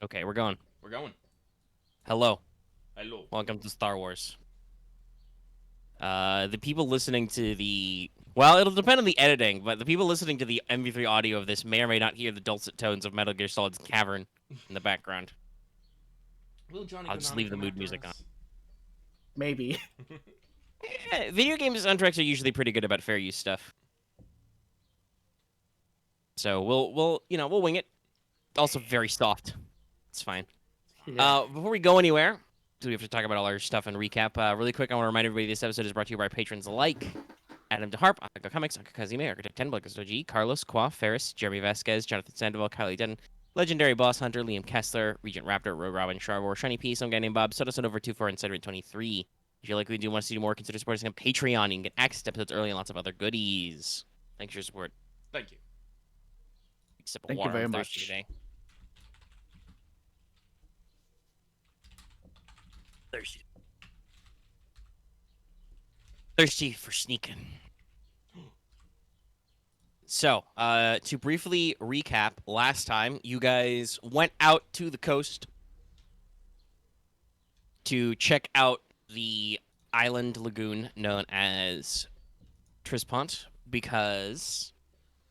Okay, we're going. We're going. Hello. Hello. Welcome to Star Wars. The people listening to the... Well, it'll depend on the editing, but the people listening to the MP3 audio of this may or may not hear the dulcet tones of Metal Gear Solid's Cavern in the background. Will Johnny I'll just Konami leave the come mood after music on. us? Maybe. Video game soundtracks are usually pretty good about fair use stuff. So we'll wing it. Also very soft. It's fine. Yeah. Before we go anywhere, so we have to talk about all our stuff and recap. Really quick, I want to remind everybody this episode is brought to you by patrons alike: Adam DeHarp, Aka Comics, Aka Kazime, Architect 10, Blake G, Carlos, Qua, Ferris, Jeremy Vasquez, Jonathan Sandoval, Kylie Denton, Legendary Boss Hunter, Liam Kessler, Regent Raptor, Rogue Robin, Charbor, Shiny P, some guy named Bob, Soda over 24, and Cedric 23. If you like what we do want to see more, consider supporting us on Patreon. You can get access to episodes early and lots of other goodies. Thanks for your support. Thank you. Big sip of Thank you water. very I'm much. thirsty today. Thirsty for sneaking. So, to briefly recap, last time you guys went out to the coast to check out the island lagoon known as Trispont because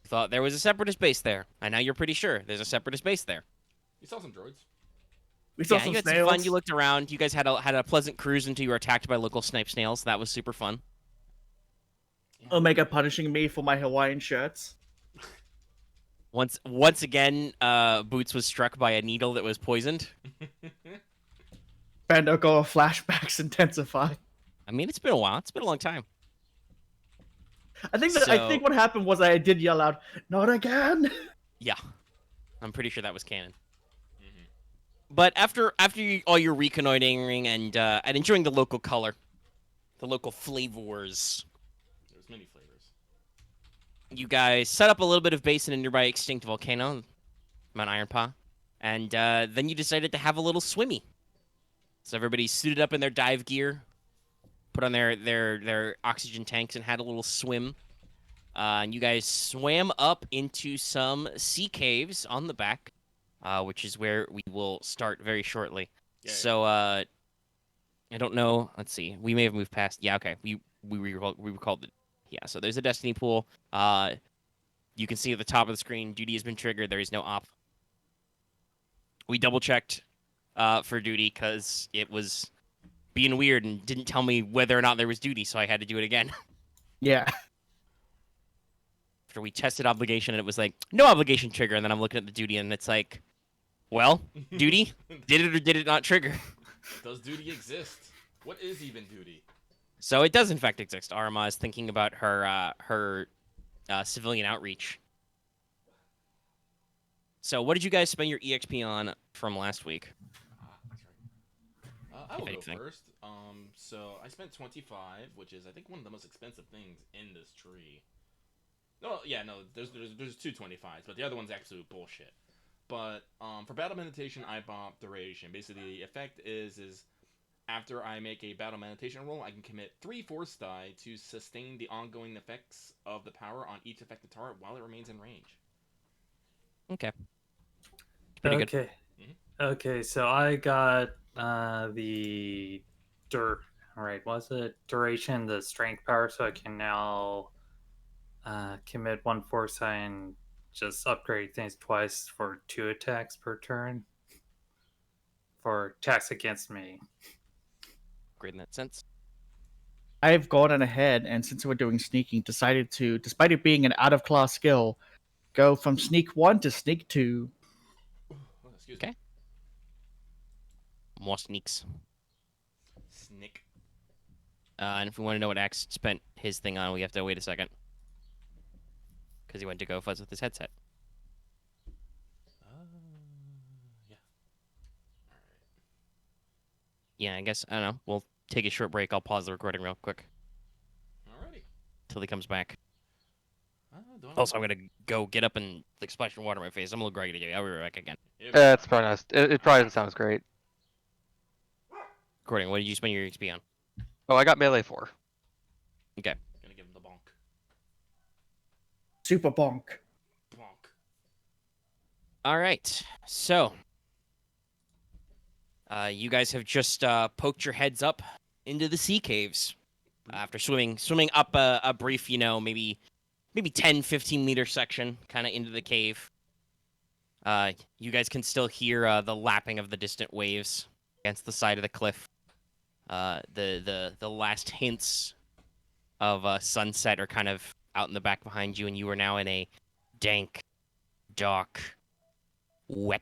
you thought there was a separatist base there, and now you're pretty sure there's a separatist base there. You saw some droids. We saw Yeah, some you had snails. some fun. You looked around. You guys had a pleasant cruise until you were attacked by local snipe snails. That was super fun. Omega punishing me for my Hawaiian shirts. Once again, Boots was struck by a needle that was poisoned. Bandogo flashbacks intensify. I mean, it's been a while. It's been a long time. I think So- what happened was I did yell out, "Not again!" Yeah, I'm pretty sure that was canon. Mhm. But after all your reconnoitering and enjoying the local color, the local flavors, There's many flavors. you guys set up a little bit of base in a nearby extinct volcano, Mount Ironpaw, and then you decided to have a little swimmy. So everybody suited up in their dive gear, put on their oxygen tanks, and had a little swim. And you guys swam up into some sea caves on the back, which is where we will start very shortly. Yeah, So I don't know. Let's see. We may have moved past. Yeah, okay. We recalled it. Yeah. So there's a destiny pool. You can see at the top of the screen, duty has been triggered. There is no op. We double checked for duty because it was being weird and didn't tell me whether or not there was duty, so I had to do it again. Yeah. After we tested obligation, and it was like no obligation trigger, and then I'm looking at the duty, and it's like, well, duty, did it or did it not trigger? Does duty exist? What is even duty? So it does in fact exist. Aramaa is thinking about her civilian outreach. So what did you guys spend your EXP on from last week? That's right. I will go anything. first. So I spent 25, which is I think one of the most expensive things in this tree. No, yeah, no, there's two 25s, but the other one's absolute bullshit. But for battle meditation, I bought duration. Basically, the effect is after I make a battle meditation roll, I can commit 3 force die to sustain the ongoing effects of the power on each affected target while it remains in range. Okay. Pretty good. Okay. Mhm. Okay, so I got the was it duration, the strength power, so I can now commit 1 force die and just upgrade things twice for 2 attacks per turn. For attacks against me. Great in that sense. I've gone on ahead, and since we're doing sneaking, decided to, despite it being an out-of-class skill, go from sneak 1 to sneak 2. Oh, excuse Okay. More sneaks. me. Snick. And if we want to know what Axe spent his thing on, we have to wait a second. Because he went to go fuzz with his headset. Yeah. Yeah, I guess, I don't know. We'll take a short break. I'll pause the recording real quick Alrighty. till he comes back. Do I Also, I'm going to go get up and like, splash some water on my face. I'm a little groggy today. I'll be right back again. It's probably not. It probably doesn't sound as great. Recording, what did you spend your XP on? Oh, I got melee 4. Okay. Gonna give him the bonk. Super bonk. Bonk. All right. So, You guys have just poked your heads up into the sea caves after swimming up a brief, maybe 10, 15-meter section kind of into the cave. You guys can still hear the lapping of the distant waves against the side of the cliff. The last hints of sunset are kind of out in the back behind you, and you are now in a dank, dark, wet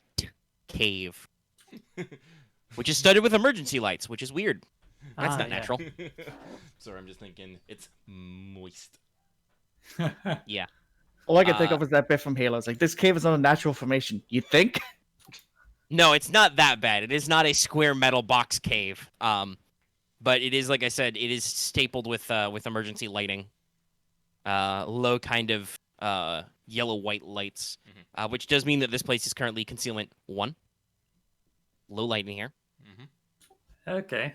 cave, which is studded with emergency lights, which is weird. That's not yeah. natural. Sorry, I'm just thinking it's moist. Yeah. All I can think of is that bit from Halo. It's like, this cave is not a natural formation. You think? No, it's not that bad. It is not a square metal box cave. But it is, like I said, it is stapled with emergency lighting. Low kind of yellow-white lights, which does mean that this place is currently concealment 1. Low lighting here. Okay.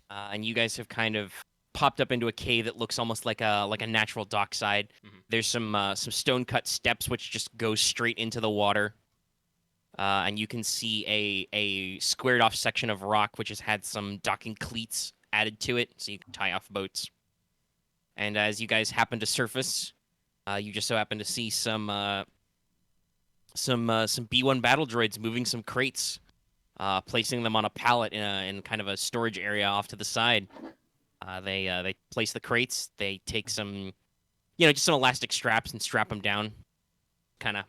And you guys have kind of popped up into a cave that looks almost like a natural dockside. There's some stone-cut steps which just go straight into the water. And you can see a squared-off section of rock which has had some docking cleats added to it, so you can tie off boats. And as you guys happen to surface, you just so happen to see some B1 battle droids moving some crates, placing them on a pallet in kind of a storage area off to the side. They place the crates. They take some, just some elastic straps and strap them down, kind of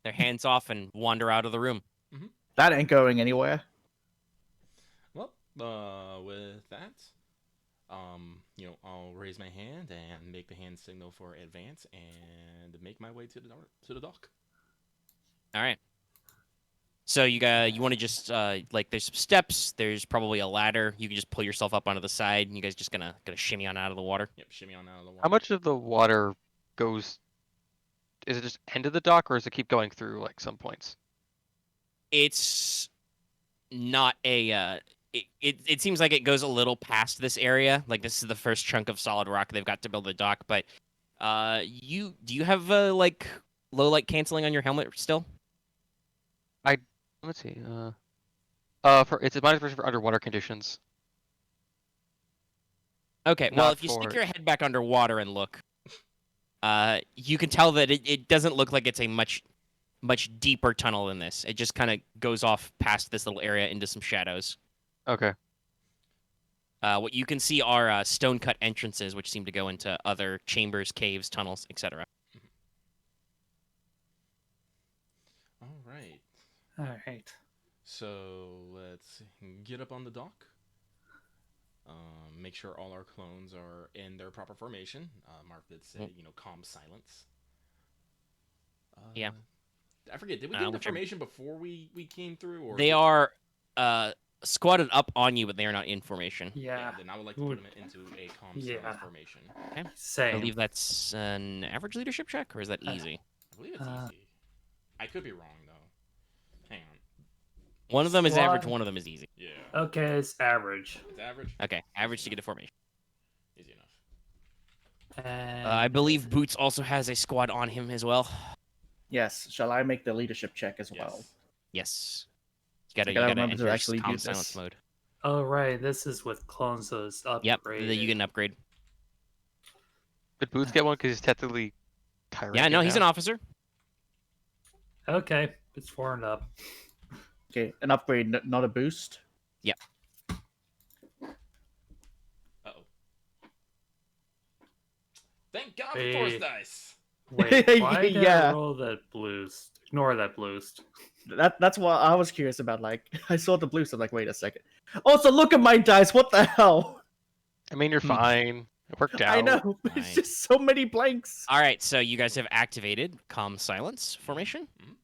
their hands off and wander out of the room. That ain't going anywhere. Well, with that, I'll raise my hand and make the hand signal for advance and make my way to the dock. All right. So you want to just there's some steps. There's probably a ladder. You can just pull yourself up onto the side, and you guys just gonna shimmy on out of the water. Yep, shimmy on out of the water. How much of the water goes? Is it just end of the dock, or does it keep going through like some points? It's not a. It seems like it goes a little past this area. Like this is the first chunk of solid rock they've got to build the dock. But do you have low light canceling on your helmet still? Let's see. It's a minus version for underwater conditions. Okay. Well, Not if you for- stick your head back underwater and look, you can tell that it doesn't look like it's a much deeper tunnel than this. It just kind of goes off past this little area into some shadows. Okay. What you can see are stone-cut entrances, which seem to go into other chambers, caves, tunnels, etc. All right. All right. So let's get up on the dock. Make sure all our clones are in their proper formation. Marth did say, calm silence. Yeah. I forget. Did we get the which formation before we came through? Or They are squatted up on you, but they are not in formation. Yeah. Then I would like to put them into a calm silence formation. I Same. believe that's an average leadership check, or is that easy? I believe it's easy. I could be wrong though. Hang on. One of them is average, Squad. one of them is easy. Yeah. Okay, it's average. It's average. Okay, average to get a formation. Easy enough. And I believe Boots also has a squad on him as well. Yes. Shall I make the leadership check as Yes. well? Yes. You gotta remember to enter actually calm do silence this. mode. Oh right, this is with clones. So it's upgraded. Yep, you get an upgrade. Did Boots get one because he's technically Tyrant? Yeah, no, he's an officer. Okay, it's formed up. Okay, an upgrade, not a boost. Uh-oh. Thank God for Force Hey. Dice. Wait, why did Yeah. I roll that boost? Ignore that boost. That's what I was curious about. Like, I saw the boost. I'm like, wait a second. Also, look at my dice. What the hell? I mean, you're Hmm. fine. It worked out. I know. But it's Fine. just so many blanks. All right, so you guys have activated calm silence formation, Mhm.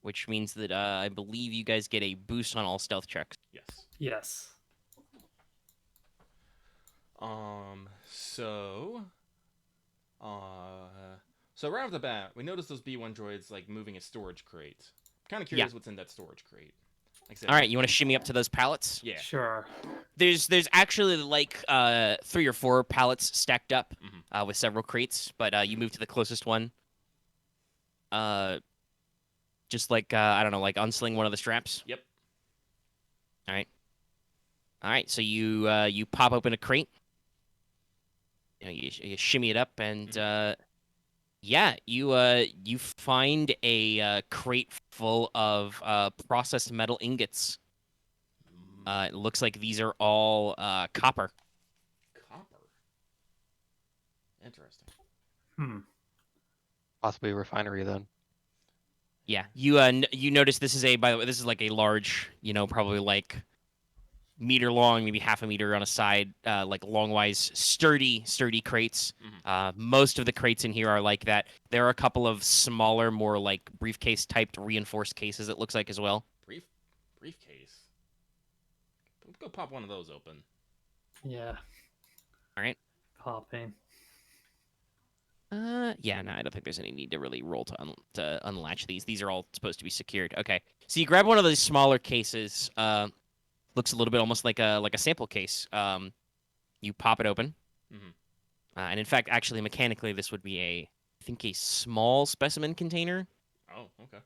which means that I believe you guys get a boost on all stealth checks. Yes. Yes. So right off the bat, we noticed those B1 droids like moving a storage crate. Kind of curious what's in that storage crate. Like I said, All right, you want to shimmy up to those pallets? Yeah. Sure. There's actually like 3 or 4 pallets stacked up Mhm. with several crates, but you move to the closest one. Just Just like I don't know, like unsling one of the straps. Yep. All right. So you pop open a crate. You shimmy it up, and yeah, you find a crate full of processed metal ingots. It looks like these are all copper. Copper. Interesting. Possibly a refinery then. Yeah, you you notice this is by the way, this is like a large, probably like meter long, maybe half a meter on a side, like longwise, sturdy crates. Most of the crates in here are like that. There are a couple of smaller, more like briefcase typed reinforced cases. It looks like as well. Briefcase. Go pop one of those open. Yeah. All right. Popping. Yeah, no, I don't think there's any need to really roll to unlatch these. These are all supposed to be secured. Okay, so you grab one of those smaller cases. Looks a little bit almost like a sample case. You pop it open, and in fact, actually, mechanically, this would be I think a small specimen container. Oh, okay.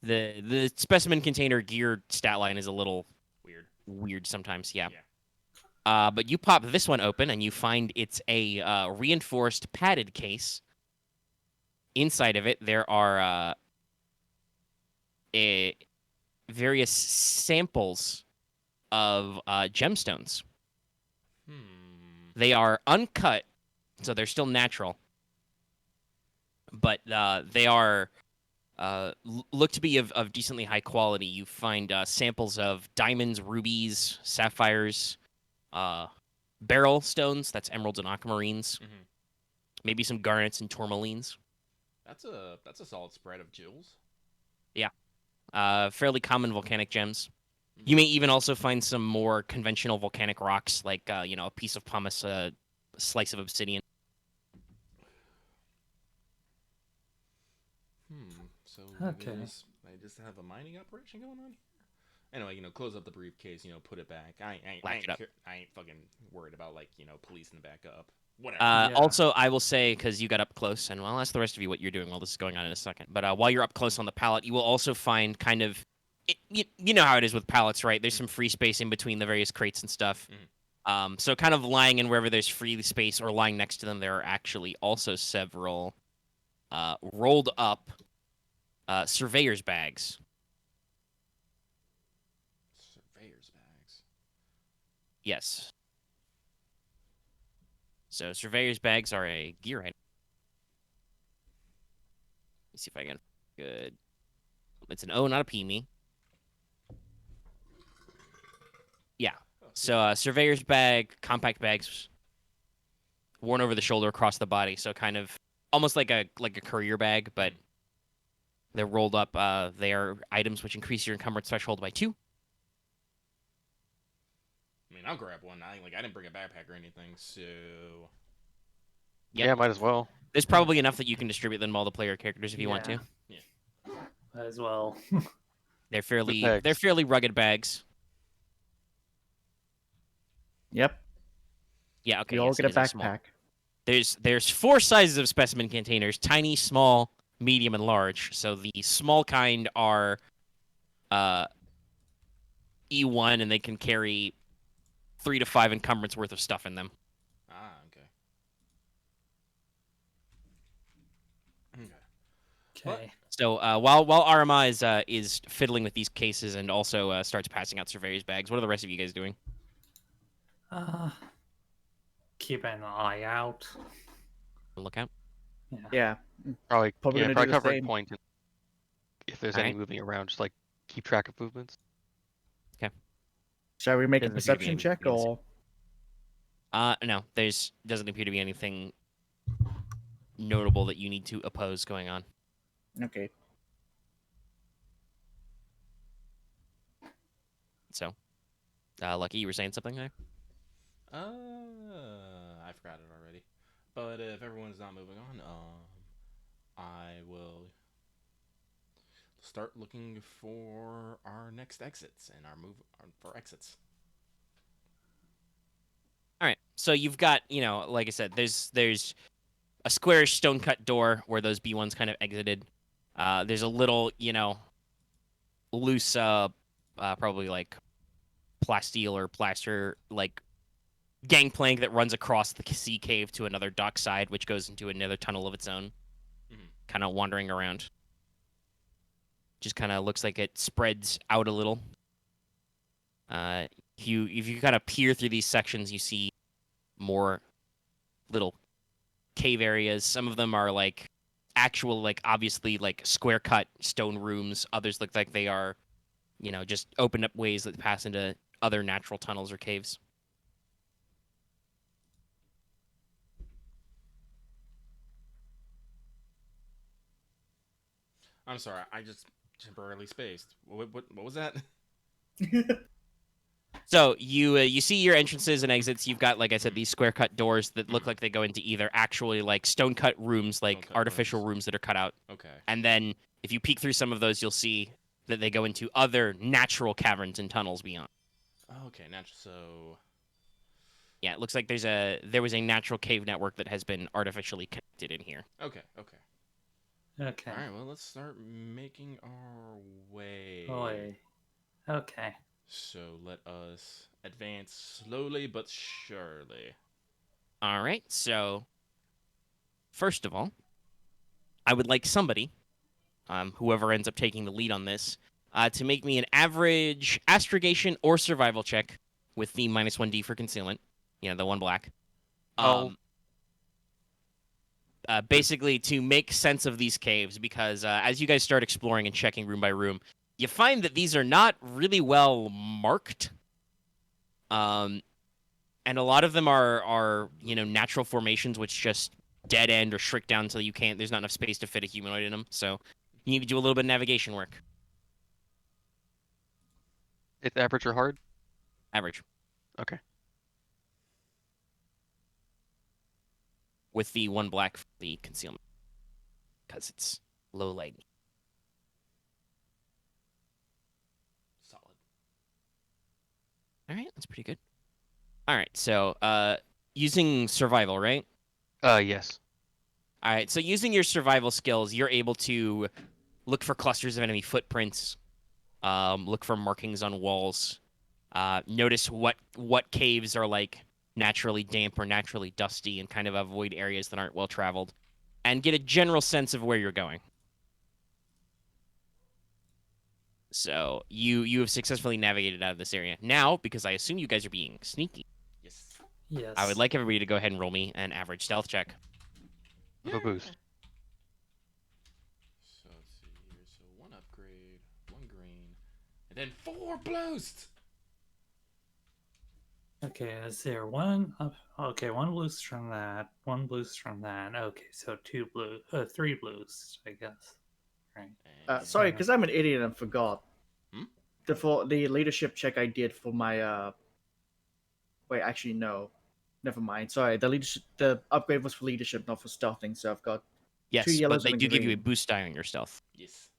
The specimen container gear stat line is a little weird sometimes. Yeah. But you pop this one open and you find it's a reinforced padded case. Inside of it, there are various samples of gemstones. They are uncut, so they're still natural. But they are look to be of decently high quality. You find samples of diamonds, rubies, sapphires, beryl stones, that's emeralds and aquamarines. Maybe some garnets and tourmalines. That's a solid spread of jewels. Yeah. Fairly common volcanic gems. You may even also find some more conventional volcanic rocks, like a piece of pumice, a slice of obsidian. So Okay. I just have a mining operation going on here. Anyway, close up the briefcase, put it back. I ain't fucking worried about policing the back up. Whatever. Also, I will say, because you got up close, and I'll ask the rest of you what you're doing while this is going on in a second. But while you're up close on the pallet, you will also find kind of, you know how it is with pallets, right? There's some free space in between the various crates and stuff. So kind of lying in wherever there's free space or lying next to them, there are actually also several rolled up surveyor's bags. Surveyor's bags. Yes. So surveyor's bags are a gear item. Let's see if I can. Good. It's an O, not a P, me. Yeah. So surveyor's bag, compact bags, worn over the shoulder, across the body. So kind of almost like a courier bag, but they're rolled up. They are items which increase your encumbrance threshold by 2. I mean, I'll grab one. I didn't bring a backpack or anything, so. Yep. Yeah, might as well. There's probably enough that you can distribute them to all the player characters if you want to. Yeah. Might as well. They're bags. fairly rugged bags. Yep. Yeah. Okay. We all yes, get a it is small. backpack. There's 4 sizes of specimen containers: tiny, small, medium, and large. So the small kind are E1, and they can carry 3 to 5 encumbrance worth of stuff in them. Okay. Okay. So while Aramaa is fiddling with these cases and also starts passing out surveyor's bags, what are the rest of you guys doing? Keep an eye out. Look out. Yeah. Probably Probably gonna do the cover same. point. If there's Alright. any moving around, just keep track of movements. Shall we make a Doesn't appear to be perception check anything or? No, doesn't appear to be anything notable that you need to oppose going on. Okay. So, Lucky, you were saying something there? I forgot it already. But if everyone's not moving on, I will start looking for our next exits and for exits. All right. So you've got, like I said, there's a squarish stone cut door where those B1s kind of exited. There's a little, loose, probably like plasteel or plaster, like gangplank that runs across the sea cave to another dock side, which goes into another tunnel of its own. Mhm. Kind of wandering around. Just kind of looks like it spreads out a little. If you kind of peer through these sections, you see more little cave areas. Some of them are like actual, like obviously like square cut stone rooms. Others look like they are, just opened up ways that pass into other natural tunnels or caves. I'm sorry, I just temporarily spaced. What was that? So you see your entrances and exits. You've got, like I said, these square cut doors that look like they go into either actually like stone cut rooms, like Stone-cut artificial rooms. rooms that are cut out, Okay. and then if you peek through some of those, you'll see that they go into other natural caverns and tunnels beyond. Okay, natural. So Yeah, it looks like there was a natural cave network that has been artificially connected in here. okay. Okay. All right. Well, let's start making our way. Boy. Okay. So let us advance slowly but surely. All right, so first of all, I would like somebody, whoever ends up taking the lead on this, to make me an average astrogation or survival check with the -1d for concealment. The one black. Oh. Basically, to make sense of these caves, because as you guys start exploring and checking room by room, you find that these are not really well marked. And a lot of them are natural formations which just dead end or shrink down until there's not enough space to fit a humanoid in them. So you need to do a little bit of navigation work. It's average or hard? Average. Okay. With the one black for the concealment. Because it's low light. Solid. All right, that's pretty good. All right, so using survival, right? Yes. All right, so using your survival skills, you're able to look for clusters of enemy footprints, look for markings on walls, notice what caves are like naturally damp or naturally dusty, and kind of avoid areas that aren't well traveled, and get a general sense of where you're going. So you have successfully navigated out of this area. Now, because I assume you guys are being sneaky, Yes. Yes. I would like everybody to go ahead and roll me an average stealth check. With a boost. So let's see here. So 1 upgrade, 1 green, and then 4 boost. Okay, is there one? Okay, one boost from that. One boost from that. Okay, so 3 boosts, I guess. Right. Sorry, because I'm an idiot and forgot. Hmm? The leadership check I did for my wait, actually no, never mind. Sorry, the upgrade was for leadership, not for stealthing. So I've got Yes, 2 but yellows they and a do give you a green. boost die on your stealth. Yes.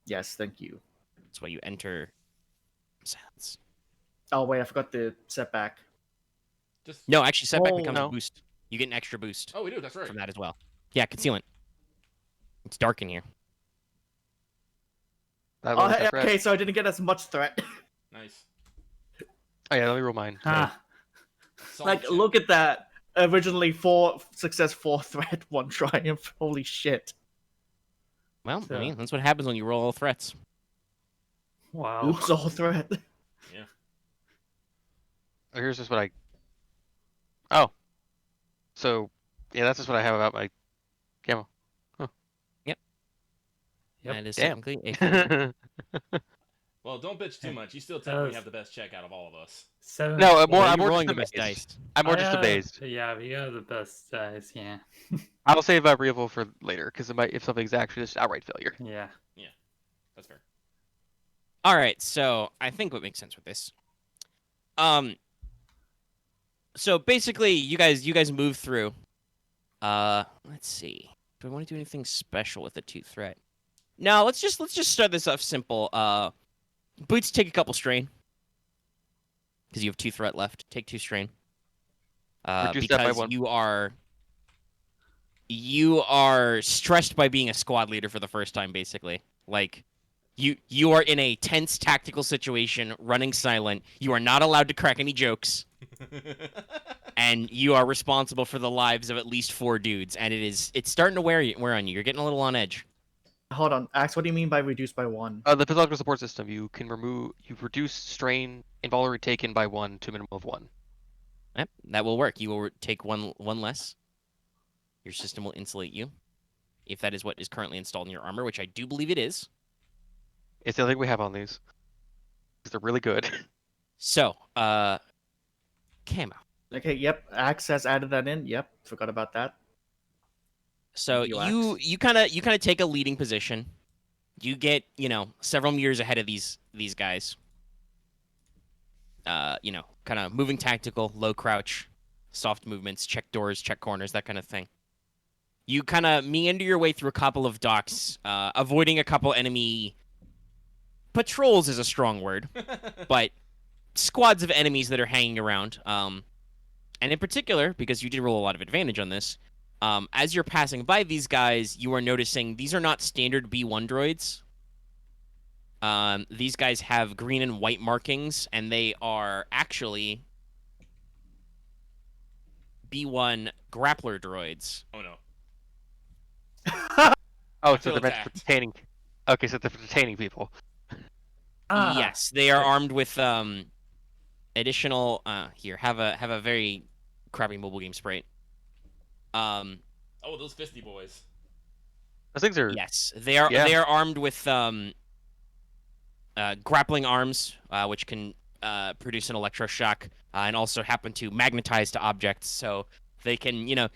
Yes, thank you. That's why you enter silence. Oh wait, I forgot the setback. Just. No, actually, setback Oh, becomes a no. boost. You get an extra boost Oh, we do. That's right. from that as well. Yeah, concealment. It's dark in here. That Oh, one with that red. okay, so I didn't get as much threat. Nice. Oh yeah, let me roll mine. Sorry. Ah, Solid Like, check. look at that. Originally 4 success, 4 threat, 1 triumph. Holy shit. Well, So- I mean, that's what happens when you roll all threats. wow. Oops, all threat. Yeah. Oh, here's just what I. Oh. So, yeah, that's just what I have about my camo. Yep. That is Damn. technically a Well, don't bitch too Yeah. much. You still technically was- have the best check out of all of us. 7. No, Well, I'm you're more rolling just the best amazed. dice. I'm more just amazed. Yeah, we got the best dice. Yeah. I'll save my real for later because if something's actually just outright failure. Yeah. That's fair. All right, so I think what makes sense with this. So basically, you guys move through. Let's see. Do I want to do anything special with the 2 threat? No, let's just start this off simple. Boots take a couple strain because you have 2 threat left. Take 2 strain. Reduce that by Because 1. you are stressed by being a squad leader for the first time, basically. Like, you are in a tense tactical situation, running silent. You are not allowed to crack any jokes, and you are responsible for the lives of at least 4 dudes. And it's starting to wear on you. You're getting a little on edge. Hold on, Axe. What do you mean by reduced by 1? The physiological support system, you reduce strain involuntary taken by 1 to a minimum of 1. Yep, that will work. You will take one less. Your system will insulate you, if that is what is currently installed in your armor, which I do believe it is. It's the only thing we have on these. Because they're really good. So, Camo. Okay, yep. Axe has added that in. Yep, forgot about that. So you kind of take a leading position. You get several meters ahead of these guys. Kind of moving tactical, low crouch, soft movements, check doors, check corners, that kind of thing. You kind of meander your way through a couple of docks, avoiding a couple enemy patrols is a strong word, but squads of enemies that are hanging around. And in particular, because you did roll a lot of advantage on this, as you're passing by these guys, you are noticing these are not standard B1 droids. These guys have green and white markings, and they are actually B1 grappler droids. Oh no. Oh, I so feel they're meant for attacked. detaining. Okay, so they're for detaining people. Yes, they are armed with additional. Here, have a very crappy mobile game sprite. Oh, those fisty boys. Those things are. Yes, they are. Yeah. They are armed with grappling arms, which can produce an electroshock, and also happen to magnetize to objects, so they can,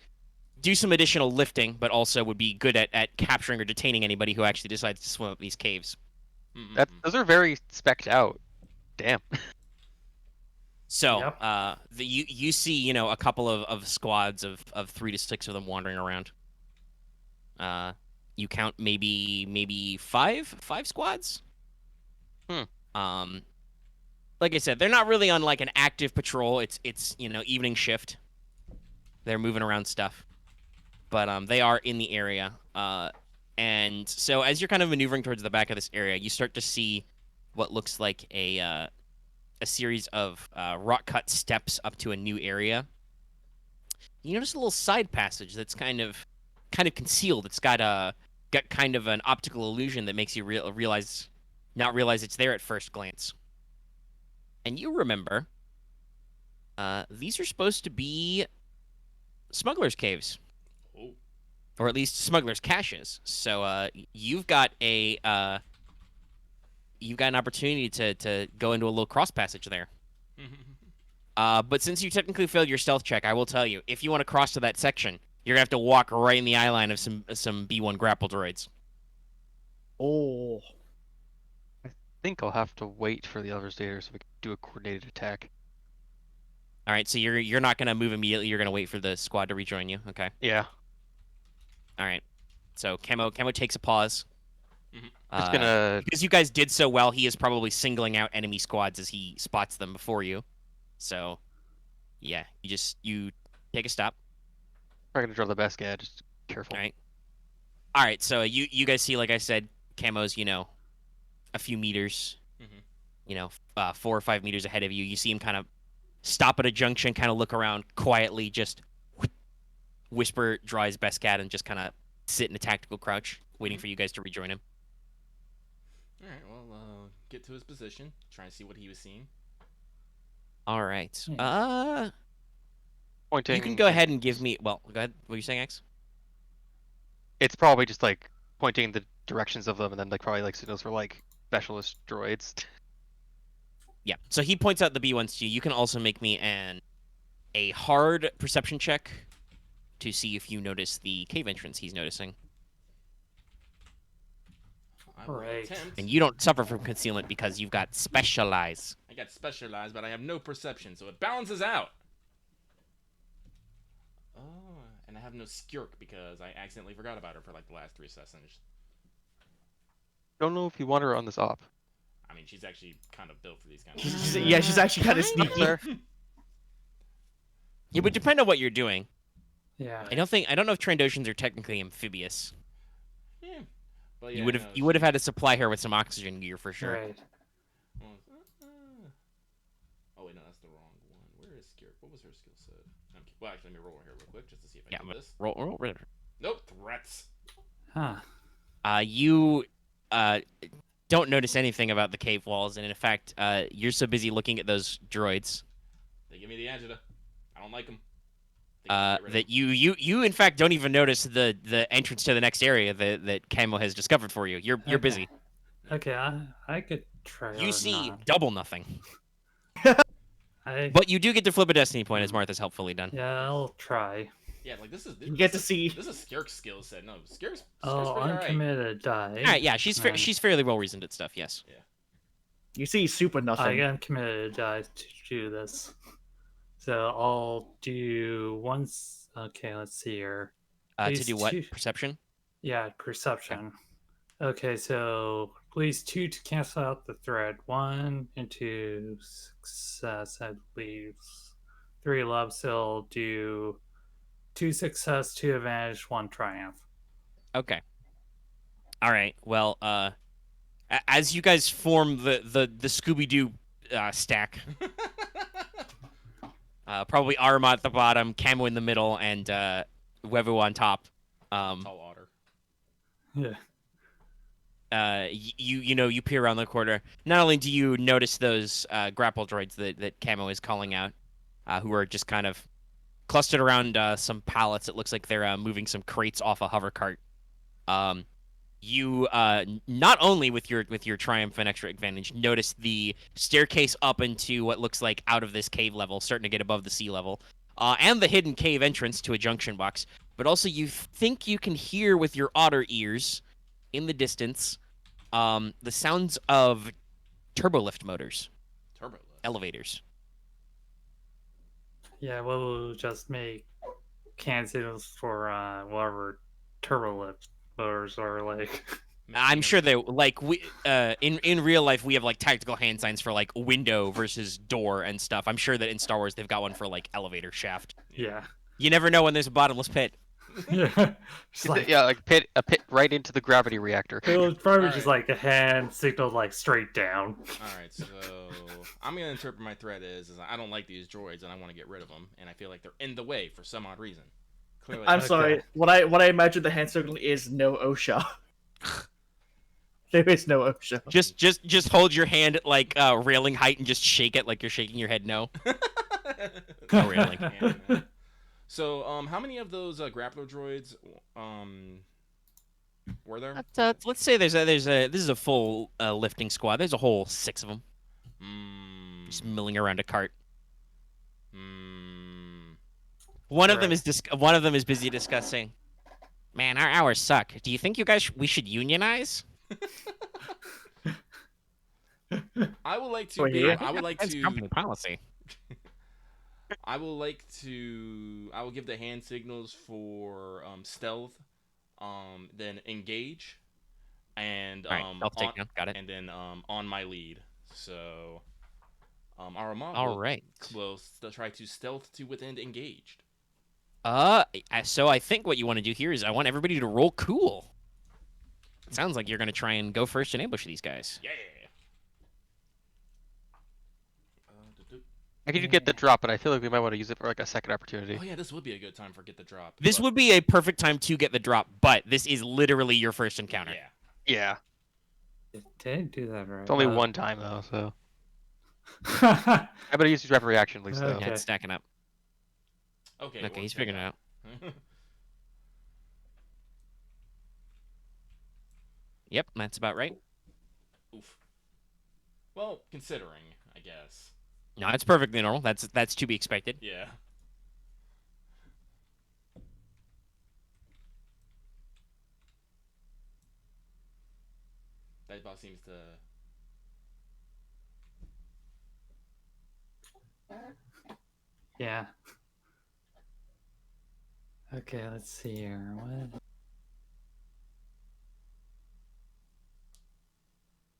do some additional lifting, but also would be good at capturing or detaining anybody who actually decides to swim up these caves. Those are very specced out. Damn. So, Yep. you see, a couple of squads of 3 to 6 of them wandering around. You count maybe five squads. Like I said, they're not really on like an active patrol. It's evening shift. They're moving around stuff, but they are in the area. And so as you're kind of maneuvering towards the back of this area, you start to see what looks like a series of rock cut steps up to a new area. You notice a little side passage that's kind of concealed. It's got kind of an optical illusion that makes you not realize it's there at first glance. And you remember, these are supposed to be smugglers' caves, Oh. or at least smugglers' caches. So you've got an opportunity to go into a little cross passage there. But since you technically failed your stealth check, I will tell you, if you want to cross to that section, you're gonna have to walk right in the eye line of some B1 grapple droids. Oh. I think I'll have to wait for the others later so we can do a coordinated attack. All right, so you're not gonna move immediately. You're gonna wait for the squad to rejoin you. Okay. Yeah. All right. So Camo takes a pause. It's gonna. Because you guys did so well, he is probably singling out enemy squads as he spots them before you. So, yeah, you take a stop. I'm gonna draw the best guy. Just careful. All right. So you guys see, like I said, Camo's a few meters, 4 or 5 meters ahead of you. You see him kind of stop at a junction, kind of look around quietly, just whisper, draw his best cat, and just kind of sit in a tactical crouch, waiting for you guys to rejoin him. All right. Well, get to his position. Try and see what he was seeing. All right. Pointing. You can go ahead and give me. Well, go ahead. What were you saying, X? It's probably just like pointing the directions of them, and then like probably like signals for like specialist droids. Yeah. So he points out the B1s to you. You can also make me a hard perception check to see if you notice the cave entrance he's noticing. I will Right. attempt. And you don't suffer from concealment because you've got specialize. I got specialized, but I have no perception, so it balances out. Oh, and I have no skirk because I accidentally forgot about her for like the last 3 sessions. Don't know if you want her on this op. I mean, she's actually kind of built for these kind of She's, things. yeah, she's actually kind of sneaky. Fair. It would depend on what you're doing. Yeah. I don't know if Trandoshans are technically amphibious. Yeah. But yeah, You would have no, you would have she- had to supply her with some oxygen gear for sure. Right. Oh wait, no, that's the wrong one. Where is Skirk? What was her skill set? Well, actually, let me roll here real quick just to see if I Yeah, get but this. roll. Nope, threats. Huh. You don't notice anything about the cave walls, and in fact, you're so busy looking at those droids They give me the agita. I don't like them. that you in fact don't even notice the entrance to the next area that Camo has discovered for you. You're Okay. busy. Okay, I could try. You or see not. double nothing, I but you do get to flip a destiny point as Marth has helpfully done. yeah, I'll try. Yeah, like this is. You get to see. This is Skirk's skill set. No, Skirk's Oh, pretty alright. uncommitted die. All right, yeah, she's Then she's fairly well reasoned at stuff. Yes. You see super I nothing. uncommitted die to do this. So I'll do once. Okay, let's see here. To These do what? two- Perception. Yeah, perception. Okay, so please 2 to cancel out the threat. 1 into success, I believe. 3 love, so I'll do 2 success, 2 advantage, 1 triumph. Okay. All right. Well, as you guys form the Scooby Doo stack, probably Aramaa at the bottom, Camo in the middle, and Wevuguk on top. Tall otter. Yeah. You peer around the corner. Not only do you notice those grapple droids that Camo is calling out, who are just kind of clustered around some pallets. It looks like they're moving some crates off a hover cart. You not only with your triumph and extra advantage notice the staircase up into what looks like out of this cave level, starting to get above the sea level, and the hidden cave entrance to a junction box. But also you think you can hear with your otter ears in the distance the sounds of turbolift motors, Turbo. elevators. Yeah, we'll just make cancels for whatever turbolift motors are like. I'm sure they like we in real life we have like tactical hand signs for like window versus door and stuff. I'm sure that in Star Wars they've got one for like elevator shaft. Yeah. You never know when there's a bottomless pit. Yeah. Just like, Yeah, like a pit right into the gravity reactor. it was probably just Alright. like a hand signaled like straight down. All right, so I'm gonna interpret my threat as I don't like these droids and I want to get rid of them, and I feel like they're in the way for some odd reason. Clearly, I'm Okay. sorry. What I imagine the hand signal is no OSHA. There is no OSHA. Just hold your hand at like railing height and just shake it like you're shaking your head no. No railing. Yeah. So, how many of those grappler droids were there? Let's say this is a full lifting squad. There's a whole 6 of them just milling around a cart. One of them is busy discussing. Man, our hours suck. Do you think you guys we should unionize? I would like to. Oh, yeah? I would like That's to. company policy. I will like to. I will give the hand signals for stealth, then engage, and All right, I'll take down. Got it. and then on my lead. So, Aramaa All right. will try to stealth to within engaged. So I think what you want to do here is I want everybody to roll cool. It sounds like you're gonna try and go first and ambush these guys. Yeah. I could get the drop, but I feel like we might want to use it for like a second opportunity. Oh yeah, this would be a good time for get the drop. This but- would be a perfect time to get the drop, but this is literally your first encounter. Yeah. Yeah. Didn't do that right. It's only one time though, so I better use his rapid reaction at least though. Yeah, Okay. it's stacking up. Okay. Okay, he's figuring it out. Yep, that's about right. Oof. Well, considering, I guess. No, it's perfectly normal. That's to be expected. Yeah. That about seems to. Yeah. Okay, let's see here. What?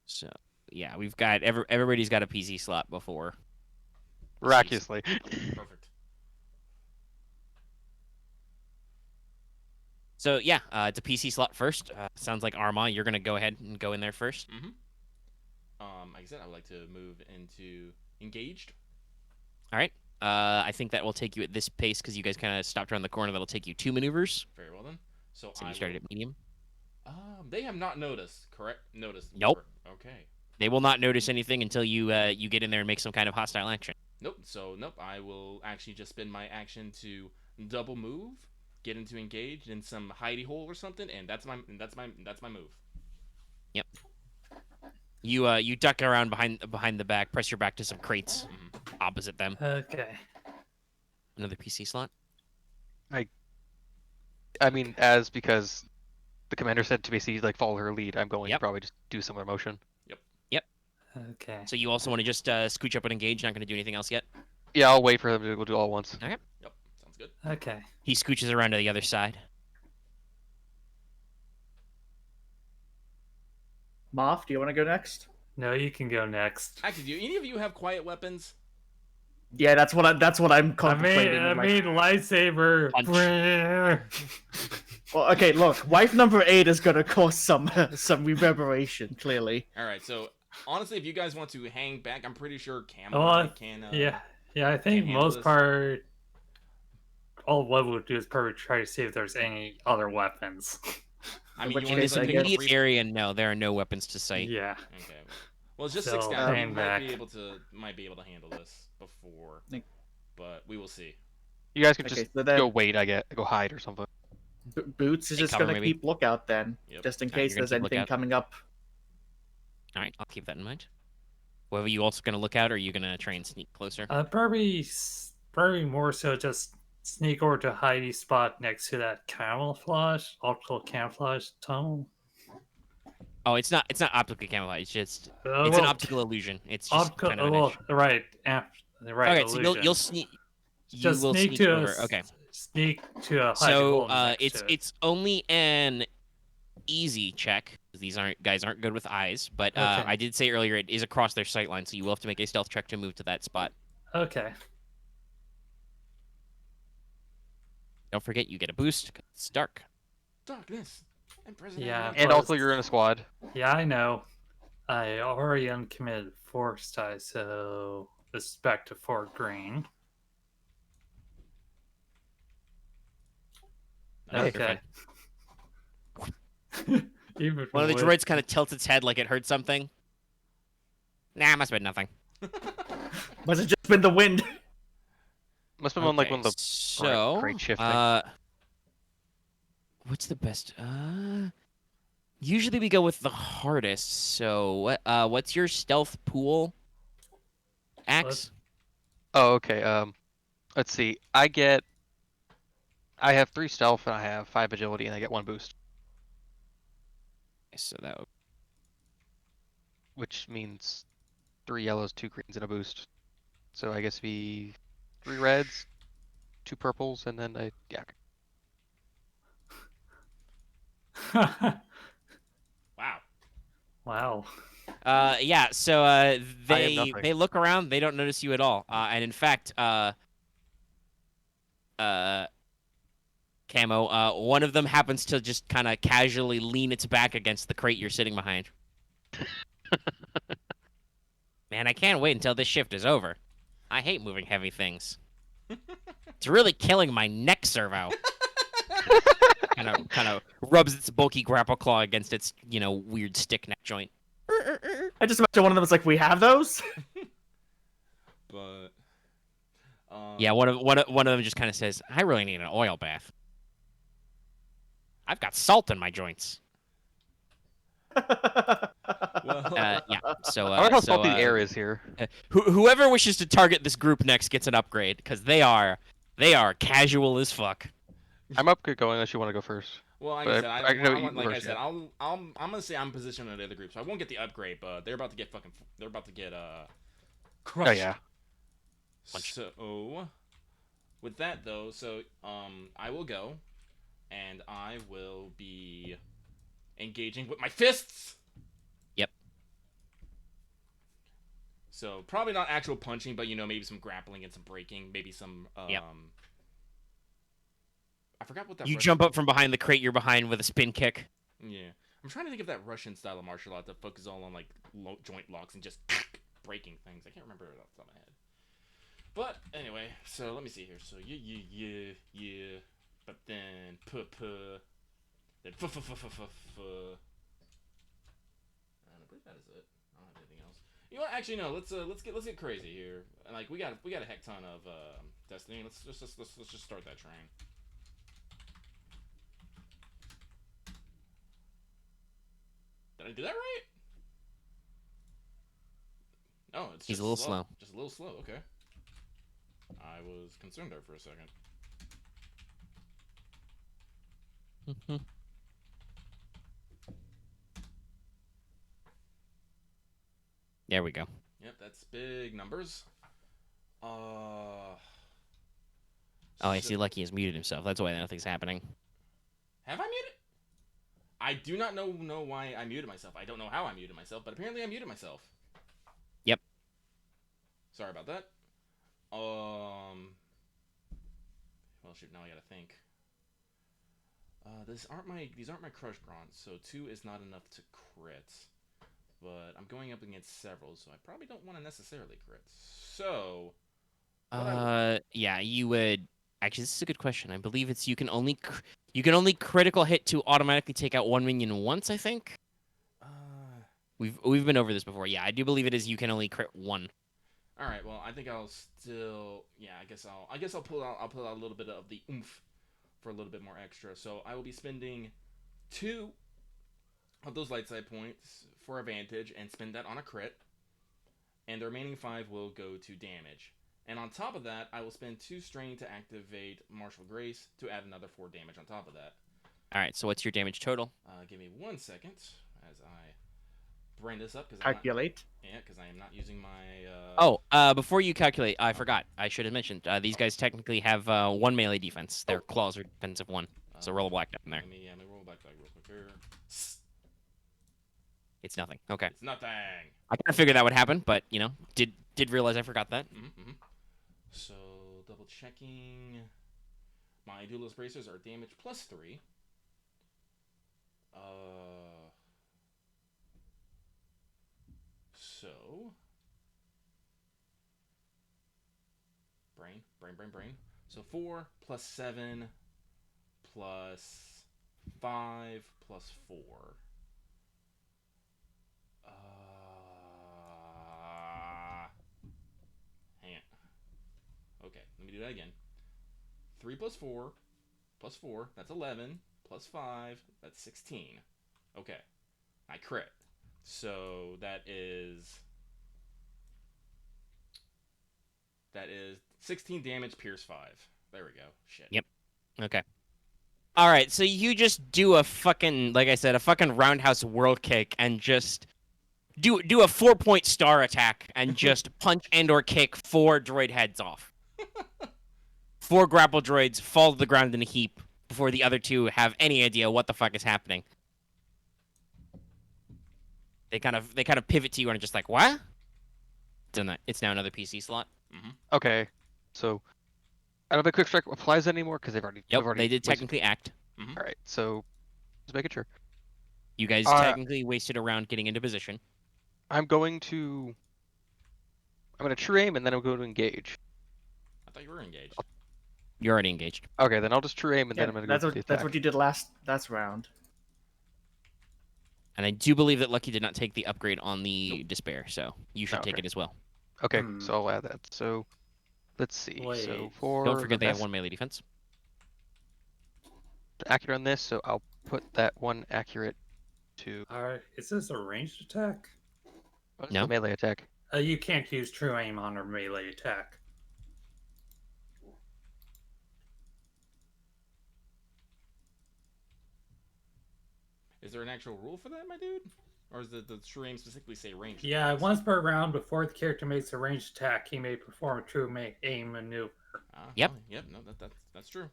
So yeah, we've got everybody's got a PC slot before. Miraculously. Perfect. So yeah, it's a PC slot first. Sounds like Aramaa, you're gonna go ahead and go in there first. Mm-hmm. Like I said, I would like to move into engaged. All right. I think that will take you at this pace because you guys kind of stopped around the corner. That'll take you 2 maneuvers. Very well then. So So I you started will... at medium. They have not noticed, correct? Noticed. Nope. Okay. They will not notice anything until you you get in there and make some kind of hostile action. Nope. So nope. I will actually just spend my action to double move, get into engaged in some hidey hole or something, and that's my move. Yep. You duck around behind the back, press your back to some crates opposite them. Okay. Another PC slot. I mean, because the commander said to basically like follow her lead, I'm going to probably just do similar motion. Okay. So you also want to just scooch up and engage. Not going to do anything else yet. Yeah, I'll wait for them to go do it all at once. Okay. Yep. Sounds good. Okay. He scooches around to the other side. Marth, do you want to go next? No, you can go next. Actually, do any of you have quiet weapons? Yeah, that's what I'm I contemplating. mean lightsaber. Punch. Well, okay, look, wife number 8 is gonna cause some reverberation. Clearly. All right. So honestly, if you guys want to hang back, I'm pretty sure Camo Oh, can. Yeah, I think can't handle most this. part, all Web would do is probably try to see if there's any other weapons. I mean, which you want case, to I pick guess- up Immediate area, no, there are no weapons to sight. Yeah. Okay. Well, it's just So, 6 guys. We hang might be back. able to handle this before, Think- but we will see. You guys can Okay, just so then go wait. Go hide or something. Boots is Take just cover, gonna maybe. keep lookout then, Yep. just in Alright, case you're gonna there's keep anything lookout. coming up. All right, I'll keep that in mind. Whether you also going to look out, or are you going to try and sneak closer? Probably more so just sneak over to Heidi's spot next to that optical camouflage tunnel. Oh, it's not optically camouflage. It's just it's an Well, optical illusion. It's just optical. kind of an Well, edge. right. Right. Okay, so you'll sneak. You just will sneak sneak to over. a, Okay. Sneak to a hidey So hole next it's to it. it's only an easy check. These guys aren't good with eyes, but Okay. I did say earlier it is across their sight line, so you will have to make a stealth check to move to that spot. Okay. Don't forget you get a boost 'cause it's dark. Darkness. And President. Yeah. Marth. And Plus- also, you're in a squad. Yeah, I know. I already uncommitted force die, so this is back to 4 green. Nice. Okay. Even One of the with- droids kind of tilts its head like it heard something. Nah, must have been nothing. Must have just been the wind. Must have been like Okay, one of the so crate shifting. what's the best? Usually we go with the hardest. So what's your stealth pool? Axe. Oh, okay. Let's see. I have 3 stealth and I have 5 agility, and I get 1 boost, So that would... which means 3 yellows, 2 greens, and a boost. So I guess it'd be 3 reds, 2 purples, and then yeah. Wow. Wow. Yeah. So they nothing. look around. They don't notice you at all. And in fact, Camo, one of them happens to just kind of casually lean its back against the crate you're sitting behind. Man, I can't wait until this shift is over. I hate moving heavy things. It's really killing my neck servo. kind of rubs its bulky grapple claw against its, weird stick neck joint. I just imagine one of them is like, "We have those." But Yeah, one of them just kind of says, "I really need an oil bath. I've got salt in my joints." well, Yeah. So I wonder how salty the air is here. Whoever wishes to target this group next gets an upgrade because they are casual as fuck. I'm up good going unless you want to go first. well, like but I said, I know you like I first, said, yeah. I'm gonna say I'm positioned in the other group, so I won't get the upgrade, but they're about to get crushed. Oh yeah. Punch. So, with that though, I will go, and I will be engaging with my fists. Yep. So probably not actual punching, but maybe some grappling and some breaking, maybe some Yep. I forgot what that. You Russian... jump up from behind the crate you're behind with a spin kick. Yeah, I'm trying to think of that Russian style of martial art that focuses all on like joint locks and just breaking things. I can't remember it off the top of my head. But anyway, so let me see here. So yeah. But then then I believe that is it. I don't have anything else. You know what? Actually, no. Let's get crazy here. Like we got a heck ton of Destiny. Let's just start that train. Did I do that right? No, it's He's just a little slow. Just a little slow. Okay. I was concerned there for a second. There we go. Yep, that's big numbers. Oh, I see. Lucky has muted himself. That's why nothing's happening. Have I muted? I do not know why I muted myself. I don't know how I muted myself, but apparently I muted myself. Yep. Sorry about that. Well, shoot. Now I gotta think. These aren't my crush grunts, so 2 is not enough to crit. But I'm going up against several, so I probably don't want to necessarily crit. So. Yeah, you would. Actually, this is a good question. I believe it's you can only critical hit to automatically take out one minion once. I think. We've been over this before. Yeah, I do believe it is. You can only crit one. All right. Well, I think I'll still. Yeah, I guess I'll pull out a little bit of the oomph for a little bit more extra. So I will be spending 2 of those light side points for advantage and spend that on a crit, and the remaining 5 will go to damage. And on top of that, I will spend 2 strain to activate Martial Grace to add another 4 damage on top of that. All right. So what's your damage total? Give me 1 second as I bring this up. Calculate. Because I am not using my... Before you calculate, I forgot. I should have mentioned. These guys technically have 1 melee defense. Their claws are defensive 1. So roll a black die in there. Let me roll back real quick here. It's nothing. Okay. It's nothing. I kind of figured that would happen, but, did realize I forgot that. So, double checking. My duelist bracers are damage plus 3. So. Brain. So 4 plus 7 plus 5 plus 4. Hang on. Okay, let me do that again. 3 plus 4 plus 4, that's 11. Plus 5, that's 16. Okay, I crit. So that is 16 damage, pierce 5. There we go. Shit. Yep. Okay. All right, so you just do a fucking, like I said, a fucking roundhouse world kick and just do a 4-point star attack and just punch and or kick 4 droid heads off. 4 grapple droids fall to the ground in a heap before the other 2 have any idea what the fuck is happening. They kind of pivot to you and are just like, what? It's now another PC slot. Okay, so I don't know if quick strike applies anymore because they've already. They did technically act. All right, so just making sure. You guys technically wasted a round getting into position. I'm going to true aim and then I'm going to engage. I thought you were engaged. You're already engaged. Okay, then I'll just true aim and then I'm going to go to the attack. That's what you did last round. And I do believe that Lucky did not take the upgrade on the Despair, so you should take okay. it as well. Okay, so I'll add that. So let's see. Wait. So for Don't forget they have 1 melee defense. accurate on this, so I'll put that 1 accurate to. Is this a ranged attack? What is No. the melee attack? You can't use true aim on a melee attack. Is there an actual rule for that, my dude? Or does the true aim specifically say range? Yeah, once per round before the character makes a ranged attack, he may perform a true aim maneuver. Yep. Yep. No, that's true.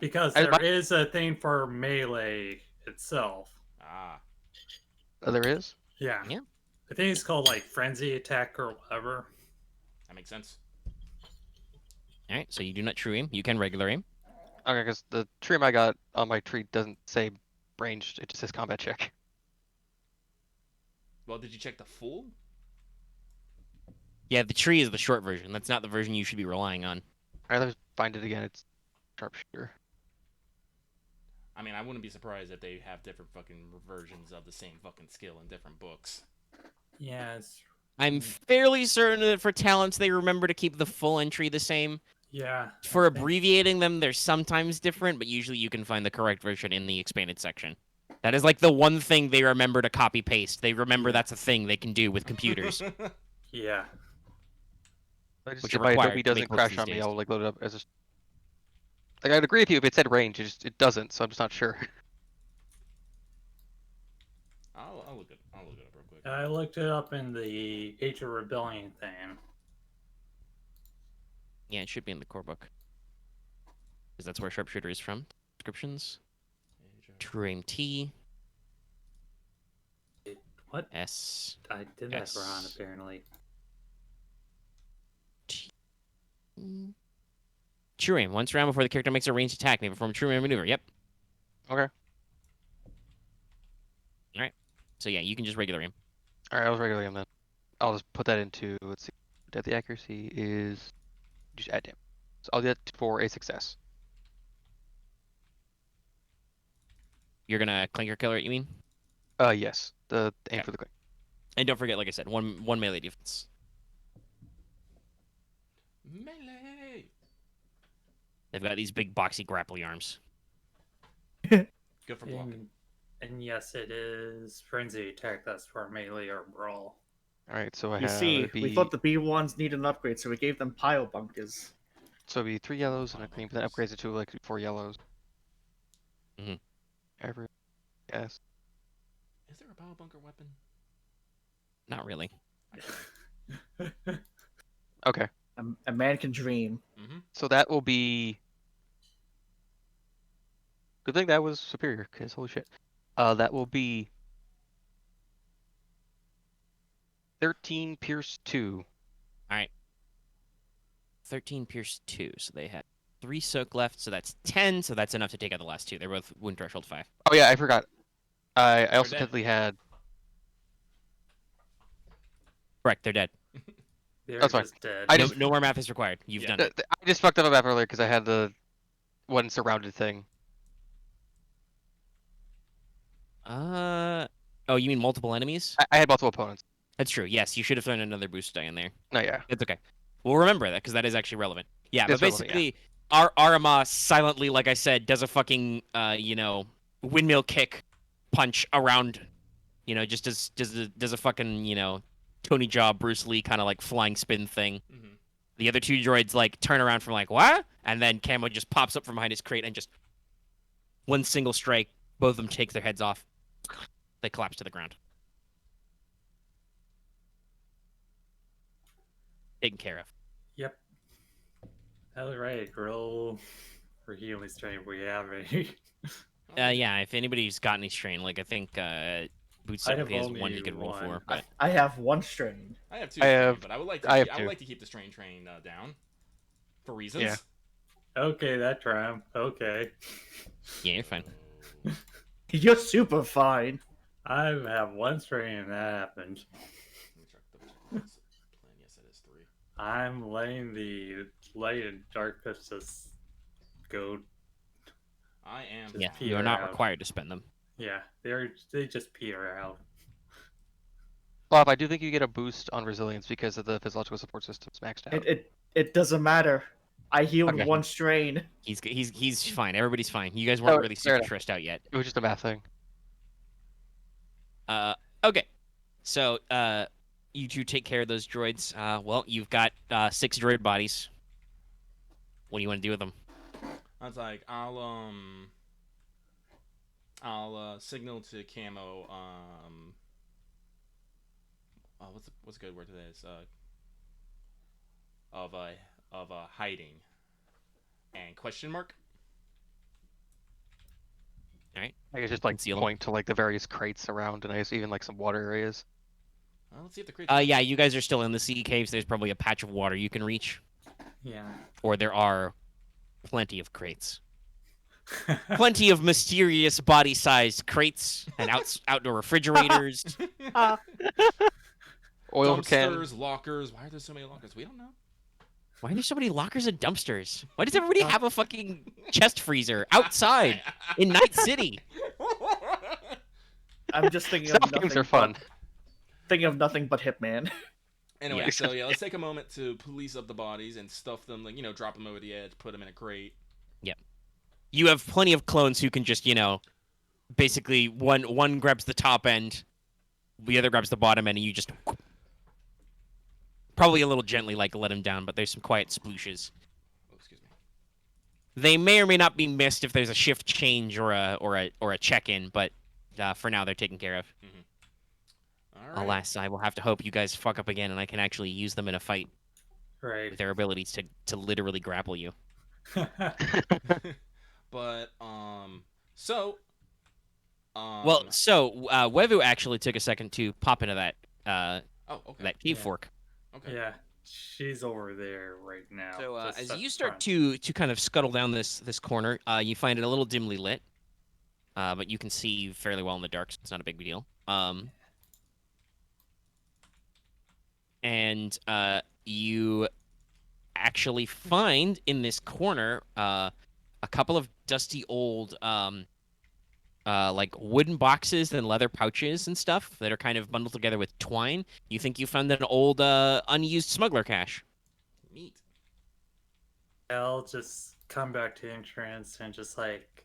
Because there is a thing for melee itself. Oh, there is? Yeah. Yeah. I think it's called like frenzy attack or whatever. That makes sense. All right, so you do not true aim. You can regular aim. Okay, because the trim I got on my tree doesn't say ranged; it just says combat check. Well, did you check the full? Yeah, the tree is the short version. That's not the version you should be relying on. Alright, let's find it again. It's sharpshooter. I mean, I wouldn't be surprised if they have different fucking versions of the same fucking skill in different books. Yeah, it's I'm fairly certain that for talents, they remember to keep the full entry the same. yeah. For I think- abbreviating them, they're sometimes different, but usually you can find the correct version in the expanded section. That is like the one thing they remember to copy paste. They remember Yeah. that's a thing they can do with computers. Yeah. Which If are my required Adobe to make doesn't books crash these on me, days. I'll like load it up as a. Like I'd agree with you if it said range, it doesn't, so I'm just not sure. I'll look it up real quick. I looked it up in the Age of Rebellion thing. Yeah, it should be in the core book. Because that's where Sharpshooter is from. Descriptions. True aim T. What? S. I did that wrong, S. apparently. T. True aim. Once round before the character makes a ranged attack, may perform a true aim maneuver. Yep. Okay. So yeah, you can just regular aim. Alright, I was regular aim then. I'll just put that into, let's see. The accuracy is just add damage. So I'll do that for a success. You're gonna clinker killer it, you mean? Yes. The aim Okay. for the click. And don't forget, like I said, one melee defense. Melee. They've got these big boxy grapply arms. Good for blocking. And yes, it is frenzy attack. That's for melee or brawl. Alright, so I You have see, it'd be, we thought the B1s need an upgrade, so we gave them pile bunkers. so it'd be 3 yellows and a green, but then upgrades it to like 4 yellows. Mhm. Every yes. Is there a power bunker weapon? Not really. Okay. A man can dream. Mm-hmm. So that will be. Good thing that was superior, because holy shit. That will be 13 Pierce 2. 13 pierce 2, so they had 3 soak left, so that's 10, so that's enough to take out the last 2. They're both wound threshold 5. Oh yeah, I forgot. I also dead. technically had. Correct, they're dead. They're That's fine. just dead. I No, just- no more math is required. You've Yeah. done it. I just fucked up a map earlier because I had the one surrounded thing. Oh, you mean multiple enemies? I had multiple opponents. That's true. Yes, you should have thrown another boost die in there. No, yeah. It's okay. We'll remember that because that is actually relevant. Yeah, It's but relevant, basically, our Aramaa silently, like I said, does a fucking windmill kick punch around, just does a fucking Tony Jaa, Bruce Lee kind of like flying spin thing. Mm-hmm. The other 2 droids like turn around from like what, and then Camo just pops up from behind his crate and just one single strike, both of them take their heads off. They collapse to the ground. Taken care of. Yep. All right, roll for healing strength. We have a. Yeah, if anybody's got any strain, like I think Boots I have has only one you could roll one. for, but I have 1 strain. I have 2 I strain, have- but I would like I have would 2. like to keep the strain train down for reasons. Yeah. Okay, that tram. Okay. yeah, you're fine. You're super fine. I have 1 strain and that happened. Let me check the plan. Yes, it is 3. I'm letting the light and darkness just go. I am. Just Yeah, fine. you're not out. required to spend them. Yeah, they just peter out. Bob, I do think you get a boost on resilience because of the physiological support system's maxed out. It doesn't matter. I healed Okay. 1 strain. He's fine. Everybody's fine. You guys weren't Oh, really fair super enough. stressed out yet. It was just a math thing. Okay. So you 2 take care of those droids. Well, you've got 6 droid bodies. What do you want to do with them? I was like, I'll signal to Camo. What's a good word to this? Of hiding and question mark. I guess just like Conceal 'em. point to like the various crates around, and I guess even like some water areas. Well, let's see if the crates. Yeah, you guys are still in the sea caves. There's probably a patch of water you can reach, Yeah. or there are plenty of crates. plenty of mysterious body-sized crates and outdoor refrigerators. Oil can. Dumpsters, lockers. Why are there so many lockers? We don't know. Why are there so many lockers and dumpsters? Why does everybody have a fucking chest freezer outside in Night City? I'm just thinking Some of games nothing are fun. Thinking of nothing but Hitman. Anyway, Yeah. so yeah, let's take a moment to police up the bodies and stuff them, like, drop them over the edge, put them in a crate. You have plenty of clones who can just, basically one grabs the top end, the other grabs the bottom end, and you just probably a little gently like let him down, but there's some quiet splooshes. Oh, excuse me. They may or may not be missed if there's a shift change or a check-in, but for now they're taken care of. All right. Alas, I will have to hope you guys fuck up again and I can actually use them in a fight Right. with their abilities to literally grapple you. But Wevu actually took a second to pop into that oh, okay. that cave Yeah. fork. Okay. Yeah, she's over there right now. So just as up you start front. to kind of scuttle down this corner, you find it a little dimly lit, but you can see fairly well in the dark, so it's not a big deal. And you actually find in this corner a couple of dusty old like wooden boxes and leather pouches and stuff that are kind of bundled together with twine. You think you found an old unused smuggler cache. Neat. I'll just come back to entrance and just like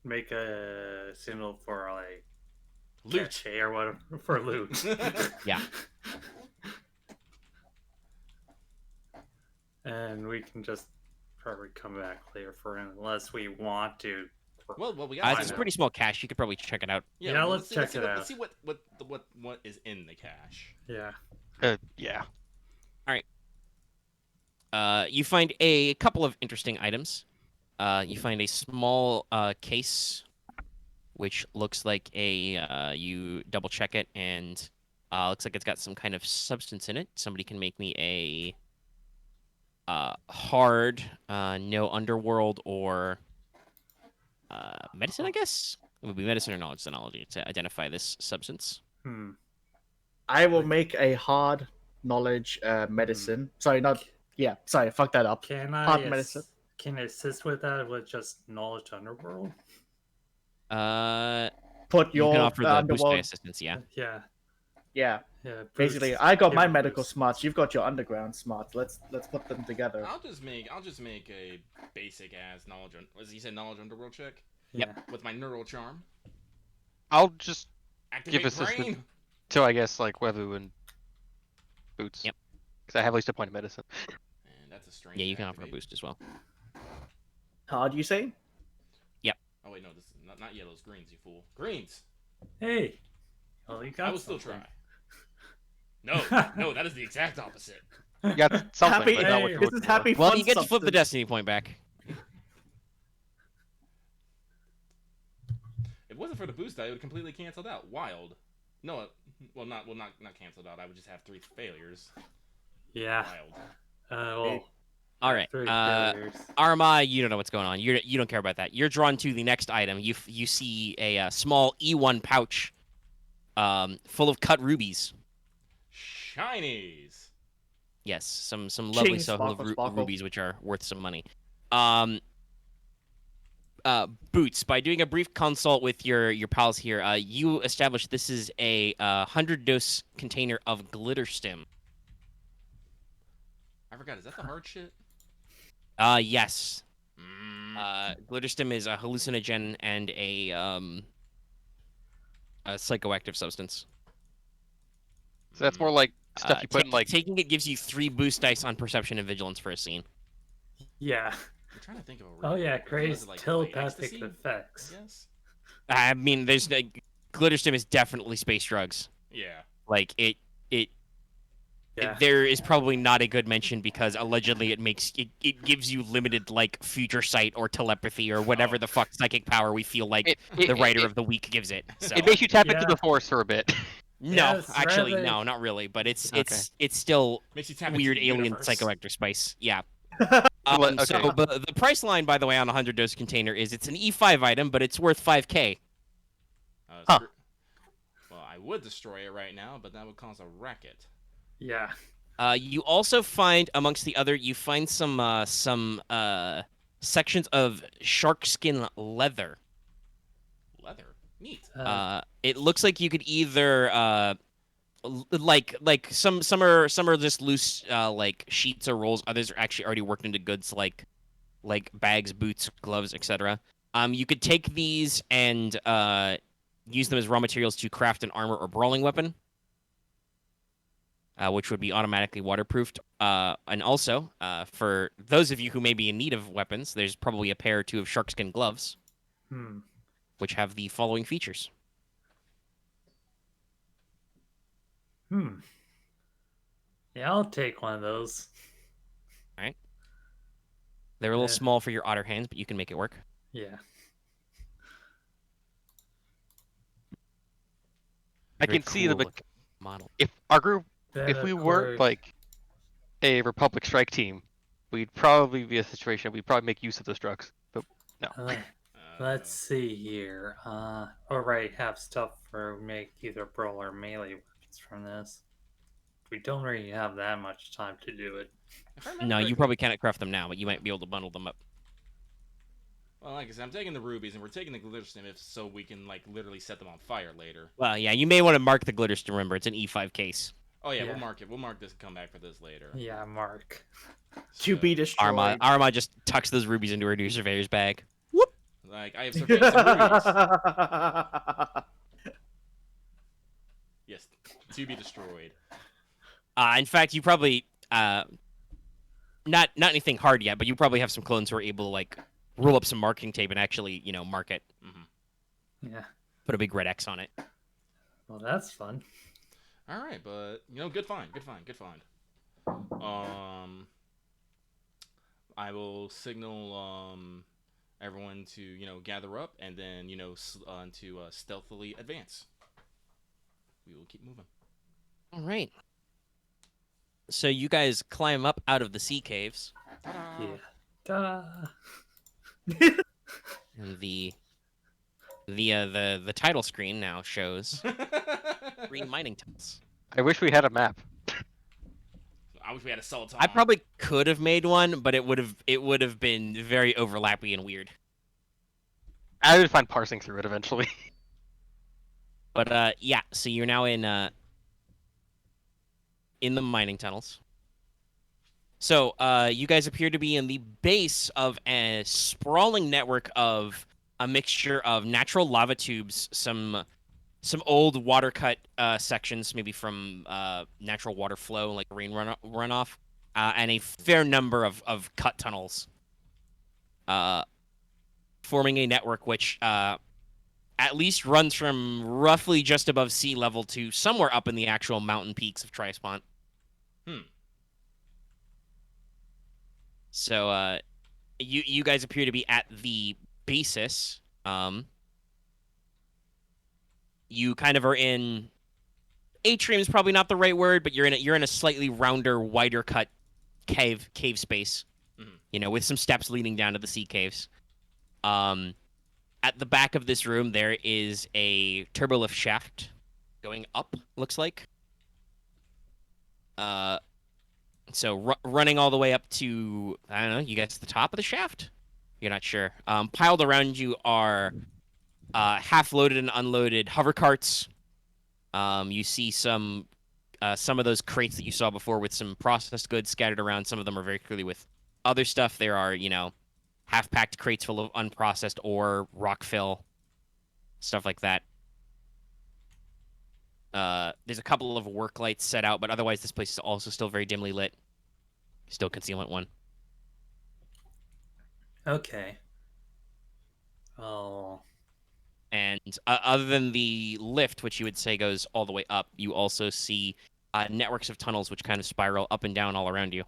make a signal for like Loot. cache or whatever for loot. Yeah. And we can just probably come back later for it unless we want to. Well, we got. It's a pretty small cache. You could probably check it out. Yeah, well, let's check it Let's out. see what is in the cache. Yeah. Yeah. You find a couple of interesting items. You find a small case, which looks like you double check it, and looks like it's got some kind of substance in it. Somebody can make me a hard, no underworld or medicine, I guess. It would be medicine or knowledge technology to identify this substance. I will make a hard knowledge medicine. Sorry, not. Yeah, sorry, fuck that up. Can Hard I medicine. can I assist with that with just knowledge underworld? Put You your can offer the boost die underworld. assistance, yeah. Yeah. Yeah, Yeah. basically, boost- I got give my it a medical boost. smarts. You've got your underground smarts. Let's put them together. I'll just make a basic ass knowledge. Was he said knowledge underworld check Yeah. with my neural charm? I'll just Activate assistance. brain. till I guess like Wevu and Boots. Yep. Because I have at least a point of medicine. And that's a strange. Yeah, you can offer a activate. boost as well. Hard, you say? Oh wait, no, this is not yellows, greens. You fool, greens. Hey. Well, you got I will still something. try. No, that is the exact opposite. You got something, Happy. but not what Hey, you're This looking is happy. Well, fun you get to flip the substance. destiny point back. If it wasn't for the boost die, it would have completely canceled out. Wild. No, not canceled out. I would just have 3 failures. Yeah. Wild. Well, All right. three failures. Aramaa, you don't know what's going on. You don't care about that. You're drawn to the next item. You see a small E1 pouch full of cut rubies. Shinies. Yes, some lovely Ching, stuff of sparkle, sparkle. rubies, which are worth some money. Boots, by doing a brief consult with your pals here, you establish this is a 100-dose container of glitter stim. I forgot. Is that the hard shit? Yes. Glitter stim is a hallucinogen and a psychoactive substance. So that's more like stuff you put in like. Taking it gives you 3 boost dice on perception and vigilance for a scene. Yeah. I'm trying to think of a. Oh yeah, what is crazy it, like telepathic ecstasy? effects. Yes. I mean, there's glitter stim is definitely space drugs. Yeah. Like it Yeah. there is probably not a good mention because allegedly it gives you limited like future sight or telepathy or whatever the fuck psychic power we feel like the writer of the week gives it. So It makes you tap into Yeah. the force for a bit. no, Yes, actually rather- no, not really. But it's Okay. it's still Makes you tap weird into the alien universe. psychoactive spice. Yeah. Okay. So the price line, by the way, on a 100-dose container is it's an E5 item, but it's worth 5K. Huh. Well, I would destroy it right now, but that would cause a racket. Yeah. You also find amongst the other, you find some sections of shark skin leather. Leather. Neat. It looks like you could either like some are just loose like sheets or rolls. Others are actually already worked into goods like bags, boots, gloves, etc. You could take these and use them as raw materials to craft an armor or brawling weapon, which would be automatically waterproofed. And also, for those of you who may be in need of weapons, there's probably a pair or two of sharkskin gloves, which have the following features. Yeah, I'll take one of those. All right. They're a little Yeah. small for your otter hands, but you can make it work. Yeah. I Very can see the cool model. if our group, if Then, we of were course- like a Republic strike team, we'd probably be a situation we'd probably make use of those drugs. But no. Let's see here. Alright, have stuff for make either brawl or melee weapons from this. We don't really have that much time to do it. If I remember No, you correctly- probably cannot craft them now, but you might be able to bundle them up. Well, like I said, I'm taking the rubies, and we're taking the glitter sniffs so we can like literally set them on fire later. Well, yeah, you may want to mark the glitter to remember it's an E5 case. Oh yeah, Yeah. we'll mark it. We'll mark this and come back for this later. Yeah, Mark. To be So, destroyed. Aramaa just tucks those rubies into her new surveyor's bag. like I have surveyed some rubies. Yes, to be destroyed. In fact, you probably not anything hard yet, but you probably have some clones who are able to like roll up some marking tape and actually, mark it. Yeah. Put a big red X on it. Well, that's fun. All right, but good find. I will signal everyone to gather up and then to stealthily advance. We will keep moving. All right. So you guys climb up out of the sea caves, Yeah. Ta-da! and the title screen now shows 3 mining tunnels. I wish we had a map. I wish we had a solid time. I probably could have made one, but it would have been very overlappy and weird. I would find parsing through it eventually. But yeah, so you're now in the mining tunnels. So you guys appear to be in the base of a sprawling network of a mixture of natural lava tubes, some old water cut sections, maybe from natural water flow, like rain runoff, and a fair number of cut tunnels, forming a network which at least runs from roughly just above sea level to somewhere up in the actual mountain peaks of Trispont. So you guys appear to be at the basis. You kind of are in atrium is probably not the right word, but you're in a slightly rounder, wider cut cave space. With some steps leading down to the sea caves. At the back of this room, there is a turbolift shaft going up, looks like. So running all the way up to, I don't know, you guys at the top of the shaft? You're not sure. Piled around you are half-loaded and unloaded hover carts. You see some of those crates that you saw before with some processed goods scattered around. Some of them are very clearly with other stuff. There are, half-packed crates full of unprocessed ore, rock fill, stuff like that. There's a couple of work lights set out, but otherwise this place is also still very dimly lit. Still concealment 1. Okay. Oh. And other than the lift, which you would say goes all the way up, you also see networks of tunnels which kind of spiral up and down all around you.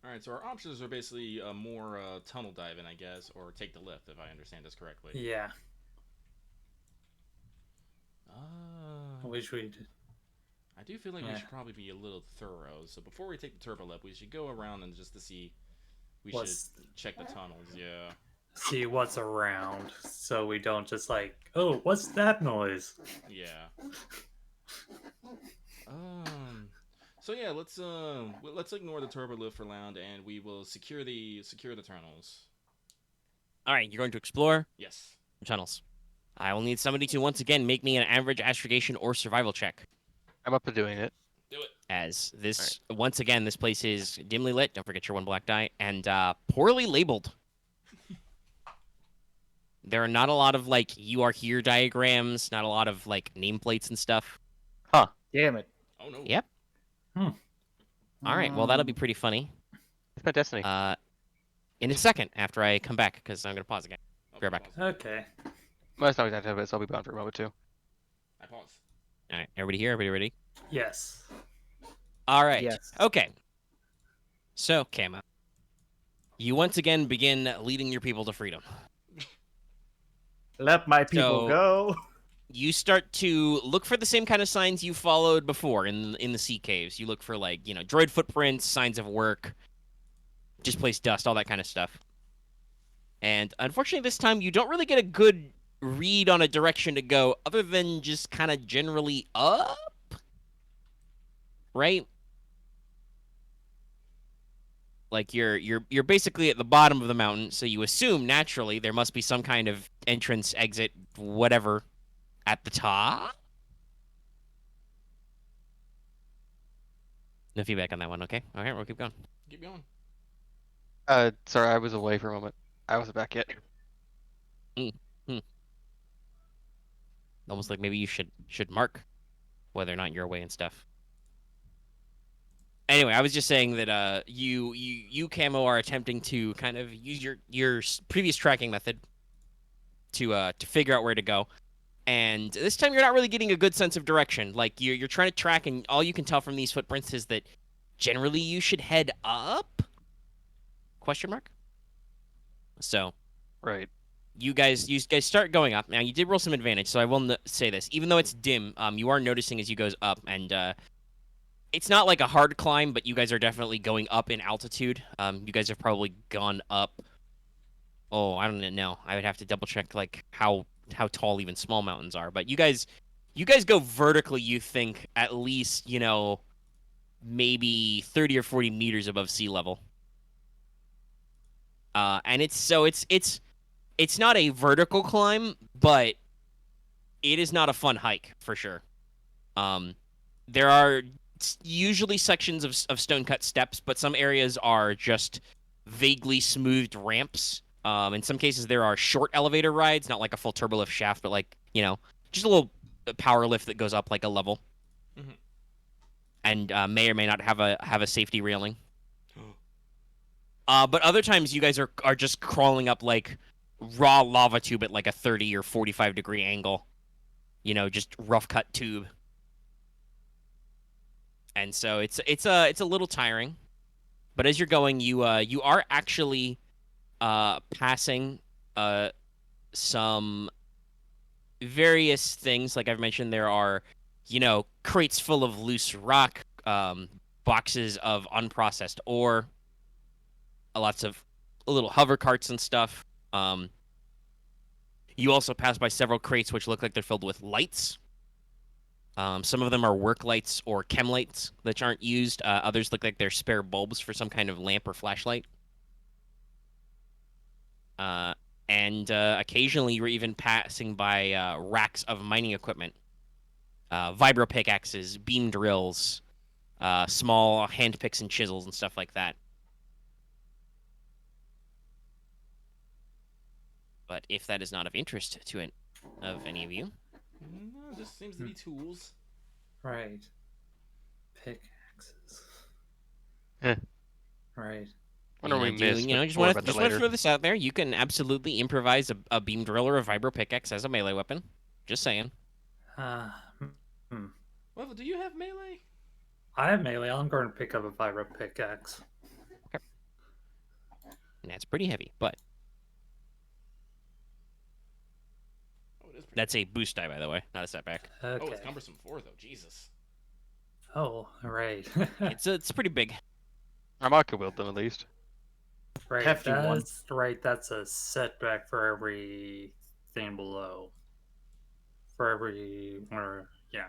All right, so our options are basically more tunnel diving, I guess, or take the lift, if I understand this correctly. I do feel like we Yeah. should probably be a little thorough. So before we take the turbo lip, we should go around and just to see. We What's- should check the tunnels. Yeah. See what's around, so we don't just like, oh, what's that noise? Yeah. So yeah, let's ignore the turbo lift for now, and we will secure the tunnels. All right, you're going to explore Yes. the tunnels. I will need somebody to once again make me an average astrogation or survival check. I'm up to doing it. Do it. As this, once again, this place is dimly lit. Don't forget your 1 black die, and poorly labeled. There are not a lot of like "you are here" diagrams. Not a lot of like nameplates and stuff. Damn it. Oh no. Yep. All right. Well, that'll be pretty funny. It's my destiny. In a second after I come back, because I'm gonna pause again. Be right back. Okay. Well, that's not exactly how it is. I'll be gone for a moment too. I pause. All right, everybody here. Everybody ready? Yes. All right. Yes. Okay. So, Camo, you once again begin leading your people to freedom. Let my people So- go. You start to look for the same kind of signs you followed before in the sea caves. You look for like, droid footprints, signs of work, displaced dust, all that kind of stuff. And unfortunately this time you don't really get a good read on a direction to go other than just kind of generally up. Right? Like you're basically at the bottom of the mountain, so you assume naturally there must be some kind of entrance, exit, whatever at the top. No feedback on that one, okay? All right, we'll keep going. Keep going. Sorry, I was away for a moment. I wasn't back yet. Almost like maybe you should mark whether or not you're away and stuff. Anyway, I was just saying that you Camo are attempting to kind of use your previous tracking method to figure out where to go. And this time you're not really getting a good sense of direction. Like you're trying to track, and all you can tell from these footprints is that generally you should head up? Question mark? So Right. you guys start going up. Now you did roll some advantage, so I will say this: even though it's dim, you are noticing as you goes up, and it's not like a hard climb, but you guys are definitely going up in altitude. You guys have probably gone up. Oh, I don't know. I would have to double check like how tall even small mountains are. But you guys go vertically. You think at least maybe 30 or 40 meters above sea level. And it's not a vertical climb, but it is not a fun hike for sure. There are usually sections of stone-cut steps, but some areas are just vaguely smoothed ramps. In some cases, there are short elevator rides, not like a full turbolift shaft, but like, just a little power lift that goes up like a level. Mhm. And may or may not have a safety railing. But other times you guys are just crawling up like raw lava tube at like a 30 or 45 degree angle. Just rough cut tube. And so it's a little tiring. But as you're going, you are actually passing some various things. Like I've mentioned, there are crates full of loose rock, boxes of unprocessed ore, lots of little hover carts and stuff. You also pass by several crates which look like they're filled with lights. Some of them are work lights or chem lights that aren't used. Others look like they're spare bulbs for some kind of lamp or flashlight. And occasionally you're even passing by racks of mining equipment. Vibro pickaxes, beam drills, small hand picks and chisels and stuff like that. But if that is not of interest to any of you, No, it just seems to be tools. Right. Pickaxes. Eh. Right. Wonder what we missed. just More want about to that later. throw this out there. You can absolutely improvise a beam drill or a vibro pickaxe as a melee weapon. Just saying. Well, do you have melee? I have melee. I'm going to pick up a vibro pickaxe. And that's pretty heavy, but Oh, it is pretty. that's a boost die, by the way, not a setback. Okay. Oh, it's cumbersome 4 though. Jesus. Oh, right. It's pretty big. Aramaa could wield them at least. Right, Hefty one. that's right. That's a setback for everything below. For every, or yeah.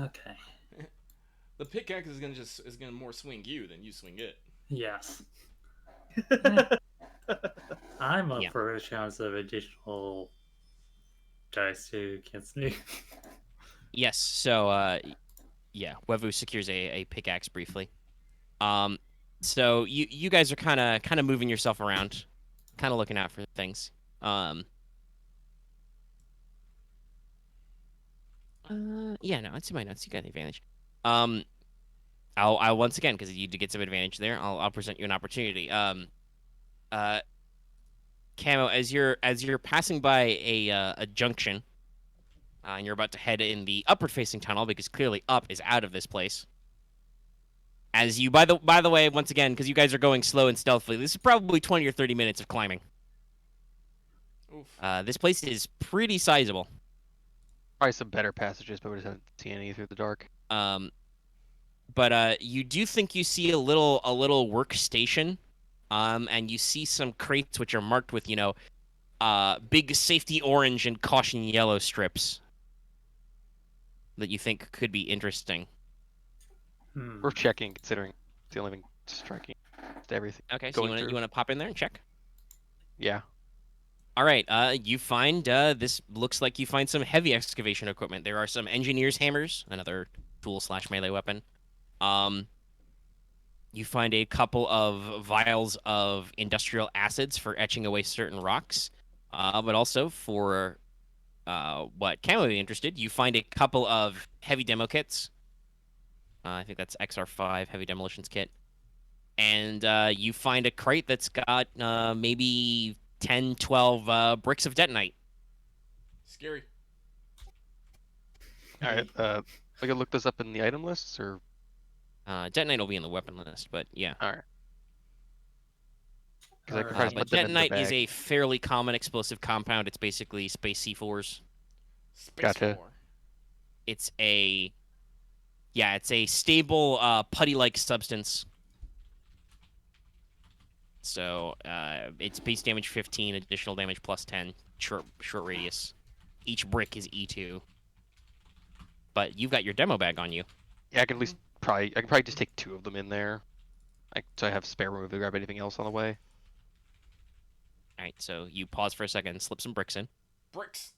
Okay. The pickaxe is gonna more swing you than you swing it. Yes. I'm up Yeah. for a chance of additional dice to against me. Yes. So yeah, Wevu secures a pickaxe briefly. So you guys are kind of moving yourself around, kind of looking out for things. Yeah, no, it's in my notes. You got the advantage. I'll once again, because you did get some advantage there. I'll present you an opportunity. Uh, Camo, as you're passing by a junction, and you're about to head in the upward facing tunnel because clearly up is out of this place. As you, by the way, once again, because you guys are going slow and stealthily, this is probably 20 or 30 minutes of climbing. Oof. This place is pretty sizable. Probably some better passages, but we just haven't seen any through the dark. But you do think you see a little workstation, and you see some crates which are marked with big safety orange and caution yellow strips that you think could be interesting. We're checking, considering it's the only thing striking to everything. Okay, so going you through. want to pop in there and check? Yeah. All right. You find this looks like you find some heavy excavation equipment. There are some engineer's hammers, another tool/melee weapon. You find a couple of vials of industrial acids for etching away certain rocks, but also for what Camo would be interested. You find a couple of heavy demo kits. I think that's XR5 heavy demolitions kit, and you find a crate that's got maybe 10, 12 bricks of detonite. Scary. All right. We can look this up in the item lists, or Detonite will be in the weapon list, but yeah. all right. Because I could Alright. probably But put them in the detonite is bag. a fairly common explosive compound. It's basically space C4s. Space Gotcha. War. It's a stable putty-like substance. So it's base damage 15, additional damage plus 10, short radius. Each brick is E2. But you've got your demo bag on you. Yeah, I can at least I can probably just take 2 of them in there. So I have spare room to grab anything else on the way. All right, so you pause for a second and slip some bricks in. Bricks.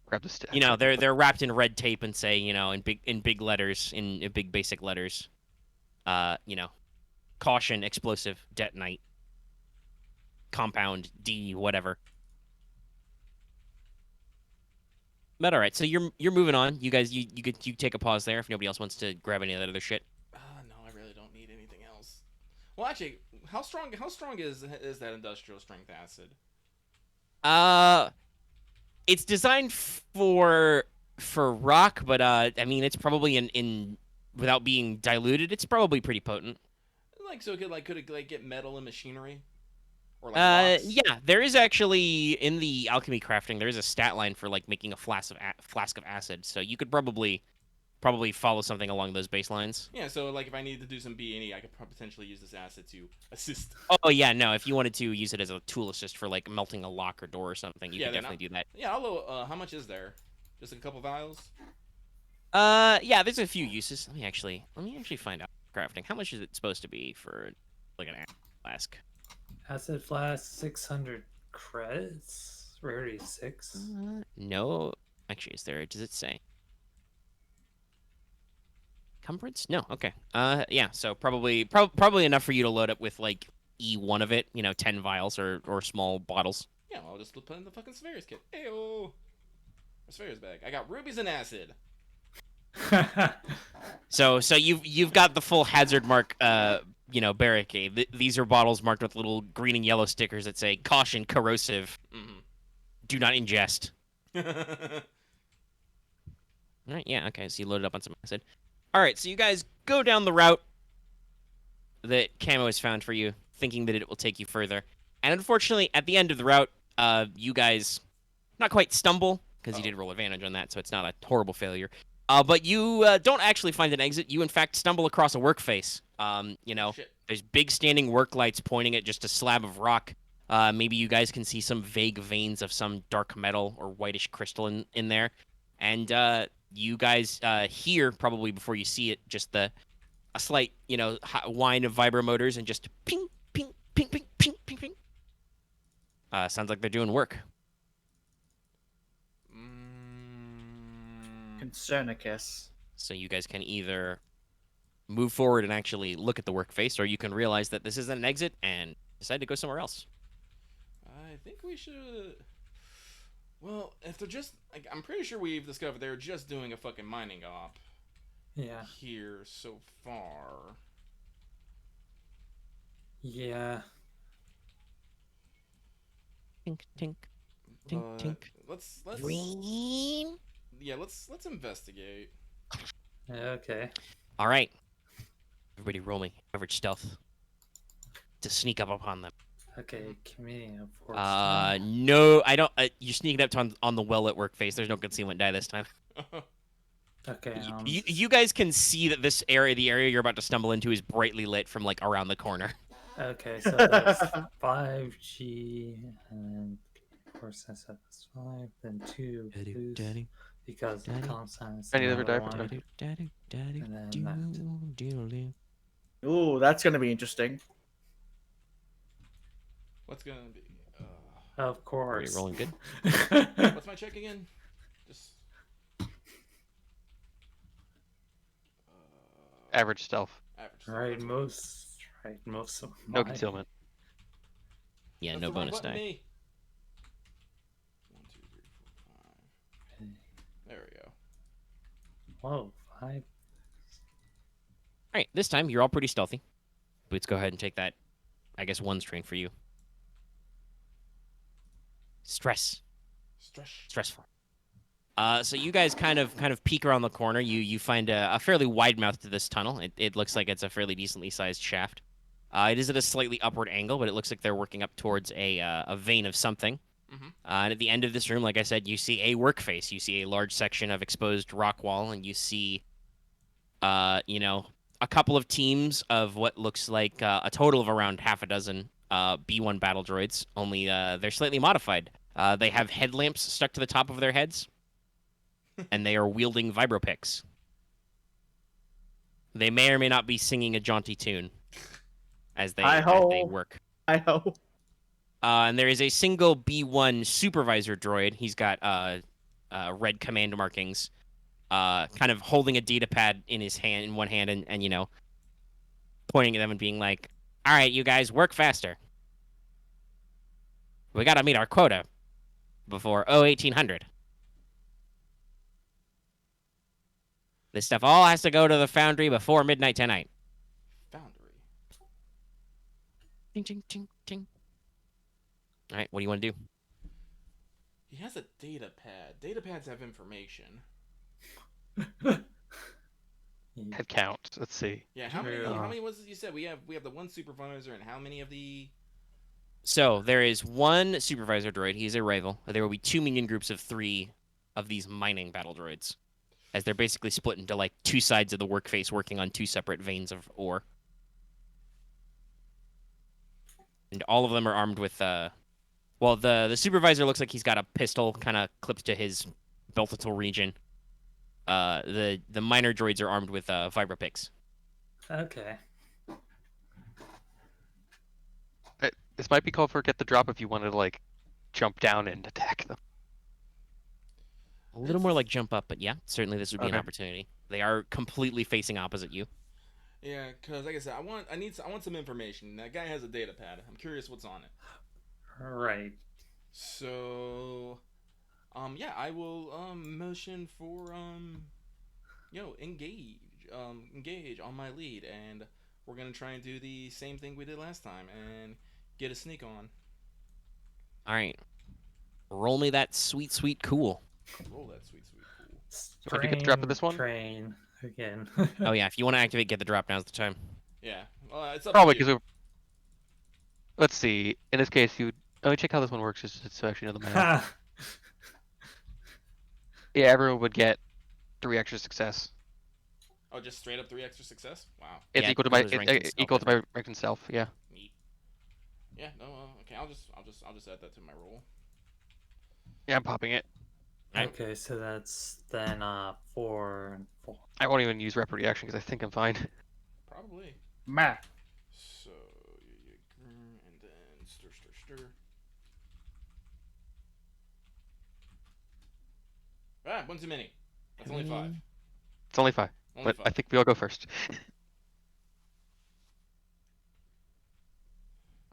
Grab the stick. You know, they're wrapped in red tape and say, in big letters, in big basic letters, caution, explosive, detonite, compound, D, whatever. But all right, so you're moving on. You guys, you take a pause there if nobody else wants to grab any of that other shit. No, I really don't need anything else. Well, actually, how strong is that industrial strength acid? It's designed for rock, but I mean, it's probably in without being diluted, it's probably pretty potent. Like, so could it get metal and machinery? Or like rocks? Yeah, there is actually in the alchemy crafting, there is a stat line for like making a flask of acid, so you could probably follow something along those baselines. Yeah, so like if I needed to do some B&E, I could potentially use this acid to assist. Oh yeah, no, if you wanted to use it as a tool assist for like melting a lock or door or something, you could definitely do that. Yeah, how much is there? Just a couple vials? Yeah, there's a few uses. Let me actually find out crafting. How much is it supposed to be for like an acid flask? Acid flask, 600 credits. Rarity 6. No, actually, does it say? Encumbrance? No. Okay. Yeah. So probably enough for you to load up with like E1 of it. 10 vials or small bottles. Yeah, I'll just put in the fucking Spheres kit. Ayo. Spheres bag. I got rubies and acid. So you've got the full hazard mark barricade. These are bottles marked with little green and yellow stickers that say caution, corrosive. Mm-hmm. Do not ingest. All right. Yeah. Okay. So you loaded up on some acid. All right, so you guys go down the route that Camo has found for you, thinking that it will take you further. And unfortunately, at the end of the route, you guys not quite stumble, because you Oh. did roll advantage on that, so it's not a horrible failure. But you don't actually find an exit. You, in fact, stumble across a work face. You know, Shit. there's big standing work lights pointing at just a slab of rock. Maybe you guys can see some vague veins of some dark metal or whitish crystal in there. And you guys hear, probably before you see it, just a slight, whine of vibromotors and just ping, ping, ping, ping, ping, ping, ping. Sounds like they're doing work. Concernicus. So you guys can either move forward and actually look at the work face, or you can realize that this isn't an exit and decide to go somewhere else. I think we should. Well, if they're just, I'm pretty sure we've discovered they're just doing a fucking mining op Yeah. here so far. Yeah. Tink, tink, tink, But tink. let's Green. yeah, let's investigate. Okay. All right. Everybody roll me average stealth to sneak up upon them. Okay. Committing a force. No, I don't. You're sneaking up on the well-lit work face. There's no concealment die this time. Okay. You guys can see that this area, the area you're about to stumble into, is brightly lit from like around the corner. Okay. So that's 5G and force sense at plus 5, then 2 boost because the comp science. Any other die for one, that? and then that. Ooh, that's gonna be interesting. What's gonna be? Of Are you course. rolling good? What's my check again? Just. Average stealth. Average. Right. Most of No my- concealment. Yeah, That's no the wrong bonus button, die. me. 1, 2, 3, 4, 5. There we go. Whoa. 5. All right, this time you're all pretty stealthy. Boots, go ahead and take that. I guess one strain for you. Stressful. So you guys kind of peek around the corner. You find a fairly wide mouth to this tunnel. It looks like it's a fairly decently sized shaft. It is at a slightly upward angle, but it looks like they're working up towards a vein of something. Mhm. And at the end of this room, like I said, you see a work face. You see a large section of exposed rock wall, and you see, a couple of teams of what looks like a total of around half a dozen B1 battle droids. Only they're slightly modified. They have headlamps stuck to the top of their heads, and they are wielding vibropicks. They may or may not be singing a jaunty tune as they work. I hope. And there is a single B1 supervisor droid. He's got red command markings, kind of holding a data pad in one hand, and pointing at them and being like, "All right, you guys, work faster. We got to meet our quota before 1800. This stuff all has to go to the foundry before midnight tonight." Foundry. Ting, ting, ting, ting. All right, what do you want to do? He has a data pad. Data pads have information. Head count. Let's see. Yeah, how many? True. How many was it you said? We have the one supervisor, and how many of the? So there is one supervisor droid. He's a rival. There will be 2 minion groups of 3 of these mining battle droids, as they're basically split into like 2 sides of the work face, working on 2 separate veins of ore. And all of them are armed with the supervisor looks like he's got a pistol kind of clipped to his beltatal region. The minor droids are armed with vibropicks. Okay. This might be called for get the drop if you wanted to like jump down and attack them. A little more like jump up, but yeah, certainly this would be an Okay. opportunity. They are completely facing opposite you. Yeah, because like I said, I want some information. That guy has a data pad. I'm curious what's on it. Right. So, yeah, I will motion for engage on my lead, and we're gonna try and do the same thing we did last time and get a sneak on. All right, roll me that sweet, sweet cool. Roll that sweet cool. Want to get the drop of this one? Train again. Oh yeah, if you want to activate, get the drop. Now's the time. Yeah, well, it's up Probably to you. because let's see. In this case, you let me check how this one works just to actually know the math. Yeah, everyone would get 3 extra success. Oh, just straight up 3 extra success? Wow. It's Yeah, equal to because my of his rank and stealth, equal I to my think. rank and self. Yeah. Neat. Yeah, no, okay, I'll just add that to my roll. Yeah, I'm popping it. Right. Okay, so that's then 4 and 4. I won't even use rapid reaction because I think I'm fine. Probably. Meh. So, and then stir. Ah, one too many. That's only 5. It's only 5, Only but 5. I think we all go first.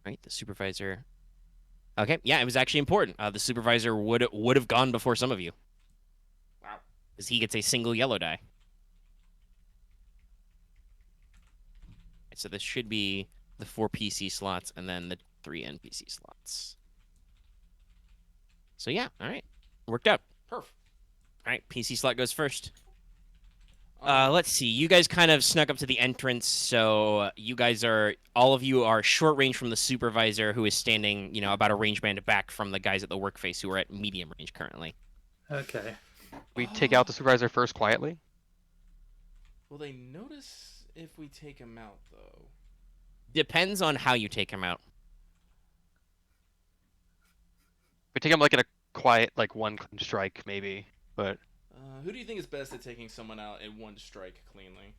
Right, the supervisor. Okay, yeah, it was actually important. The supervisor would have gone before some of you, Wow. because he gets a single yellow die. So this should be the 4 PC slots and then the 3 NPC slots. So yeah, all right, worked out. Perf. All right, PC slot goes first. Um, Let's see. You guys kind of snuck up to the entrance, so you guys all of you are short range from the supervisor, who is standing, about a range band back from the guys at the work face, who are at medium range currently. Okay. We take out the supervisor first quietly. Will they notice if we take him out, though? Depends on how you take him out. We take him like in a quiet, like one clean strike maybe, but Who do you think is best at taking someone out in one strike cleanly?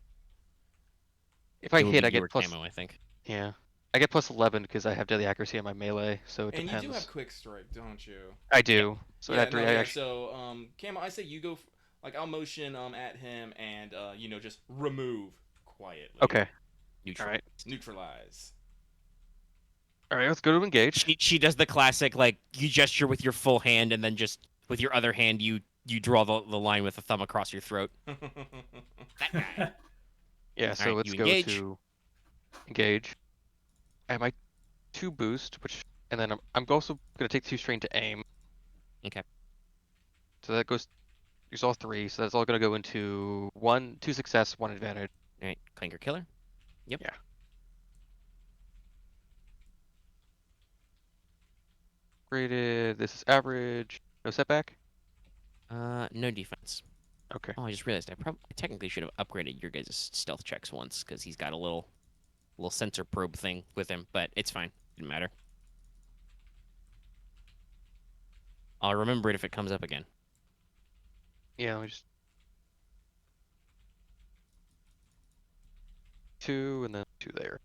if I It would hit, be I you get or plus. Camo, I think. Yeah, I get plus 11 because I have deadly accuracy on my melee, so it And depends. you do have quick strike, don't you? I do. So yeah, that 3, no, I yeah. actually. So, Camo, I say you go. I'll motion at him and just remove quietly. Okay. Neutral. All right. Neutralize. All right. Let's go to engage. She does the classic, like, you gesture with your full hand, and then just with your other hand, you draw the line with the thumb across your throat. That guy. Yeah. So right, let's you go engage. to engage. I have my 2 boost, and then I'm also gonna take 2 strain to aim. Okay. So that goes. Use all 3. So that's all gonna go into 2 success, 1 advantage. All right, Clanker Killer. Yep. Yeah. Graded. This is average. No setback. No defense. Okay. Oh, I just realized I technically should have upgraded your guys' stealth checks once, because he's got a little sensor probe thing with him, but it's fine. Didn't matter. I'll remember it if it comes up again. Yeah. Let me just 2 and then 2 there.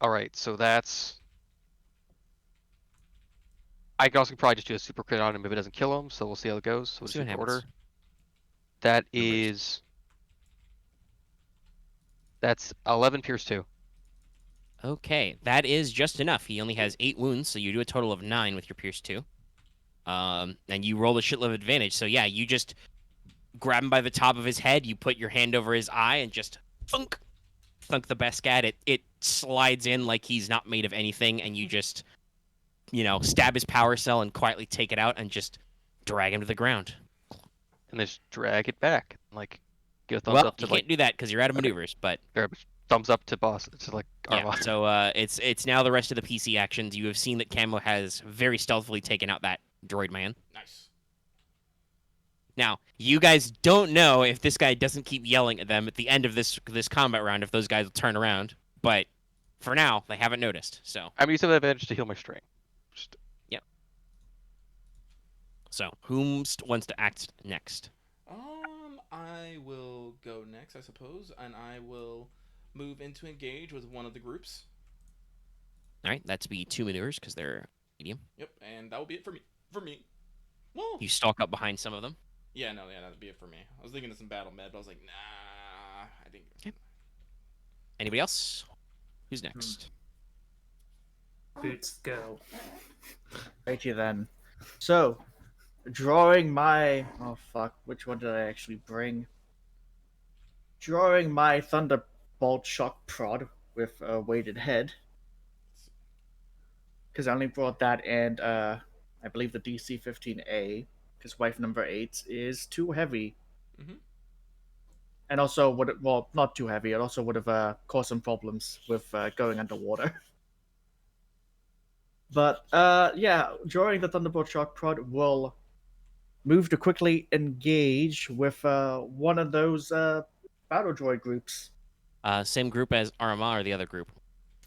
All right. So that's. I can also probably just do a super crit on him if it doesn't kill him, so we'll see how it goes. So we'll See what super happens. order. That Numbers. is. That's 11 pierce 2. Okay, that is just enough. He only has 8 wounds, so you do a total of 9 with your Pierce 2. And you roll a shitload of advantage. So yeah, you just grab him by the top of his head, you put your hand over his eye, and just thunk the Bescat. It slides in like he's not made of anything, and you just, stab his power cell and quietly take it out and just drag him to the ground. And then just drag it back. Like, give a thumbs Well, up to you can't do that because you're out of Okay. maneuvers, but thumbs up to boss. It's like yeah. Aramaa. So it's now the rest of the PC actions. You have seen that Camo has very stealthily taken out that droid man. Nice. Now, you guys don't know if this guy doesn't keep yelling at them at the end of this combat round, if those guys will turn around. But for now, they haven't noticed. So, I'm gonna use some advantage to heal my strain. Just whom wants to act next? I will go next, I suppose, and I will move into engage with one of the groups. All right, that's be 2 maneuvers because they're medium. Yep, and that will be it for me. Whoa. You stalk up behind some of them. Yeah, that'd be it for me. I was thinking of some battle med, but I was like, nah, I think. Okay. Anybody else? Who's next? Boots go. Righty then. So, drawing my which one did I actually bring? Drawing my Thunderbolt Shock Prod with a weighted head. Because I only brought that and I believe the DC 15A, because wife number 8 is too heavy. Mhm. And also not too heavy. It also would have caused some problems with going underwater. But yeah, drawing the Thunderbolt Shock Prod will move to quickly engage with one of those battle droid groups. Same group as Aramaa or the other group?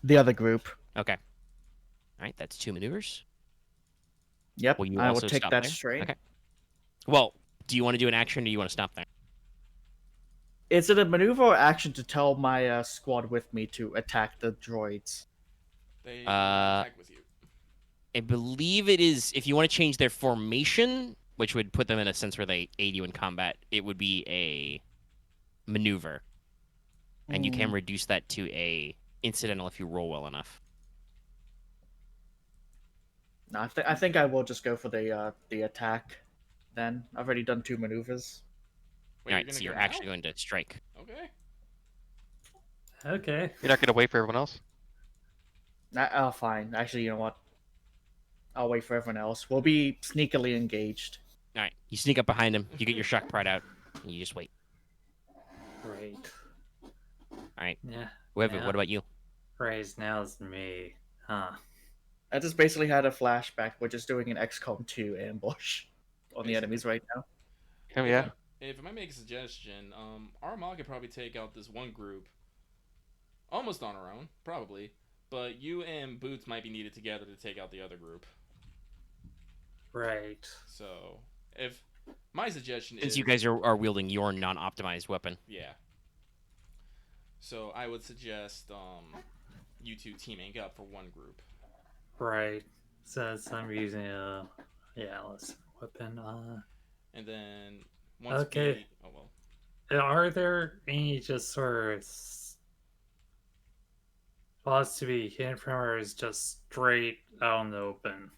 The other group. Okay. All right, that's 2 maneuvers. Yep, Will you I will also take stop that there? straight. Okay. Well, do you want to do an action or do you want to stop there? Is it a maneuver or action to tell my squad with me to attack the droids? They Uh, attack with you. I believe it is, if you want to change their formation, which would put them in a sense where they aid you in combat, it would be a maneuver. And you can reduce that to a incidental if you roll well enough. No, I think I will just go for the attack. Then I've already done 2 maneuvers. Wait, All right, gonna so go you're now? actually going to strike. Okay. Okay. You're not gonna wait for everyone else. Oh, fine. Actually, you know what? I'll wait for everyone else. We'll be sneakily engaged. All right, you sneak up behind him, you get your shock prod out, and you just wait. Great. All right, Yeah. Wevuguk, Yeah. what about you? Right, now it's me. Huh. I just basically had a flashback. We're just doing an XCOM 2 ambush on the enemies right now. Oh yeah. If I might make a suggestion, Aramaa could probably take out this one group almost on her own, probably. But you and Boots might be needed together to take out the other group. Right. So, if my suggestion Since is, you guys are wielding your non-optimized weapon. yeah. So I would suggest you two teaming up for one group. Right. Since I'm using a let's weapon. And then once Okay. oh well. Are there any just sort of spots to be hidden from, or is just straight out in the open?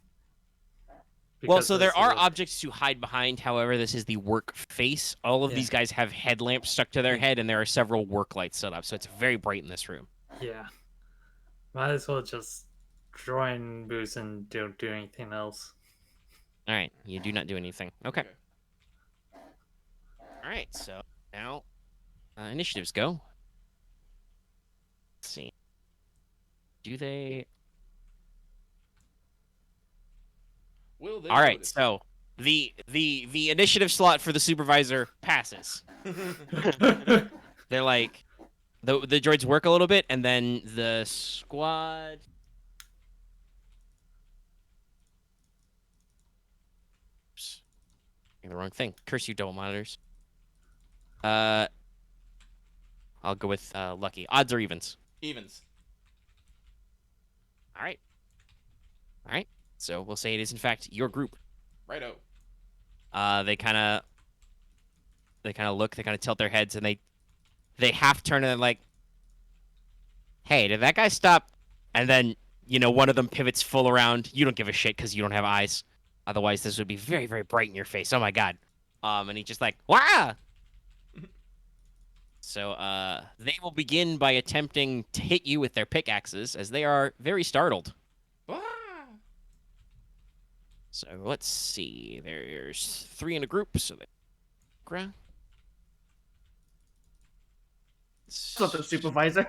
Well, Because so there this are is objects to hide behind. However, this is the work face. All of Yeah. these guys have headlamps stuck to their head, and there are several work lights set up, so it's very bright in this room. Yeah. Might as well just join Boots and don't do anything else. All right, you do not do anything. Okay. All right, so now initiatives go. Let's see. Do they? Will they All right, notice? so the initiative slot for the supervisor passes. They're like, the droids work a little bit, and then the squad. Oops. The wrong thing. Curse you, double monitors. I'll go with lucky. Odds or evens. Evens. All right. All right. So we'll say it is in fact your group. Righto. They kind of look. They kind of tilt their heads, and they half turn and they're like, "Hey, did that guy stop?" And then one of them pivots full around. You don't give a shit because you don't have eyes. Otherwise, this would be very, very bright in your face. Oh my god. And he's just like, "Wah!" So they will begin by attempting to hit you with their pickaxes, as they are very startled. Ah! So let's see. There's 3 in a group, so they It's not the supervisor.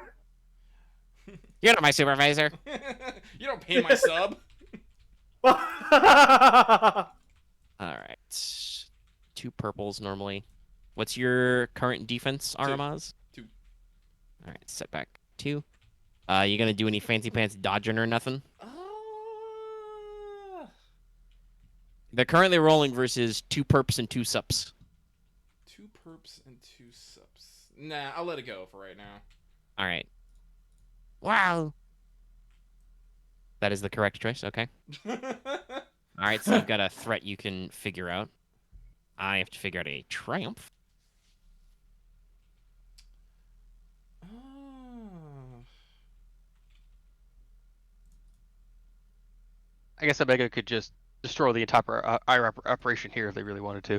You're not my supervisor. You don't pay my sub. All right. 2 purples normally. What's your current defense, Arama's? 2. All right, setback 2. You gonna do any fancy pants dodging or nothing? They're currently rolling versus 2 perps and 2 sups. 2 perps and 2 subs. Nah, I'll let it go for right now. All right. Wow. That is the correct choice. Okay. All right, so you've got a threat you can figure out. I have to figure out a triumph. I guess Omega could just destroy the entire operation here if they really wanted to.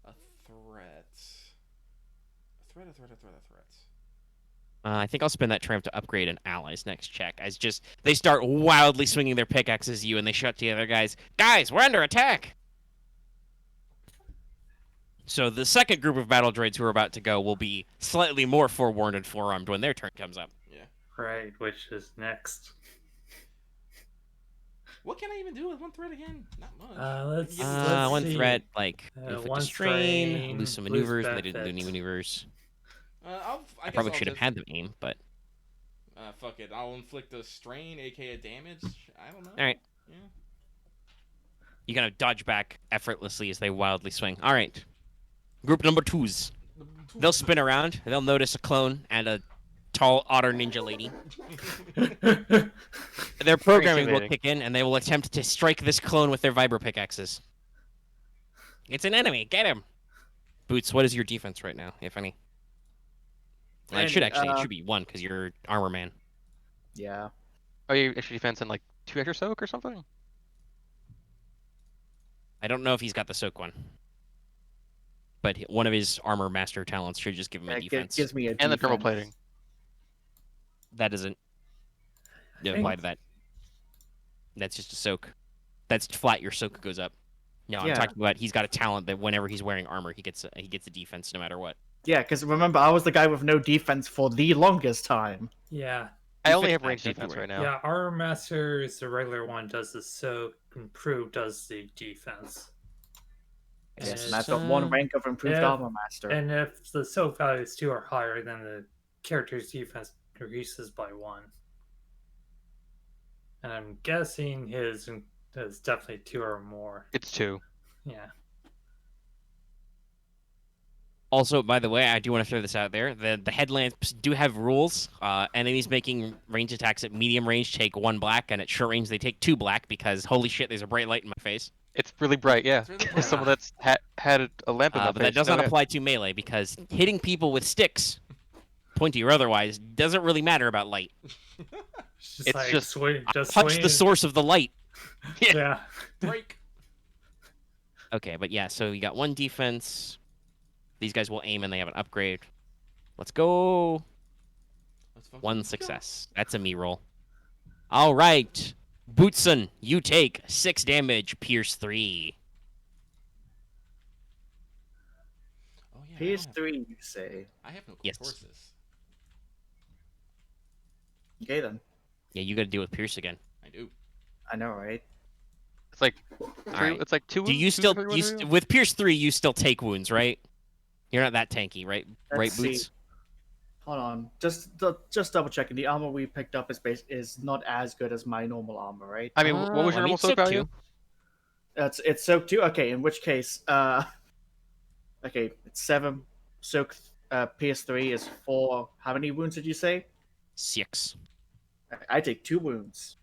A threat. A threat. I think I'll spend that triumph to upgrade an ally's next check. As just they start wildly swinging their pickaxes at you, and they shout to the other guys, "Guys, we're under attack!" So the second group of battle droids who are about to go will be slightly more forewarned and forearmed when their turn comes up. Yeah. Right, which is next. What can I even do with one threat again? Not much. Let's- Maybe give me One see. threat, like inflict a one strain, lose some lose maneuvers, but they didn't do any benefit. maneuvers. I I guess probably I'll should have just, had them aim, but fuck it. I'll inflict a strain, aka damage. I don't know. all right. Yeah. You kind of dodge back effortlessly as they wildly swing. All right. Group number 2s. They'll spin around. They'll notice a clone and a tall otter ninja lady. Their programming will intimidating. kick in, and they will attempt to strike this clone with their vibro pickaxes. It's an enemy. Get him. Boots, what is your defense right now, if any? Well, it should Any, it should be 1 because you're armor man. Yeah. Oh, you extra defense and like 2 extra soak or something? I don't know if he's got the soak one, but one of his armor master talents should just give him a It defense. gives me a And the thermal defense. plating. That doesn't apply to that. That's just a soak. That's flat. Your soak goes up. No, I'm Yeah. talking about he's got a talent that whenever he's wearing armor, he gets a defense no matter what. Yeah, because remember, I was the guy with no defense for the longest time. Yeah. I only fixed have that, range don't you defense worry. right now. Yeah, our master is the regular one, does the soak, improved does the defense. Yes, and And- I've got 1 rank of improved Yeah, armor master. And if the soak values 2 are higher, then the character's defense increases by 1. And I'm guessing his is definitely 2 or more. It's 2. Yeah. Also, by the way, I do want to throw this out there. The headlamps do have rules. Enemies making range attacks at medium range take 1 black, and at short range they take 2 black because holy shit, there's a bright light in my face. It's really bright, yeah. It's really bright. Someone that's had a lamp in my But that face. does Oh, not yeah. apply to melee because hitting people with sticks, pointy or otherwise, doesn't really matter about light. It's It's like just- swing, just Punch swing. the source of the light. Yeah. Break. Okay, but yeah, so you got 1 defense. These guys will aim and they have an upgrade. Let's go. Let's fucking 1 go. success. That's a me roll. All right. Bootson, you take 6 damage, pierce 3. Oh yeah. PS3, you say? I have no Yes. courses. Okay then. Yeah, you got to deal with pierce again. I do. I know, right? It's like right. It's like 2 Do wounds, you 2 still or 3 wounds? with pierce 3 you still take wounds, right? You're not that tanky, right? Let's right, see. Boots? Hold on. Just double checking. The armor we picked up is not as good as my normal armor, right? I mean, what was your I mean, normal soak soak value? too. It's soak 2. Okay, in which case, okay, it's 7. Soak PS3 is 4. How many wounds did you say? 6. I take 2 wounds.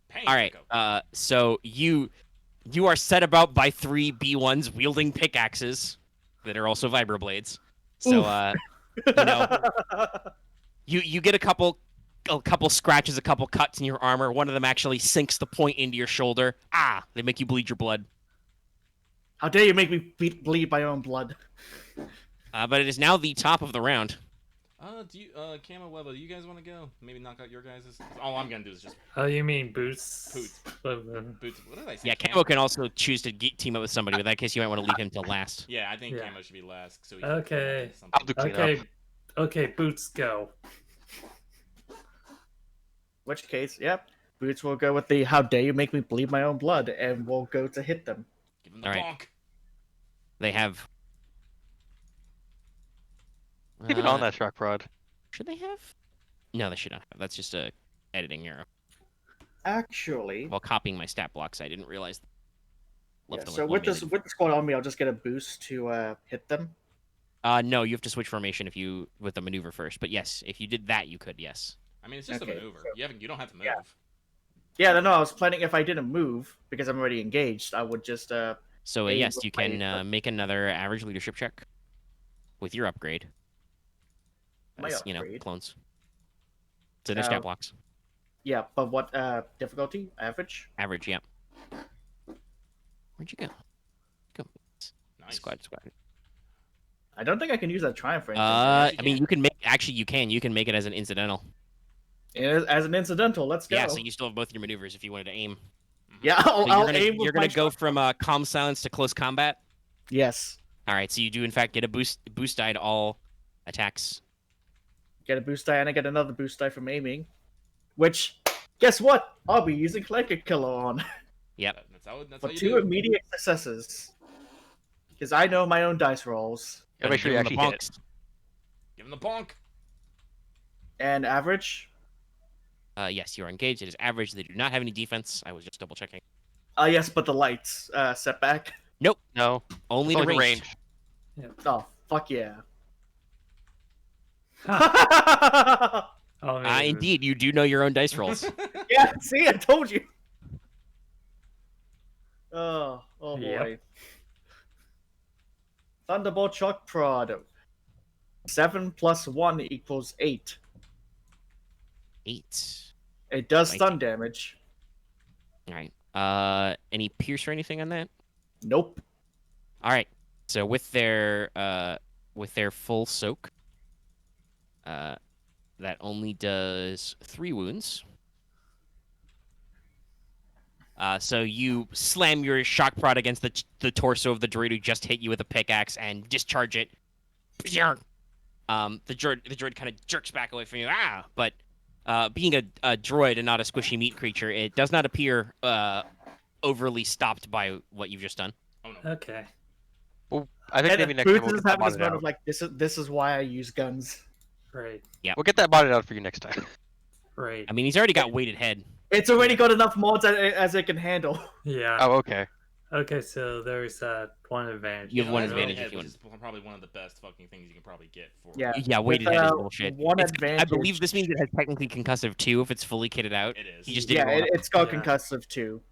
Pain. All right. Go. So you are set about by 3 B1s wielding pickaxes that are also vibroblades. So you know, you get a couple scratches, a couple cuts in your armor. One of them actually sinks the point into your shoulder. Ah, they make you bleed your blood. How dare you make me bleed my own blood? But it is now the top of the round. Do you, Camo Wevo, do you guys want to go? Maybe knock out your guys'? All I'm gonna do is just Oh, you mean boots? Boots. Boots. boots. What did I say? Yeah, Camo can also choose to team up with somebody. But in that case, you might want to leave him till last. Yeah, I think Yeah. Camo should be last. So he Okay. Can I'll do clean Okay. up. Okay, boots go. Which case, yep. Boots will go with the how dare you make me bleed my own blood, and we'll go to hit them. Give him the All right. bonk. They have. Keep it on that shock prod. Should they have? No, they should not have. That's just a editing error. Actually, While copying my stat blocks, I didn't realize. yeah, left them so with limited. the squad on me, I'll just get a boost to hit them. No, you have to switch formation if you with the maneuver first. But yes, if you did that, you could. Yes. I mean, it's just Okay, a maneuver. so- You don't have to move. Yeah. Yeah, no, I was planning if I didn't move because I'm already engaged, I would just So Aim yes, with you my- can make another average leadership check with your upgrade. My As, you know, upgrade? clones. So they're stat Uh, blocks. yeah. But what difficulty? Average? Average, yeah. Where'd you go? Go. Nice. Squad. I don't think I can use that triumph for anything. yes, you I mean, can. you can make. Actually, you can. You can make it as an incidental. As an incidental, let's go. Yeah, so you still have both your maneuvers if you wanted to aim. Yeah, So I'll aim with you're gonna my go shot- from calm silence to close combat. Yes. All right, so you do in fact get a boost die to all attacks. get a boost die, and I get another boost die from aiming. Which, guess what? I'll be using Clanker Killer on Yep. That's for how you 2 do. immediate successes. Because I know my own dice rolls. Yeah, make sure you Give him actually the hit. bonks. Give him the bonk. And average? Yes, you are engaged. It is average. They do not have any defense. I was just double checking. Yes, but the lights setback. Nope. No, Only it's the only range. range. Oh, fuck yeah. Oh, man. Indeed, you do know your own dice rolls. Yeah, see, I told you. Oh boy. Yep. Thunderbolt Shock Prod. 7 plus 1 equals 8. 8. It does Thank stun damage. All right. Any pierce or anything on that? Nope. All right. So with their full soak, that only does 3 wounds. So you slam your shock prod against the torso of the droid who just hit you with a pickaxe and discharge it. The droid kind of jerks back away from you. But being a droid and not a squishy meat creature, it does not appear overly stopped by what you've just done. Oh no. Okay. Well, I think And maybe next time Boots we'll is get that having this modded moment out. of like, this is why I use guns. Right. We'll get that modded out for you next time. Right. I mean, he's already got weighted head. It's already got enough mods as it can handle. Yeah. Oh, okay. Okay, so there's that one advantage. You have one Weighted advantage head, if you which want. is probably one of the best fucking things you can probably get for. Yeah. Yeah, weighted With, head is bullshit. one I advantage- believe this means it has technically concussive too if it's fully kitted out. It is. He just Yeah, didn't roll enough. it's got Yeah. concussive too.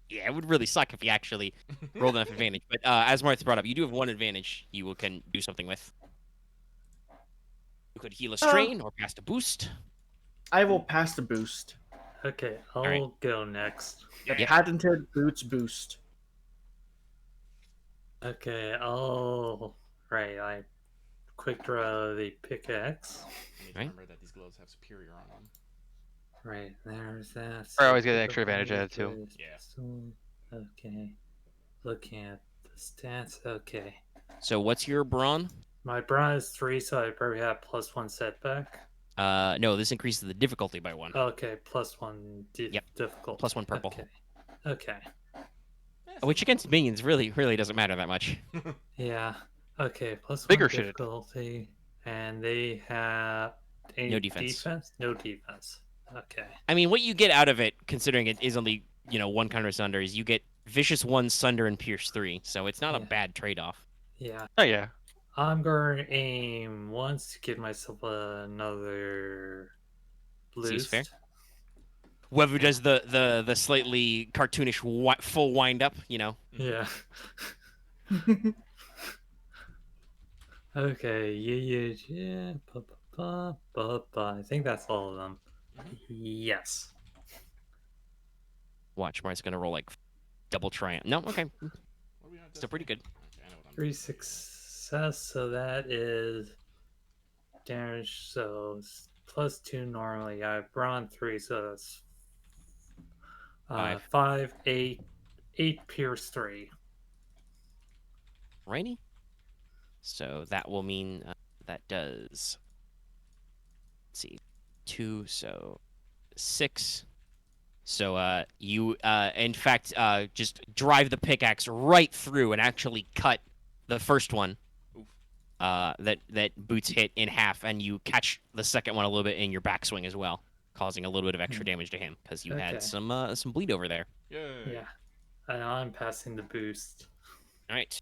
Yeah, it would really suck if you actually rolled enough advantage. But as Marth brought up, you do have one advantage you can do something with. You could heal a strain or cast a boost. I will pass the boost. Okay, I'll right. go next. The Yeah. patented boots boost. Okay, I quick draw the pickaxe. You need to Right. remember that these gloves have superior on them. Right, there's that. I always get an extra advantage added too. Yeah. Okay. Looking at the stats, okay. So what's your brawn? My brawn is 3, so I probably have +1 setback. No, this increases the difficulty by 1. Okay, +1 Yep. difficult. +1 purple. Okay. Okay. Which against minions really doesn't matter that much. Yeah. Okay, +1 Bigger shit. difficulty. And they have No defense. No defense. Okay. I mean, what you get out of it, considering it is only, 1 counter sunder, is you get Vicious 1, Sunder, and Pierce 3. So it's not a Yeah. bad trade-off. Yeah. Oh yeah. I'm going to aim once to give myself another boost. Seems fair. Wevu does the slightly cartoonish full wind-up, Yeah. Okay. Yeah. I think that's all of them. Yes. Watch, Marth's going to roll, double triumph. No? Okay. What are we on at Still this pretty point? good. Okay, I know what I'm 3 success, so that is damage. So it's +2 normally. I have brawn 3, so that's 5, 8 pierce 3. Righty. So that will mean that does. Let's see, 2, so 6. So you in fact just drive the pickaxe right through and actually cut the first one. Oof. That Boots hit in half, and you catch the second one a little bit in your backswing as well, causing a little bit of extra damage to him because you had Okay. some bleed over there. Yay. Yeah. And I'm passing the boost. All right.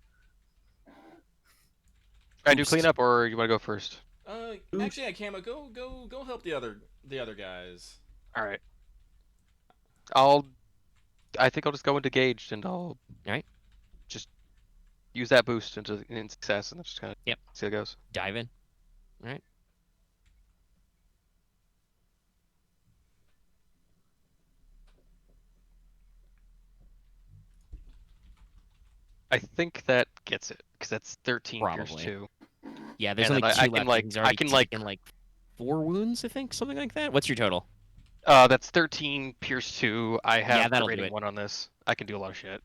I do Oops. clean up, or you want to go first? Actually, Camo, go help the other guys. All right. I think I'll just go into Gaged, and I'll. Alright. Just use that boost in success, and then just kind of Yep. see how it goes. Dive in. All right. I think that gets it because that's 13 pierce Probably. 2. Yeah, there's And only then 2 I left. can, and like- he's I already can, like- taken 4 wounds, I think, something like that. What's your total? That's 13 pierce 2. I Yeah, have that'll the do rating it. 1 on this. I can do a lot of shit.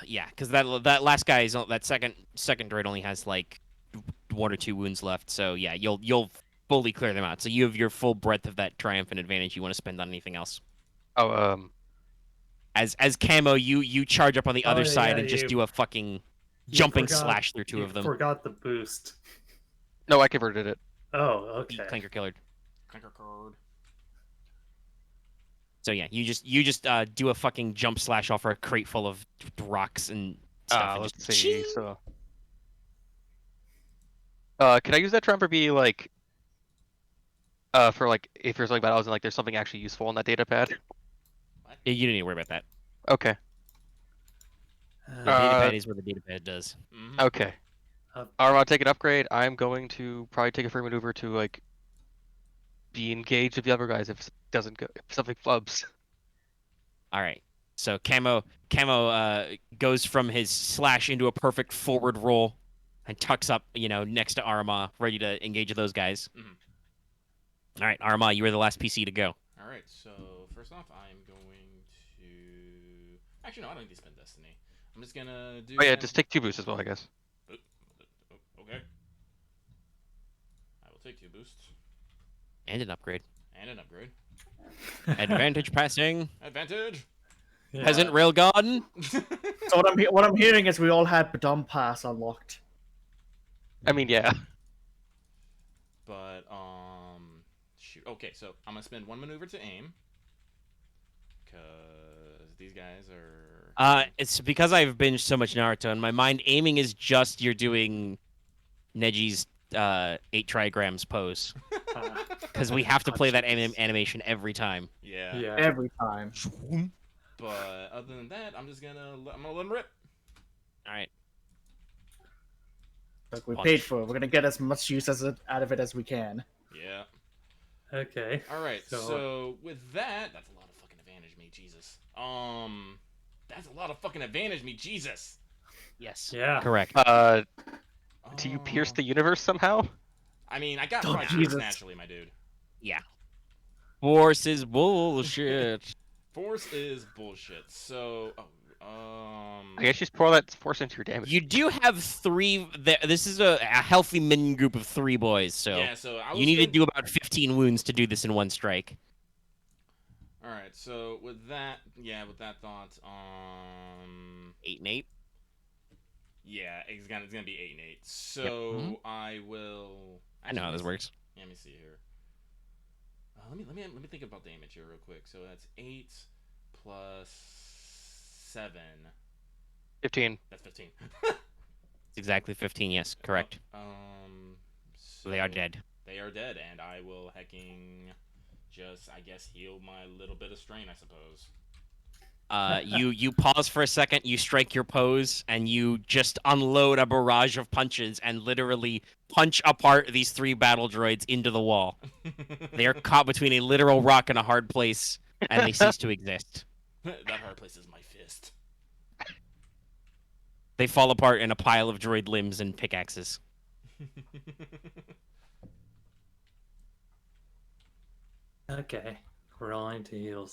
Yeah, because that last guy is that second droid only has 1 or 2 wounds left. So yeah, you'll fully clear them out. So you have your full breadth of that triumphant advantage you want to spend on anything else. Oh, As Camo, you charge up on the other Oh, side yeah, and just you- do a fucking You jumping forgot- slash through two you of them. Forgot the boost. no, I converted it. Oh, Beat okay. Clanker Killer. Clanker card. So yeah, you just do a fucking jump slash off a crate full of rocks and stuff. And Let's just see. ching! So, can I use that trump or be like, for like if there's like battles and like there's something actually useful on that data pad? Yeah, you don't need to worry about that. Okay. The Uh, data pad is what the data pad does. Mm-hmm. Okay. Aramaa, take an upgrade. I'm going to probably take a free maneuver to like be engaged with the other guys if it doesn't go, if something flubs. All right. So Camo goes from his slash into a perfect forward roll and tucks up, next to Aramaa, ready to engage those guys. Mhm. All right, Aramaa, you were the last PC to go. All right. So first off, I'm going to. Actually, no, I don't need to spend Destiny. I'm just gonna do. Oh yeah, that- just take 2 boosts as well, I guess. Oh, okay. I will take 2 boosts And an upgrade. and an upgrade. Advantage passing. Advantage. yeah. Peasant railgun. So what I'm hearing is we all had Badum Pass unlocked. I mean, yeah. But shoot. Okay, so I'm gonna spend 1 maneuver to aim, cause these guys are. It's because I've binged so much Naruto in my mind. Aiming is just you're doing Neji's 8 trigrams pose, because we have to play that animation every time. Yeah. Yeah. Every time. But other than that, I'm gonna let him rip. All right. Like we Punch. paid for it. We're gonna get as much use out of it as we can. Yeah. Okay. All right. So- So with that, that's a lot of fucking advantage, me Jesus. That's a lot of fucking advantage, me Jesus. Yes. Yeah. Correct. Do you pierce the universe somehow? I mean, I got Oh, pride Jesus. naturally, my dude. Force is bullshit. Force is bullshit. So, I guess just pour that force into your damage. You do have 3. This is a healthy minion group of 3 boys, so yeah. So I you need to do about 15 wounds to do this in one strike. All right. So with that thought, 8 and 8. yeah, it's gonna be 8 and 8. So Mhm. I will. I know how this works. Yeah, let me see here. Let me think about damage here real quick. So that's 8 plus 7. 15. That's 15. It's exactly 15. Yes, correct. So They are dead. They are dead, and I will hecking just, I guess, heal my little bit of strain, I suppose. You pause for a second, you strike your pose, and you just unload a barrage of punches and literally punch apart these 3 battle droids into the wall. They are caught between a literal rock and a hard place, and they cease to exist. That hard place is my fist. They fall apart in a pile of droid limbs and pickaxes. Okay. Rolling to heal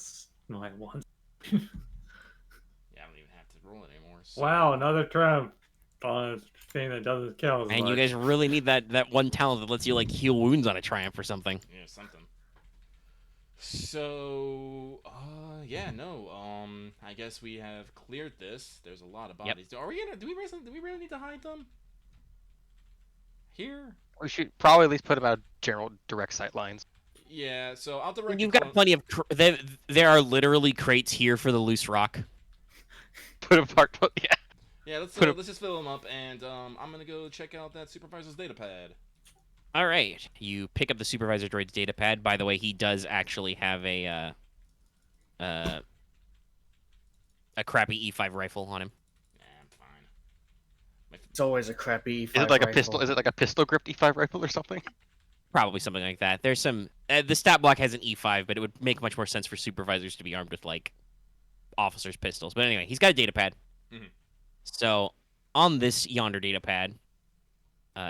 my 1. Yeah, I don't even have to roll anymore. So. Wow, another trump on a thing that doesn't kill as And much. you guys really need that one talent that lets you like heal wounds on a triumph or something. Yeah, something. So, yeah, no. I guess we have cleared this. There's a lot of Yep. bodies. Are we gonna? Do we really need to hide them? Here? We should probably at least put them out general direct sight lines. Yeah. So I'll direct. You've the got plenty of. There are literally crates here for the loose rock. Put apart. Yeah. Yeah, let's Put a- let's just fill them up, and I'm gonna go check out that supervisor's data pad. All right, you pick up the supervisor droid's data pad. By the way, he does actually have a crappy E5 rifle on him. Nah, I'm fine. It's always a crappy. Is it like a pistol? Is it like a pistol gripped E5 rifle or something? Probably something like that. There's some. The stat block has an E5, but it would make much more sense for supervisors to be armed with like officers' pistols. But anyway, he's got a data pad. Mhm. So on this yonder data pad,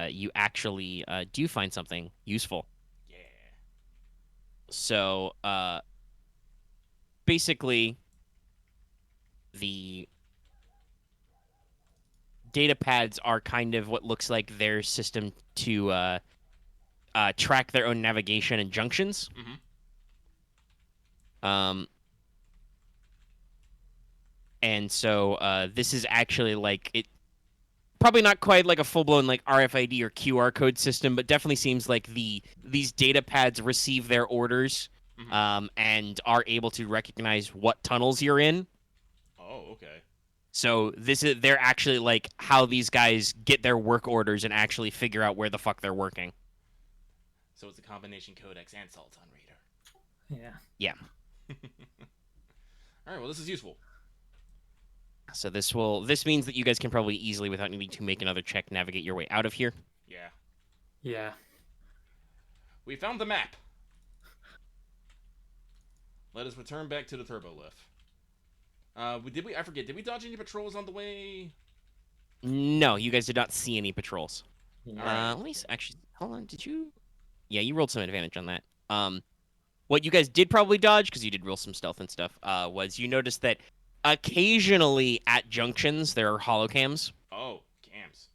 you actually do find something useful. Yeah. So basically, the data pads are kind of what looks like their system to track their own navigation and junctions. And so this is actually like it. Probably not quite like a full-blown like RFID or QR code system, but definitely seems like these data pads receive their orders, and are able to recognize what tunnels you're in. Oh, okay. So they're actually like how these guys get their work orders and actually figure out where the fuck they're working. So it's a combination codex and Sultan reader. Yeah. All right. Well, this is useful. So this means that you guys can probably easily, without needing to make another check, navigate your way out of here. Yeah. Yeah. We found the map. Let us return back to the turbo lift. I forget. Did we dodge any patrols on the way? No, you guys did not see any patrols. Yeah. Let me actually hold on. Did you? Yeah, you rolled some advantage on that. What you guys did probably dodge, because you did roll some stealth and stuff, was you noticed that occasionally at junctions there are holocams. Oh, cams.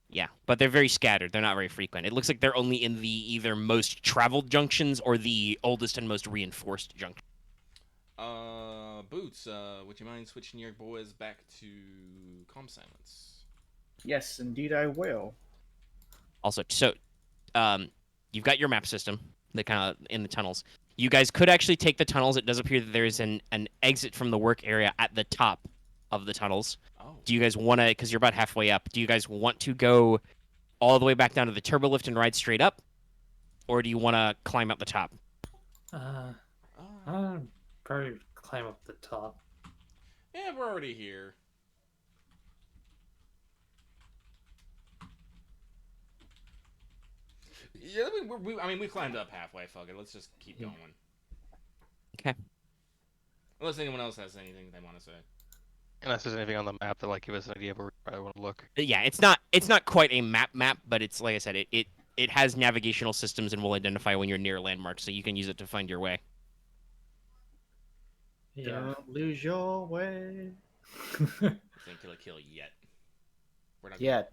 Yeah, but they're very scattered. They're not very frequent. It looks like they're only in the either most traveled junctions or the oldest and most reinforced junctions. Boots, would you mind switching your boys back to calm silence? Yes, indeed I will. Also, so, you've got your map system, the kind of in the tunnels. You guys could actually take the tunnels. It does appear that there is an exit from the work area at the top of the tunnels. Oh. Do you guys want to, because you're about halfway up, do you guys want to go all the way back down to the turbo lift and ride straight up? Or do you want to climb up the top? Probably climb up the top. Yeah, we're already here. Yeah, we climbed up halfway. Fuck it. Let's just keep going. Okay. Unless anyone else has anything they want to say. Unless there's anything on the map that like give us an idea of where we probably want to look. Yeah, it's not quite a map, but it's like I said, it has navigational systems and will identify when you're near landmarks, so you can use it to find your way. Yeah. Don't lose your way. Think kill yet. We're not Yet.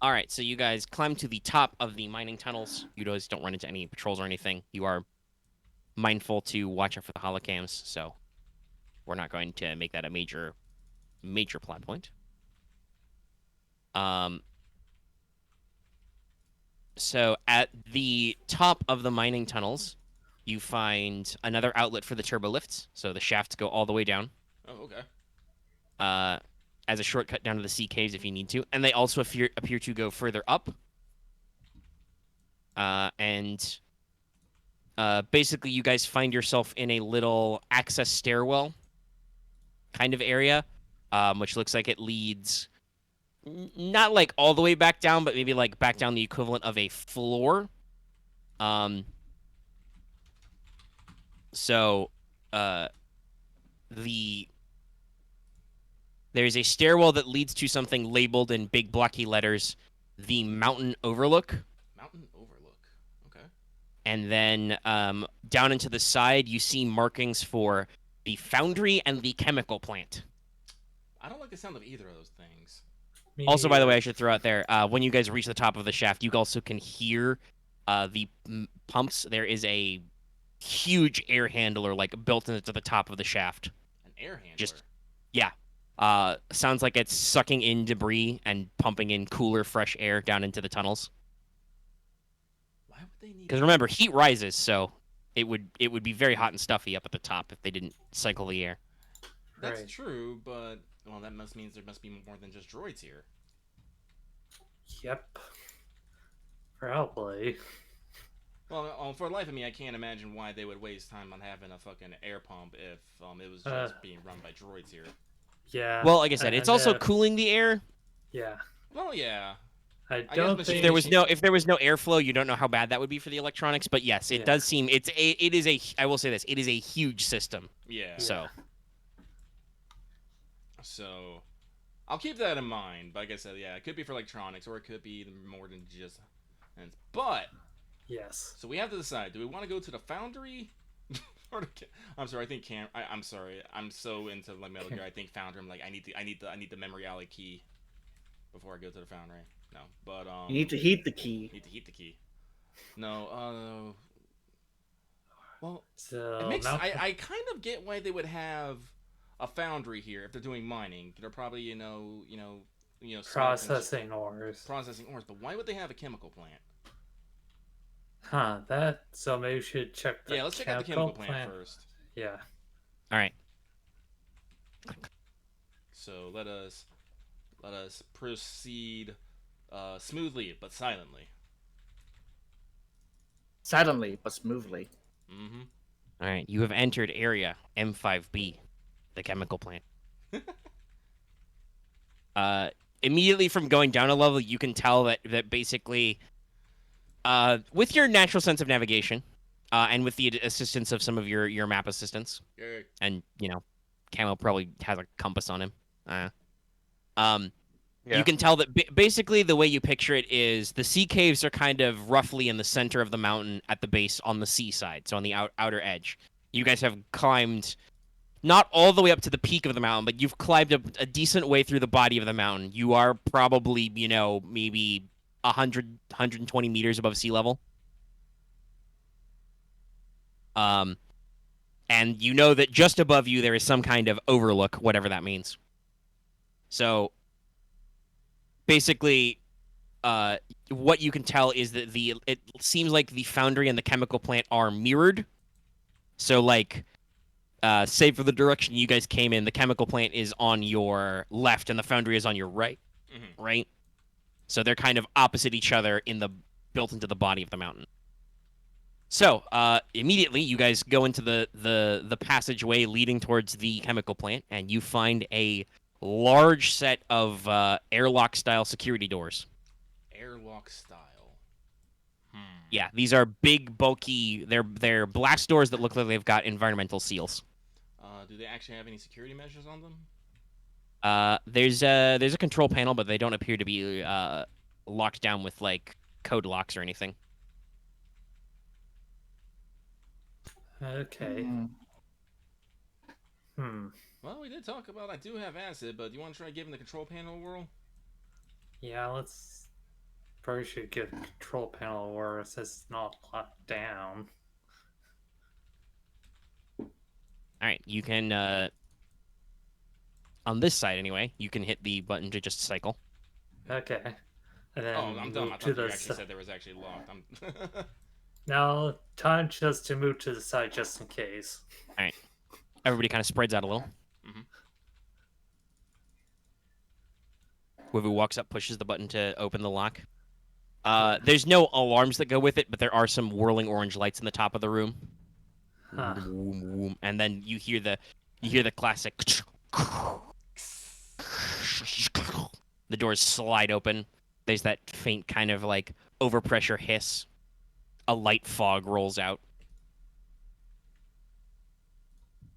All right, so you guys climb to the top of the mining tunnels. You guys don't run into any patrols or anything. You are mindful to watch out for the holocams, so we're not going to make that a major plot point. So at the top of the mining tunnels, you find another outlet for the turbo lifts. So the shafts go all the way down. Oh, okay. As a shortcut down to the sea caves if you need to. And they also appear to go further up. Basically you guys find yourself in a little access stairwell kind of area, which looks like it leads not like all the way back down, but maybe like back down the equivalent of a floor. There's a stairwell that leads to something labeled in big blocky letters, the Mountain Overlook. Mountain Overlook. Okay. And then down into the side, you see markings for the foundry and the chemical plant. I don't like the sound of either of those things. Also, by the way, I should throw out there, when you guys reach the top of the shaft, you also can hear the pumps. There is a huge air handler like built into the top of the shaft. An air handler? Yeah. Sounds like it's sucking in debris and pumping in cooler, fresh air down into the tunnels. Why would they need? Because remember, heat rises, so it would be very hot and stuffy up at the top if they didn't cycle the air. That's Right. true, but well, that means there must be more than just droids here. Yep. Probably. Well, for the life of me, I can't imagine why they would waste time on having a fucking air pump if it was just being run by droids here. Yeah. Well, like I said, it's and, also cooling the air. Yeah. Well, yeah. I guess don't machine- think If there was no airflow, you don't know how bad that would be for the electronics. But yes, it does seem it is a. I will say this: it is a huge system. Yeah. So I'll keep that in mind. But like I said, yeah, it could be for electronics, or it could be more than just. But yes. so we have to decide: do we want to go to the foundry? I'm sorry. I think I'm sorry. I'm so into like Metal Gear. I think foundry. I'm like I need the memory alley key before I go to the foundry. No, but You need to heat the key. Need to heat the key. No, well, So it makes Mount- I kind of get why they would have a foundry here if they're doing mining. They're probably processing ores. processing ores, but why would they have a chemical plant? Huh, so maybe we should check the Yeah, let's check out the chemical plant first. Yeah. All right. So let us proceed smoothly but silently. Silently but smoothly. Mm-hmm. All right. You have entered area M5B, the chemical plant. Immediately from going down a level, you can tell that basically, with your natural sense of navigation, and with the assistance of some of your map assistants, and Camo probably has a compass on him. Yeah. You can tell that basically the way you picture it is the sea caves are kind of roughly in the center of the mountain at the base on the seaside, so on the outer edge. You guys have climbed not all the way up to the peak of the mountain, but you've climbed a decent way through the body of the mountain. You are probably, maybe 100, 120 meters above sea level. And you know that just above you there is some kind of overlook, whatever that means. So basically, what you can tell is that it seems like the foundry and the chemical plant are mirrored. So, like, save for the direction you guys came in, the chemical plant is on your left and the foundry is on your right. Mm-hmm. Right? So they're kind of opposite each other built into the body of the mountain. So, immediately you guys go into the passageway leading towards the chemical plant, and you find a large set of airlock-style security doors. Airlock style. Yeah, these are big, bulky. They're blast doors that look like they've got environmental seals. Do they actually have any security measures on them? There's a control panel, but they don't appear to be locked down with like code locks or anything. Okay. Well, we did talk about I do have acid, but do you want to try giving the control panel a whirl? Yeah, let's probably should give the control panel where it says it's not locked down. All right, you can on this side anyway. You can hit the button to just cycle. Okay. And then Oh, I'm dumb. I move thought to you the actually said there was actually locked. Now, time just to move to the side just in case. All right, everybody kind of spreads out a little. Wevuguk walks up, pushes the button to open the lock. There's no alarms that go with it, but there are some whirling orange lights in the top of the room. Huh. And then you hear the classic. The doors slide open. There's that faint kind of like overpressure hiss. A light fog rolls out.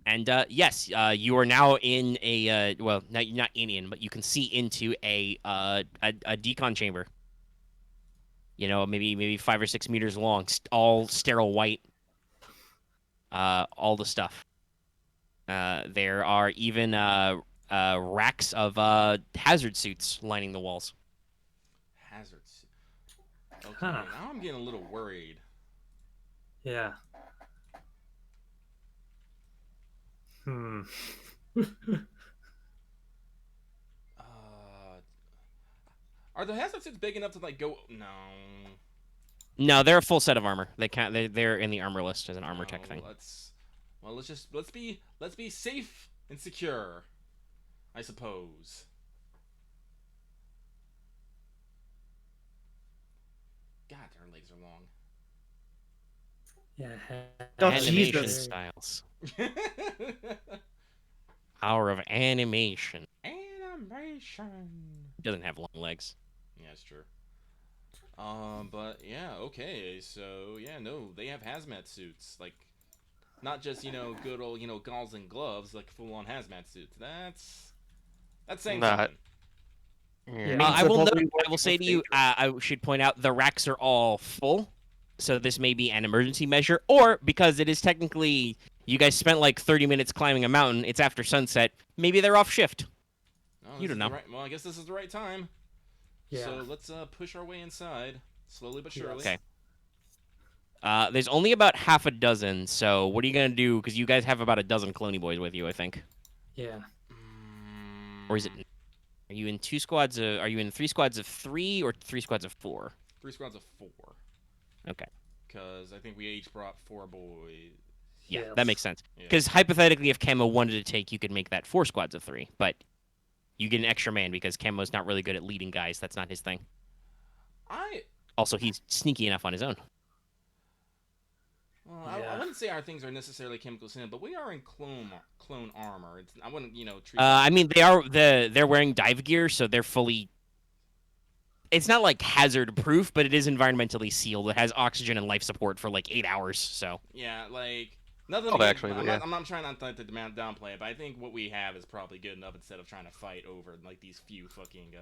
And yes, you are now in a well, not in, but you can see into a decon chamber. Maybe 5 or 6 meters long, all sterile white. All the stuff. There are even racks of hazard suits lining the walls. Hazard suit. Okay, Huh. now I'm getting a little worried. Yeah. Are the hazard suits big enough to like go? No. No, they're a full set of armor. They can't. They're in the armor list as an armor tech thing. Let's be safe and secure, I suppose. God, their legs are long. Yeah. Oh, Animation Jesus. styles. Power of animation. Animation. Doesn't have long legs. Yeah, it's true. But yeah, okay. So yeah, no, they have hazmat suits, like not just good old gauze and gloves, like full-on hazmat suits. That's saying Not- something. Yeah. I will Probably note, I will say to you, I should point out the racks are all full, so this may be an emergency measure, or because it is technically you guys spent like 30 minutes climbing a mountain. It's after sunset. Maybe they're off shift. No, You this don't is know. the right, well, I guess this is the right time. Yeah. So let's push our way inside, slowly but surely. Okay. There's only about half a dozen, so what are you gonna do? Because you guys have about a dozen Cloney boys with you, I think. Yeah. Or is it? Are you in 2 squads? Are you in 3 squads of 3 or 3 squads of 4? 3 squads of 4. Okay. Because I think we each brought 4 boys. Yeah, Yes. that makes sense. Yeah. Because hypothetically, if Camo wanted to take, you could make that 4 squads of 3, but you get an extra man because Camo's not really good at leading guys. That's not his thing. Also, he's sneaky enough on his own. Well, I Yeah. wouldn't say our things are necessarily chemical sin, but we are in clone armor. I wouldn't, treat. I mean, they're wearing dive gear, so they're fully. It's not like hazard proof, but it is environmentally sealed. It has oxygen and life support for like 8 hours. So Yeah, like nothing. Oh, against- actually, I'm, yeah. not, I'm not trying not to downplay it, but I think what we have is probably good enough instead of trying to fight over like these few fucking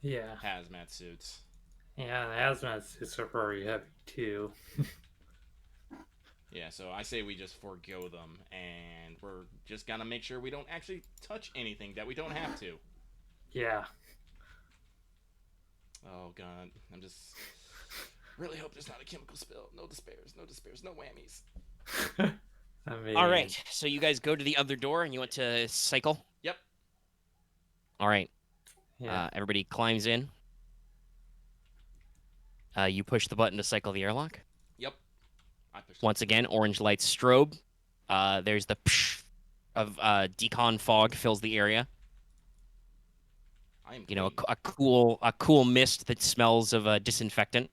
Yeah. hazmat suits. Yeah, the hazmat suits are very heavy too. Yeah, so I say we just forego them, and we're just gonna make sure we don't actually touch anything that we don't have to. Yeah. Oh god, I'm just really hope there's not a chemical spill. No despairs, no whammies. I mean. all right, so you guys go to the other door, and you want to cycle. Yep. All right. Yeah. Everybody climbs in. You push the button to cycle the airlock. Yep. I pushed. Once again, orange lights strobe. There's the psh of decon fog fills the area. I am. You know, clean. a cool mist that smells of disinfectant.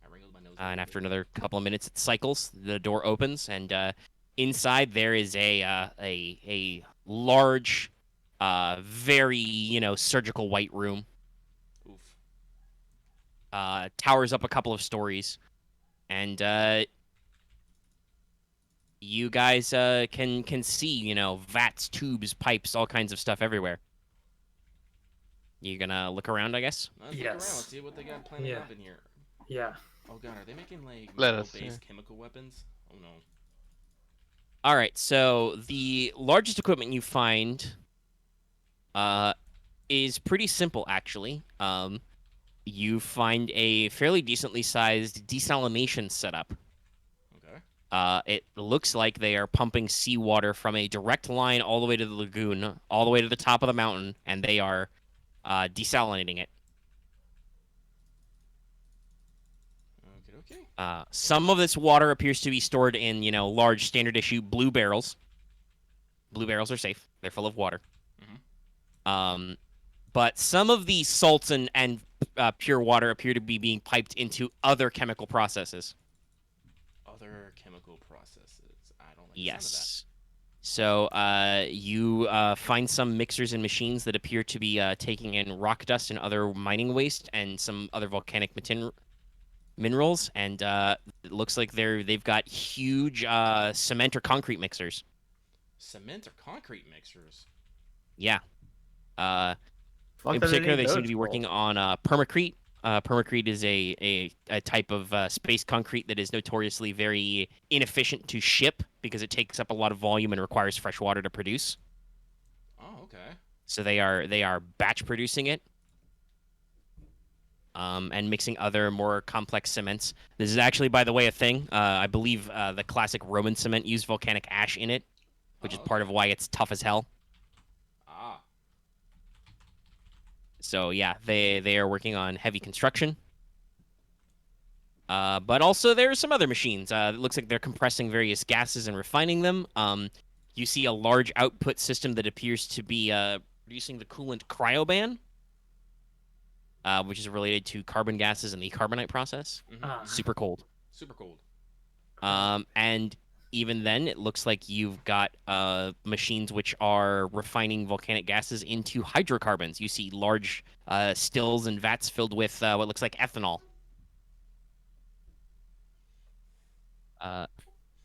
I wrinkled my nose. And after another couple of minutes, it cycles. The door opens, and inside there is a large, very surgical white room. Oof. Towers up a couple of stories, and you guys can see vats, tubes, pipes, all kinds of stuff everywhere. You gonna look around, I guess? Let's look around. Yes. Let's see what they got planted Yeah. up in here. Yeah. Oh god, are they making like Let us, metal-based chemical weapons? Oh no. All right, so the largest equipment you find is pretty simple, actually. You find a fairly decently sized desalination setup. Okay. It looks like they are pumping seawater from a direct line all the way to the lagoon, all the way to the top of the mountain, and they are desalinating it. Okay. Some of this water appears to be stored in, large standard issue blue barrels. Blue barrels are safe. They're full of water. But some of the salts and pure water appear to be being piped into other chemical processes. Other chemical processes. I don't like the Yes. So you find some mixers and machines that appear to be taking in rock dust and other mining waste and some other volcanic minerals, and it looks like they've got huge cement or concrete mixers. Cement or concrete mixers? Yeah. Fuck In does it particular, need they seem to those be for? working on permacrete. Permacrete is a type of space concrete that is notoriously very inefficient to ship because it takes up a lot of volume and requires fresh water to produce. Oh, okay. So they are batch producing it, and mixing other more complex cements. This is actually, by the way, a thing. I believe the classic Roman cement used volcanic ash in it, which is part of why it's tough as hell. Ah. So yeah, they are working on heavy construction. But also there are some other machines. It looks like they're compressing various gases and refining them. You see a large output system that appears to be producing the coolant cryoban, which is related to carbon gases and the carbonite process. Mm-hmm. Super cold. Super cold. And even then, it looks like you've got machines which are refining volcanic gases into hydrocarbons. You see large stills and vats filled with what looks like ethanol.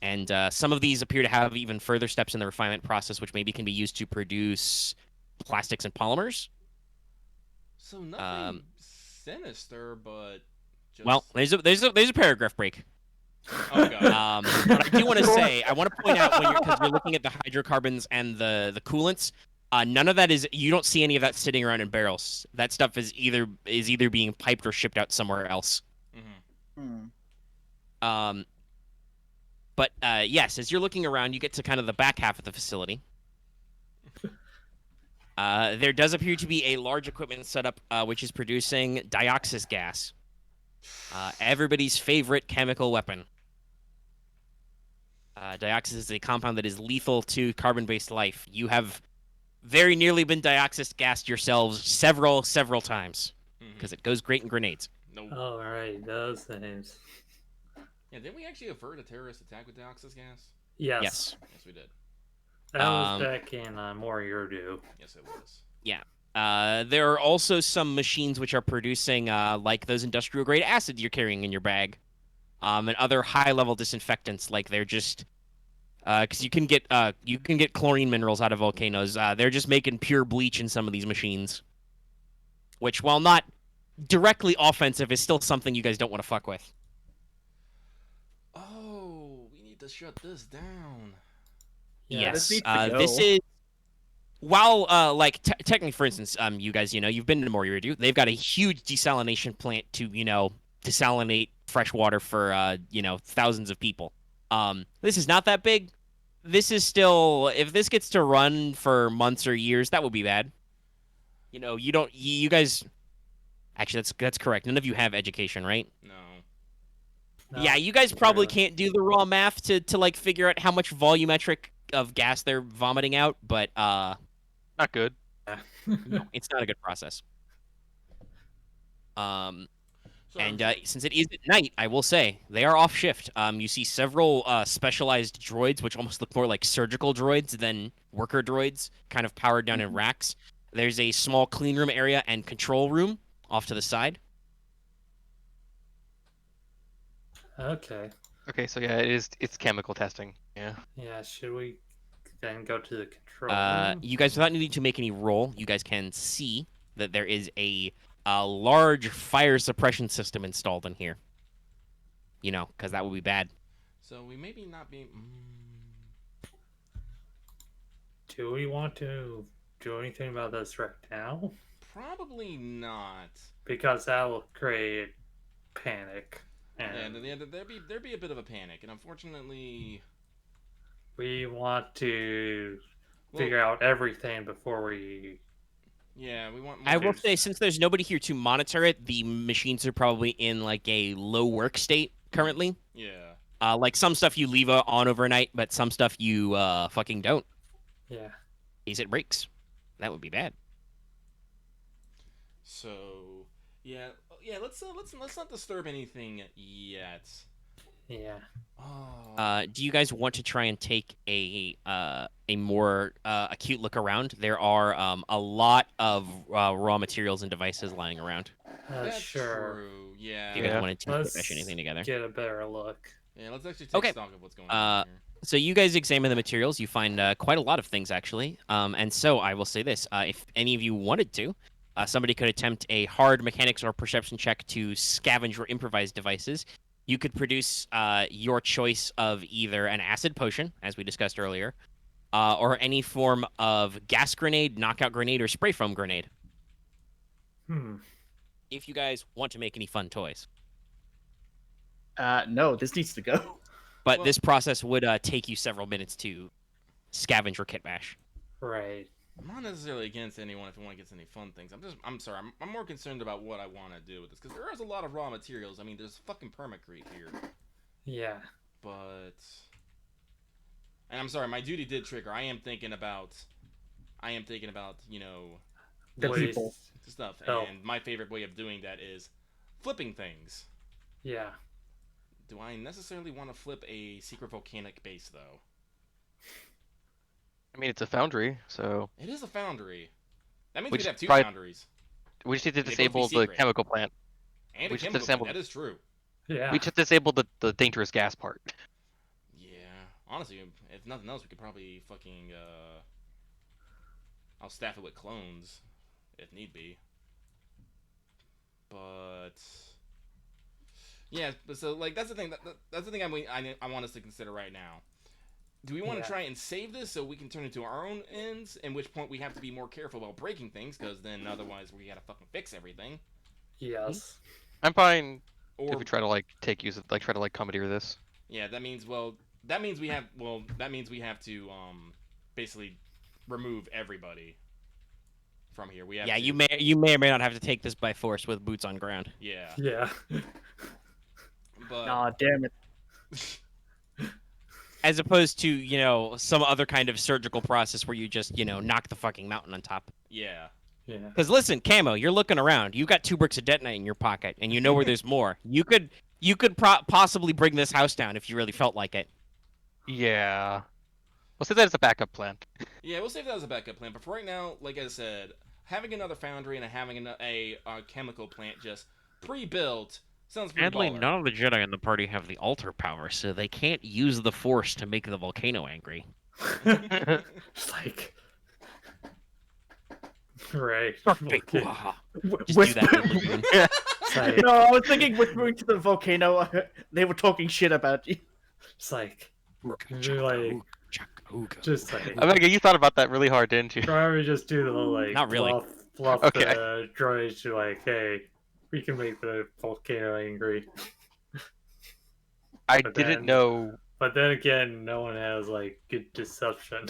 And some of these appear to have even further steps in the refinement process, which maybe can be used to produce plastics and polymers. So nothing sinister, but just... Well, there's a paragraph break. Oh god. But I do want to say, I want to point out because you're looking at the hydrocarbons and the coolants, None of that is. You don't see any of that sitting around in barrels. That stuff is either being piped or shipped out somewhere else. Mm-hmm. Um, but yes, as you're looking around, you get to kind of the back half of the facility. There does appear to be a large equipment setup, which is producing Lxix gas, everybody's favorite chemical weapon. Lxix is a compound that is lethal to carbon-based life. You have very nearly been Lxix gassed yourselves several times because it goes great in grenades. No. All right, those things. Yeah, didn't we actually avert a terrorist attack with Lxix gas? Yes. Yes. Yes, we did. That was back in Moriurdu. Yes, it was. Yeah. There are also some machines which are producing, like those industrial grade acid you're carrying in your bag, and other high level disinfectants. Like they're just, because you can get chlorine minerals out of volcanoes. They're just making pure bleach in some of these machines, which, while not directly offensive, is still something you guys don't want to fuck with. Oh, we need to shut this down. Yeah, this Yes. needs to go. This is. While, like, technically, for instance, you guys, you've been to Moriurdu. They've got a huge desalination plant to, desalinate fresh water for, thousands of people. This is not that big. This is still, if this gets to run for months or years, that would be bad. You guys, actually, that's correct. None of you have education, right? No. Yeah, you guys probably really. can't do the raw math to like, figure out how much volumetric of gas they're vomiting out, but, Not good. no, it's not a good process. So And since it is at night, I will say they are off shift. You see several specialized droids, which almost look more like surgical droids than worker droids, kind of powered down in racks. There's a small clean room area and control room off to the side. Okay. Okay, so yeah, it's chemical testing. Yeah. Yeah, should we then go to the control room? You guys, without needing to make any roll, you guys can see that there is a large fire suppression system installed in here. Because that would be bad. So we maybe not be. Do we want to do anything about this right now? Probably not. Because that will create panic. And And there'd be a bit of a panic, and unfortunately, we want to well, figure out everything before we. yeah, we want. I More will say, since there's nobody here to monitor it, the machines are probably in like a low work state currently. Yeah. Like some stuff you leave on overnight, but some stuff you fucking don't. Yeah. In case it breaks. That would be bad. So yeah. Let's not disturb anything yet. Yeah. Oh. Do you guys want to try and take a more acute look around? There are a lot of raw materials and devices lying around. That's Sure. true. Yeah. Do you guys Yeah. want to Let's mesh anything together? get a better look. Yeah. Let's actually take Okay. stock of what's going on here. So you guys examine the materials. You find quite a lot of things, actually. And so I will say this. If any of you wanted to, somebody could attempt a hard mechanics or perception check to scavenge or improvise devices. You could produce your choice of either an acid potion, as we discussed earlier, or any form of gas grenade, knockout grenade, or spray foam grenade. If you guys want to make any fun toys. No, this needs to go. But Well- this process would take you several minutes to scavenge or kit bash. Right. I'm not necessarily against anyone if anyone gets any fun things. I'm sorry. I'm more concerned about what I want to do with this because there is a lot of raw materials. I mean, there's fucking permacrete here, Yeah. but and I'm sorry, my duty did trigger. I am thinking about The Waste. people. stuff, Oh. and my favorite way of doing that is flipping things. Yeah. Do I necessarily want to flip a secret volcanic base though? I mean, it's a foundry, so It is a foundry. That means We we'd just have two tried- foundries we just need to They both be disable the secret. chemical plant. and We a just chemical. disassembled- That is true. Yeah. We just disabled the dangerous gas part. Yeah, honestly, if nothing else, we could probably fucking I'll staff it with clones if need be. But yeah, but so like that's the thing. That's the thing I want us to consider right now. do we want to Yeah. try and save this so we can turn it to our own ends? At which point we have to be more careful about breaking things, because then otherwise we gotta fucking fix everything. Yes. I'm fine Or if we try to like try to like commandeer this. yeah, that means we have to basically remove everybody from here. We have Yeah, to, you may or may not have to take this by force with boots on ground. yeah, Yeah. but Nah, damn it. As opposed to, some other kind of surgical process where you just, knock the fucking mountain on top. yeah. Yeah. Because listen, Camo, you're looking around. You got 2 bricks of detonite in your pocket, and you know where there's more. You could possibly bring this house down if you really felt like it. Yeah. We'll say that as a backup plan. Yeah, we'll save that as a backup plan. But for right now, like I said, having another foundry and having a chemical plant just pre-built sounds pretty Sadly, baller. none of the Jedi in the party have the altar power, so they can't use the Force to make the volcano angry. It's like. Right. Perfect. Okay. Just do that. Lagoon. It's like, No, I was thinking whispering to the volcano, they were talking shit about you. it's like you're like just like I mean, you thought about that really hard, didn't you? probably just do the whole like Not really. fluff Okay. the droids to like, hey, we can make the volcano angry. I But didn't then- know. But then again, no one has like good deception.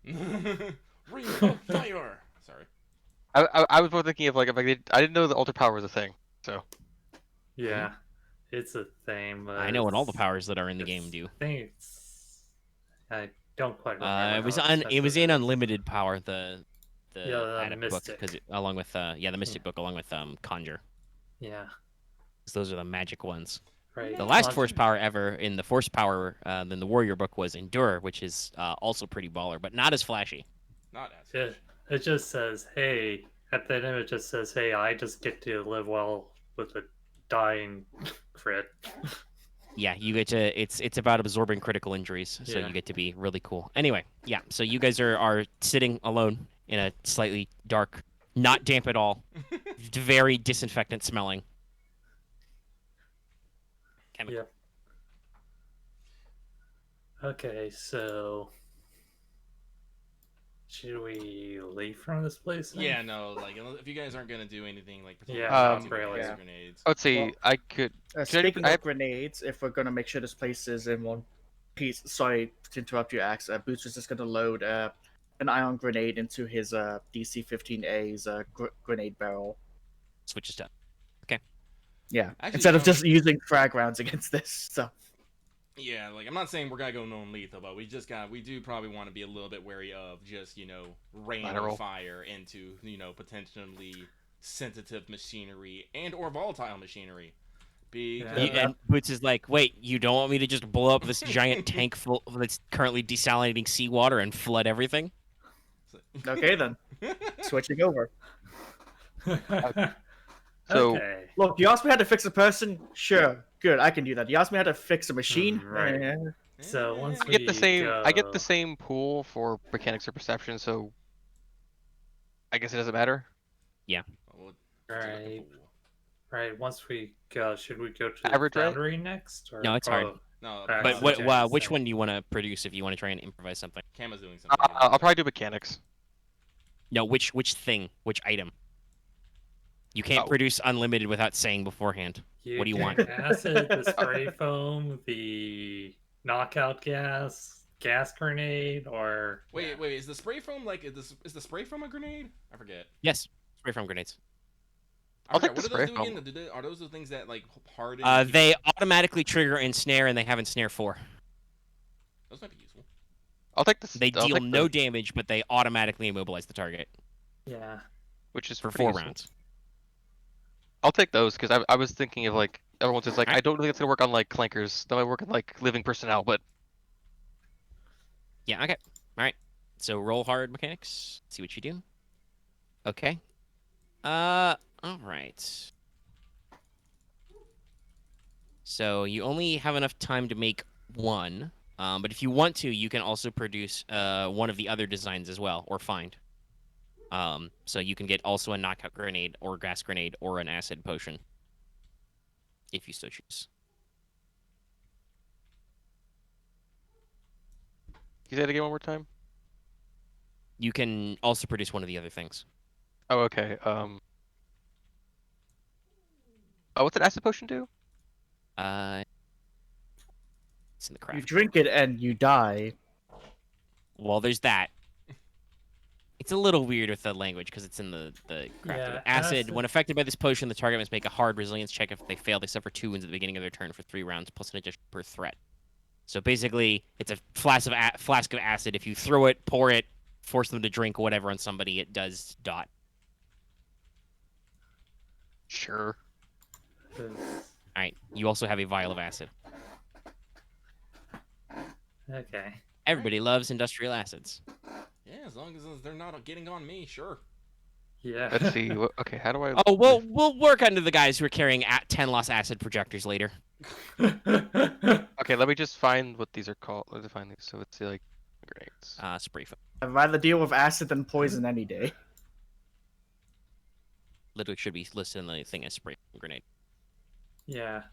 Ring of fire. Sorry. I was more thinking of like if I didn't know the altar power was a thing. So Yeah, it's a thing. But I know what all the it's- powers that are in the game it's- do. I think I don't quite remember. It was how it was expensive in it is. Unlimited Power, the Yeah, the adept book, Mystic. because along with the Mystic book along with Conjure. Yeah, 'Cause those are the magic ones. right. The last Conjure- Force power ever in the Force power than the Warrior book was Endure, which is also pretty baller, but not as flashy. Not as. It just says, hey, at the end it just says, hey, I just get to live well with a dying crit. Yeah, you get to it's about absorbing critical injuries, so Yeah. you get to be really cool. Anyway, yeah, so you guys are sitting alone in a slightly dark, not damp at all, very disinfectant smelling. Chemical. Yep. Okay, so should we leave from this place? then? Yeah, no, like if you guys aren't gonna do anything like Yeah, not really. laser Yeah. grenades. let's see. Well- I could. Speaking I- of grenades, if we're gonna make sure this place is in one piece, sorry to interrupt you, Axe. Boots was just gonna load an ion grenade into his DC-15A's grenade barrel. Switches to Yeah, Actually, instead of you know- just using frag rounds against this stuff. Yeah, like I'm not saying we're gonna go non-lethal, but we do probably want to be a little bit wary of just rain Lateral. of fire into potentially sensitive machinery and or volatile machinery. Because and Boots is like, wait, you don't want me to just blow up this giant tank full that's currently desalinating seawater and flood everything? Okay then, switching over. So- okay. Look, you asked me how to fix a person. Sure, good, I can do that. You asked me how to fix a machine. Right. Eh, So once I get the we same. I get go- the same pool for mechanics or perception. So I guess it doesn't matter. Right. Right. Once we go, should we go to the Average, right? foundry next? Or... No, it's hard. No, But But That's what which Jack's one do you want to produce if you want to try and improvise something? Cama's doing something. I'll probably do mechanics. No, which thing, which item? You can't Oh. produce unlimited without saying beforehand. What do you want? Acid, the spray foam, the knockout gas grenade, or Wait, is the spray foam is the spray foam a grenade? I forget. Yes, spray foam grenades. I I'll forget. take the What do those spray do again? Are those the things that harden? They automatically trigger ensnare, and they have ensnare 4. Those might be useful. I'll take this. They I'll deal take no the, damage, but they automatically immobilize the target yeah. which is for pretty 4 useful. rounds. I'll take those because I was thinking of like everyone's just like Alright. I don't think it's gonna work on like clankers. That might work on like living personnel, but Yeah, okay. All right. So roll hard mechanics. See what you do. Okay. All right. So you only have enough time to make one. But if you want to, you can also produce one of the other designs as well, or find. So you can get also a knockout grenade, or gas grenade, or an acid potion. if you so choose. Can you say it again one more time? You can also produce one of the other things. Oh, okay. Oh, what's an acid potion do? It's in the You craft. drink it and you die. Well, there's that. It's a little weird with the language because it's in the craft. Yeah, Acid. acid. When affected by this potion, the target must make a hard resilience check. If they fail, they suffer 2 wounds at the beginning of their turn for 3 rounds, plus an addition per threat. So basically, it's a flask of acid. If you throw it, pour it, force them to drink whatever on somebody, it does dot. Sure. All right. You also have a vial of acid. Okay. Everybody loves industrial acids. Yeah, as long as they're not getting on me, sure. Yeah. Let's see. Okay, how do I? Oh, we'll work under the guys who are carrying 10 lost acid projectors later. Okay, let me just find what these are called. Let me find these. So it's like grenades. Spray foam. I'd rather deal with acid than poison any day. Literally should be listed in the thing as spray foam grenade. Yeah.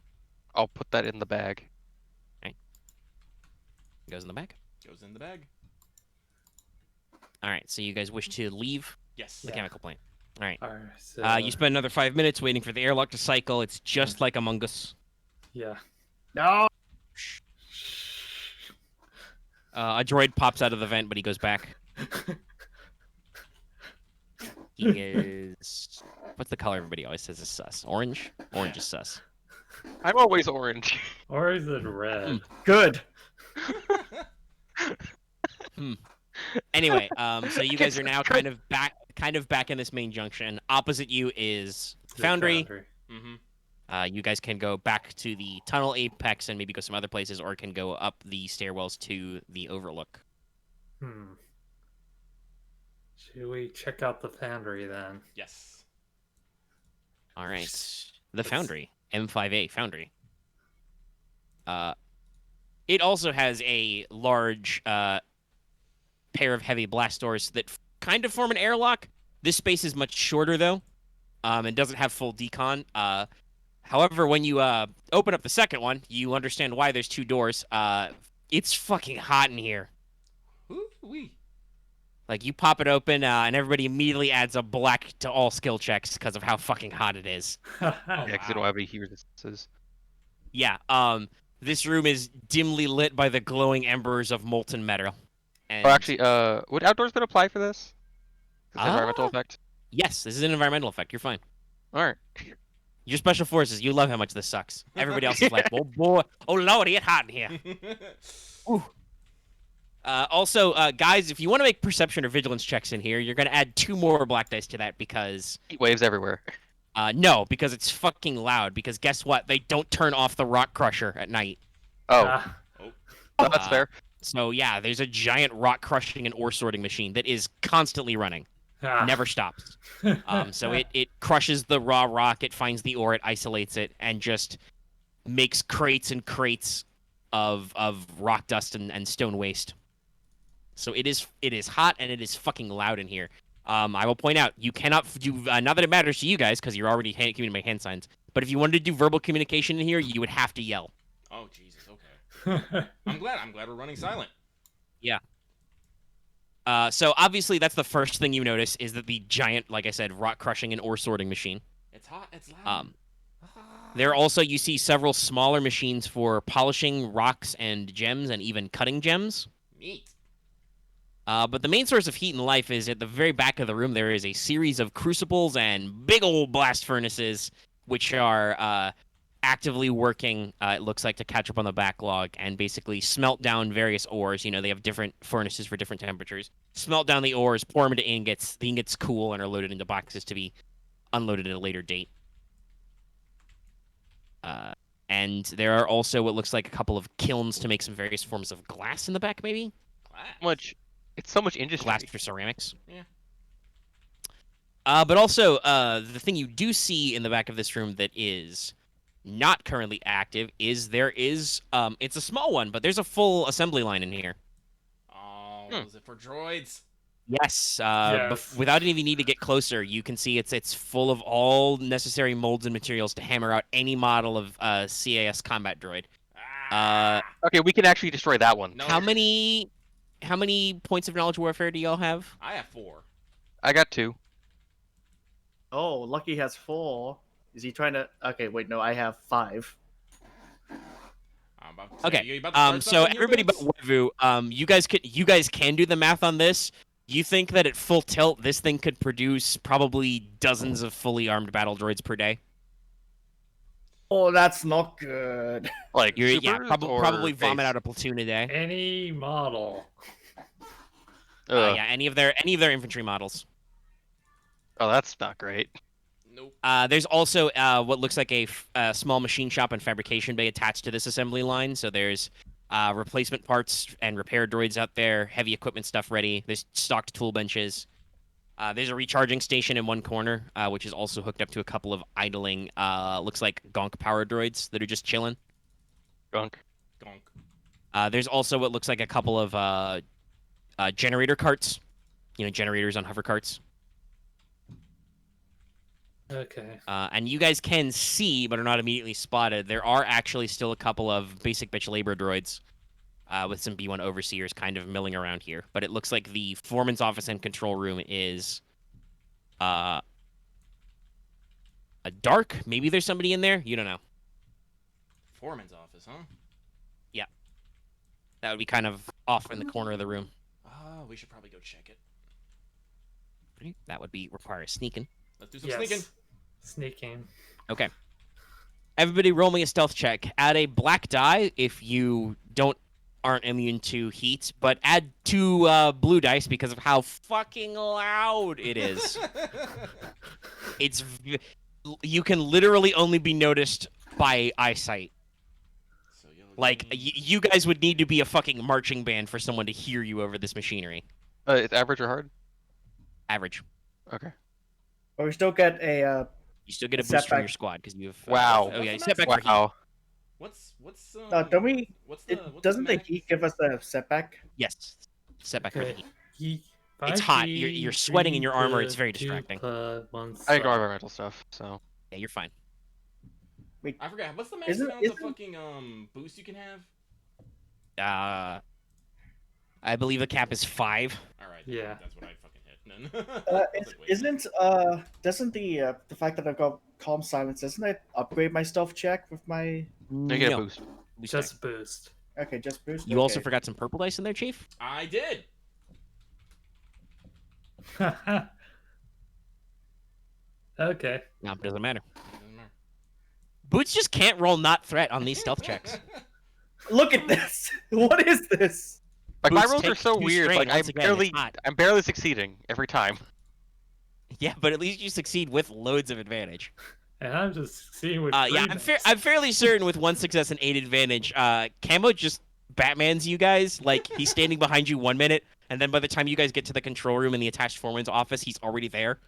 I'll put that in the bag. Goes in the bag. Goes in the bag. All right. So you guys wish to leave Yes. the Yeah. chemical plant. All right. Alright. So. You spend another 5 minutes waiting for the airlock to cycle. It's just like Among Us. Yeah. No. A droid pops out of the vent, but he goes back. He is. What's the color everybody always says is sus? Orange? Orange is sus. I'm always orange. Or is it red? Good. Anyway, so you guys are now kind of back in this main junction. Opposite you is The Foundry. Mm-hmm. You guys can go back to the tunnel apex and maybe go some other places, or can go up the stairwells to the overlook. Should we check out the foundry then? Yes. All right, the Foundry, M5A Foundry. It also has a large pair of heavy blast doors that kind of form an airlock. This space is much shorter though, and doesn't have full decon. However, when you open up the second one, you understand why there's 2 doors. It's fucking hot in here. Ooh-wee. Like, you pop it open, and everybody immediately adds a black to all skill checks because of how fucking hot it is. Yeah, because you don't have any heat resistances. Yeah, this room is dimly lit by the glowing embers of molten metal. And, Oh, actually, would outdoors been apply for this? This environmental Ah. effect? yes, this is an environmental effect. You're fine. Alright. You're special forces. You love how much this sucks. Everybody else is like, oh boy, oh lordy, it's hot in here. Also, guys, if you want to make perception or vigilance checks in here, you're going to add 2 more black dice to that because... Heat waves everywhere. No, because it's fucking loud. Because guess what? They don't turn off the rock crusher at night. Oh, Ah, that's fair. So yeah, there's a giant rock crushing and ore sorting machine that is constantly running. ah. Never stops. So it crushes the raw rock, it finds the ore, it isolates it, and just makes crates and crates of rock dust and stone waste. So it is hot and it is fucking loud in here. I will point out, you cannot do, not that it matters to you guys, because you're already communicating by hand signs, but if you wanted to do verbal communication in here, you would have to yell. Oh Jesus. Okay. I'm glad we're running silent. So obviously that's the first thing you notice is that the giant, like I said, rock crushing and ore sorting machine. It's hot. It's loud. There also you see several smaller machines for polishing rocks and gems and even cutting gems. Neat. But the main source of heat and life is at the very back of the room. There is a series of crucibles and big old blast furnaces, which are actively working, it looks like, to catch up on the backlog and basically smelt down various ores. You know, they have different furnaces for different temperatures. Smelt down the ores, pour them into ingots. The ingots cool and are loaded into boxes to be unloaded at a later date. And there are also what looks like a couple of kilns to make some various forms of glass in the back, maybe? Glass. It's so much industry. Glass for ceramics. Yeah. But also, the thing you do see in the back of this room that is not currently active is there is, it's a small one, but there's a full assembly line in here. Oh, Hmm. is it for droids? Yes. Yes. Without even need to get closer, you can see it's full of all necessary molds and materials to hammer out any model of CAS combat droid. Okay, we can actually destroy that one. No, How many points of knowledge warfare do y'all have? I have 4. I got 2. Oh, Lucky has 4. Is he trying to? Okay, wait, no, I have 5. I'm about to say, Okay. you about to start So something here, everybody but Boots? Wevu, you guys can do the math on this. You think that at full tilt, this thing could produce probably dozens of fully armed battle droids per day? Oh, that's not good. Like Yeah, supers or probably vomit base? out a platoon a day. Any model. Yeah, any of their infantry models. Oh, that's not great. Nope. There's also what looks like a small machine shop and fabrication bay attached to this assembly line. So there's replacement parts and repair droids out there, heavy equipment stuff ready. There's stocked tool benches. There's a recharging station in one corner, which is also hooked up to a couple of idling, looks like gonk power droids that are just chilling. Gunk. Gonk. There's also what looks like a couple of generator carts, generators on hover carts. Okay. And you guys can see, but are not immediately spotted, there are actually still a couple of basic bitch labor droids with some B1 overseers kind of milling around here. But it looks like the foreman's office and control room is a dark. Maybe there's somebody in there. You don't know. Foreman's office, huh? That would be kind of off in the corner of the room. Oh, we should probably go check it. That would require sneaking. Let's do some Yes. sneaking. Sneaking. Okay. Everybody roll me a stealth check. Add a black die if you aren't immune to heat, but add 2 blue dice because of how fucking loud it is. You can literally only be noticed by eyesight. So yellow Like green. you guys would need to be a fucking marching band for someone to hear you over this machinery. It's average or hard? Average. Okay. But we still get a. You still get a boost Setback. from your squad because you have. Wow. Oh yeah, What's the setback for heat. Wow. What's Don't we? what's the Doesn't the max? heat give us a setback? Yes. Setback for Okay. heat. It's hot. You're sweating in your armor. It's very distracting. I ignore environmental stuff, so. Yeah, you're fine. I forgot. What's the max Isn't- amount of isn't- fucking boost you can have? I believe the cap is 5. All right. Yeah. That's what I fucking hit. I was like, wait. Isn't doesn't the fact that I've got calm silence doesn't it upgrade my stealth check with my? You get a No. boost. Boost Just dice. boost. Okay, just boost. You also Okay. forgot some purple dice in there, Chief. I did. Okay. No, it doesn't matter. Doesn't matter. Boots just can't roll not threat on these stealth checks. Look at this. What is this? Like my Boots rolls are take so 2 weird. strain, Like once again, it's hot. I'm barely succeeding every time. Yeah, but at least you succeed with loads of advantage. And I'm just seeing what. Yeah, I'm fairly certain with 1 success and 8 advantage. Camo just Batmans you guys. Like he's standing behind you 1 minute, and then by the time you guys get to the control room in the attached foreman's office, he's already there.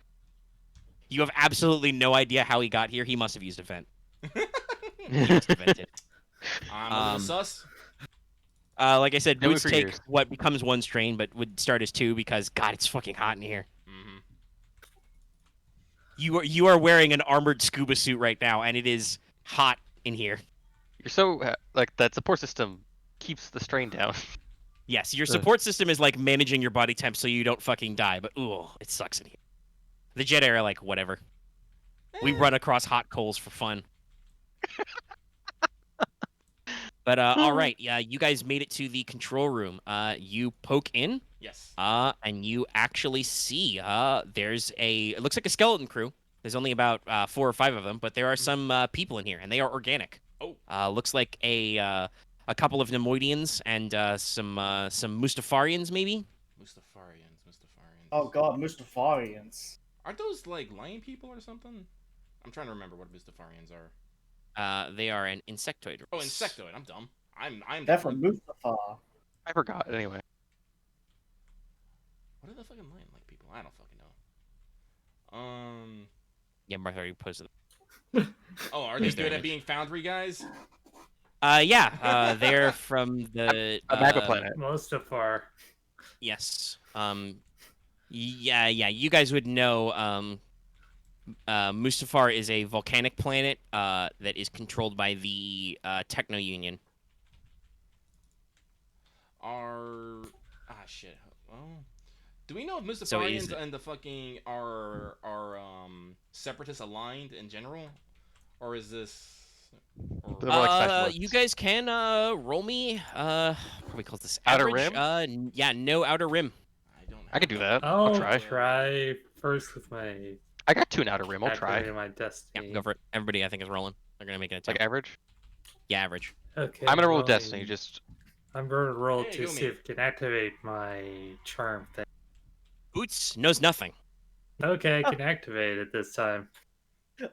You have absolutely no idea how he got here. He must have used a vent. He must have vented. I'm a little sus. Like I said, Knew it boots for take years. what becomes 1 strain, but would start as 2 because God, it's fucking hot in here. Mm-hmm. You are wearing an armored scuba suit right now, and it is hot in here. You're so like that support system keeps the strain down. Yes, your support system is like managing your body temp so you don't fucking die, but ooh, it sucks in here. The Jedi are like, whatever. We run across hot coals for fun. But all right, yeah, you guys made it to the control room. You poke in, Yes. and you actually see it looks like a skeleton crew. There's only about 4 or 5 of them, but there are some people in here, and they are organic. Oh. Looks like a couple of Nemoidians and some Mustafarians, maybe. Mustafarians. Oh God, Mustafarians. Aren't those like lion people or something? I'm trying to remember what Mustafarians are. They are an insectoid race. Oh, insectoid. I'm dumb. I'm They're from dumb. Mustafa. I forgot. Anyway. What are the fucking lion-like people? I don't fucking know. Yeah, Marth already posted. Oh, are they There's their good at image. being foundry guys? Yeah, they're from the A magma planet. Most of our. Yes. Yeah, you guys would know. Mustafar is a volcanic planet that is controlled by the Techno Union. Shit. Well, do we know if So is Mustafarians and the fucking are separatists aligned in general, or is this? They're more like specialists. you guys can roll me. What we call this? Outer Average. rim? Yeah, no outer rim. I don't. I can do that. I'll try. try first with my I got 2 in outer rim. I'll activating try. my Yeah, destiny. go for it. Everybody, I think, is rolling. They're gonna make an attempt. Like average. Yeah, average. Okay. I'm gonna roll with rolling. destiny. Just I'm going to roll Hey, to Yumi. see if I can activate my charm thing. Boots knows nothing. Okay, I can activate it this time.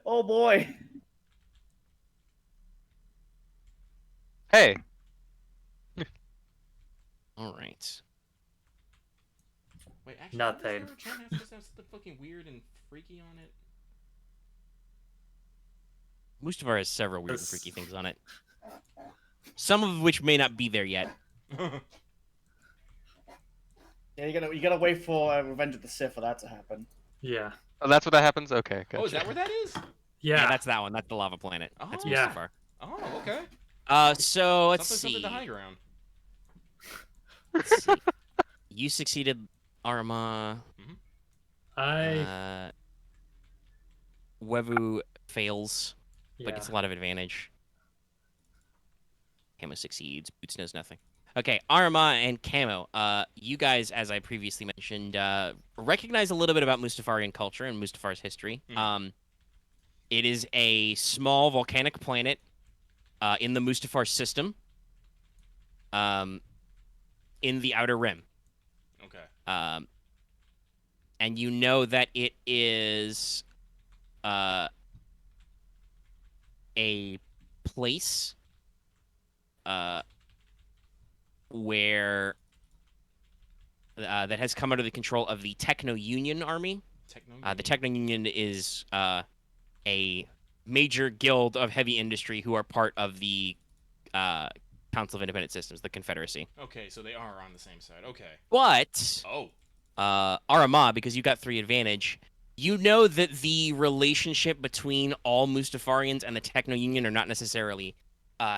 Oh boy. hey. All right. Wait, actually, Nothing. Does Charm have something fucking weird and freaky on it? Mustafar has several weird and This- freaky things on it. Some of which may not be there yet. Yeah, you gotta wait for Revenge of the Sith for that to happen. Yeah. Oh, that's what that happens. Okay. Gotcha. Oh, is that where that is? Yeah, Yeah. that's that one. That's the lava planet. That's Oh. Yeah. Mustafar. Oh, okay. So let's Something see. to high ground. Let's see. You succeeded, Aramaa. I. Wevu fails, Yeah. but gets a lot of advantage. Camo succeeds. Boots knows nothing. Okay, Aramaa and Camo. You guys, as I previously mentioned, recognize a little bit about Mustafarian culture and Mustafar's history. It is a small volcanic planet in the Mustafar system. In the Outer Rim. Okay. And you know that it is a place where that has come under the control of the Techno Union army. The Techno Union is a major guild of heavy industry who are part of the Council of Independent Systems, the Confederacy. Okay, so they are on the same side. Okay. But Oh. Aramaa, because you got 3 advantage, you know that the relationship between all Mustafarians and the Techno Union are not necessarily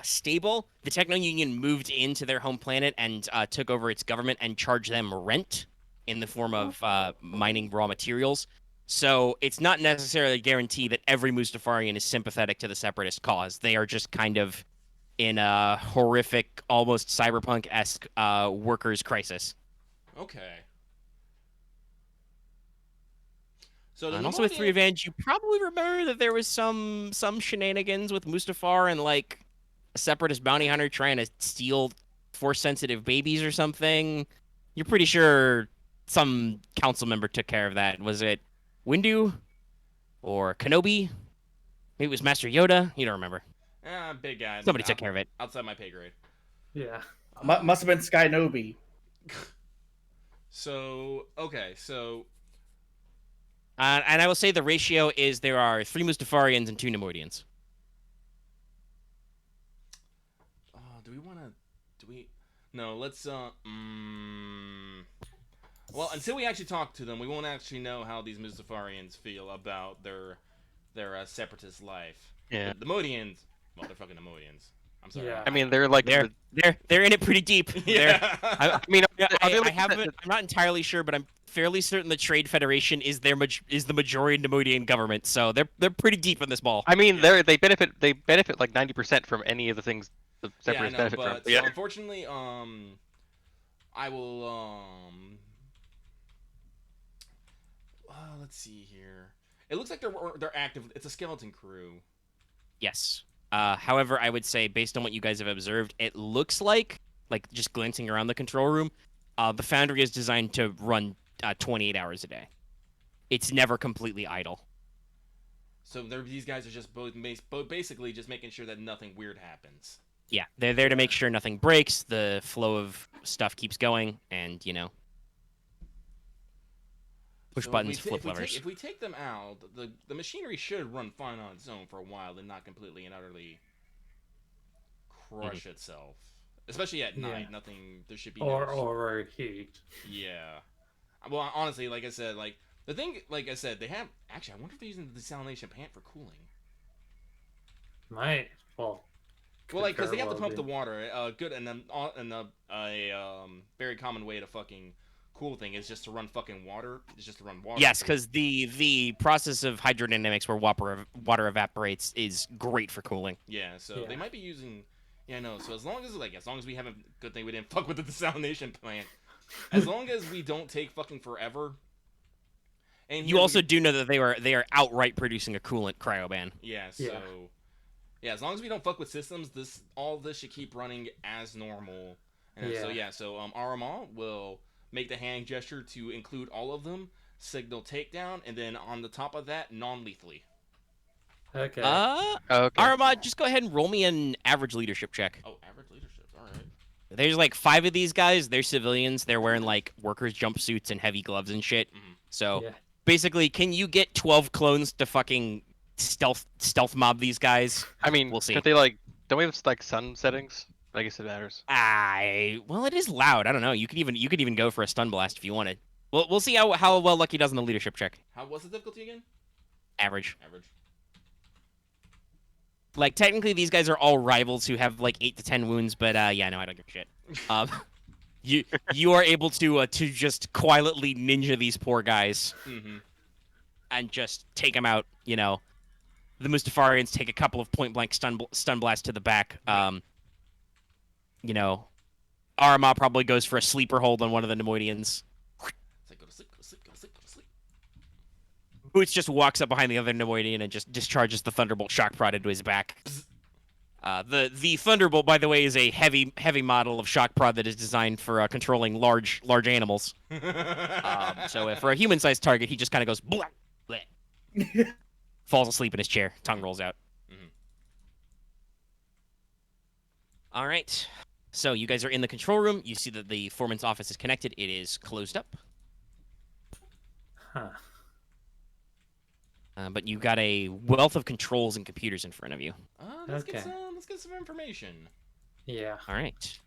stable. The Techno Union moved into their home planet and took over its government and charged them rent in the form of mining raw materials. So it's not necessarily a guarantee that every Mustafarian is sympathetic to the Separatist cause. They are just kind of in a horrific, almost cyberpunk-esque workers' crisis. Okay. So And also with 3 advantage, you probably remember that there was some shenanigans with Mustafar and like a Separatist bounty hunter trying to steal Force-sensitive babies or something. You're pretty sure some council member took care of that. Was it Windu or Kenobi? Maybe it was Master Yoda. You don't remember. Big guy. Somebody took care of it. Outside my pay grade. Yeah. Must have been Skynobi. So, okay, so... And I will say the ratio is there are 3 Mustafarians and 2 Nemoidians. Do we want to... No, let's, Well, until we actually talk to them, we won't actually know how these Mustafarians feel about their separatist life. Yeah. The Nemoidians... Well, they're fucking Nemoidians. I'm sorry. Yeah. I mean, they're like They're in it pretty deep. Yeah. I mean, I haven't. I'm not entirely sure, but I'm fairly certain the Trade Federation is the majority Nemoidian government. So they're pretty deep in this ball. I mean, they benefit like 90% from any of the things the separatists benefit from. But, so unfortunately, I will, let's see here. It looks like they're active. It's a skeleton crew. Yes. However, I would say, based on what you guys have observed, it looks like just glancing around the control room, the Foundry is designed to run 28 hours a day. It's never completely idle. So these guys are just basically just making sure that nothing weird happens. Yeah, they're there to make sure nothing breaks, the flow of stuff keeps going, and, push So buttons, flip if levers. If we take them out, the machinery should run fine on its own for a while and not completely and utterly crush itself. Especially at night, nothing. There should be Or overheat. Yeah, Well, honestly, like I said, like the thing, like I said, they have actually. I wonder if they're using the desalination plant for cooling. Might. Well. Well, like because they have to well pump be. the water. Good, and then very common way to fucking cool thing is just to run fucking water. It's just to run water. Yes, because the process of hydrodynamics where water evaporates is great for cooling. Yeah, so Yeah. they might be using. Yeah, I know. So as long as we haven't, good thing we didn't fuck with the desalination plant. As long as we don't take fucking forever. And You also do know that they are outright producing a coolant cryoban. Yeah, so Yeah. yeah, as long as we don't fuck with systems, all this should keep running as normal. And so Aramaa will make the hand gesture to include all of them, signal takedown, and then on the top of that, non-lethally. Okay. Okay. Aramaa, just go ahead and roll me an average leadership check. Oh, average leadership. All right. There's like 5 of these guys. They're civilians. They're wearing like workers' jumpsuits and heavy gloves and shit. Mhm. So Yeah. basically, can you get 12 clones to fucking stealth mob these guys? I mean, We'll see. Could they like? Don't we have like sun settings? I guess it matters. Well, it is loud. I don't know. You could even go for a stun blast if you wanted. We'll see how well Lucky does in the leadership check. What's the difficulty again? Average. Average. Like technically, these guys are all rivals who have like 8 to 10 wounds, but yeah, no, I don't give a shit. You are able to just quietly ninja these poor guys Mm-hmm. and just take them out. You know, the Mustafarians take a couple of point blank stun blasts to the back. You know, Aramaa probably goes for a sleeper hold on one of the Nemoidians. It's like go to sleep, go to sleep, go to sleep, go to sleep. Boots just walks up behind the other Nemoidian and just discharges the Thunderbolt shock prod into his back. The Thunderbolt, by the way, is a heavy model of shock prod that is designed for controlling large animals. So for a human-sized target, he just kind of goes blah, blah, falls asleep in his chair, tongue rolls out. Mhm. All right. So you guys are in the control room. You see that the foreman's office is connected. It is closed up. Huh. But you've got a wealth of controls and computers in front of you. Let's Okay. get some information. Yeah. All right.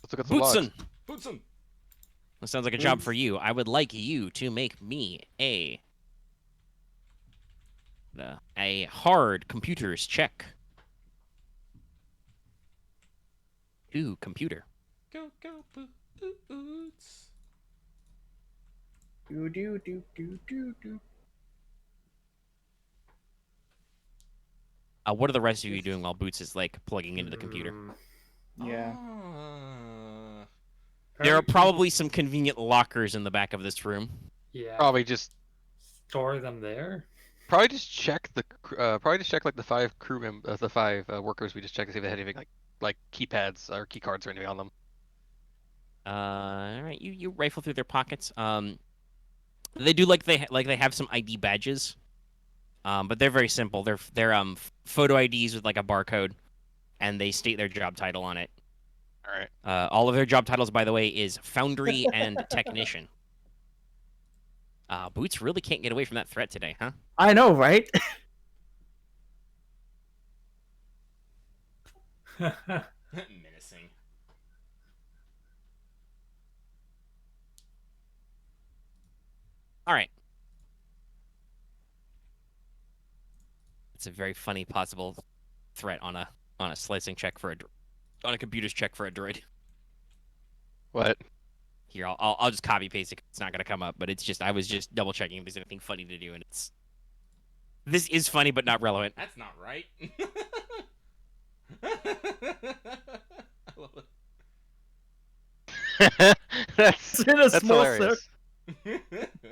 Let's look at some logs. Bootson, Bootson. that sounds like a job for you. I would like you to make me a hard computers check. Ooh, computer. Go boots. Do do do do do do. What are the rest of you doing while Boots is like plugging into the computer? Yeah. There are probably some convenient lockers in the back of this room. Yeah. Probably just Store them there. check like the 5 the 5 workers we just checked to see if they had anything like keypads or key cards or anything on them. All right, you rifle through their pockets. They do like they have some ID badges. But they're very simple. They're photo IDs with like a barcode, and they state their job title on it. All right. All of their job titles, by the way, is Foundry and Technician. Boots really can't get away from that threat today, huh? I know, right? Menacing. All right. It's a very funny possible threat on a slicing check for on a computer's check for a droid. What? Here, I'll just copy paste it. It's not gonna come up, but it's just I was just double checking if there's anything funny to do, and this is funny but not relevant. That's not right. I love it. that's In a small hilarious.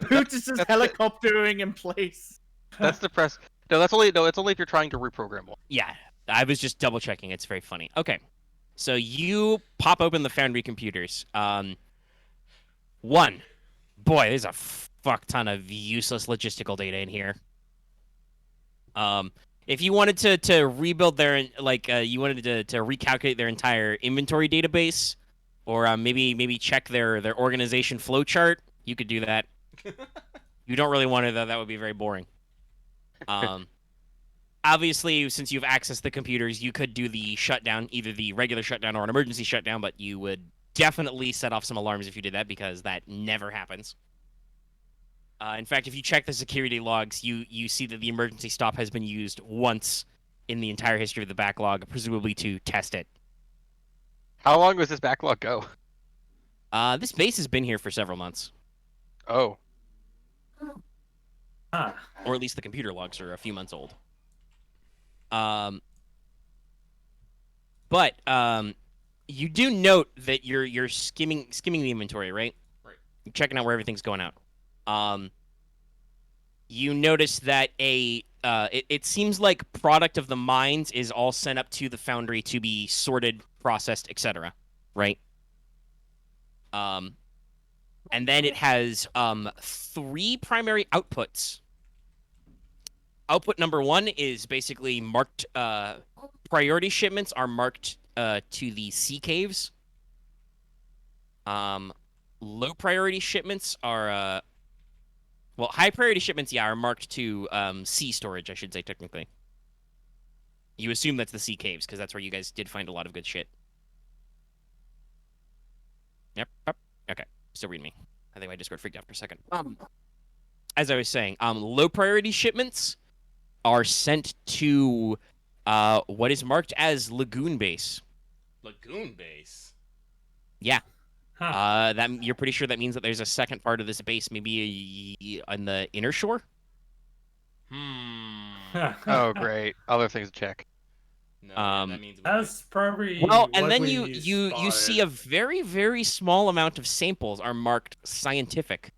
Boots is just That's it. helicoptering in place. That's depressing. No, it's only if you're trying to reprogram one. Yeah, I was just double checking. It's very funny. Okay, so you pop open the Foundry computers. Boy, there's a fuck ton of useless logistical data in here. If you wanted to rebuild their you wanted to recalculate their entire inventory database, or maybe check their organization flowchart, you could do that. You don't really want to though; that would be very boring. Obviously, since you've accessed the computers, you could do the shutdown, either the regular shutdown or an emergency shutdown, but you would definitely set off some alarms if you did that, because that never happens. In fact, if you check the security logs, you see that the emergency stop has been used once in the entire history of the backlog, presumably to test it. How long was this backlog go? This base has been here for several months, Oh, Huh. or at least the computer logs are a few months old. But you do note that you're skimming the inventory, right? Right. You're checking out where everything's going out. You notice that it seems like product of the mines is all sent up to the foundry to be sorted, processed, etc. Right? And then it has 3 primary outputs. Output number 1 is basically marked. Priority shipments are marked to the sea caves. Low priority shipments are well, high priority shipments, yeah, are marked to sea storage, I should say, technically. You assume that's the sea caves, because that's where you guys did find a lot of good shit. Yep. Okay. Still reading me. I think my Discord freaked out for a second. As I was saying, low priority shipments are sent to what is marked as Lagoon Base. Lagoon Base. Yeah. Huh. That you're pretty sure that means that there's a second part of this base, maybe on the inner shore. oh, great. Other things to check. No, yeah, Um, that means we That's probably Well, and what then we you see spotted. a very, very small amount of samples are marked scientific,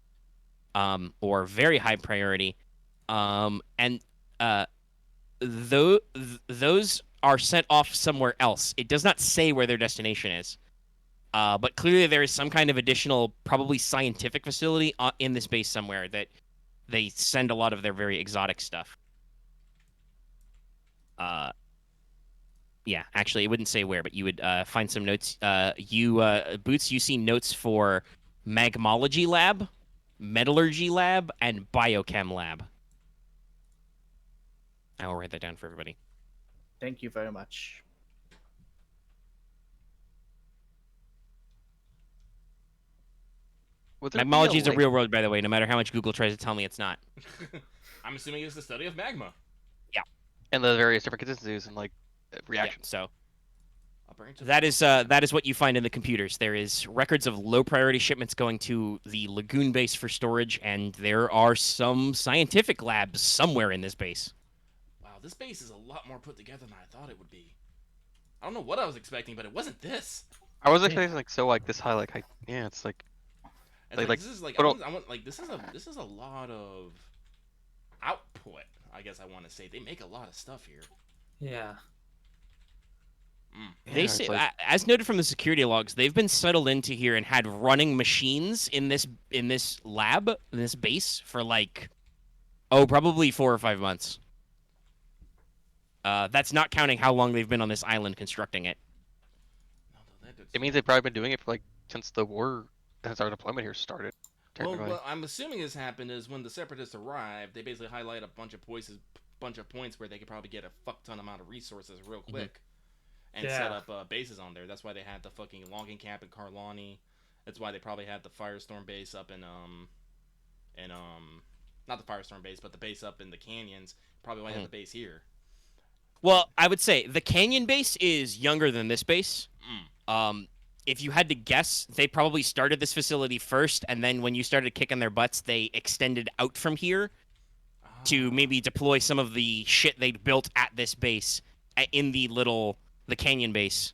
or very high priority, and those are sent off somewhere else. It does not say where their destination is, but clearly there is some kind of additional, probably scientific facility in this base somewhere that they send a lot of their very exotic stuff. Yeah, actually, it wouldn't say where, but you would find some notes. Boots, you see notes for magmology lab, metallurgy lab, and biochem lab. I will write that down for everybody. Thank you very much. Would there be Magmology is a link- real word, by the way, no matter how much Google tries to tell me it's not. I'm assuming it's the study of magma. and the various different consistencies and like Yeah, reactions. so I'll bring it to that is what you find in the computers. There is records of low priority shipments going to the Lagoon Base for storage, and there are some scientific labs somewhere in this base. Wow, this base is a lot more put together than I thought it would be. I don't know what I was expecting, but it wasn't this. I was expecting like so like this high yeah, it's like It's Like- like, this is like but I want like this is a lot of output. I guess I want to say they make a lot of stuff here. Yeah. They Yeah, say, it's like- as noted from the security logs, they've been settled into here and had running machines in this lab, in this base, for like, probably 4 or 5 months. That's not counting how long they've been on this island constructing it. No, that it means they've probably been doing it for like since the war, since our deployment here started. Well, Technically. what I'm assuming has happened is when the separatists arrived, they basically highlight a bunch of points where they could probably get a fuck ton amount of resources real quick, and set Yeah. up bases on there. That's why they had the fucking logging camp in Carlani. That's why they probably had the Firestorm base up in not the Firestorm base, but the base up in the canyons. Probably why they had the base here. Well, I would say the canyon base is younger than this base. Mm. If you had to guess, they probably started this facility first, and then when you started kicking their butts, they extended out from here to maybe deploy some of the shit they'd built at this base in the canyon base.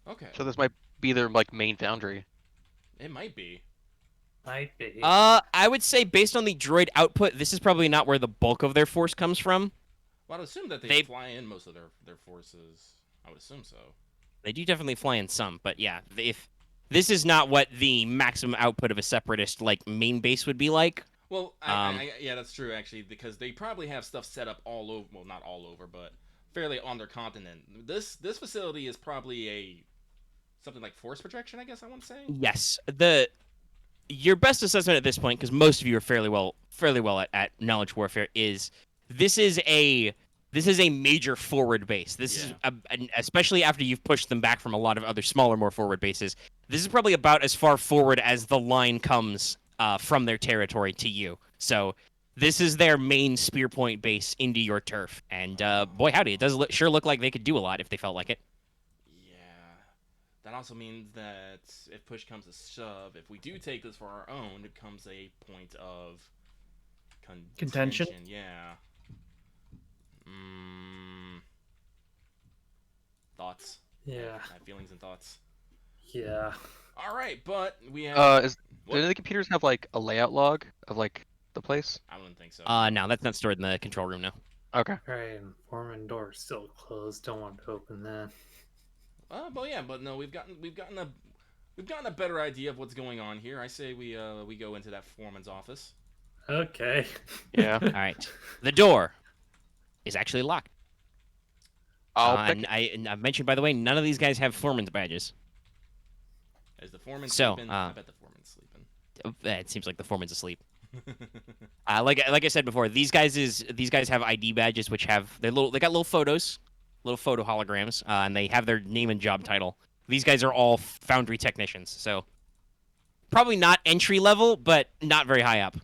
Okay, So this might be their like main foundry. it might be. Might be. I would say based on the droid output, this is probably not where the bulk of their force comes from. Well, I'd assume that they They- fly in most of their forces. I would assume so. They do definitely fly in some, but yeah, if this is not what the maximum output of a separatist like main base would be like. Well, yeah, that's true actually, because they probably have stuff set up all over. Well, not all over, but fairly on their continent. This facility is probably something like force projection, I guess I want to say. Yes, your best assessment at this point, because most of you are fairly well at knowledge warfare, is this is a major forward base. This is especially after you've pushed them back from a lot of other smaller, more forward bases. This is probably about as far forward as the line comes from their territory to you. So this is their main spear point base into your turf. And boy, howdy, it does sure look like they could do a lot if they felt like it. Yeah. That also means that if push comes to shove, if we do take this for our own, it becomes a point of Contention? Yeah. Thoughts? Yeah. I have feelings and thoughts. Yeah. All right, but we have. Do What? any of the computers have like a layout log of like the place? I wouldn't think so. No, that's not stored in the control room now. Okay. Right, and foreman door still closed. Don't want to open that. But yeah, but no, we've gotten a better idea of what's going on here. I say we go into that foreman's office. Okay. Yeah. All right. The door is actually locked. I'll pick. And I mentioned, by the way, none of these guys have foreman's badges. Is the foreman So, sleeping? I bet the foreman's sleeping. It seems like the foreman's asleep. Like I said before, these guys have ID badges which have they got little photos, little photo holograms, and they have their name and job title. These guys are all foundry technicians, so probably not entry level, but not very high up.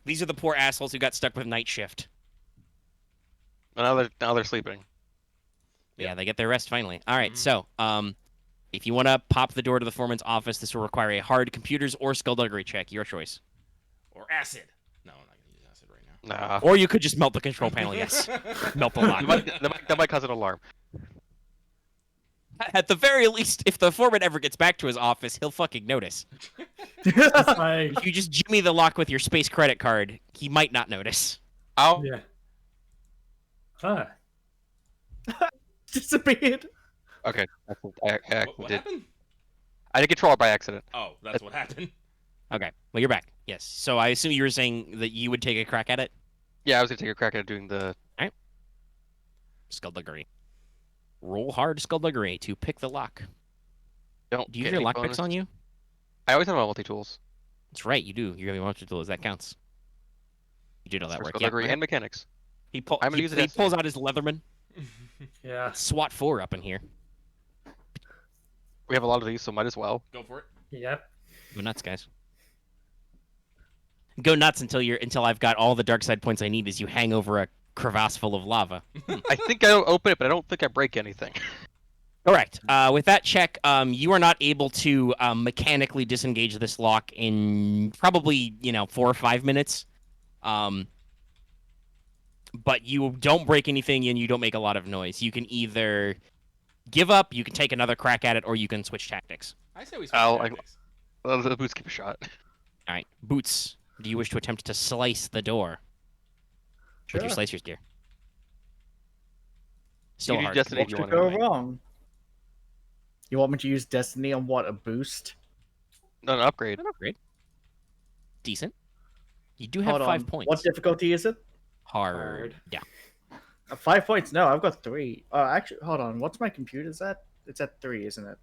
These are the poor assholes who got stuck with night shift. Now they're sleeping. Yeah, they get their rest finally. All right, Mhm. so if you want to pop the door to the foreman's office, this will require a hard computers or skullduggery check. Your choice. Or acid. No, I'm not gonna use acid right now. Nah. Or you could just melt the control panel. Yes, melt the lock. That might cause an alarm. At the very least, if the foreman ever gets back to his office, he'll fucking notice. It's like, If you just jimmy the lock with your space credit card, he might not notice. I'll. yeah. Huh. Disappeared. Okay. I What did. happened? I did control it by accident. Oh, that's what happened. Okay, well, you're back. Yes. So I assume you were saying that you would take a crack at it? Yeah, I was gonna take a crack at doing the. Skullduggery. Roll hard skullduggery to pick the lock. Don't. Do you get have your any lockpicks bonus. on you? I always have my multi tools. That's right, you do. You have your multi tools. That counts. You did all that For work. Yeah. skullduggery Okay. and mechanics. He I'm gonna use it as- pulls out his Leatherman. Yeah. SWAT 4 up in here. We have a lot of these, so might as well. Go for it. Yep. Go nuts, guys. Go nuts until I've got all the dark side points I need as you hang over a crevasse full of lava. I think I open it, but I don't think I break anything. Correct. With that check, you are not able to mechanically disengage this lock in probably 4 or 5 minutes. But you don't break anything and you don't make a lot of noise. You can either give up, you can take another crack at it, or you can switch tactics. I say we switch I'll- tactics. The boots keep a shot. All right, Boots. Do you wish to attempt to slice the door with your Sure. slicer's gear? Still You do hard. Destiny What if you could want go anyway. wrong? You want me to use Destiny on what? A boost? No, an upgrade. An upgrade. Decent. You do have Hold 5 on. points. What difficulty is it? Hard. Yeah. 5 points? No, I've got 3. Actually, hold on. What's my computer's at? It's at 3, isn't it?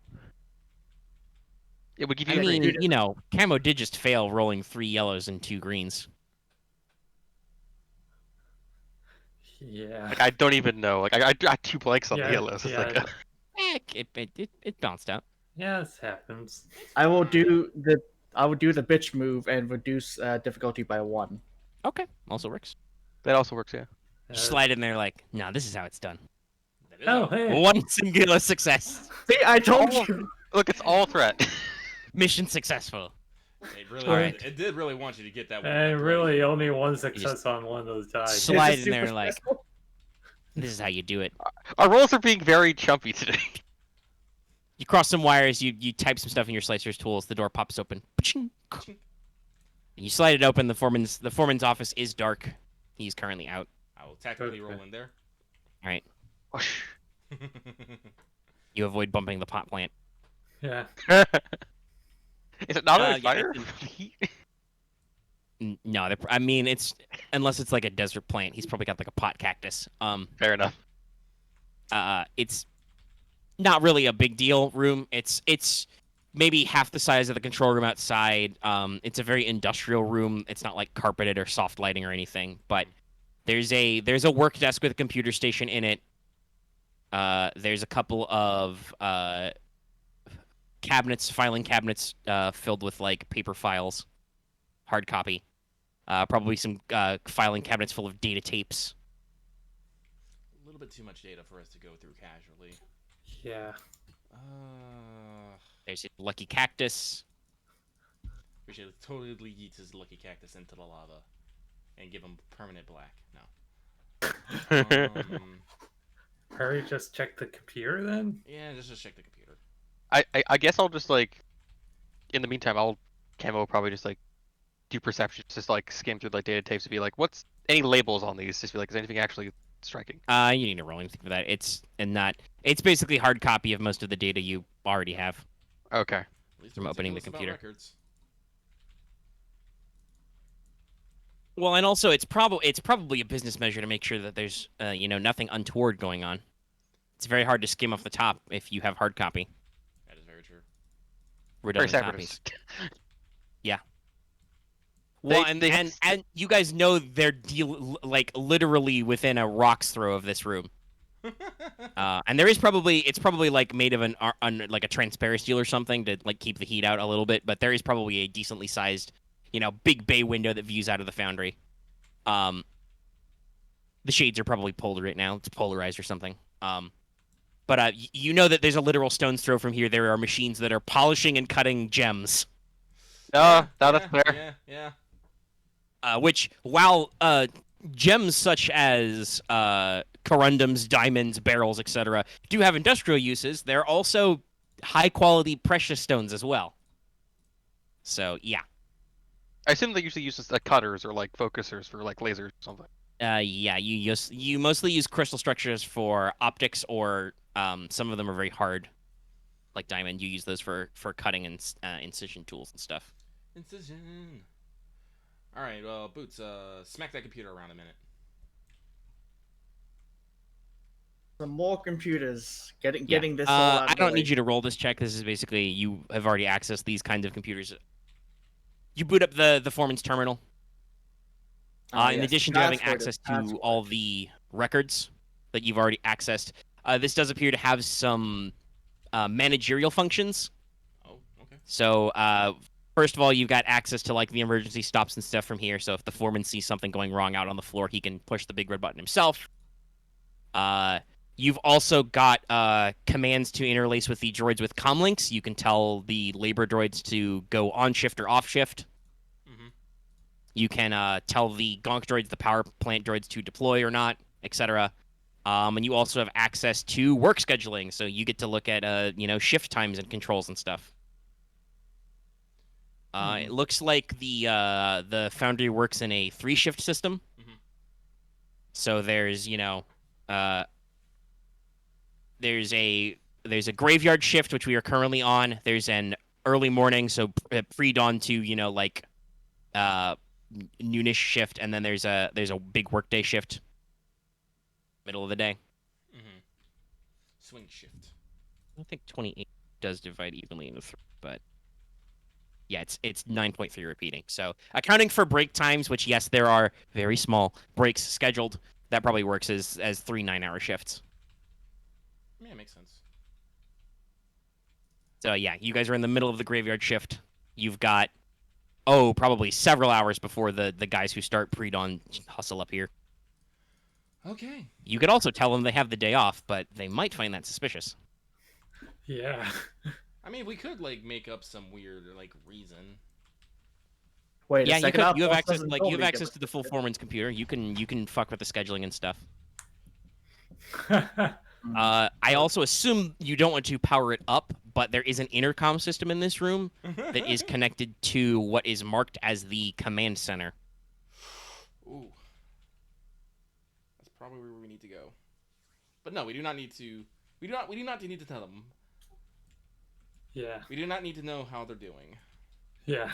It would give I you. mean, Camo did just fail rolling 3 yellows and 2 greens. Yeah. Like, I don't even know. Like I got 2 blanks on Yeah, the yellows. It's yeah. like, It bounced out. Yeah, this happens. I will do the bitch move and reduce difficulty by 1. Okay, also works. that also works. Yeah. You slide in there like, no, this is how it's done. That is Oh, how- hey. One singular success. See, I told Oh. you. Look, it's all threat. Mission successful. It did really want you to get that one. And really, only one success on one of those dice. Slide This is in there super like, stressful. this is how you do it. Our rolls are being very chumpy today. You cross some wires, you type some stuff in your slicer's tools, the door pops open. Paching. You slide it open, the foreman's office is dark. He's currently out. I will tactically Okay. roll in there. Alright. Whoosh. You avoid bumping the pot plant. Yeah. Is it not on Yeah, fire? No, I mean it's unless it's like a desert plant. He's probably got like a pot cactus. Fair enough. It's not really a big deal room. It's maybe half the size of the control room outside. It's a very industrial room. It's not like carpeted or soft lighting or anything, but there's a work desk with a computer station in it. There's a couple of filing cabinets filled with like paper files. hard copy. Probably some filing cabinets full of data tapes. A little bit too much data for us to go through casually. Yeah. There's a lucky cactus. We should totally yeet his lucky cactus into the lava and give him permanent black. No. Hurry, just check the computer then? Yeah, just check the computer. I guess I'll just like, in the meantime, I'll Camo probably just like do perception, just like skim through like data tapes to be like, what's any labels on these? Just be like, is anything actually striking? You need to roll anything for that. It's basically hard copy of most of the data you already have Okay. At least from they're opening the ridiculous about computer. records. Well, and also it's probably a business measure to make sure that there's nothing untoward going on. It's very hard to skim off the top if you have hard copy. That is very true. Very Redundant separatists. copies. Well, They and you guys know they're like literally within a rock's throw of this room. And it's probably like made of like a transparent steel or something to like keep the heat out a little bit, but there is probably a decently sized, big bay window that views out of the foundry. The shades are probably pulled right now. It's polarized or something. But you know that there's a literal stone's throw from here. There are machines that are polishing and cutting gems. No, that's fair. Yeah. Which, while gems such as corundums, diamonds, barrels, etc., do have industrial uses, they're also high-quality precious stones as well. So, yeah. I assume they usually use this, like cutters or like focusers for like lasers or something. Yeah, you mostly use crystal structures for optics, or some of them are very hard, like diamond. You use those for cutting and incision tools and stuff. Incision. All right, well, Boots, smack that computer around a minute. Some more computers. Getting this all out. I don't need you to roll this check. This is basically you have already accessed these kinds of computers. You boot up the foreman's terminal. In addition to having access to all the records that you've already accessed, this does appear to have some managerial functions. Oh, okay. So, first of all, you've got access to like the emergency stops and stuff from here. So if the foreman sees something going wrong out on the floor, he can push the big red button himself. You've also got commands to interlace with the droids with comlinks. You can tell the labor droids to go on shift or off shift. Mm-hmm. You can tell the gonk droids, the power plant droids, to deploy or not, etc. And you also have access to work scheduling, so you get to look at shift times and controls and stuff. It looks like the foundry works in a 3-shift system. Mm-hmm. So there's there's a graveyard shift, which we are currently on. There's an early morning, so pre-dawn to noonish shift, and then there's a big workday shift, middle of the day. Mm-hmm. Swing shift. I think 28 does divide evenly into 3, but yeah, it's 9.3 repeating. So accounting for break times, which yes, there are very small breaks scheduled, that probably works as 3 9-hour shifts. Yeah, makes sense. So yeah, you guys are in the middle of the graveyard shift. You've got probably several hours before the guys who start pre-dawn hustle up here. Okay. You could also tell them they have the day off, but they might find that suspicious. Yeah. I mean, we could like make up some weird like reason. Wait, Yeah, a you second. could. You have Boss access, doesn't like you have totally access give to the full foreman's computer. You can fuck with the scheduling and stuff. I also assume you don't want to power it up, but there is an intercom system in this room that is connected to what is marked as the command center. Ooh. That's probably where we need to go. But no, we do not need to. We do not need to tell them. Yeah. We do not need to know how they're doing. Yeah.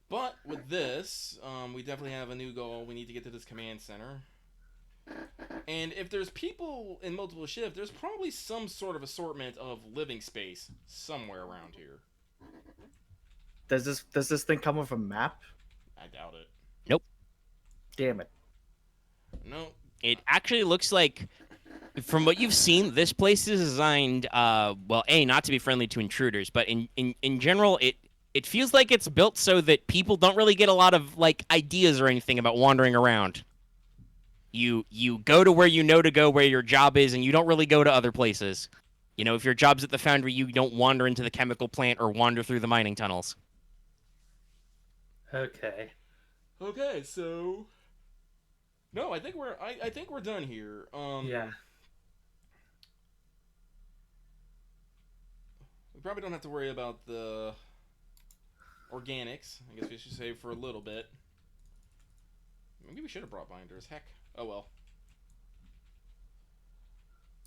But with this, we definitely have a new goal. We need to get to this command center. And if there's people in multiple shifts, there's probably some sort of assortment of living space somewhere around here. Does this thing come with a map? I doubt it. Nope. Damn it. No. It actually looks like, from what you've seen, this place is designed, not to be friendly to intruders, but in general, It feels like it's built so that people don't really get a lot of like ideas or anything about wandering around. You go to where you know to go, where your job is, and you don't really go to other places. You know, if your job's at the foundry, you don't wander into the chemical plant or wander through the mining tunnels. Okay. Okay, so no, I think we're done here. Yeah. We probably don't have to worry about the organics. I guess we should save for a little bit. Maybe we should have brought binders. Heck. Oh well.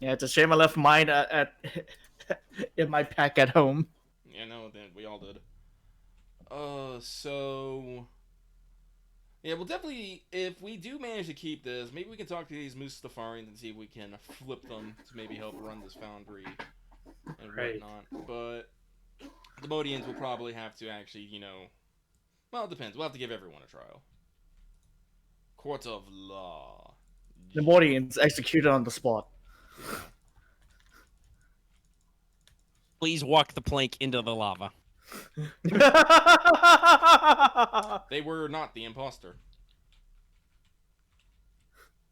Yeah, it's a shame I left mine at in my pack at home. Yeah, no, then we all did. So yeah, well, definitely, if we do manage to keep this, maybe we can talk to these Mustafarians and see if we can flip them to maybe help run this foundry and Right. whatnot. But the Modians will probably have to actually, well, it depends. We'll have to give everyone a trial. Court of Law. The Mordians executed on the spot. Please walk the plank into the lava. They were not the imposter.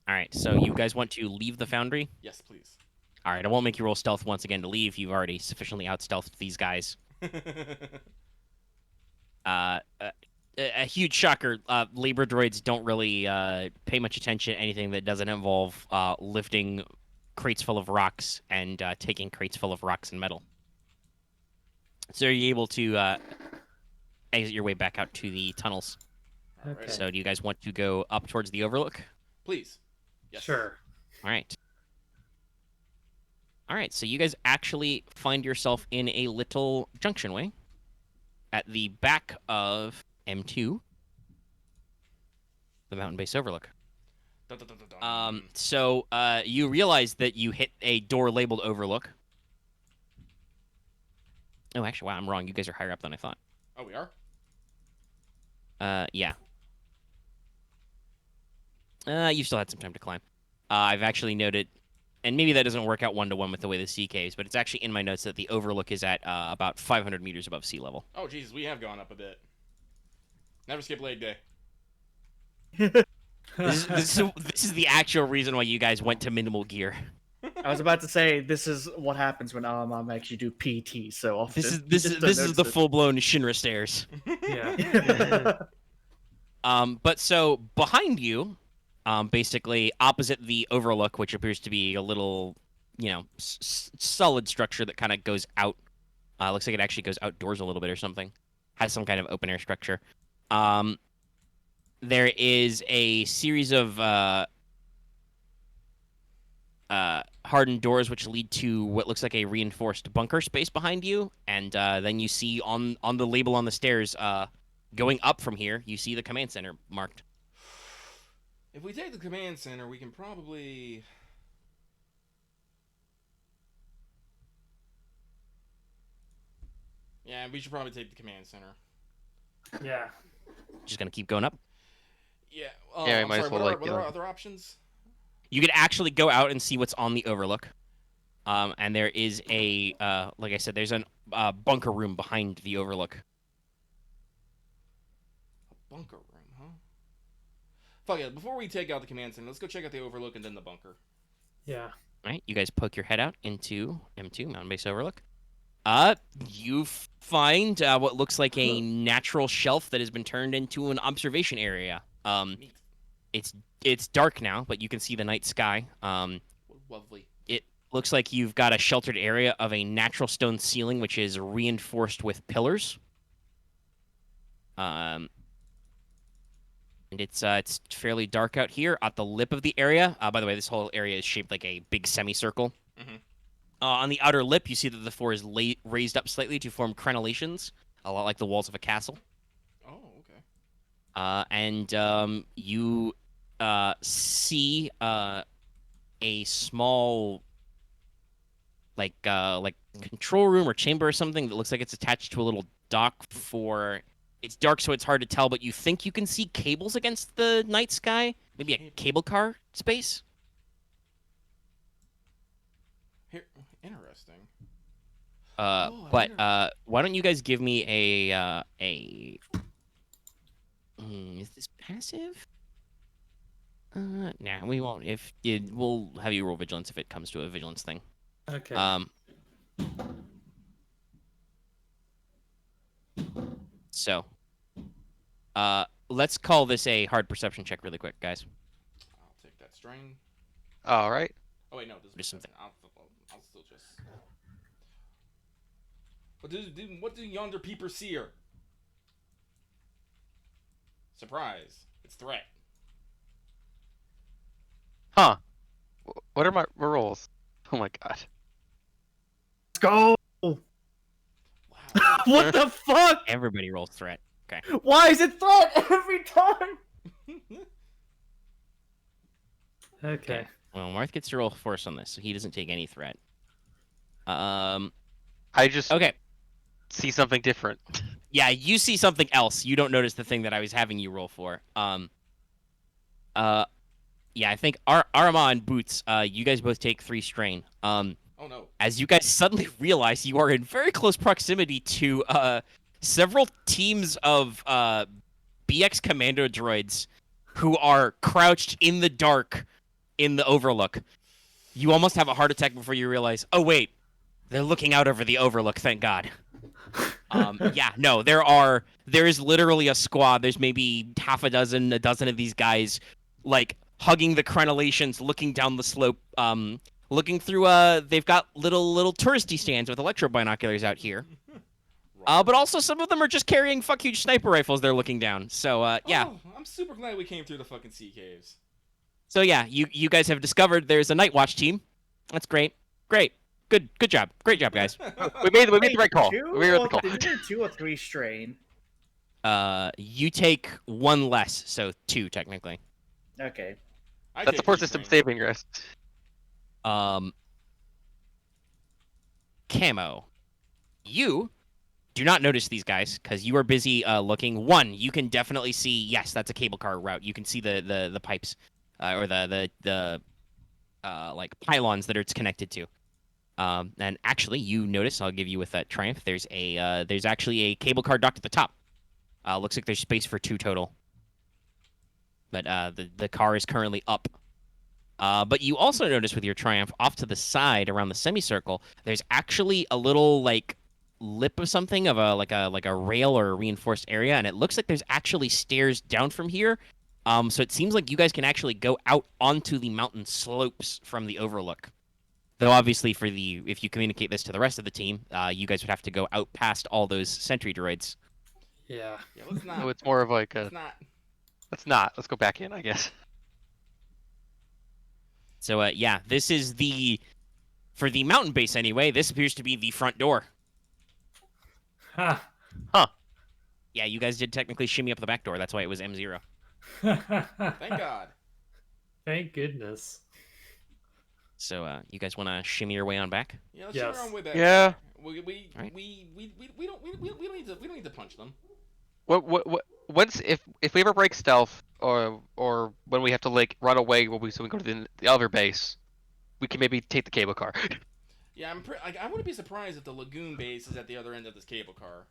All right, so you guys want to leave the foundry? Yes, please. All right, I won't make you roll stealth once again to leave. You've already sufficiently out-stealthed these guys. A huge shocker. Labor droids don't really pay much attention to anything that doesn't involve lifting crates full of rocks and taking crates full of rocks and metal. So are you able to exit your way back out to the tunnels? Alright. Okay. So do you guys want to go up towards the Overlook? Please. Yes. Sure. All right. All right, so you guys actually find yourself in a little junction way at the back of M2, the mountain base overlook. Dun, dun, dun, dun, dun. So you realize that you hit a door labeled Overlook. Oh, actually, wow, I'm wrong. You guys are higher up than I thought. Oh, we are? Yeah. You still had some time to climb. I've actually noted, and maybe that doesn't work out one-to-one with the way the sea caves, but it's actually in my notes that the Overlook is at about 500 meters above sea level. Oh, Jesus, we have gone up a bit. Never skip leg day. This is the actual reason why you guys went to minimal gear. I was about to say this is what happens when Aramaa makes you do PT so often. This is the full-blown Shinra stairs. Yeah. But so behind you, basically opposite the Overlook, which appears to be a little, solid structure that kind of goes out. Looks like it actually goes outdoors a little bit or something. Has some kind of open air structure. There is a series of hardened doors which lead to what looks like a reinforced bunker space behind you, and then you see on the label on the stairs, going up from here, you see the command center marked. If we take the command center, we can probably... Yeah, we should probably take the command center. Yeah. Just gonna keep going up. Yeah, Yeah, we I'm might sorry, as well, what like, are our other options? You could actually go out and see what's on the Overlook. And there is a, like I said, there's an bunker room behind the Overlook. A bunker room, huh? Fuck it, before we take out the command center, let's go check out the Overlook and then the bunker. Yeah. All right, you guys poke your head out into M2, Mountain Base Overlook. You find what looks like a natural shelf that has been turned into an observation area. Neat. It's dark now, but you can see the night sky. Lovely. It looks like you've got a sheltered area of a natural stone ceiling, which is reinforced with pillars. And it's fairly dark out here at the lip of the area. By the way, this whole area is shaped like a big semicircle. Mhm. On the outer lip, you see that the floor is raised up slightly to form crenellations, a lot like the walls of a castle. Oh, okay. And you see a small, like control room or chamber or something that looks like it's attached to a little dock for. It's dark, so it's hard to tell, but you think you can see cables against the night sky. Maybe a cable car space. Here, interesting. Oh, I But wonder- why don't you guys give me is this passive? Nah, we won't. If it, we'll have you roll vigilance if it comes to a vigilance thing. Okay. So, let's call this a hard perception check really quick, guys. I'll take that string. All right. Oh wait, no, this is Just something. I'll still just. What do yonder peepers see her? Surprise! It's threat. Huh. What are my rolls? Oh my god. Let's go. Wow. What the fuck? Everybody rolls threat. Why is it threat every time? Okay. Well, Marth gets to roll force on this, so he doesn't take any threat. I just Okay. see something different. Yeah, you see something else. You don't notice the thing that I was having you roll for. Yeah, I think Aramaa and Boots, you guys both take 3 strain. Oh no. As you guys suddenly realize you are in very close proximity to several teams of BX commando droids who are crouched in the dark in the overlook. You almost have a heart attack before you realize, oh wait, they're looking out over the overlook, thank God. Yeah, no, there is literally a squad. There's maybe half a dozen of these guys, like, hugging the crenellations, looking down the slope, looking through, they've got little touristy stands with electro binoculars out here. But also some of them are just carrying fuck huge sniper rifles they're looking down. So, yeah. Oh, I'm super glad we came through the fucking sea caves. So, yeah, you guys have discovered there's a night watch team. That's great. Great. Good job. Great job, guys. We made the right call. Two We made the or- call. Did you do 2 or 3 strain? You take 1 less, so 2 technically. Okay. I That's take support these system things. saving rest. Camo, you do not notice these guys because you are busy looking. One, you can definitely see. Yes, that's a cable car route. You can see the pipes, or the like pylons that it's connected to. And actually, you notice. I'll give you with that triumph. There's actually a cable car docked at the top. Looks like there's space for 2 total. But the car is currently up. But you also notice with your triumph off to the side around the semicircle, there's actually a little like lip of something of a like a rail or a reinforced area, and it looks like there's actually stairs down from here. So it seems like you guys can actually go out onto the mountain slopes from the overlook. Though obviously if you communicate this to the rest of the team, you guys would have to go out past all those sentry droids. Yeah. Yeah, let's not. So it's more of like a. Let's not. Let's go back in, I guess. So yeah, this is for the mountain base anyway. This appears to be the front door. Ha. Yeah, you guys did technically shimmy up the back door. That's why it was M0. Thank God. Thank goodness. So you guys want to shimmy your way on back? Yeah, let's Yes. share our own way back. Yeah. We Alright. don't need to punch them. What once if we ever break stealth or when we have to like run away so we go to the other base, we can maybe take the cable car. Yeah, I wouldn't be surprised if the lagoon base is at the other end of this cable car.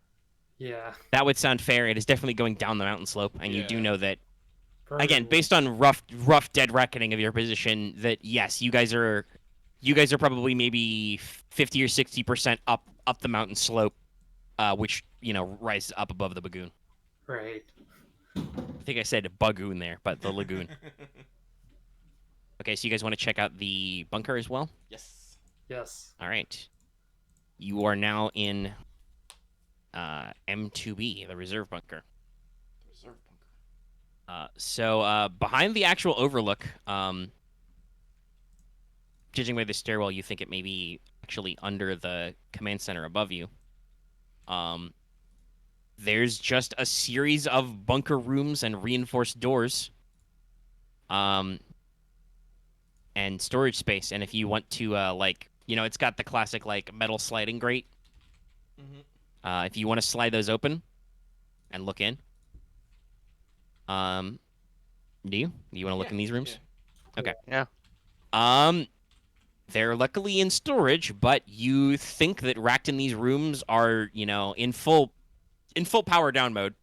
Yeah. That would sound fair. It is definitely going down the mountain slope, and you do Yeah. know that. Again, based on rough dead reckoning of your position, that yes, you guys are probably maybe 50 or 60% up the mountain slope, which rises up above the lagoon. Right. I think I said bagoon there, but the lagoon. Okay, so you guys want to check out the bunker as well? Yes. Yes. All right. You are now in M2B, the reserve bunker. The reserve bunker. So behind the actual overlook, judging by the stairwell, you think it may be actually under the command center above you. There's just a series of bunker rooms and reinforced doors. And storage space. And if you want to, it's got the classic, metal sliding grate. Mm-hmm. If you want to slide those open and look in. Do you? Do you want to look in these rooms? Yeah. Okay. Yeah. They're luckily in storage, but you think that racked in these rooms are, in full power down mode.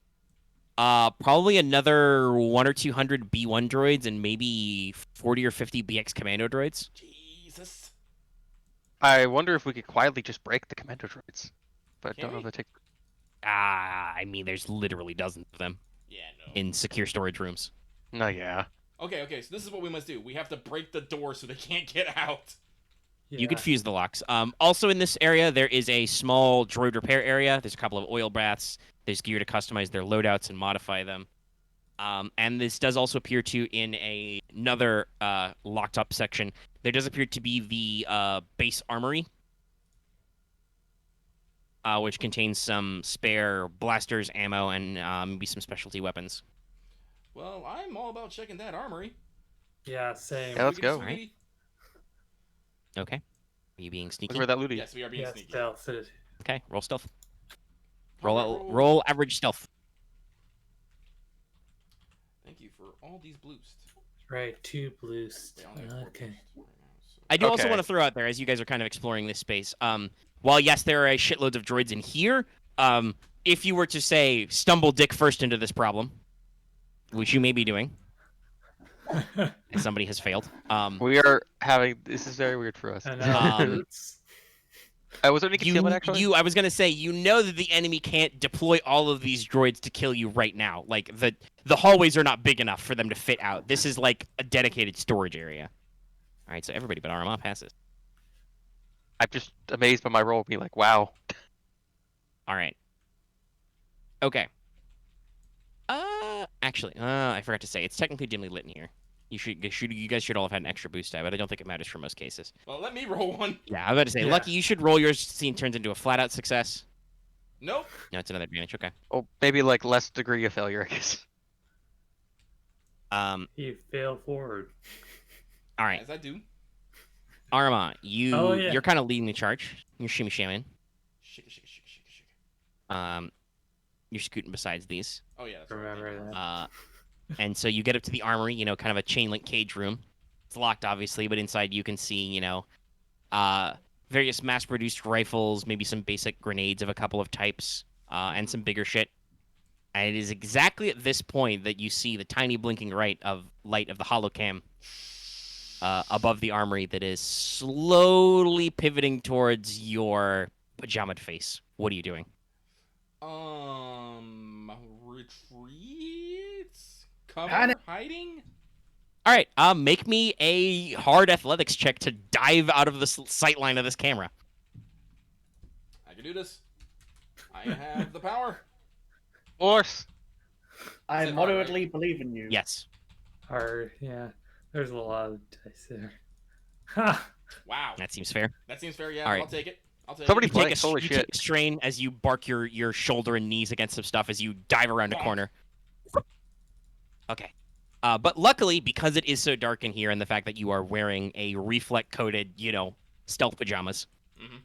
Probably another 1 or 200 B1 droids and maybe 40 or 50 BX commando droids. Jesus. I wonder if we could quietly just break the commando droids, but I Can don't know if we? that takes. I mean, there's literally dozens of them Yeah, no. in secure storage rooms. No, yeah. Okay, so this is what we must do. We have to break the door so they can't get out. You could fuse the locks. Also in this area, there is a small droid repair area. There's a couple of oil baths. There's gear to customize their loadouts and modify them. And this does also appear to in another locked up section. There does appear to be the base armory, which contains some spare blasters, ammo, and maybe some specialty weapons. Well, I'm all about checking that armory. Yeah, same. Yeah, let's go. Sweetie. Okay. Are you being Look sneaky? where that looty. Yes, we are being Yeah, sneaky. stealth. Okay, roll stealth. Alright, Roll average stealth. Thank you for all these boosts. Right, 2 blues. Wait, I only have 4 Okay. boosts right now, so- I do also Okay. want to throw out there, as you guys are kind of exploring this space, while yes, there are shitloads of droids in here, if you were to, say, stumble dick first into this problem, which you may be doing, and somebody has failed, We are having. This is very weird for us. I Um, know. Was there any concealment actually? I was going to say, that the enemy can't deploy all of these droids to kill you right now. Like, the hallways are not big enough for them to fit out. This is like a dedicated storage area. All right, so everybody but Aramaa passes. I'm just amazed by my roll. Be like, wow. All right. Okay. Actually, I forgot to say, it's technically dimly lit in here. You guys should all have had an extra boost die, but I don't think it matters for most cases. Well, let me roll one. Yeah, I was about to say, Yeah. Lucky, you should roll yours. Scene turns into a flat-out success. Nope. No, it's another advantage. Okay. Oh, maybe like less degree of failure, I guess. You fail forward. All right, As I do. Aramaa, Oh, yeah. you're kind of leading the charge. You're shimmy shamming. Shake it. You're scooting besides these. Oh, yeah. That's right. Remember that. And so you get up to the armory, kind of a chain link cage room. It's locked, obviously, but inside you can see, various mass-produced rifles, maybe some basic grenades of a couple of types, and some bigger shit. And it is exactly at this point that you see the tiny blinking light of the holocam above the armory that is slowly pivoting towards your pajamaed face. What are you doing? Retreat? Cover? Panic. Hiding? All right, make me a hard athletics check to dive out of the sight line of this camera. I can do this. I have the power. Of course. I Is it hard, moderately believe in you. Yes. Hard, yeah. There's a lot of dice there. Ha! Wow. That seems fair. That seems fair, yeah. All right. I'll take it. Somebody You play. take a, Holy you shit. take a strain as you bark your shoulder and knees against some stuff as you dive around a corner. Okay. But luckily, because it is so dark in here and the fact that you are wearing a reflect-coated, stealth pajamas, Mhm.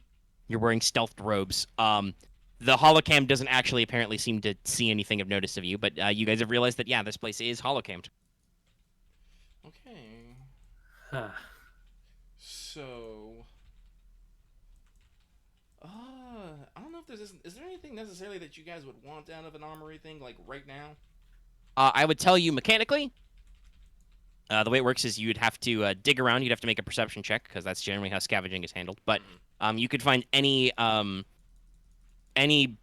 you're wearing stealth robes, the holocam doesn't actually apparently seem to see anything of notice of you, but you guys have realized that, yeah, this place is holocammed. Okay. Huh. So, I don't know if is there anything necessarily that you guys would want out of an armory thing, like right now? I would tell you mechanically, the way it works is you'd have to dig around. You'd have to make a perception check because that's generally how scavenging is handled. But you could find any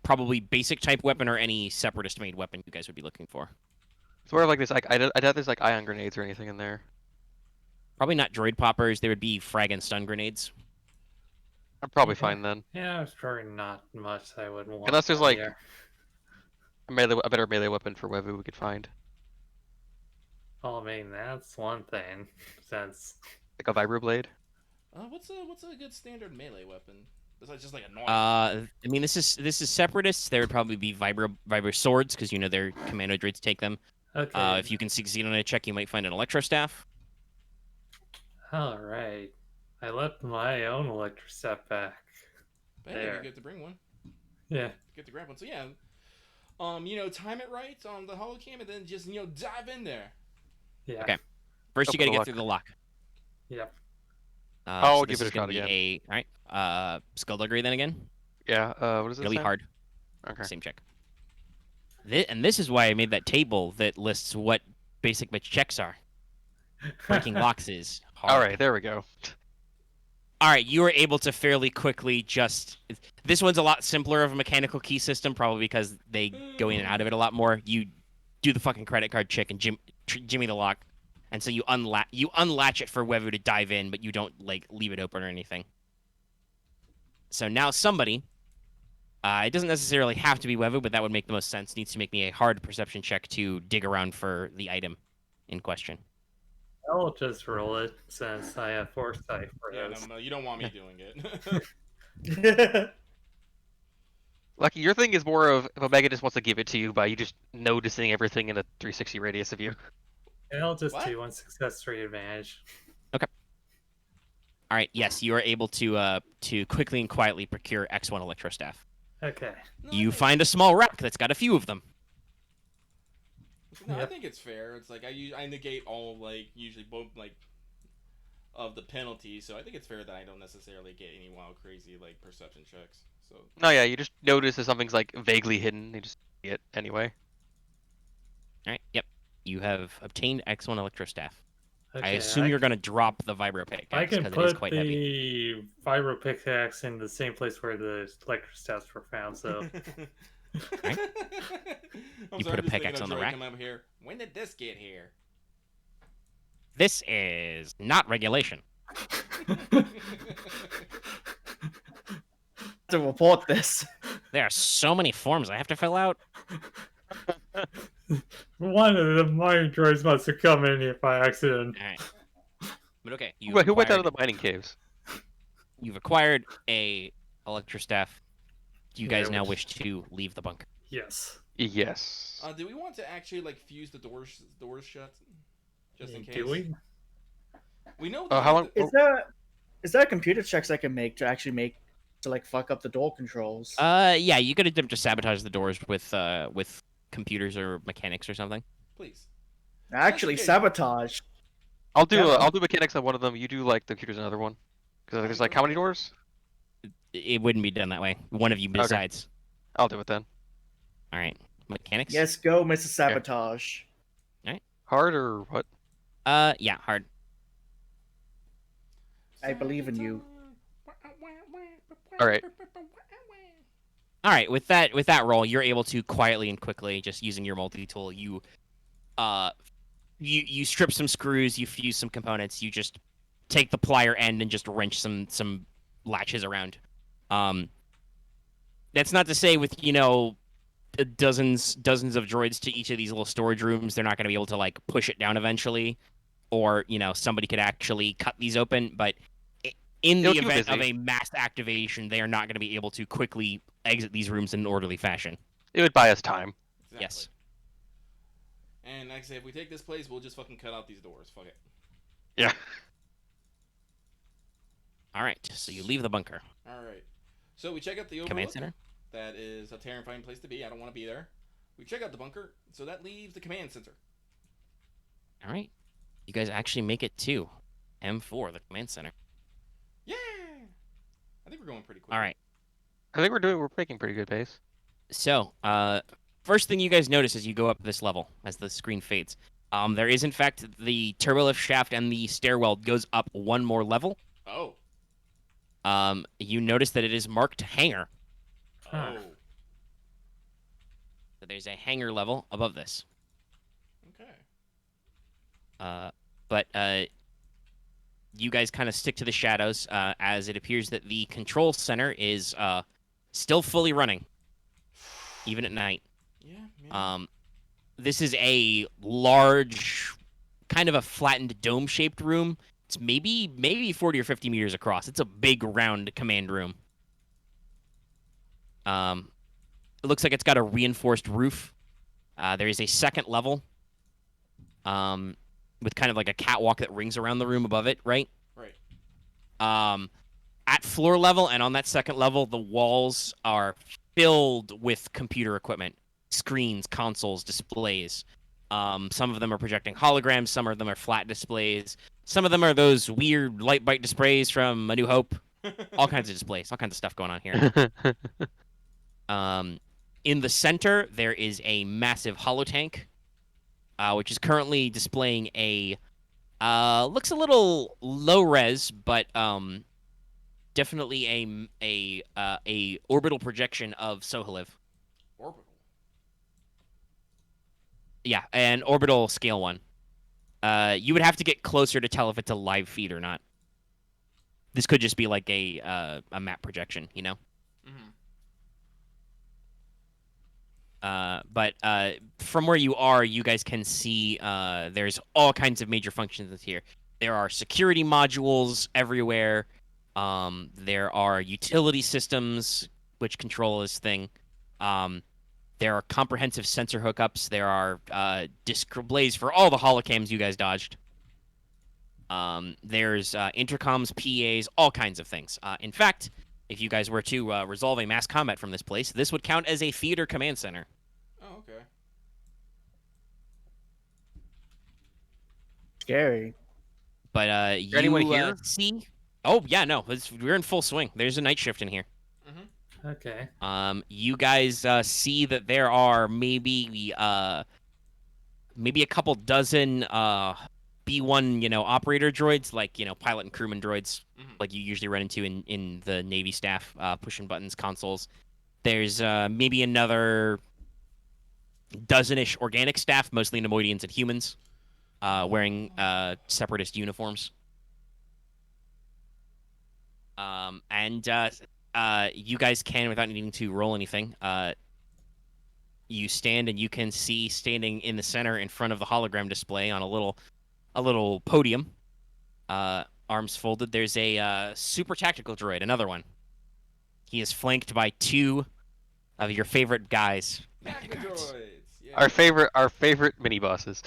probably basic type weapon or any separatist made weapon you guys would be looking for. It's more like this. Like I doubt there's like ion grenades or anything in there. Probably not droid poppers. There would be frag and stun grenades. I'm probably Yeah. fine then. Yeah, there's probably not much I would want. Unless there's, down like, there. A better melee weapon for Wevu we could find. Well, I mean, that's one thing. Since Like a vibroblade. What's a good standard melee weapon? Besides just like a normal. I mean, this is separatists. There would probably be vibro swords because their commando droids take them. okay, If you can succeed on a check, you might find an electro staff. all right. I left my own electrostep back. But hey, there. you get to bring one. Yeah. Get to grab one. So yeah, time it right on the holocam and then just dive in there. Yeah. Okay. First, you got to Open the get lock. through the lock. Yep. I'll So give this it a is gonna shot be again. All right. Skullduggery then again. Yeah. What is this? It'll be now? hard. Okay. Same check. And this is why I made that table that lists what basic bitch checks are. Breaking locks is hard. All right. There we go. All right, you were able to fairly quickly just. This one's a lot simpler of a mechanical key system, probably because they go in and out of it a lot more. You do the fucking credit card check and jimmy the lock, and so you unlatch it for Wevu to dive in, but you don't like leave it open or anything. So now somebody, it doesn't necessarily have to be Wevu, but that would make the most sense. Needs to make me a hard perception check to dig around for the item in question. I'll just roll it since I have foresight for Yeah, this. no, you don't want me doing it. Lucky, your thing is more of if Omega just wants to give it to you by you just noticing everything in a 360 radius of you. And I'll just What? do 1 success, 3 advantage. All right, yes, you are able to quickly and quietly procure X1 Electrostaff. Okay. You find a small rack that's got a few of them. No, I Yep. think it's fair. It's like I negate all usually both of the penalties, so I think it's fair that I don't necessarily get any wild crazy perception checks. So No, yeah, you just notice that something's vaguely hidden. You just see it anyway. All right, yep. You have obtained X1 Electrostaff. Okay, I assume you're going to drop the Vibro Pickaxe I can because it is put quite heavy. the vibro pickaxe in the same place where the electrostaffs were found, so I'm You sorry, put a I'm just pickaxe thinking on the of Droid rack? coming up here. When did this get here? This is not regulation. To report this. There are so many forms I have to fill out. one of the mining droids must have come in here by accident. All right. But okay, Who went out of the mining caves? you've acquired a Electrostaff. Do you Yeah, guys now which- wish to leave the bunker? Yes. Yes. Do we want to actually fuse the doors shut, just in case? Do we? We know. How long? Is there computer checks I can make to fuck up the door controls? Yeah, you could attempt to sabotage the doors with computers or mechanics or something. Please. Actually, okay. sabotage. I'll do Yeah. I'll do mechanics on one of them. You do the computers on another one. Because there's how many doors? It wouldn't be done that way. One of you Okay. decides. I'll do it then. All right, mechanics. Yes, go, Mr. Sabotage. Hard or what? Yeah, hard. I believe in you. All right. All right, with that roll, you're able to quietly and quickly, just using your multi-tool, you strip some screws, you fuse some components, you just take the plier end and just wrench some latches around. That's not to say with dozens of droids to each of these little storage rooms, they're not going to be able to push it down eventually, or somebody could actually cut these open, but in the It'll keep event of busy. a mass activation, they are not going to be able to quickly exit these rooms in an orderly fashion. It would buy us time. Exactly. Yes. And like I say, if we take this place, we'll just fucking cut out these doors. Fuck it. Yeah. All right, so you leave the bunker. All right. So we check out the overlook. Command center? That is a terrifying place to be. I don't want to be there. We check out the bunker, so that leaves the command center. All right. You guys actually make it to M4, the command center. Yeah. I think we're going pretty quick. All right. I think we're making pretty good pace. So, first thing you guys notice as you go up this level, as the screen fades, there is in fact the turbolift shaft and the stairwell goes up one more level. Oh. You notice that it is marked hangar. Huh. Oh. So there's a hangar level above this. Okay. But you guys kind of stick to the shadows, as it appears that the control center is still fully running, even at night. Yeah. Man. This is a large, kind of a flattened dome-shaped room. It's maybe 40 or 50 meters across. It's a big, round command room. It looks like it's got a reinforced roof. There is a second level, with kind of like a catwalk that rings around the room above it, right? Right. At floor level and on that second level, the walls are filled with computer equipment, screens, consoles, displays. Some of them are projecting holograms. Some of them are flat displays. Some of them are those weird light bite displays from A New Hope. All kinds of displays, all kinds of stuff going on here. In the center, there is a massive holotank, which is currently displaying a looks a little low res, but definitely a orbital projection of Sohaliv. Orbital. Yeah, an orbital scale one. You would have to get closer to tell if it's a live feed or not. This could just be like a map projection, you know. But from where you are, you guys can see there's all kinds of major functions here. There are security modules everywhere. There are utility systems which control this thing. There are comprehensive sensor hookups. There are displays for all the holocams you guys dodged. There's intercoms, PAs, all kinds of things. In fact, if you guys were to resolve a mass combat from this place, this would count as a theater command center. Oh, okay. Scary. But you anyone here? see... Oh, yeah, no, we're in full swing. There's a night shift in here. Okay. You guys see that there are maybe a couple dozen B1, operator droids, like, pilot and crewman droids, like you usually run into in the Navy staff, pushing buttons, consoles. There's maybe another dozen-ish organic staff, mostly Nemoidians and humans, wearing separatist uniforms. And you guys can, without needing to roll anything, you stand and you can see standing in the center in front of the hologram display on a little podium, arms folded. There's a super tactical droid, another one. He is flanked by two of your favorite guys. Droids. Yeah. Our favorite mini bosses.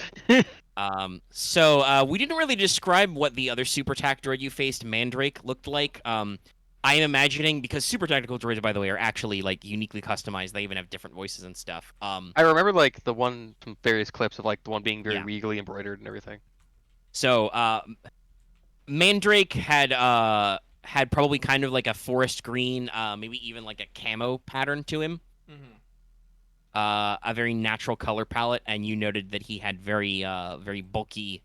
So we didn't really describe what the other super tac droid you faced, Mandrake, looked like. I am imagining, because super tactical droids, by the way, are actually like uniquely customized. They even have different voices and stuff. I remember like the one from various clips of like the one being very Yeah. regally embroidered and everything. So Mandrake had probably kind of like a forest green, maybe even like a camo pattern to him. A very natural color palette, and you noted that he had very bulky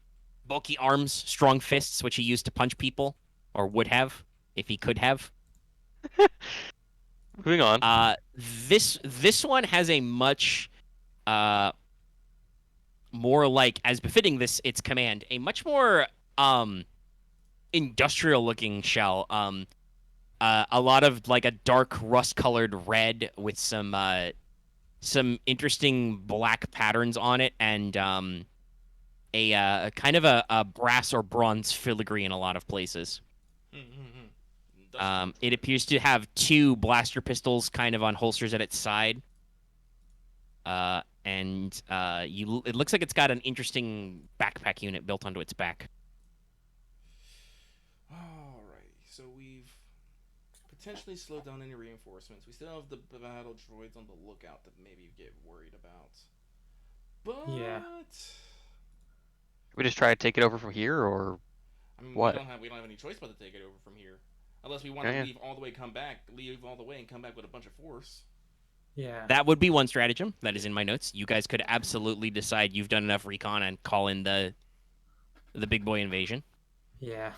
arms, strong fists, which he used to punch people, or would have if he could have. Moving on. This one has a much more, like, as befitting its command, a much more industrial looking shell. A lot of like a dark rust colored red with some interesting black patterns on it, and a kind of a brass or bronze filigree in a lot of places. It appears to have two blaster pistols kind of on holsters at its side. And it looks like it's got an interesting backpack unit built onto its back. Alrighty, so we've potentially slowed down any reinforcements. We still have the battle droids on the lookout that maybe you get worried about. But Yeah. We just try to take it over from here, or I mean, what? we don't have any choice but to take it over from here, unless we want to Yeah. leave all the way, and come back with a bunch of force. Yeah. That would be one stratagem. That is in my notes. You guys could absolutely decide you've done enough recon and call in the big boy invasion. Yeah.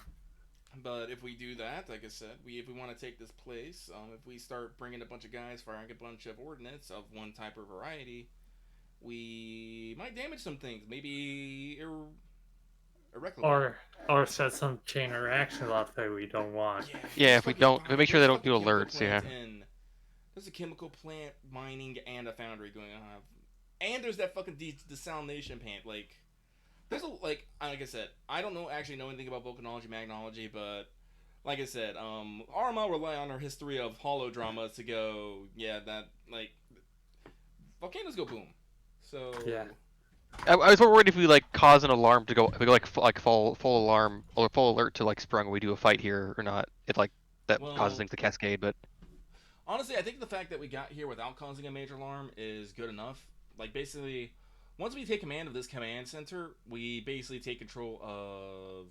But if we do that, like I said, if we want to take this place, if we start bringing a bunch of guys firing a bunch of ordnance of one type or variety, we might damage some things. Maybe irrecoverable. Or set some chain of reaction off that we don't want. Yeah, if we don't, fucking make sure they don't do fucking chemical alerts. Yeah. plant there's a chemical plant, mining, and a foundry going on. And there's that fucking desalination plant. Like, there's like I said, I don't know anything about volcanology, magnology, but like I said, Aramaa rely on our history of holodramas to go, yeah, that, like, volcanoes go boom. So Yeah. I was worried if we like cause an alarm to go, if we go like full alarm or full alert to like sprung when we do a fight here or not. It like that causes things to cascade, but. Honestly, I think the fact that we got here without causing a major alarm is good enough. Like, basically, once we take command of this command center, we basically take control of.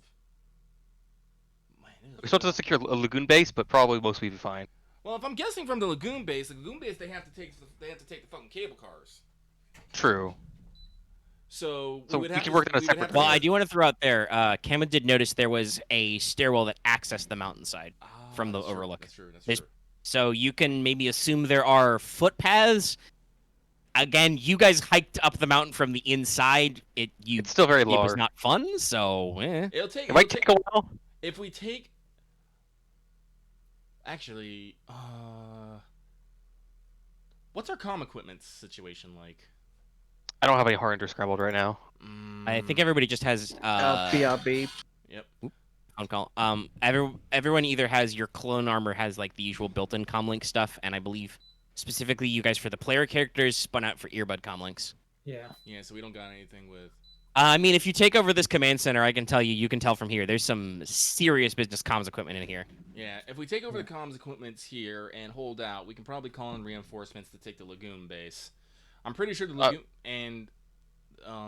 Man, We're supposed to secure a lagoon base, but probably most will be fine. well, if I'm guessing from the lagoon base, they have to take the fucking cable cars. True. So So we would we have can to, work on a we would have separate to Well, I have- do want to throw out there, Camo did notice there was a stairwell that accessed the mountainside from the that's true, overlook. That's true. That's There's- true. So you can maybe assume there are footpaths. Again, you guys hiked up the mountain from the inside. It's still very It was low. not fun, so It might take a while. if we take. Actually, what's our comm equipment situation like? I don't have any hard scrambled right now. I think everybody just has BRB. Yep. phone call. Everyone either has your clone armor has like the usual built-in comlink stuff, and I believe specifically you guys for the player characters spun out for earbud comlinks. Yeah. Yeah, so we don't got anything with. I mean, if you take over this command center, I can tell you can tell from here. There's some serious business comms equipment in here. Yeah, if we take over the comms equipment here and hold out, we can probably call in reinforcements to take the lagoon base. I'm pretty sure the lagoon and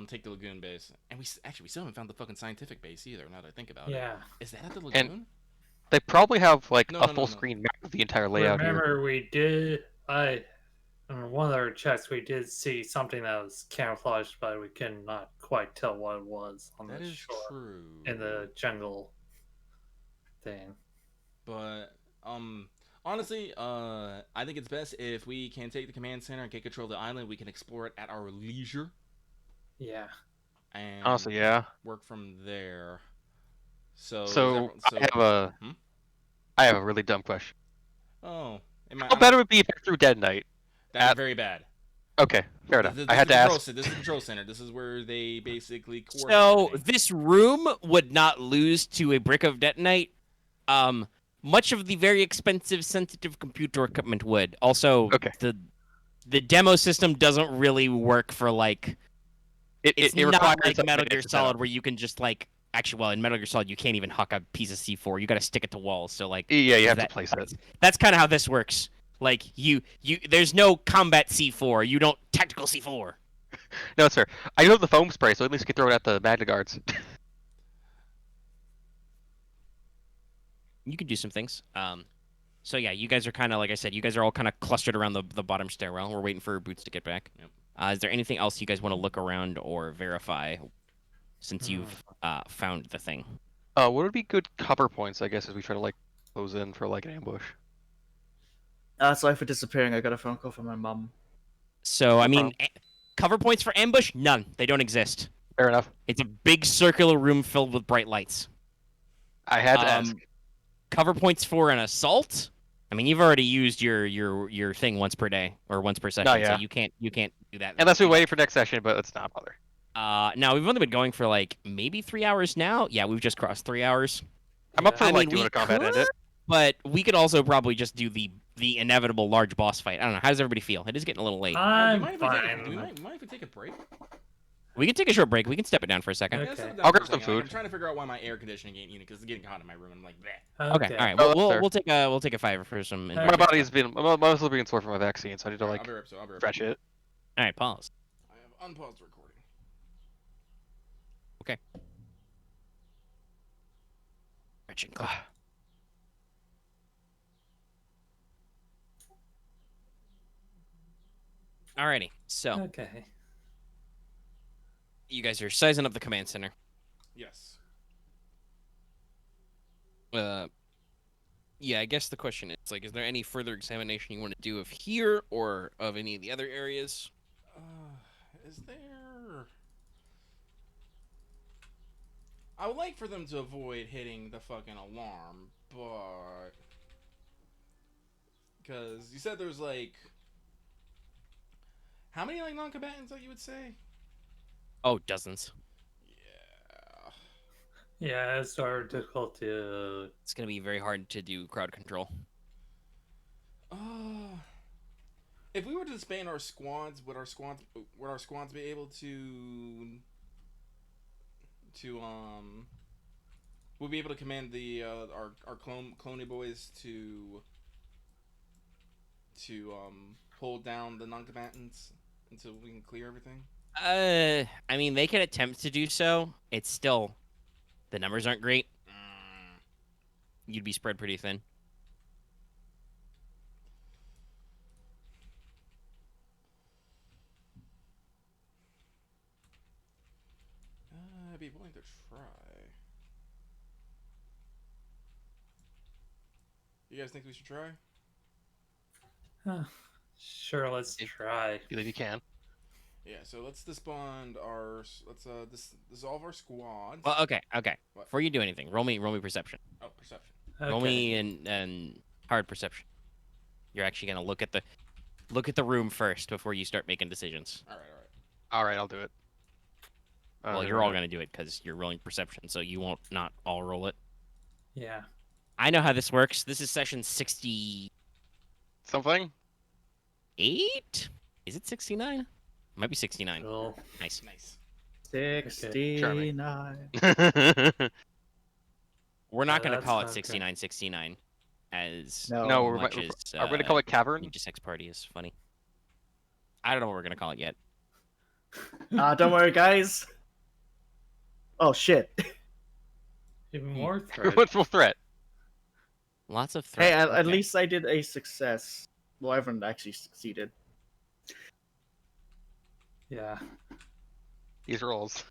take the lagoon base. And we still haven't found the fucking scientific base either. Now that I think about it, Yeah. is that at the lagoon? They probably have like No, a no, full no. screen map of the entire layout here. Remember, we did. On one of our checks, we did see something that was camouflaged, but we could not quite tell what it was on That the is shore true. in the jungle thing. But honestly, I think it's best if we can take the command center and get control of the island. We can explore it at our leisure Yeah. and Honestly, yeah. work from there. So I have a really dumb question. Oh, How bad it would be if I threw Dead Knight? That's very bad. Okay, fair enough. This I is had the to control ask. This is the control center. This is where they basically coordinate So everything. this room would not lose to a brick of detonite. Much of the very expensive sensitive computer equipment would. Also, Okay. the demo system doesn't really work for like it's It not requires like something Metal to Gear set Solid up. where you can just like actually well in Metal Gear Solid you can't even huck a piece of C4. You got to stick it to walls. So like Yeah, you have that- to place it. that's kind of how this works. Like you there's no combat C4. You don't tactical C4. No, sir. I know the foam spray, so at least you can throw it at the Magna Guards. You can do some things. So yeah, you guys are kind of like I said, you guys are all kind of clustered around the bottom stairwell. We're waiting for Boots to get back. Yep. Is there anything else you guys want to look around or verify since you've found the thing? What would be good cover points, I guess, as we try to like close in for like an ambush? Sorry for disappearing. I got a phone call from my mum. So I mean, problem. cover points for ambush? None. They don't exist. Fair enough. It's a big circular room filled with bright lights. I had to ask. Cover points for an assault? I mean, you've already used your thing once per day or once per session, yeah. so you can't do that. Unless we're waiting for next session, but let's not bother. Now we've only been going for like maybe 3 hours now. Yeah, we've just crossed 3 hours. I'm up for I like mean, doing we a combat could, edit. But we could also probably just do the inevitable large boss fight. I don't know. How does everybody feel? It is getting a little late. Do you I'm mind if we take- fine. do we mind if we take a break? We can take a short break. We can step it down for a second. Okay. Yeah, sit down I'll for grab a some second. I'm food. trying to figure out why my air conditioning ain't unit because it's getting hot in my room. I'm like, bleh. Okay. All right. Oh, Well, that's fair. we'll take a fiver for some. My My environment. body's been my muscles being sore from my vaccine, so I need to like I'll be right back. stretch it. All right. Pause. I have unpaused the recording. Stretch and clap. Alrighty. So Okay. you guys are sizing up the command center. Yes. Yeah, I guess the question is like, is there any further examination you want to do of here or of any of the other areas? Is there? I would like for them to avoid hitting the fucking alarm, but because you said there's like how many like non-combatants that you would say? Oh, dozens. Yeah. Yeah, it's sort of difficult to. It's gonna be very hard to do crowd control. If we were to disband our squads, would our squads be able to would be able to command the our clone boys to hold down the non-combatants until we can clear everything? I mean, they can attempt to do so. It's still the numbers aren't great. Mm. You'd be spread pretty thin. I'd be willing to try. You guys think we should try? Sure, let's try. You believe you can? Yeah. So let's disband our. Let's dissolve our squads. Well, okay. What? Before you do anything, roll me perception. Oh, perception. Roll Okay. me and hard perception. You're actually gonna look at the room first before you start making decisions. All right. All right, I'll do it. Well, you're all gonna do it because you're rolling perception, so you won't not all roll it. Yeah. I know how this works. This is session 68. Something? Is it 69? Might be 69. Cool. Nice. Nice. 69. We're not Yeah, gonna that's call it okay. 6969 as No. No, we're, much we're, as are we gonna call it Cavern? Ninja Sex Party is funny. I don't know what we're gonna call it yet. Don't worry, guys. Oh shit. Even more threat. What's the threat? Lots of Hey, threats. at Okay. least I did a success. Well, everyone actually succeeded. Yeah. These rolls.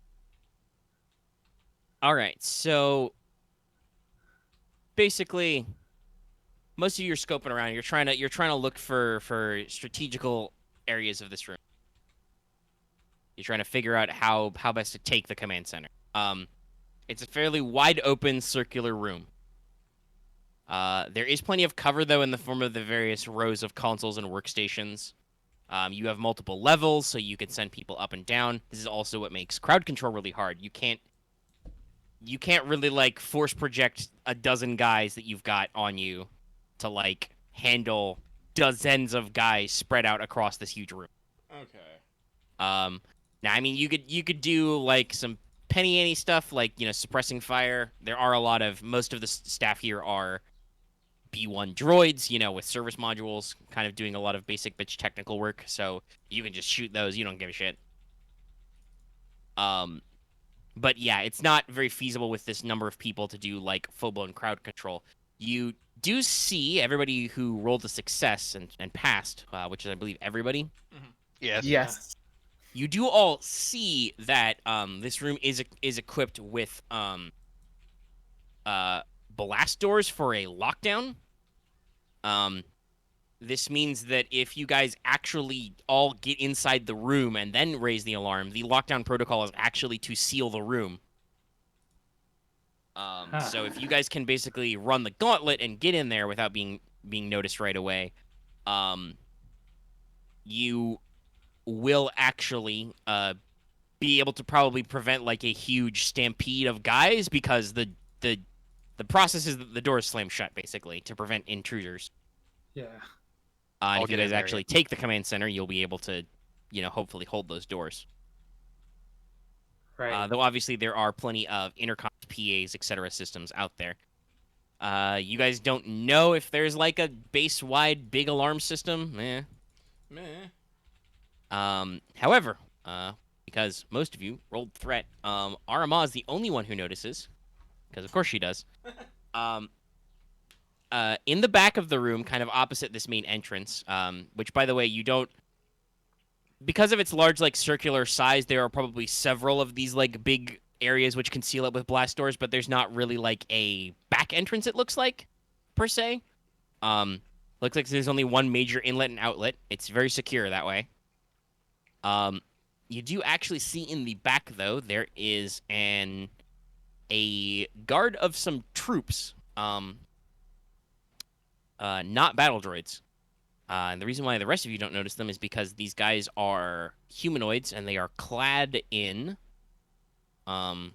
All right, so basically, most of you are scoping around. You're trying to look for strategical areas of this room. You're trying to figure out how best to take the command center. It's a fairly wide open circular room. There is plenty of cover though in the form of the various rows of consoles and workstations. You have multiple levels, so you can send people up and down. This is also what makes crowd control really hard. You can't really like force project a dozen guys that you've got on you to like handle dozens of guys spread out across this huge room. Okay. Now I mean you could do like some penny ante stuff like, you know, suppressing fire. There are most of the staff here are B1 droids, you know, with service modules, kind of doing a lot of basic bitch technical work, so you can just shoot those, you don't give a shit. But yeah, it's not very feasible with this number of people to do like full-blown crowd control. You do see everybody who rolled a success and passed, which is I believe everybody. Yes. Yes. You do all see that this room is equipped with blast doors for a lockdown. This means that if you guys actually all get inside the room and then raise the alarm, the lockdown protocol is actually to seal the room. So if you guys can basically run the gauntlet and get in there without being noticed right away, you will actually be able to probably prevent like a huge stampede of guys because the process is that the doors slam shut basically to prevent intruders. Yeah. And I'll if you get in guys there, actually take the command center, you'll be able to, you know, hopefully hold those doors. Right. Though obviously there are plenty of intercom, PAs, etc. systems out there. You guys don't know if there's like a base-wide big alarm system. Meh. However, because most of you rolled threat, Aramaa is the only one who notices, because of course she does. In the back of the room, kind of opposite this main entrance, which, by the way, you don't... Because of its large, like, circular size, there are probably several of these, like, big areas which can seal it with blast doors, but there's not really, like, a back entrance, it looks like, per se. Looks like there's only one major inlet and outlet. It's very secure that way. You do actually see in the back, though, there is a guard of some troops, not battle droids. And the reason why the rest of you don't notice them is because these guys are humanoids and they are clad in a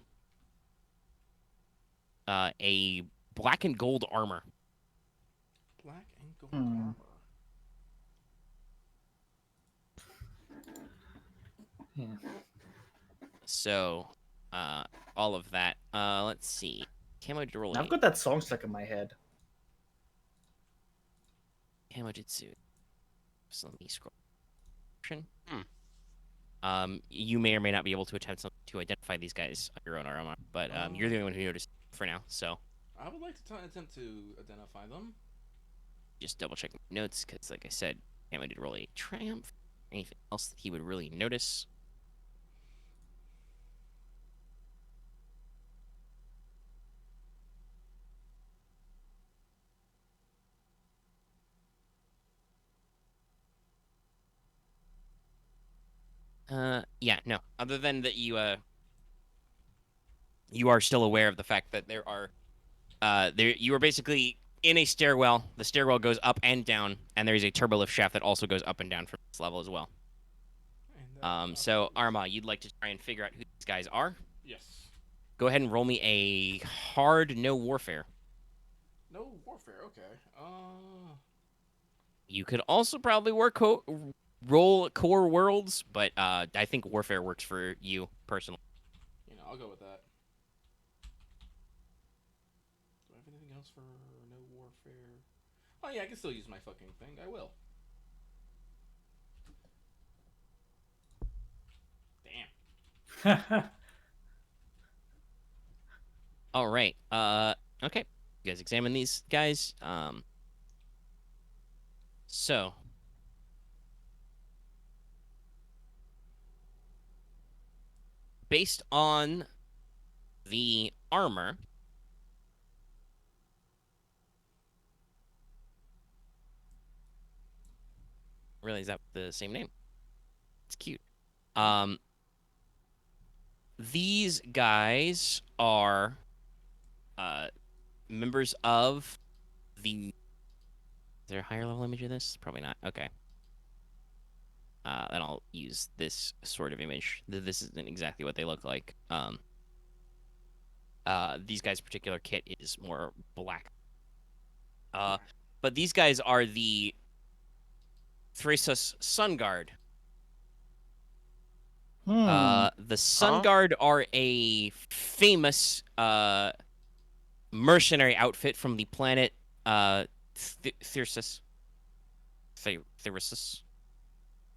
black and gold armor. Black and gold Hmm. armor. Yeah. So, all of that. Let's see. Camo to roll. I've got that song stuck in my head. Camo Jitsu. So let me scroll. You may or may not be able to attempt to identify these guys on your own, Aramaa, but you're the only one who noticed for now. So I would like to attempt to identify them. just double check my notes because, like I said, Camo did roll a triumph. Anything else that he would really notice? Yeah, no. Other than that, you are still aware of the fact that there are, you are basically in a stairwell. The stairwell goes up and down, and there is a turbolift shaft that also goes up and down from this level as well. So Aramaa, you'd like to try and figure out who these guys are? Yes. Go ahead and roll me a hard no warfare. No warfare. Okay. You could also probably roll core worlds, but I think warfare works for you personally. I'll go with that. Do I have anything else for no warfare? Oh yeah, I can still use my fucking thing. I will. Damn. All right. Okay. You guys examine these guys. So based on the armor, really, is that the same name? It's cute. These guys are members of the. Is there a higher level image of this? Probably not. Okay. Then I'll use this sort of image. This isn't exactly what they look like. These guys' particular kit is more black. But these guys are the Thrasus Sun Guard. The Sun Guard are a famous mercenary outfit from the planet Thyrsus. Thyrsus?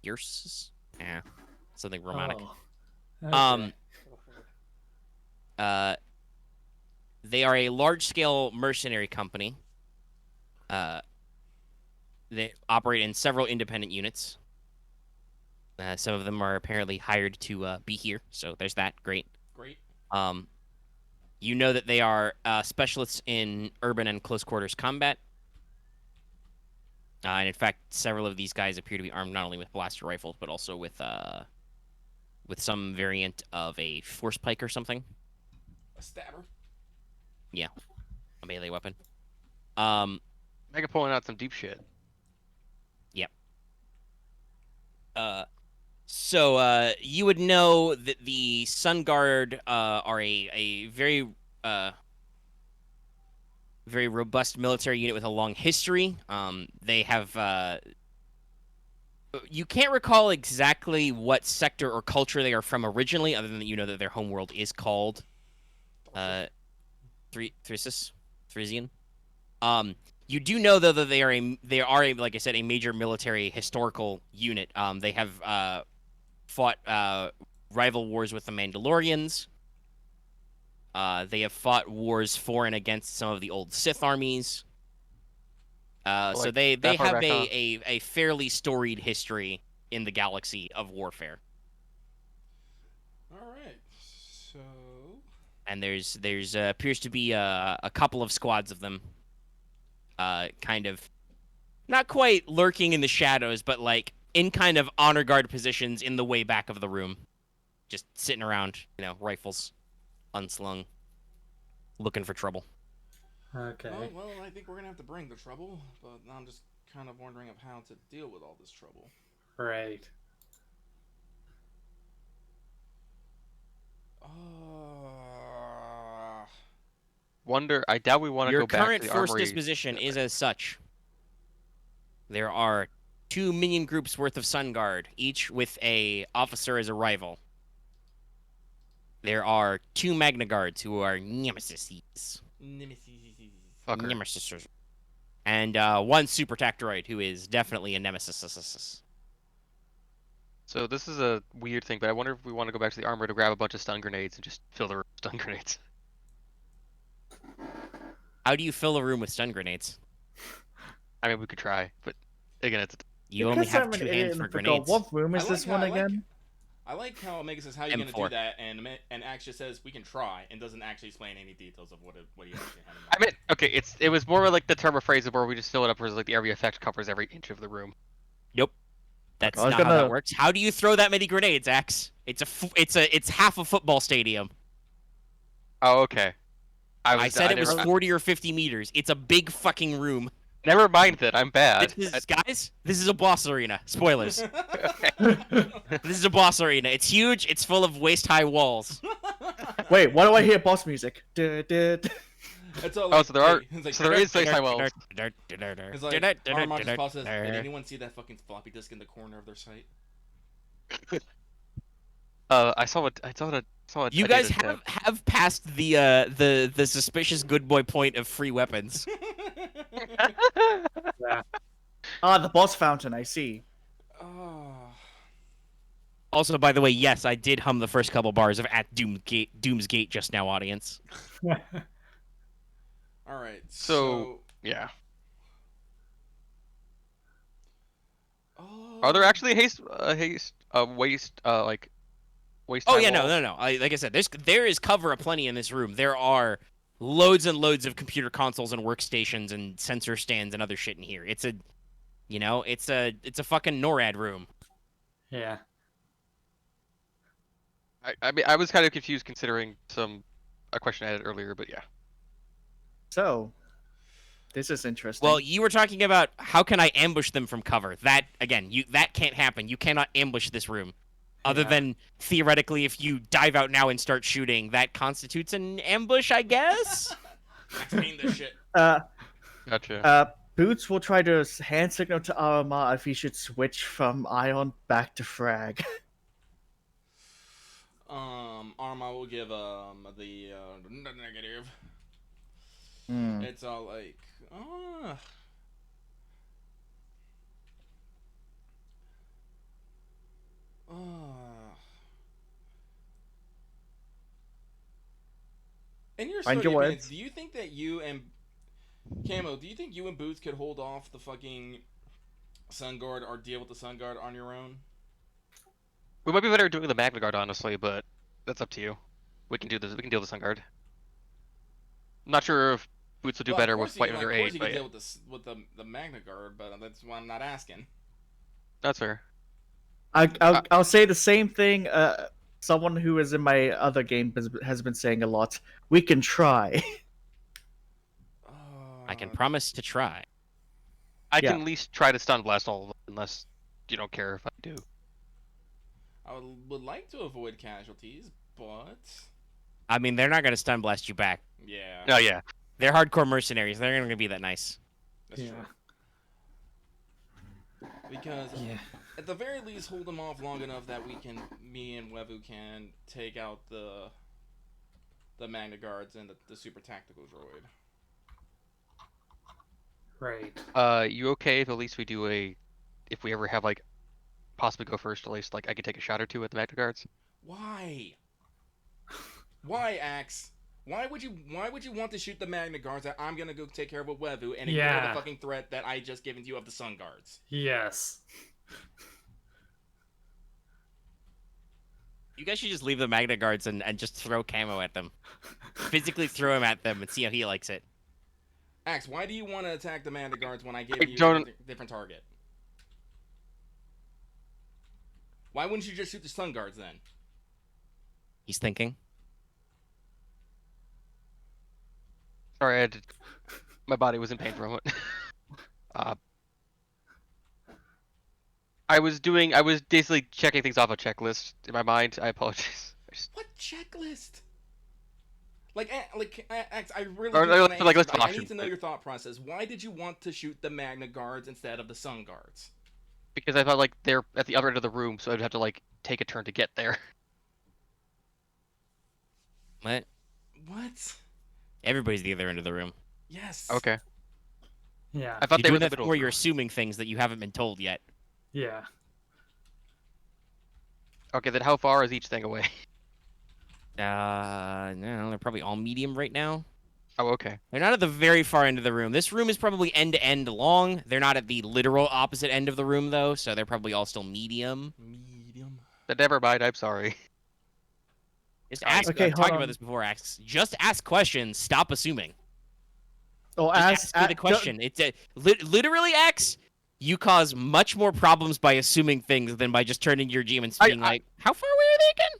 Ursus? Yeah, something romantic. Oh, okay. They are a large-scale mercenary company. They operate in several independent units. Some of them are apparently hired to be here, so there's that. Great. Great. You know that they are specialists in urban and close-quarters combat. And in fact, several of these guys appear to be armed not only with blaster rifles, but also with some variant of a force pike or something. A stabber. Yeah, a melee weapon. Mega pulling out some deep shit. Yep. So you would know that the Sun Guard are a very very robust military unit with a long history. They have. You can't recall exactly what sector or culture they are from originally, other than that you know that their homeworld is called Thrysian. You do know though that they are a like I said a major military historical unit. They have fought rival wars with the Mandalorians. They have fought wars for and against some of the old Sith armies. So Like, they that far have back, huh? a fairly storied history in the galaxy of warfare. All right. So. And there's appears to be a couple of squads of them, kind of not quite lurking in the shadows, but like in kind of honor guard positions in the way back of the room, just sitting around, rifles unslung, looking for trouble. Okay. Well, I think we're gonna have to bring the trouble, but I'm just kind of wondering of how to deal with all this trouble. Right. I doubt we want to Your go back to current the force armory. disposition is as such. There are 2 minion groups worth of Sun Guard, each with a officer as a rival. There are 2 Magna Guards who are nemesis. Fucker. Nemesis. And 1 Super Tactoroid who is definitely a nemesis. So this is a weird thing, but I wonder if we want to go back to the armor to grab a bunch of stun grenades and just fill the room with stun grenades. How do you fill a room with stun grenades? I mean, we could try, but again, it's You only Because have I'm an 2 idiot hands and for forgot, grenades. what room I is this like one how- I like- again? I like how Omega says, "How are you gonna do M4. that?" and Axe just says, "We can try," and doesn't actually explain any details of what he actually had in mind. I mean, okay, it was more like the term of phrase where we just fill it up where like the area effect covers every inch of the room. Nope. That's I was not how that gonna- works. How do you throw that many grenades, Axe? It's half a football stadium. Oh, okay. I said it was never, 40 or 50 meters. It's a big fucking room. never mind that. I'm bad. Guys, this is a boss arena. Spoilers. This is a boss arena. It's huge. It's full of waist-high walls. Wait, why do I hear boss music? It's all Oh, like, so there are. it's like, So there is waist high wells. It's like Aramaa just pauses. Did anyone see that fucking floppy disk in the corner of their site? I saw what I saw. You guys have passed the suspicious good boy point of free weapons. Ah, the boss fountain, I see. Oh. Also, by the way, yes, I did hum the first couple bars of "At Doom's Gate" just now, audience. All right. So yeah. Oh. Are there actually waste waste? Oh time yeah, walls? no. Like I said, there is cover aplenty in this room. There are loads and loads of computer consoles and workstations and sensor stands and other shit in here. It's a fucking NORAD room. Yeah. I mean, I was kind of confused considering a question I had earlier, but yeah. So, this is interesting. Well, you were talking about how can I ambush them from cover. That again, that can't happen. You cannot ambush this room. Other Yeah. than theoretically, if you dive out now and start shooting, that constitutes an ambush, I guess. Explain this shit. Gotcha. Boots will try to hand signal to Aramaa if he should switch from Ion back to Frag. Aramaa will give the negative. Hmm. It's all like, In your Find study your minutes, words. do you think that you and Camo, do you think you and Boots could hold off the fucking Sun Guard or deal with the Sun Guard on your own? We might be better at doing the Magna Guard, honestly, but that's up to you. We can do this. We can deal with the Sun Guard. I'm not sure if Boots will do Well, better of with course fighting you, under of course 8, you but can yeah. deal with the Magna Guard, but that's why I'm not asking. That's fair. I'll say the same thing. Someone who is in my other game has been saying a lot. We can try. I can promise to try. I Yeah. can at least try to stun blast all of them, unless you don't care if I do. I would like to avoid casualties, but I mean, they're not gonna stun blast you back. yeah, Oh yeah. They're hardcore mercenaries. They're not gonna be that nice. that's true. Because at the very least, hold them off long enough that me and Wevuguk can take out the Magna Guards and the super tactical droid. Right. You okay if at least we do if we ever have like possibly go first, at least like I could take a shot or two at the Magna Guards? Why? Why, Axe? Why would you want to shoot the Magna Guards that I'm gonna go take care of with Wevuguk and ignore Yeah. the fucking threat that I just given you of the Sun Guards? Yes. You guys should just leave the Magna Guards and just throw Camo at them. Physically throw him at them and see how he likes it. Axe, why do you want to attack the Magna Guards when I gave you don't- a different target? Why wouldn't you just shoot the Sun Guards then? He's thinking. Sorry, my body was in pain for a moment. I was basically checking things off a checklist in my mind. I apologize. What checklist? Axe, I really Or, do want like, to list of I need options, to know but- your thought process. Why did you want to shoot the Magna Guards instead of the Sun Guards? Because I thought like they're at the other end of the room, so I'd have to like take a turn to get there. What? What? Everybody's the other end of the room. Yes. Okay. Yeah. I thought You're they were doing in the that middle. where you're assuming things that you haven't been told yet. Yeah. Okay, then how far is each thing away? No, they're probably all medium right now. Oh, okay. They're not at the very far end of the room. This room is probably end to end long. They're not at the literal opposite end of the room though, so they're probably all still medium. Medium. But never mind. I'm sorry. Just ask. Okay, I've hold talked on. about this before. Just ask questions. Stop assuming. Oh, Just ask me the question. It's literally X. You cause much more problems by assuming things than by just turning to your GM and being like, "How far away are they again?"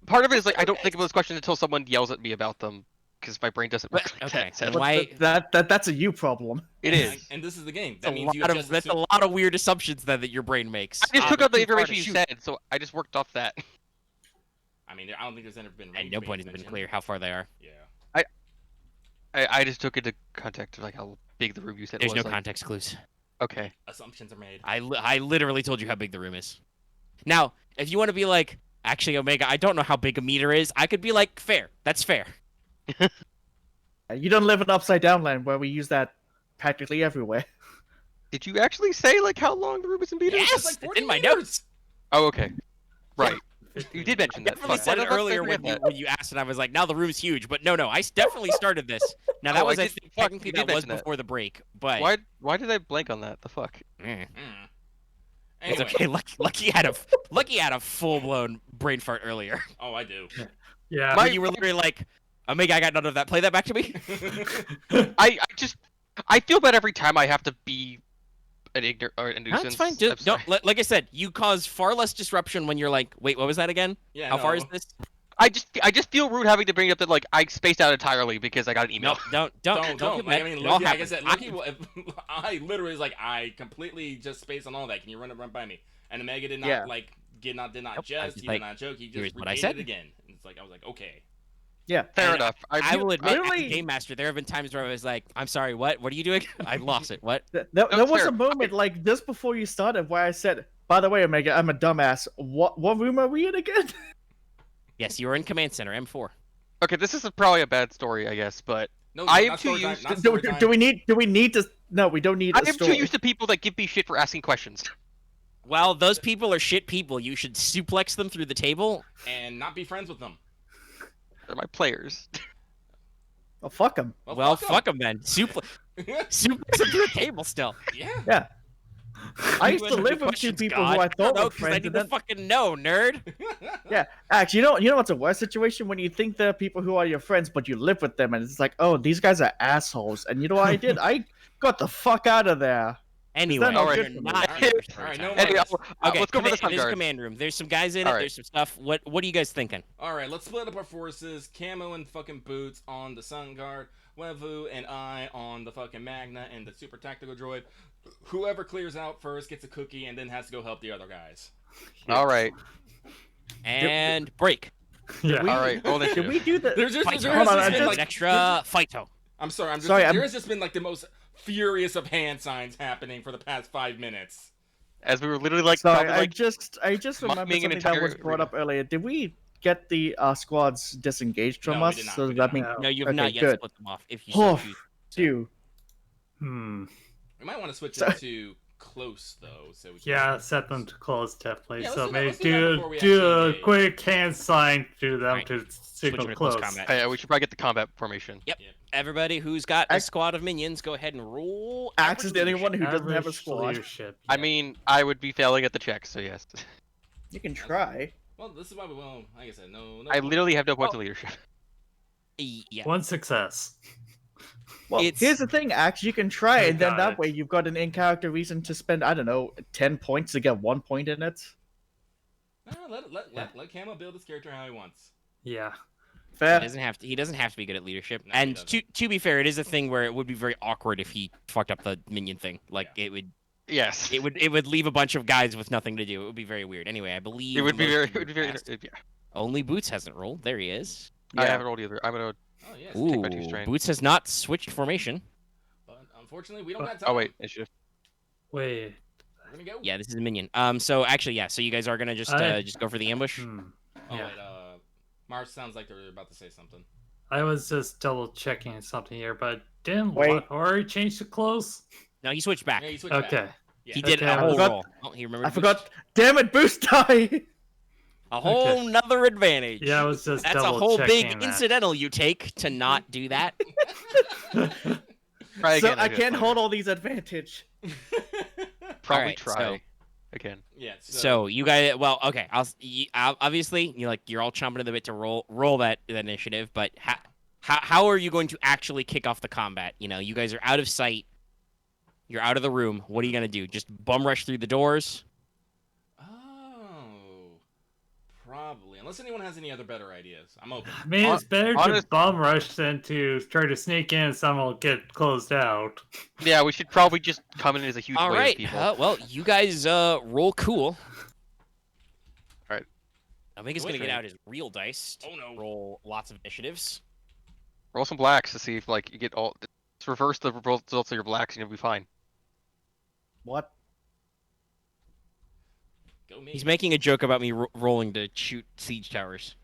Part of it is like I don't think of those questions until someone yells at me about them because my brain doesn't work. But- like okay, that, so- and why- That's a you problem. It is. And this is the game. That's That means you just that's a lot of weird assumptions that your brain makes. I just took out the Too far to information you shoot. said, so I just worked off that. I mean, I don't think there's ever been. At no point has it been clear how far they are. Yeah. I just took into context of like how big the room you said There's was. no like, context clues. Okay. Assumptions are made. I literally told you how big the room is. Now, if you want to be like, actually, Omega, I don't know how big a meter is, I could be like, fair. That's fair. You don't live in Upside Down Land where we use that practically everywhere. Did you actually say like how long the room is in meters? Yes, like it's 40 in my meters. notes. Oh, okay. Right. You did mention that. Definitely Fuck, said why it the fuck earlier did I forget when you asked, and I was like, now the room's huge. But no, I definitely started this. Now that Oh, I was, I did- think, fuck, technically you did that was mention that. before the break. But Why did I blank on that? The fuck? eh, Anyway. it's okay. Lucky had a full blown brain fart earlier. Oh, I do. Yeah. My- When you were literally like, Omega, I got none of that. Play that back to me. I feel bad every time I have to be an ignorant or a nuisance. That's fine. I'm Just, sorry. don't, like I said, you cause far less disruption when you're like, wait, what was that again? Yeah. How far no. is this? I just feel rude having to bring up that like I spaced out entirely because I got an email. No, don't. Don't. get Like, I mad. mean, It all Loki, like I happens. said, Loki, I literally was like, I completely just spaced on all that. Can you run by me? And Omega did not Yeah. like, did not Nope, I jest. was He like, did not joke. He here's just what I repeated said. it again. And it's like I was like, okay. Yeah. Fair And enough. I will admit, as a really- game master, there have been times where I was like, I'm sorry, what? What are you doing? I lost it. What? There That's was fair. a moment like just before you started where I said, by the way, Omega, I'm a dumbass. What room are we in again? Yes, you were in command center, M4. Okay, this is probably a bad story, I guess, but No, I am not too story time, used not do, story do, time. do we need to? No, we don't need I a am story. too used to people that give me shit for asking questions. Well, those people are shit people. You should suplex them through the table. and not be friends with them? They're my players. Oh, fuck him. Well, 'em. fuck them then. Suplex them through the table still. Yeah. Yeah. I You used to answered live the with two questions, people God. who I don't thought know, were 'cause I friends, need and to then fucking know, nerd. yeah, actually, you know what's a worse situation when you think they're people who are your friends, but you live with them, and it's like, oh, these guys are assholes. And you know what I did? I got the fuck out of there. Anyway, not you're good for me? not All here. right, for all right, time. no Anyway, worries. Okay, let's go for the there's sun a guard. command room. There's some guys in it. All right. There's some stuff. What are you guys thinking? All right, let's split up our forces. Camo and fucking Boots on the Sun Guard. Wevu and I on the fucking Magna and the super tactical droid. Whoever clears out first gets a cookie and then has to go help the other guys. All right. And break. Yeah. we- All right. Roll Did initiative. we do the? There's just, Fight there Hold has on, just I been just- like an extra fighto. I'm sorry, Sorry, there I'm- has just been like the most furious of hand signs happening for the past 5 minutes. As we were literally like, Sorry, probably, I like just remembered miming an something that entire was brought arena. up earlier. Did we get the squads disengaged from No, we us? did not, So we does did that mean not. No, you have Okay, not yet good. split them off. If you so Oh, choose. you? We might want to switch So- it to close though, so we can Yeah, set them to close definitely. Yeah, let's So do that- maybe let's do that before we do actually a engage. quick hand sign to them Alright. to Switch signal them to close close. combat. yeah, we should probably get the combat formation. Everybody who's got a Ax- squad of minions, go ahead and roll. Axe is the only average one leadership. who doesn't have a Average squad. leadership. I yeah. mean, I would be failing at the check, so yes. You can try. Well, this is why we will. Like I said, no. I literally have no points of leadership. Yeah. One success. Well, It's- here's the thing, Axe. You can try, You and then got that it. way you've got an in-character reason to spend, I don't know, 10 points to get 1 point in it. Let Camo build his character how he wants. Yeah. Fair. He doesn't have to be good at leadership. No, he and doesn't. to be fair, it is a thing where it would be very awkward if he fucked up the minion thing. Like it would Yes. it would leave a bunch of guys with nothing to do. It would be very weird. Anyway, I believe It would be most very. of It would be very. passed. Yeah. Only Boots hasn't rolled. There he is. I Yeah. haven't rolled either. I'm gonna. Oh yes. Take my two Ooh, strain. Boots has not switched formation. But unfortunately, we don't got time. Oh wait, initiative. Wait. We're gonna go. Yeah, this is a minion. So actually, yeah. So you guys are gonna just go for the ambush. Hmm. Oh Yeah. wait. Marth sounds like they're about to say something. I was just double checking something here, but didn't Wait. Loth already change to close? No, he switched back. Yeah, you switched Okay. back. Yeah. He did Okay, a I whole forgot- roll. Oh, he remembered. I Boots. forgot. Damn it, Boost die! A whole nother advantage. Yeah, I was just That's a double whole big checking that. incidental you take to not do that. Try So again. I guess, can't later. hold all these advantage. Probably Alright, try so- again. Yeah. So you guys, well, okay. Obviously you're all chomping at the bit to roll that initiative, but how are you going to actually kick off the combat? You know, you guys are out of sight. You're out of the room. What are you gonna do? Just bum rush through the doors? Oh, probably. Unless anyone has any other better ideas, I'm open. I mean, it's better to honest- bum rush than to try to sneak in and someone will get closed out. Yeah, we should probably just come in as a huge All wave right. of people. Well, you guys roll cool. Alright. I think he's Wait gonna for get it. out his real dice. To Oh, no. Roll lots of initiatives. Roll some blacks to see if like you get all. Just reverse the results of your blacks and you'll be fine. What? Go me. He's making a joke about me rolling to shoot siege towers.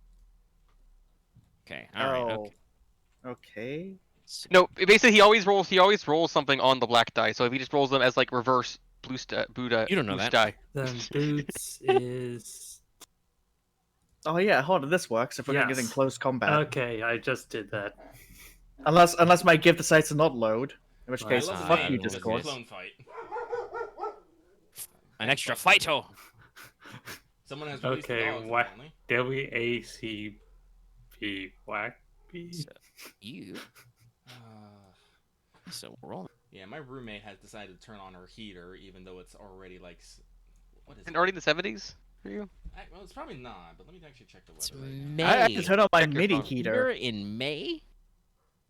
Okay. All right. Oh. Okay. Okay. So- No, basically he always rolls something on the black die. So if he just rolls them as like reverse Buddha, You don't know boost that. die. Then boots is Oh yeah, hold on. This works if we're gonna get in Yes. close combat. okay. I just did that. Unless my gift sites are not load, in which Right. case, Unless fuck I you, will This is a Discord. clone fight. An extra fighto. Someone has released the Okay, dogs, what? apparently. WACP whack B. So, you. So we're rolling. Yeah, my roommate has decided to turn on her heater, even though it's already like, what is And it? already in the 70s for you? Well, it's probably not, but let me actually check the It's weather. Right now. May. I have to turn on my Check your MIDI phone. heater. We're in May.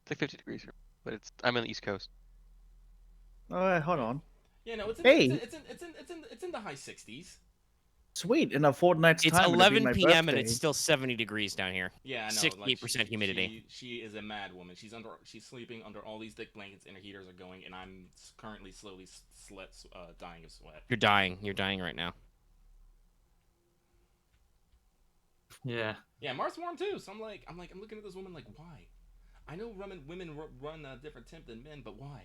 It's like 50 degrees here, but I'm on the East Coast. Oh, hold on. Yeah, no, it's in, Hey. it's in the high 60s. Sweet, in a fortnight's It's time. it'll be 11 my p.m. and birthday. it's still 70 degrees down here. Yeah, I know. 68% humidity. She is a mad woman. She's sleeping under all these thick blankets, and her heaters are going, and I'm currently slowly dying of sweat. You're dying. You're dying right now. Yeah. Yeah, Marth's warm too. So I'm looking at this woman like, why? I know women run a different temp than men, but why?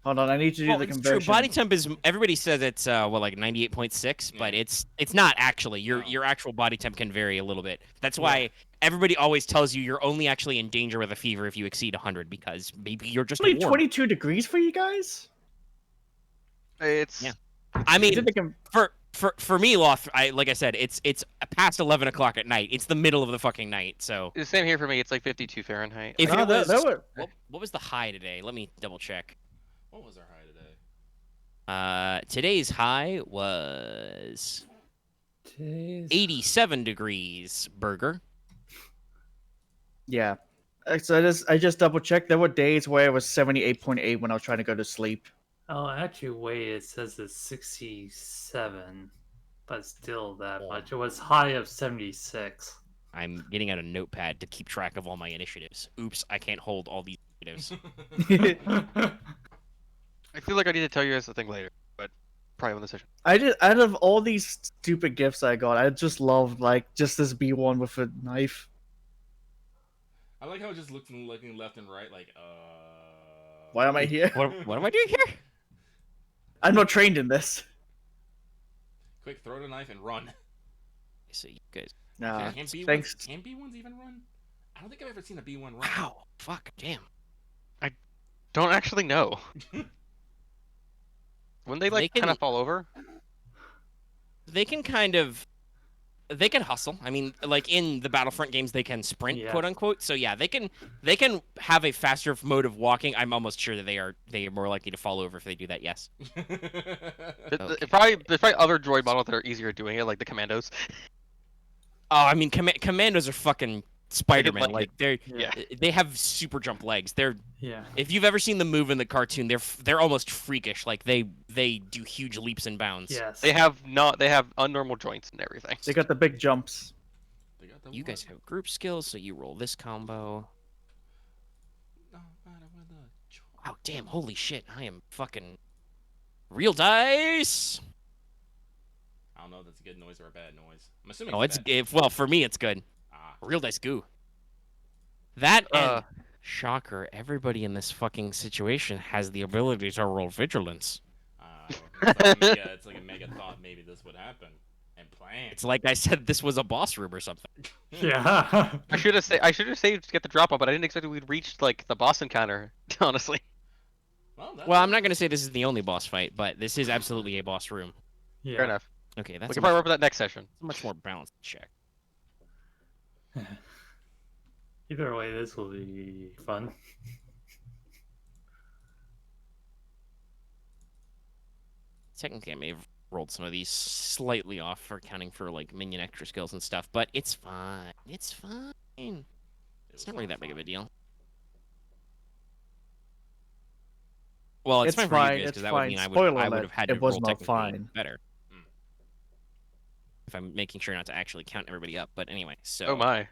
Hold on, I need to do Well, the it's conversion. true. Body temp is. Everybody says it's like 98.6, but Yeah. it's not actually. No. Your actual body temp can vary a little bit. That's why everybody always tells you you're only actually in danger with a fever if you exceed 100 because maybe you're just Only warm. 22 degrees for you guys? It's Yeah. I You mean, did the con- for me, Loth, like I said, it's past 11 o'clock at night. It's the middle of the fucking night. So the same here for me. It's like 52 Fahrenheit. if No, it was, that were- what was the high today? Let me double check. What was our high today? Today's high was Jeez. 87 degrees. Burger. Yeah. So I just double checked. There were days where it was 78.8 when I was trying to go to sleep. Oh, actually, wait. It says it's 67, but still that Oh. much. It was high of 76. I'm getting out a notepad to keep track of all my initiatives. Oops, I can't hold all these initiatives. I feel like I need to tell you guys something later, but probably on the session. Out of all these stupid gifts I got, I just loved just this B1 with a knife. I like how it just looking left and right, like, Why am I here? What am I doing here? I'm not trained in this. Quick, throw the knife and run. So you guys. Nah, Can B1s, thanks. Can B1s even run? I don't think I've ever seen a B1 run. Wow. Fuck. Damn. Don't actually know. When they like They kind can- of fall over, They can kind of. They can hustle. I mean, like in the Battlefront games, they can sprint, Yeah. quote unquote. So yeah, they can have a faster mode of walking. I'm almost sure that they are more likely to fall over if they do that. Yes. Okay. there's probably other droid models that are easier at doing it, like the commandos. Oh, I mean, commandos are fucking Spider-Man. Like they're Yeah. they have super jump legs. They're Yeah. if you've ever seen the move in the cartoon, they're almost freakish. Like they do huge leaps and bounds. Yes. They have unnormal joints and everything. They got the big jumps. They got the You guys what? have group skills, so you roll this combo. No matter where the choice Wow, damn, holy shit, I am fucking real dice. I don't know if that's a good noise or a bad noise. I'm assuming No, it's bad. well for me it's good. Ah. Real dice goo. That and Uh, shocker, everybody in this fucking situation has the ability to roll vigilance. It's like a mega thought maybe this would happen. And plan. It's like I said this was a boss room or something. Yeah. I should have saved to get the drop on, but I didn't expect we'd reach like the boss encounter. Honestly. Well, I'm not going to say this is the only boss fight, but this is absolutely a boss room. Fair Yeah. enough. Okay, We that's can probably work for that next session. a much more balanced check. Either way, this will be fun. Technically, I may have rolled some of these slightly off for accounting for like minion extra skills and stuff, but it's fine. It's fine. It's not really that big of a deal. Well, it's fine for you guys It's because that would fine. mean I Spoiler would alert, have had it to was roll not technically fine. better. Mm. If I'm making sure not to actually count everybody up, but anyway, so. Oh my.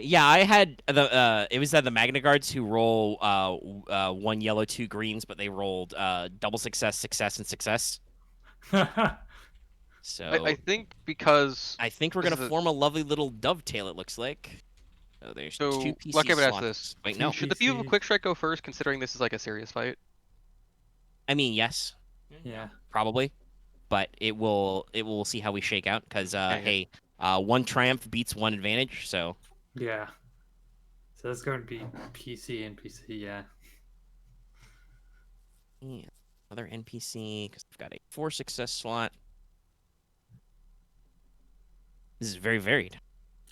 Yeah, I had the it was the Magna Guards who roll 1 yellow, 2 greens, but they rolled double success, success, and success. So I think because I think we're this gonna is a- form a lovely little dovetail. It looks like. So there's so 2 PC Lucky ask slots. this. Wait, no. Should the view of a PC. quick strike go first, considering this is like a serious fight? I mean, yes, Yeah. probably, but we'll see how we shake out because yeah. hey, 1 triumph beats 1 advantage, so. Yeah. So that's going to be PC and PC, yeah. Yeah, another NPC because I've got a 4 success slot. This is very varied.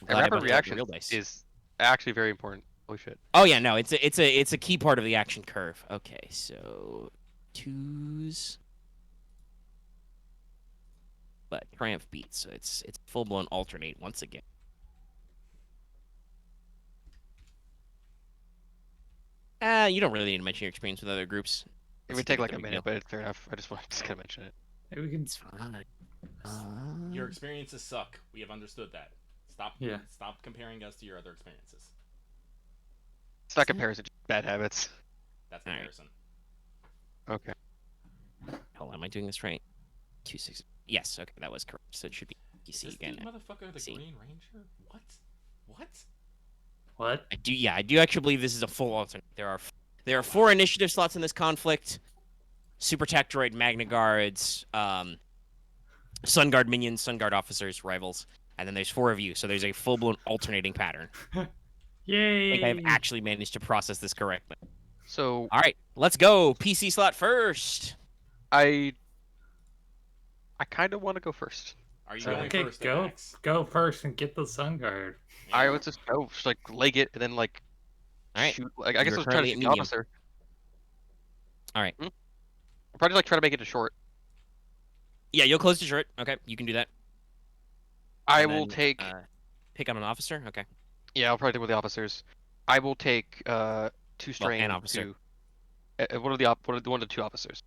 I'm A glad I rapid busted out the reaction real dice. is actually very important. Holy shit. Oh yeah, no, it's a key part of the action curve. Okay, so 2s, but triumph beats, so it's full blown alternate once again. You don't really need to mention your experience with other groups. It would It's take not like a a big minute, deal. but it's fair enough. I just wanted to kind of mention it. Hey, we can. It's fine. Your experiences suck. We have understood that. Yeah. Stop comparing us to your other experiences. It's not comparison, just bad habits. That's Alright. comparison. Okay. Hold on, am I doing this right? 2 6. Yes, okay, that was correct. So it should be PC This again. dude, motherfucker, the See. Green Ranger? What? What? What? I do actually believe this is a full alternate. There are 4 initiative slots in this conflict. Super Tech Droid, Magna Guards, Sun Guard minions, Sun Guard officers, rivals, and then there's 4 of you. So there's a full-blown alternating pattern. Yay! I think I've actually managed to process this correctly. So All right, let's go. PC slot first. I kind of want to go first. Are you Okay, going Okay, first, go Max? go first and get the sun guard. I would just go just, like leg it and then like All right. shoot. Like I guess You're I'll try to currently shoot at the medium. officer. All right. I'll probably like try to make it to short. Yeah, you'll close the short. Okay, you can do that. I And will then, take. pick on an officer. Okay. Yeah, I'll probably take with the officers. I will take 2 strain an officer. to. What are the 1 to 2 officers?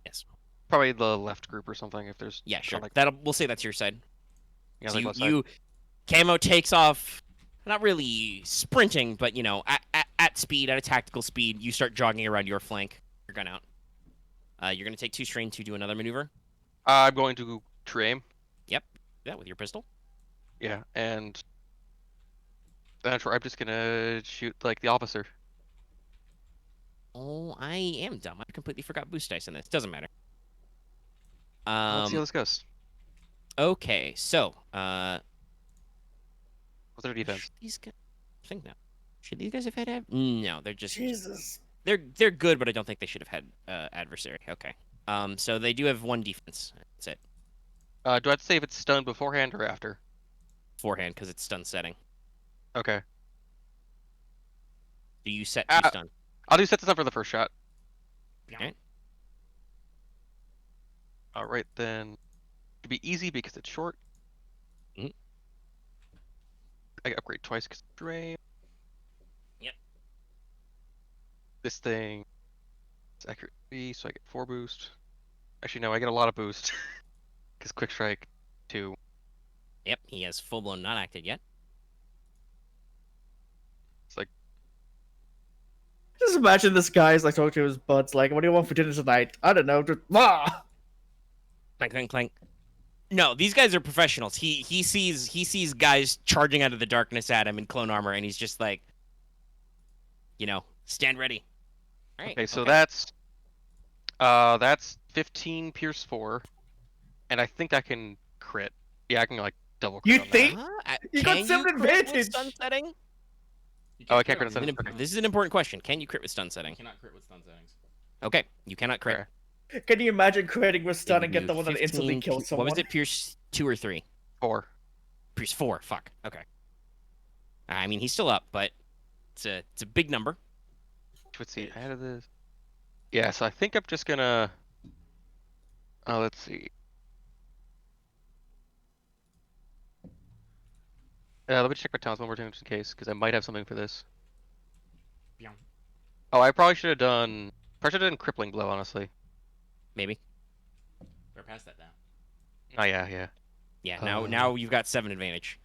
Yes. Probably the left group or something if there's. Yeah, sure. Like, We'll say that's your side. yeah, So like left side. you Camo takes off, not really sprinting, but you know, at speed, at a tactical speed, you start jogging around your flank. Your gun out. You're gonna take 2 strain to do another maneuver. I'm going to true aim. Do that with your pistol. Yeah, and that's where I'm just gonna shoot like the officer. Oh, I am dumb. I completely forgot boost dice in this. Doesn't matter. Let's see how this goes. Okay, so What's their defense? should these guys? I think no. Should these guys have had? No, they're just Jesus. they're good, but I don't think they should have had adversary. Okay. So they do have 1 defense. That's it. Do I have to say if it's stunned beforehand or after? Forehand, because it's stun setting. Okay. Do you set 2 stun? I'll do set this up for the first shot. Okay. Alright then. It'll be easy because it's short. Mhm. I get upgrade twice because strain. Yep. This thing is accurate 3, so I get 4 boost. Actually no, I get a lot of boost. Because quick strike 2. Yep, he has full blown not acted yet. It's like Just imagine this guy's like talking to his buds, like, "What do you want for dinner tonight?" I don't know. Just Clank, clank, clank. No, these guys are professionals. He sees guys charging out of the darkness at him in clone armor, and he's just like, you know, stand ready. All right. okay, so that's 15 Pierce 4. And I think I can crit. Yeah, I can like double You crit on think? that. You got Can 7 crit with advantage! stun setting? You Oh, I crit can't crit on on This is, setting. this is an important question. Can you crit with stun You setting? cannot crit with stun settings. Okay, you cannot crit. Okay. Can you imagine critting with They stun give and get you the one that instantly 15 kills someone? What was it, Pierce 2 or 3? 4. Pierce 4, fuck. Okay. I mean, he's still up, but it's a big number. Let's see. Out of this. Yeah, so I think I'm just gonna. Let's see. Let me check my towns one more time just in case, because I might have something for this. Pew. Oh, I probably should have done. Probably should have done crippling blow, honestly. Maybe. We're past that now. Oh yeah, yeah, Yeah, Uh, now you've got 7 advantage.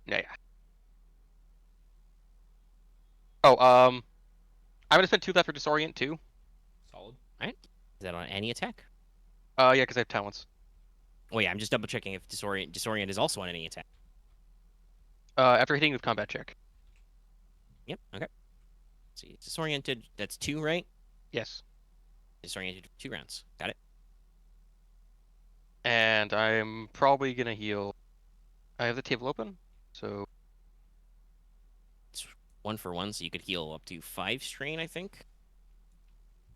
yeah, yeah. Oh, I'm gonna spend 2 left for disorient too. Solid. Is that on any attack? Yeah, because I have talents. Oh yeah, I'm just double checking if disorient is also on any attack. After hitting with combat check. Yep. Okay. Let's see, disoriented. That's 2, right? Yes. Disoriented for 2 rounds. Got it. And I'm probably gonna heal. I have the table open, so It's 1 for 1, so you could heal up to 5 strain, I think.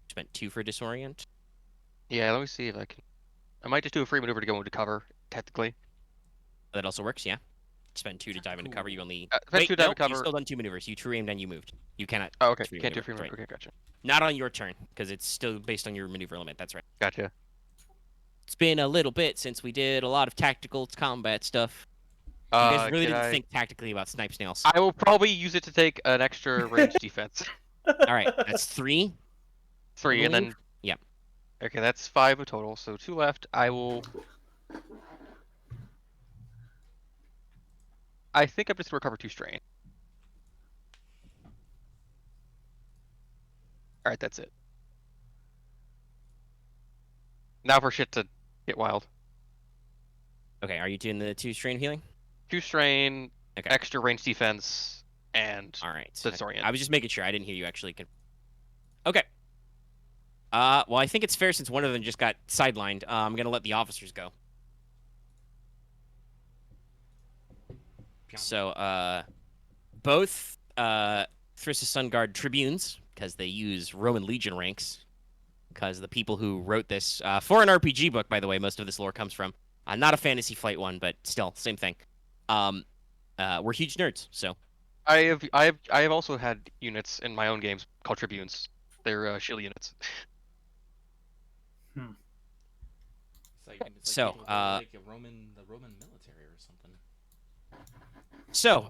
Spent 2 for disorient. yeah. Let me see if I can. I might just do a free maneuver to go into cover, technically. That also works, yeah. Spend 2 to dive into cover. You only Spend wait. 2 to dive No, into cover. you've still done 2 maneuvers. You true aimed and you moved. You cannot. Oh, okay. true Can't do maneuver. free That's maneuver. right. Okay, gotcha. Not on your turn because it's still based on your maneuver limit. That's right. Gotcha. It's been a little bit since we did a lot of tactical combat stuff. You guys really Can didn't I... think tactically about snipe snails. I will probably use it to take an extra range defense. All right, that's 3. 3, and then believe. Yeah. Okay, that's 5 of total. So 2 left. I think I'm just gonna recover 2 strain. All right, that's it. Now for shit to get wild. Okay, are you doing the 2 strain healing? 2 strain, Okay. extra range defense, and All right. disorient. I was just making sure. I didn't hear you actually. Okay. Well, I think it's fair since one of them just got sidelined. I'm gonna let the officers go. Pew. So, both Thris's Sun Guard Tribunes, because they use Roman Legion ranks, because the people who wrote this for an RPG book, by the way, most of this lore comes from. Not a Fantasy Flight one, but still, same thing. We're huge nerds, so. I have also had units in my own games called tribunes. They're shield units. It's So, people who are like the Roman military or something. So,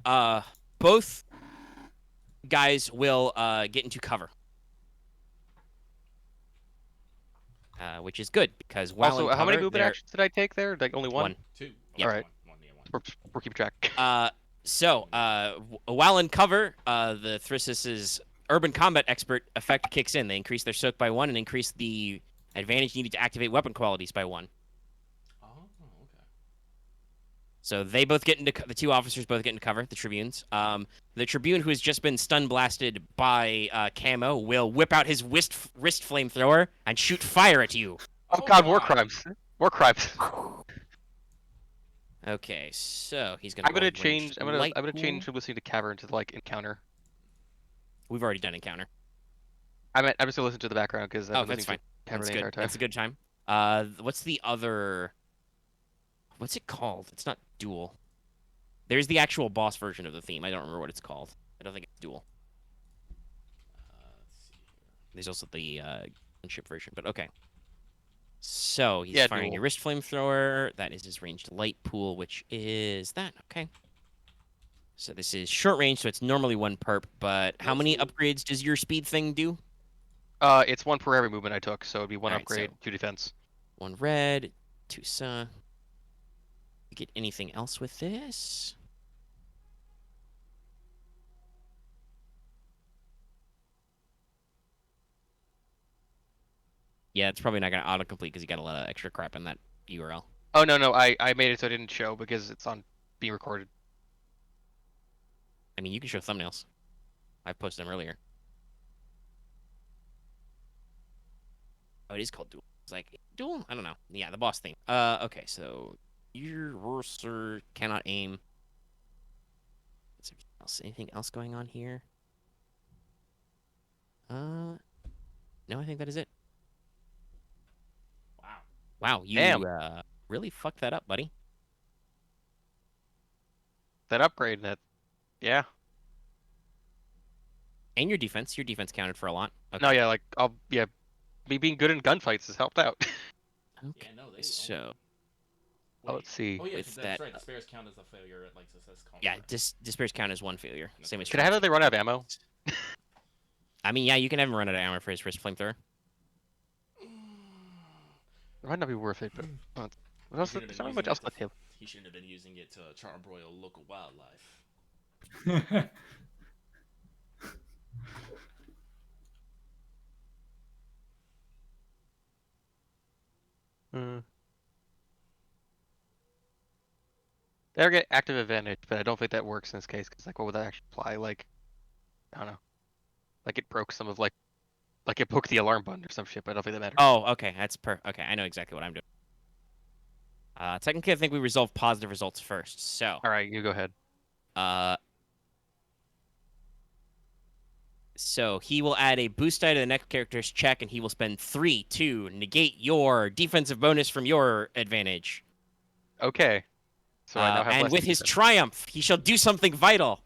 both guys will get into cover. Which is good because while Also, in how many cover, movement actions did I take there? Like only one? 1. 2. Yeah. All right. One, yeah, one. We're keeping track. So, while in cover, the Thris's Urban Combat Expert effect kicks in. They increase their soak by 1 and increase the advantage needed to activate weapon qualities by 1. Oh, okay. So they both get into the 2 officers both get into cover. The Tribunes. The Tribune who has just been stun blasted by Camo will whip out his wrist flamethrower and shoot fire at you. Oh God, war crimes. War crimes. Okay, so he's gonna. I'm gonna roll change. ranged I'm gonna light change pool. listening to Cavern to like encounter. We've already done encounter. I'm just gonna listen to the background because Oh, that's fine. Cavern That's the good. entire time. That's a good time. What's the other? What's it called? It's not duel. There's the actual boss version of the theme. I don't remember what it's called. I don't think it's duel. Let's see here. There's also the gunship version, but okay. So he's Yeah, firing duel. a wrist flamethrower. That is his ranged light pool, which is that. Okay. So this is short range, so it's normally 1 perp. But how many upgrades does your speed thing do? It's 1 per every movement I took, so it'd be 1 Alright, upgrade, so- 2 defense. 1 red, 2 sa. You get anything else with this? Yeah, it's probably not gonna autocomplete because you got a lot of extra crap in that URL. Oh no, I made it so it didn't show because it's on being recorded. I mean, you can show thumbnails. I posted them earlier. Oh, it is called duel. It's like duel. I don't know. Yeah, the boss theme. Okay, so Your sir cannot aim. Is there anything else going on here? No, I think that is it. Wow. Wow, you Damn. really fucked that up, buddy. That upgrade, that, yeah. And your defense counted for a lot. Okay. No, yeah, like me being good in gunfights has helped out. Okay. Yeah, no, they. So Oh, let's see. Oh yeah, with 'cause that, that's right. Despairs count as a failure at like success column. yeah, despairs count as one failure. Same as. Can I have that they run out of ammo? I mean, yeah, you can have him run out of ammo for his first flamethrower. It might not be worth it, but what else? There's not much else on the table. He shouldn't have been using it to charbroil local wildlife. They get active advantage, but I don't think that works in this case, because like, what would that actually apply? Like, I don't know. Like it broke some of like it broke the alarm button or some shit, but I don't think that matters. Oh, okay, that's okay. I know exactly what I'm doing. Technically, I think we resolve positive results first. So, All right, you go ahead. So he will add a boost die to the next character's check, and he will spend 3 to negate your defensive bonus from your advantage. Okay. So I now have and less with his defense. triumph, he shall do something vital,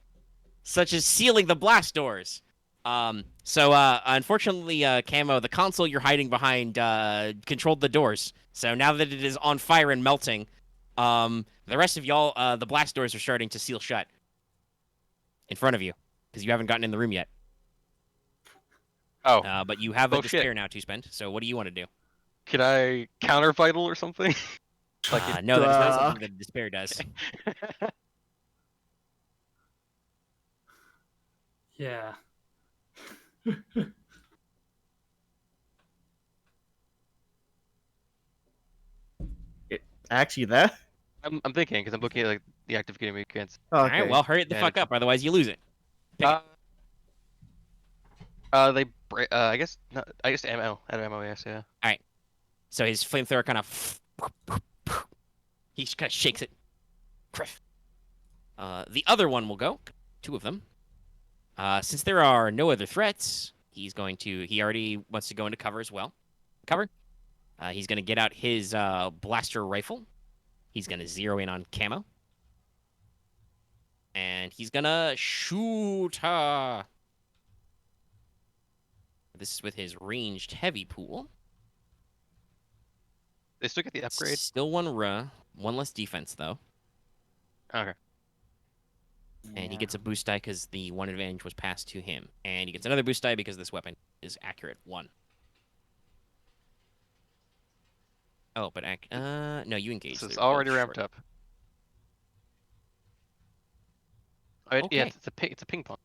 such as sealing the blast doors. Unfortunately, Camo, the console you're hiding behind controlled the doors. So now that it is on fire and melting, the rest of y'all, the blast doors are starting to seal shut in front of you because you haven't gotten in the room yet. Oh, But you have a Bullshit. despair now to spend. So what do you want to do? could I counter vital or something? No, that is not something that despair does. Yeah. Actually, there. I'm thinking because I'm looking at like the active enemy against. Okay. All right, well, hurry the Yeah, fuck it's- up, otherwise you lose it. Pick it. I guess not, I guess ammo out of ammo. Yes, yeah. So his flamethrower kind of he just kind of shakes it. Criff. The other one will go. 2 of them. Since there are no other threats, he already wants to go into cover as well. Cover. He's going to get out his blaster rifle. He's going to zero in on Camo. And he's going to shoot her. This is with his ranged heavy pool. They still get the upgrade. Still one less defense, though. Okay. And he gets a boost die because the one advantage was passed to him. And he gets another boost die because this weapon is accurate 1. Oh, but no, you engage. So it's They're both already ramped short. up. Oh, yeah, Okay. it's a ping pong.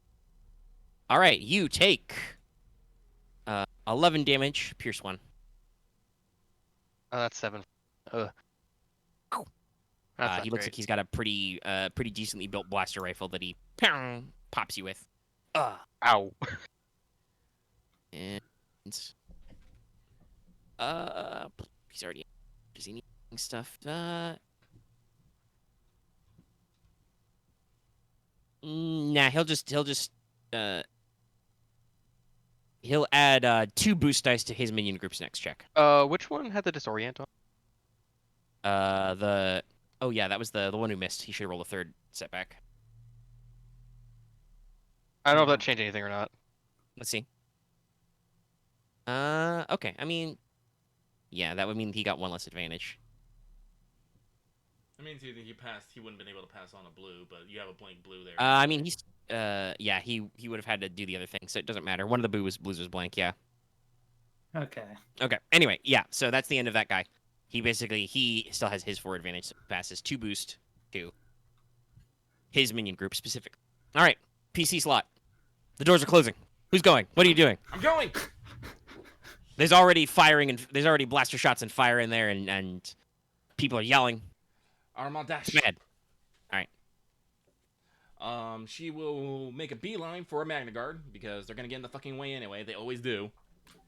All right, you take 11 damage, pierce 1. Oh, that's 7. Ugh. That's not He looks great. like he's got a pretty decently built blaster rifle that he pops you with. Ow. And he's already. Does he need stuff? Nah, he'll add 2 boost dice to his minion group's next check. Which one had the disorient on? Oh yeah, that was the one who missed. He should roll a 3rd setback. I don't know if that changed anything or not. Let's see. Okay. I mean, yeah, that would mean he got 1 less advantage. I mean, he passed. He wouldn't have been able to pass on a blue, but you have a blank blue there. I mean, he's yeah, he would have had to do the other thing, so it doesn't matter. One of the blues was blank. Yeah. Okay. Okay. Anyway, yeah. So that's the end of that guy. He still has his 4 advantage, so passes 2 boost to his minion group specific. All right, PC slot. The doors are closing. Who's going? What are you doing? I'm going. There's already firing and there's already blaster shots and fire in there, and people are yelling. Aramaa dash. It's bad. She will make a beeline for a Magna Guard because they're gonna get in the fucking way anyway. They always do.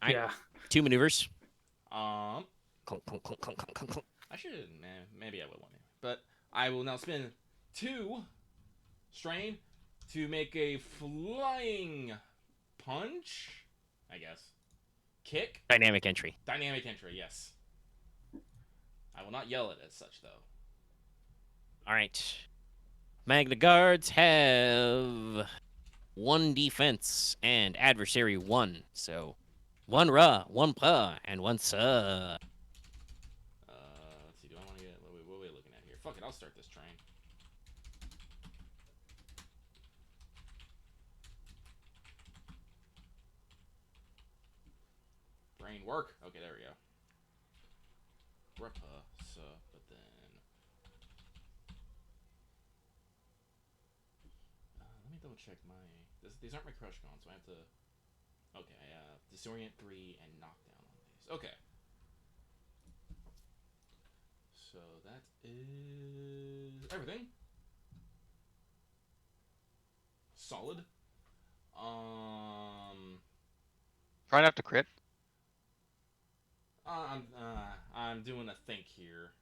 Alright. Yeah. 2 maneuvers. Um, Clunk, clunk, clunk, clunk, clunk, clunk. I should. Maybe I will one day. But I will now spend 2 strain to make a flying punch. I guess. Kick. Dynamic entry. Dynamic entry. Yes. I will not yell it as such though. All right. Magna Guards have 1 defense and adversary 1. So 1 ra, 1 pa, and 1 sa. Let's see. Do I want to get? What are we looking at here? Fuck it. I'll start this train. Brain work. Okay, there we go. Repa, but then let me double check my. These aren't my crush cons, so I have to. Okay, I have disorient 3 and knockdown on these. Okay. So that is everything. Solid. Try not to crit. I'm doing a think here.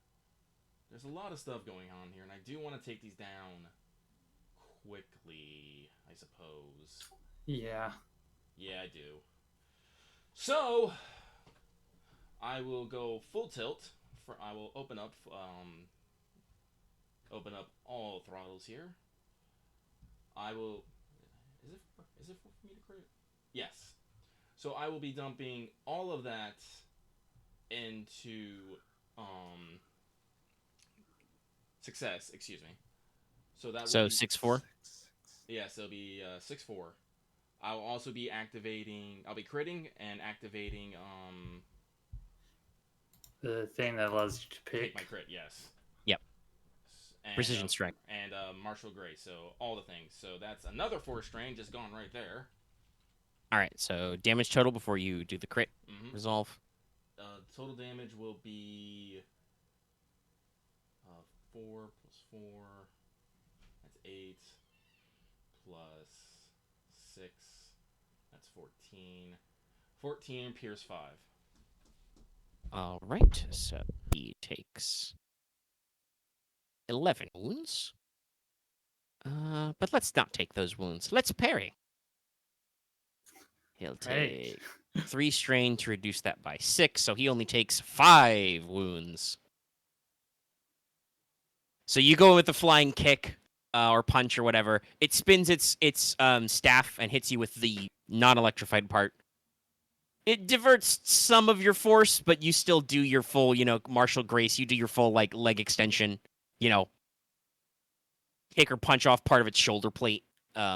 There's a lot of stuff going on here, and I do want to take these down quickly, I suppose. Yeah. Yeah, I do. So, I will go full tilt. I will open up all throttles here. I will. Is it for me to crit? Yes. So I will be dumping all of that into success. Excuse me. So that. So will be 6-4. Yes, it'll be 6-4. I'll also be activating. I'll be critting and activating. The thing that allows you to Take pick. my crit. Yes. Yep. And, Precision strike. and martial grace. So all the things. So that's another 4 strain just gone right there. All right. So damage total before you do the crit resolve. Total damage will be 4 plus 4. That's 8 plus 6. That's 14. 14 pierce 5. All right. So he takes 11 wounds. But let's not take those wounds. Let's parry. He'll Hey. take 3 strain to reduce that by 6, so he only takes 5 wounds. So you go with the flying kick or punch or whatever. It spins its staff and hits you with the non-electrified part. It diverts some of your force, but you still do your full, martial grace. You do your full leg extension, kick or punch off part of its shoulder plate.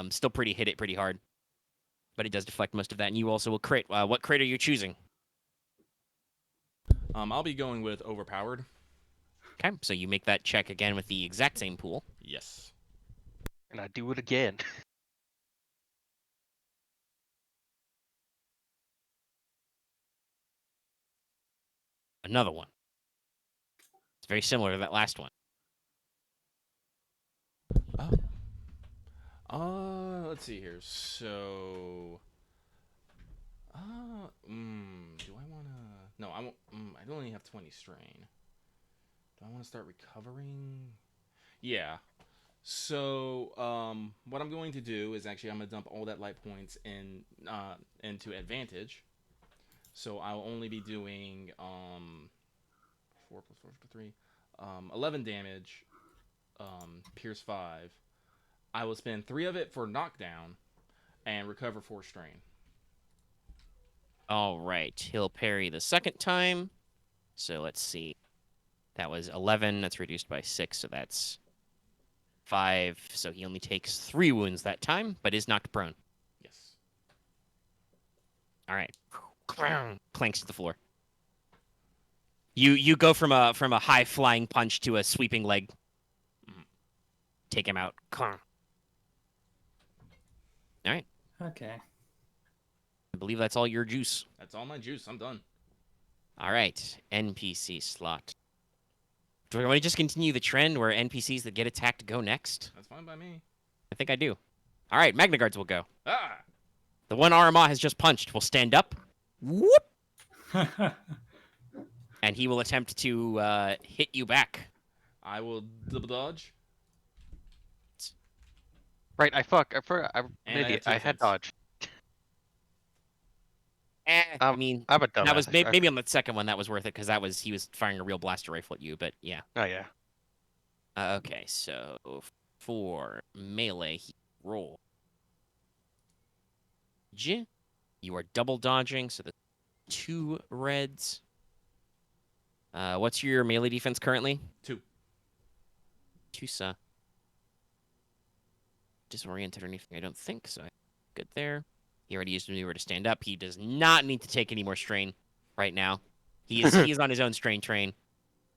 Still hit it pretty hard. But it does deflect most of that, and you also will crit. What crit are you choosing? I'll be going with overpowered. Okay, so you make that check again with the exact same pool. Yes. And I do it again. Another one. It's very similar to that last one. Let's see here. So, do I want to? No, I won't. I only have 20 strain. Do I want to start recovering? Yeah. So, what I'm going to do is actually I'm gonna dump all that light points into advantage. So I'll only be doing 4 plus 4 plus 3, 11 damage, pierce 5. I will spend 3 of it for knockdown, and recover 4 strain. All right, he'll parry the second time. So let's see. That was 11. That's reduced by 6, so that's 5. So he only takes 3 wounds that time, but is knocked prone. Yes. All right. Clanks to the floor. You go from a high flying punch to a sweeping leg. Take him out. All right. Okay. I believe that's all your juice. That's all my juice. I'm done. All right. NPC slot. Do I want to just continue the trend where NPCs that get attacked go next? That's fine by me. I think I do. All right. Magna Guards will go. Ah! The one Aramaa has just punched will stand up. Whoop! and he will attempt to hit you back. I will double dodge. Right, I'm And an I idiot. have 2 I had defense. dodge. I mean, I'm a dumbass. that was maybe on the second one that was worth it because he was firing a real blaster rifle at you. But yeah. Oh yeah. Okay, so for melee, he roll. You are double dodging, so the 2 reds. What's your melee defense currently? 2. 2 disoriented or anything, I don't think, so good there. He already used maneuver to stand up. He does not need to take any more strain right now. He is on his own strain train.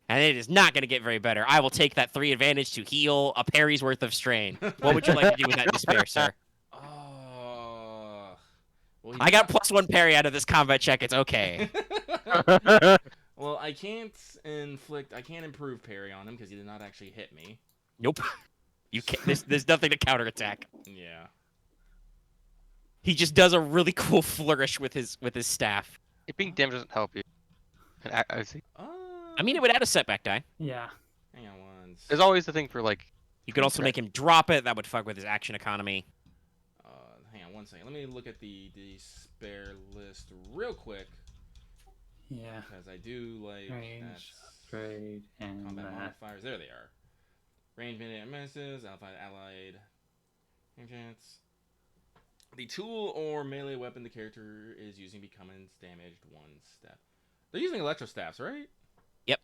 And it is not going to get very better. I will take that 3 advantage to heal a parry's worth of strain. What would you like to do with that despair, sir? Well, I got +1 parry out of this combat check. It's okay. Well, I can't improve parry on him because he did not actually hit me. Nope. You can't. There's nothing to counterattack. Yeah. He just does a really cool flourish with his staff. It being damaged doesn't help you. And I see. I mean, it would add a setback die. Yeah. Hang on once. There's always the thing for like. You could also make him drop it. That would fuck with his action economy. Hang on one second. Let me look at the spare list real quick Yeah. because I do like Range, trade, and combat that. modifiers. There they are. Range, melee, and menaces. Allied. Chance. The tool or melee weapon the character is using becomes damaged 1 step. They're using electro staffs, right?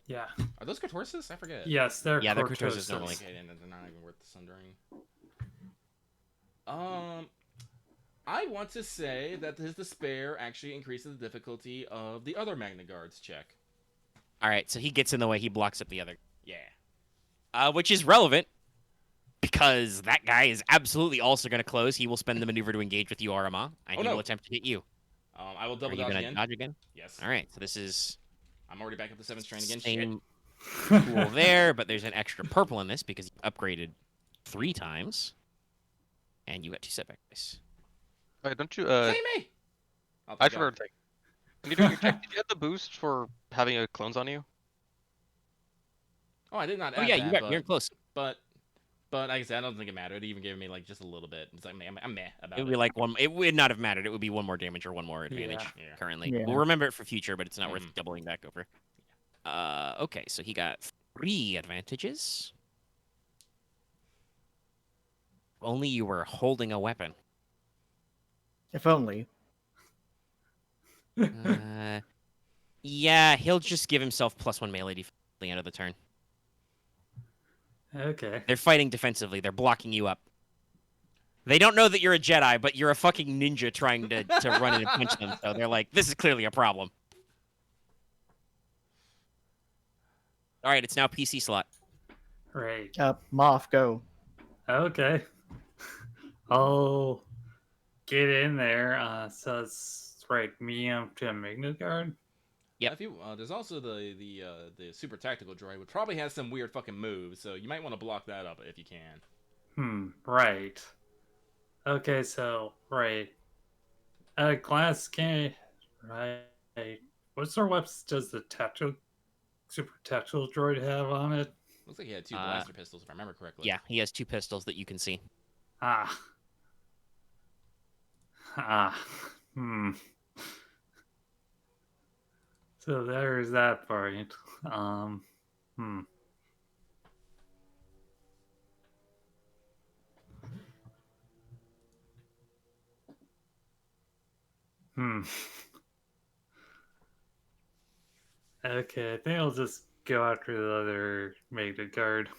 Yeah. Are those Cortorsis? I forget. Yes, they're Yeah, they're cortosis. cortosis normally. Okay, then they're not even worth the sundering. I want to say that his despair actually increases the difficulty of the other Magna Guards check. All right, so he gets in the way. He blocks up the other. Yeah. Which is relevant because that guy is absolutely also going to close. He will spend the maneuver to engage with you, Aramaa, and he will attempt to hit you. I will Are double you dodge going to again. dodge again? Yes. All right, so this is I'm already back up to 7 strain again. same tool there, but there's an extra purple in this because you upgraded 3 times, and you got 2 setback dice. Wait, don't you? Shit. Me. Oh, I thank just God. remembered a thing. When you're doing your check, did you have the boost for having a clones on you? Oh, I did not Oh add yeah, that, you're close. but like I said, I don't think it mattered. It even gave me like just a little bit. It's like I'm meh about It would be like one. It would not have mattered. It would be 1 more damage or 1 more advantage Yeah. currently. Yeah. We'll remember it for future, but it's not worth Mhm. doubling back over. Okay, so he got 3 advantages. If only you were holding a weapon. If only. Yeah, he'll just give himself +1 melee defense at the end of the turn. Okay. They're fighting defensively. They're blocking you up. They don't know that you're a Jedi, but you're a fucking ninja trying to run in and punch them. So they're like, this is clearly a problem. All right, it's now PC slot. Right. Marth, go. Okay. I'll get in there. So it's right, medium to a Magna Guard. Yep. If you, there's also the super tactical droid, which probably has some weird fucking moves, so you might want to block that up if you can. Right. Okay, so right. Glass can right. What sort of weapons does the super tactical droid have on it? Looks like he had 2 blaster pistols, if I remember correctly. Yeah, he has 2 pistols that you can see. So there's that part. Okay, I think I'll just go after the other Magna Guard.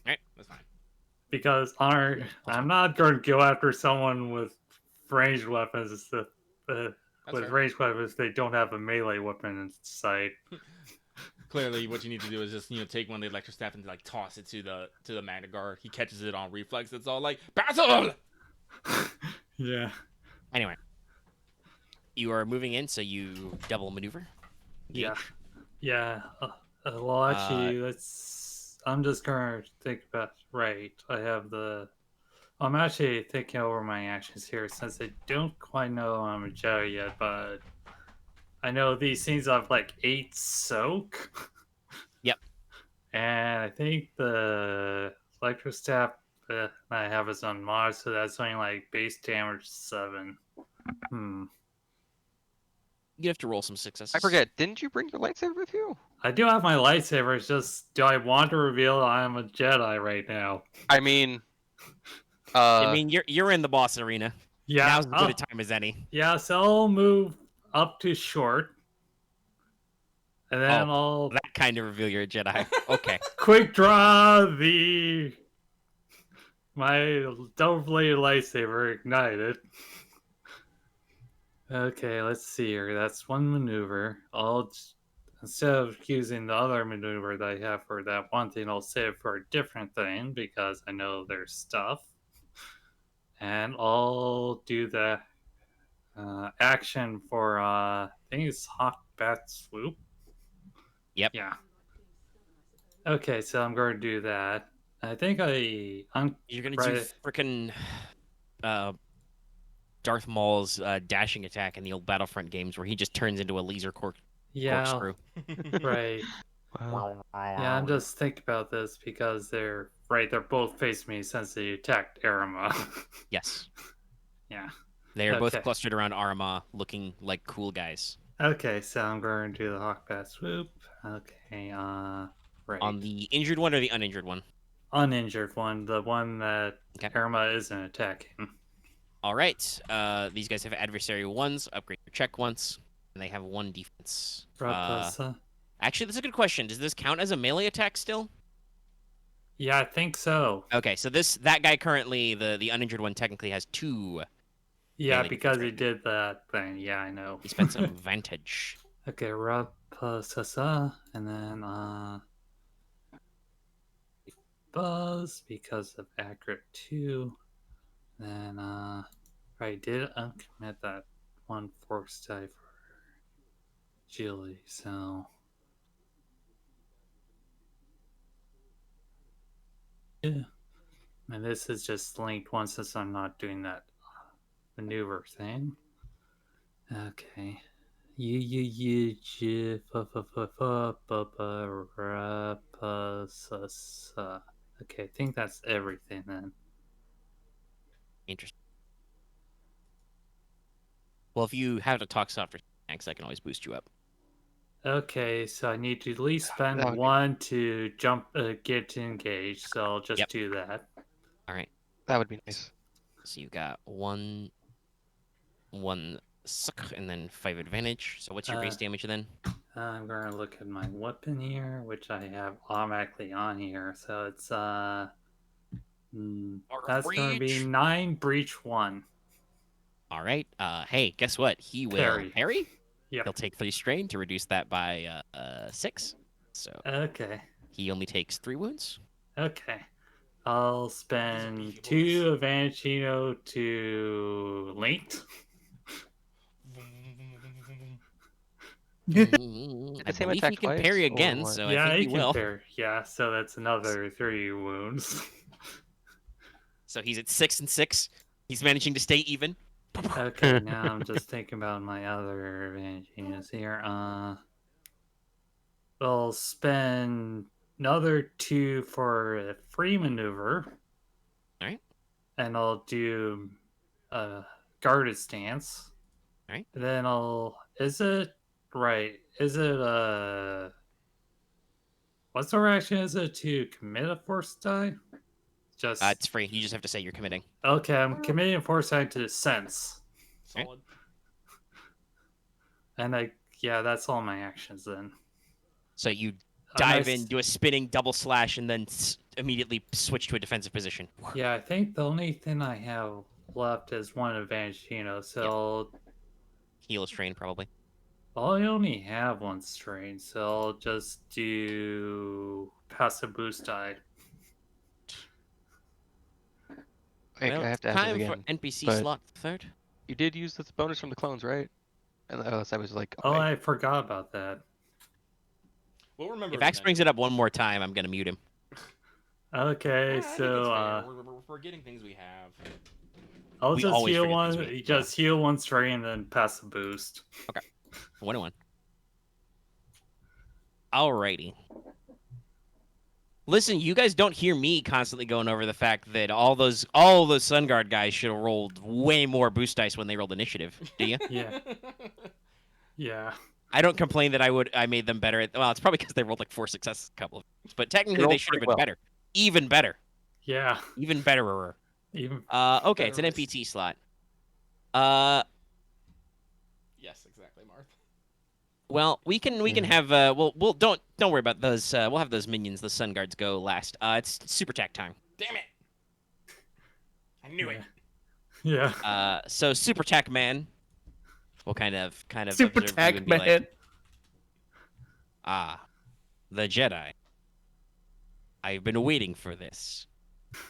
Alright, that's fine. Because I'm not going to go after someone with ranged weapons. With fair. ranged weapons, they don't have a melee weapon in sight. Clearly, what you need to do is just take one of the electric staff and like toss it to the Magna Guard. He catches it on reflex. It's all like battle. Yeah. Anyway, you are moving in, so you double maneuver. Yeah. Yeah. Well, actually, I'm just going to think about. Right. I have the. I'm actually thinking over my actions here since I don't quite know I'm a Jedi yet, but I know these things have like 8 soak. Yep. And I think the electro staff I have is on Mars, so that's only like base damage 7. You have to roll some successes. I forget. Didn't you bring your lightsaber with you? I do have my lightsaber. It's just, do I want to reveal I am a Jedi right now? I mean, I mean, you're in the boss arena. Yeah. Now's as good a time as any. Yeah, so I'll move up to short. And then I'll That kind of reveal you're a Jedi. Okay. quick draw my double-bladed lightsaber, ignite it. Okay, let's see here. That's one maneuver. Instead of using the other maneuver that I have for that one thing, I'll save it for a different thing because I know there's stuff. And I'll do the action for I think it's Hawk Bat Swoop. Yep. Yeah. Okay, so I'm going to do that. I think You're gonna do frickin' Darth Maul's dashing attack in the old Battlefront games, where he just turns into a laser corkscrew. Right. wow. Yeah, I'm just thinking about this because they're both facing me since they attacked Aramaa. Yes. Yeah. They are both clustered around Aramaa, looking like cool guys. Okay, so I'm going to do the Hawk Bat Swoop. Okay, right. On the injured one or the uninjured one? Uninjured one, the one that Aramaa isn't attacking. All right. These guys have adversary 1s. Upgrade your check once, and they have 1 defense. Actually, that's a good question. Does this count as a melee attack still? Yeah, I think so. Okay, so that guy currently, the uninjured one, technically has 2. Yeah, because he did that thing. Yeah, I know. He spent some advantage. Okay, Rapasasa, and then Buzz because of accurate 2. Then I did uncommit that 1 force die for agility, so yeah. And this is just linked one since I'm not doing that maneuver thing. Okay. Okay, I think that's everything then. Interesting. Well, if you have to talk softer tanks, I can always boost you up. Okay, so I need to at least spend 1 to jump, get engaged. So I'll just do that. All right. That would be nice. So you got one suck and then 5 advantage. So what's your base damage then? I'm going to look at my weapon here, which I have automatically on here. So it's that's going to be 9 breach 1. All right. Hey, guess what? He will parry. Yeah. He'll take 3 strain to reduce that by 6. So okay. He only takes 3 wounds. Okay. I'll spend 2 advantage to linked. I believe he can parry again, so yeah, I think he will. Parry. Yeah, so that's another 3 wounds. So he's at 6 and 6. He's managing to stay even. Okay, now I'm just thinking about my other advantages here. We'll spend another 2 for a free maneuver. Alright. And I'll do a guarded stance. Alright. Then is it what's the reaction? Is it to commit a force die? It's free. You just have to say you're committing. Okay, I'm committing a force die to sense. Solid. And that's all my actions then. So you dive in, do a spinning double slash, and then immediately switch to a defensive position. Yeah, I think the only thing I have left is 1 advantage, so I'll heal a strain probably. I only have 1 strain, so I'll just do passive boost die. I have to ask time again, for NPC slot 3rd. You did use the bonus from the clones, right? And I was like, oh, I forgot about that. We'll remember. If Axe brings it up one more time, I'm gonna mute him. Okay, so we're forgetting things we have. I'll just heal 1. Just heal 1 strain and then passive boost. Okay. 1-1. Alrighty. Listen, you guys don't hear me constantly going over the fact that all those Sun Guard guys should have rolled way more boost dice when they rolled initiative. Do you? Yeah. Yeah. I don't complain that I made them better. Well, it's probably because they rolled like 4 successes a couple of times, but technically rolled they should have pretty been well. better. Even better. Yeah. Even betterer. Even Okay, it's an Betterers. MPT slot. Yes, exactly, Marth. Well, we can have we'll don't worry about those. We'll have those minions, the Sun Guards, go last. It's super attack time. Damn it! I knew it. Yeah. So super attack man. We'll kind of Super observe you tech and be man. like, the Jedi. I've been waiting for this.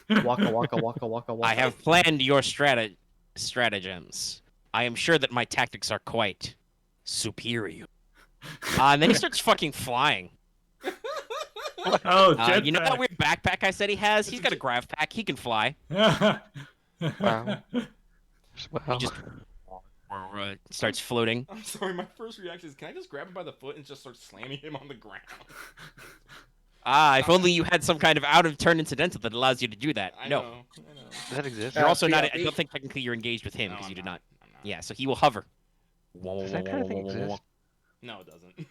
Waka waka waka waka waka. I have planned your stratagems. I am sure that my tactics are quite superior. And then he starts fucking flying. Oh, You know that jetpack. weird backpack I said he has? He's got a grav pack. He can fly. Wow. He Wow. just starts floating. I'm sorry, my first reaction is, can I just grab him by the foot and just start slamming him on the ground? If only you had some kind of out-of-turn incidental that allows you to do that. I No. know. Does that exist? You're also not. I PLP. don't think technically you're engaged with him No, because I'm you did not. I'm not. Yeah, so he will hover. Does that kind of thing exist? No, it doesn't.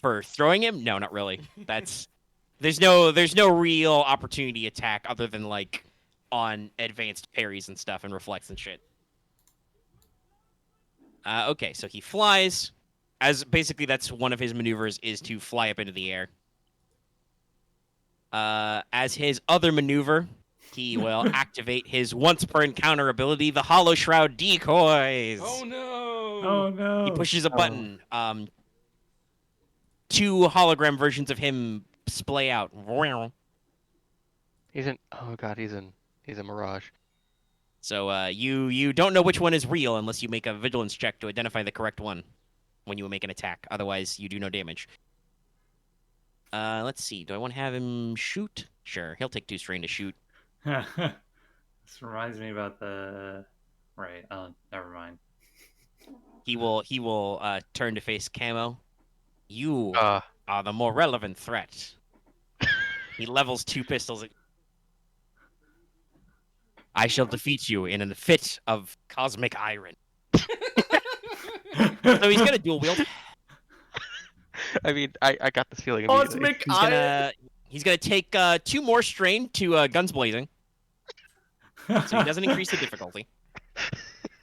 For throwing him? No, not really. That's there's no real opportunity attack other than like on advanced parries and stuff and reflex and shit. Okay, so he flies. As basically that's one of his maneuvers is to fly up into the air. As his other maneuver, he will activate his once per encounter ability, the Hollow Shroud Decoys. Oh no! Oh no. He pushes a button. 2 hologram versions of him splay out. He's in. Oh god, he's a mirage. So you don't know which one is real unless you make a vigilance check to identify the correct one when you make an attack. Otherwise, you do no damage. Let's see. Do I want to have him shoot? Sure. He'll take 2 strain to shoot. This reminds me about the. Right. Oh, never mind. He will turn to face Camo. You Uh, are the more relevant threat. He levels 2 pistols. I shall defeat you in a fit of cosmic iron. So he's gonna dual wield. I mean, I got this feeling immediately. Cosmic He's gonna take 2 more strain to guns blazing, so he doesn't increase the difficulty.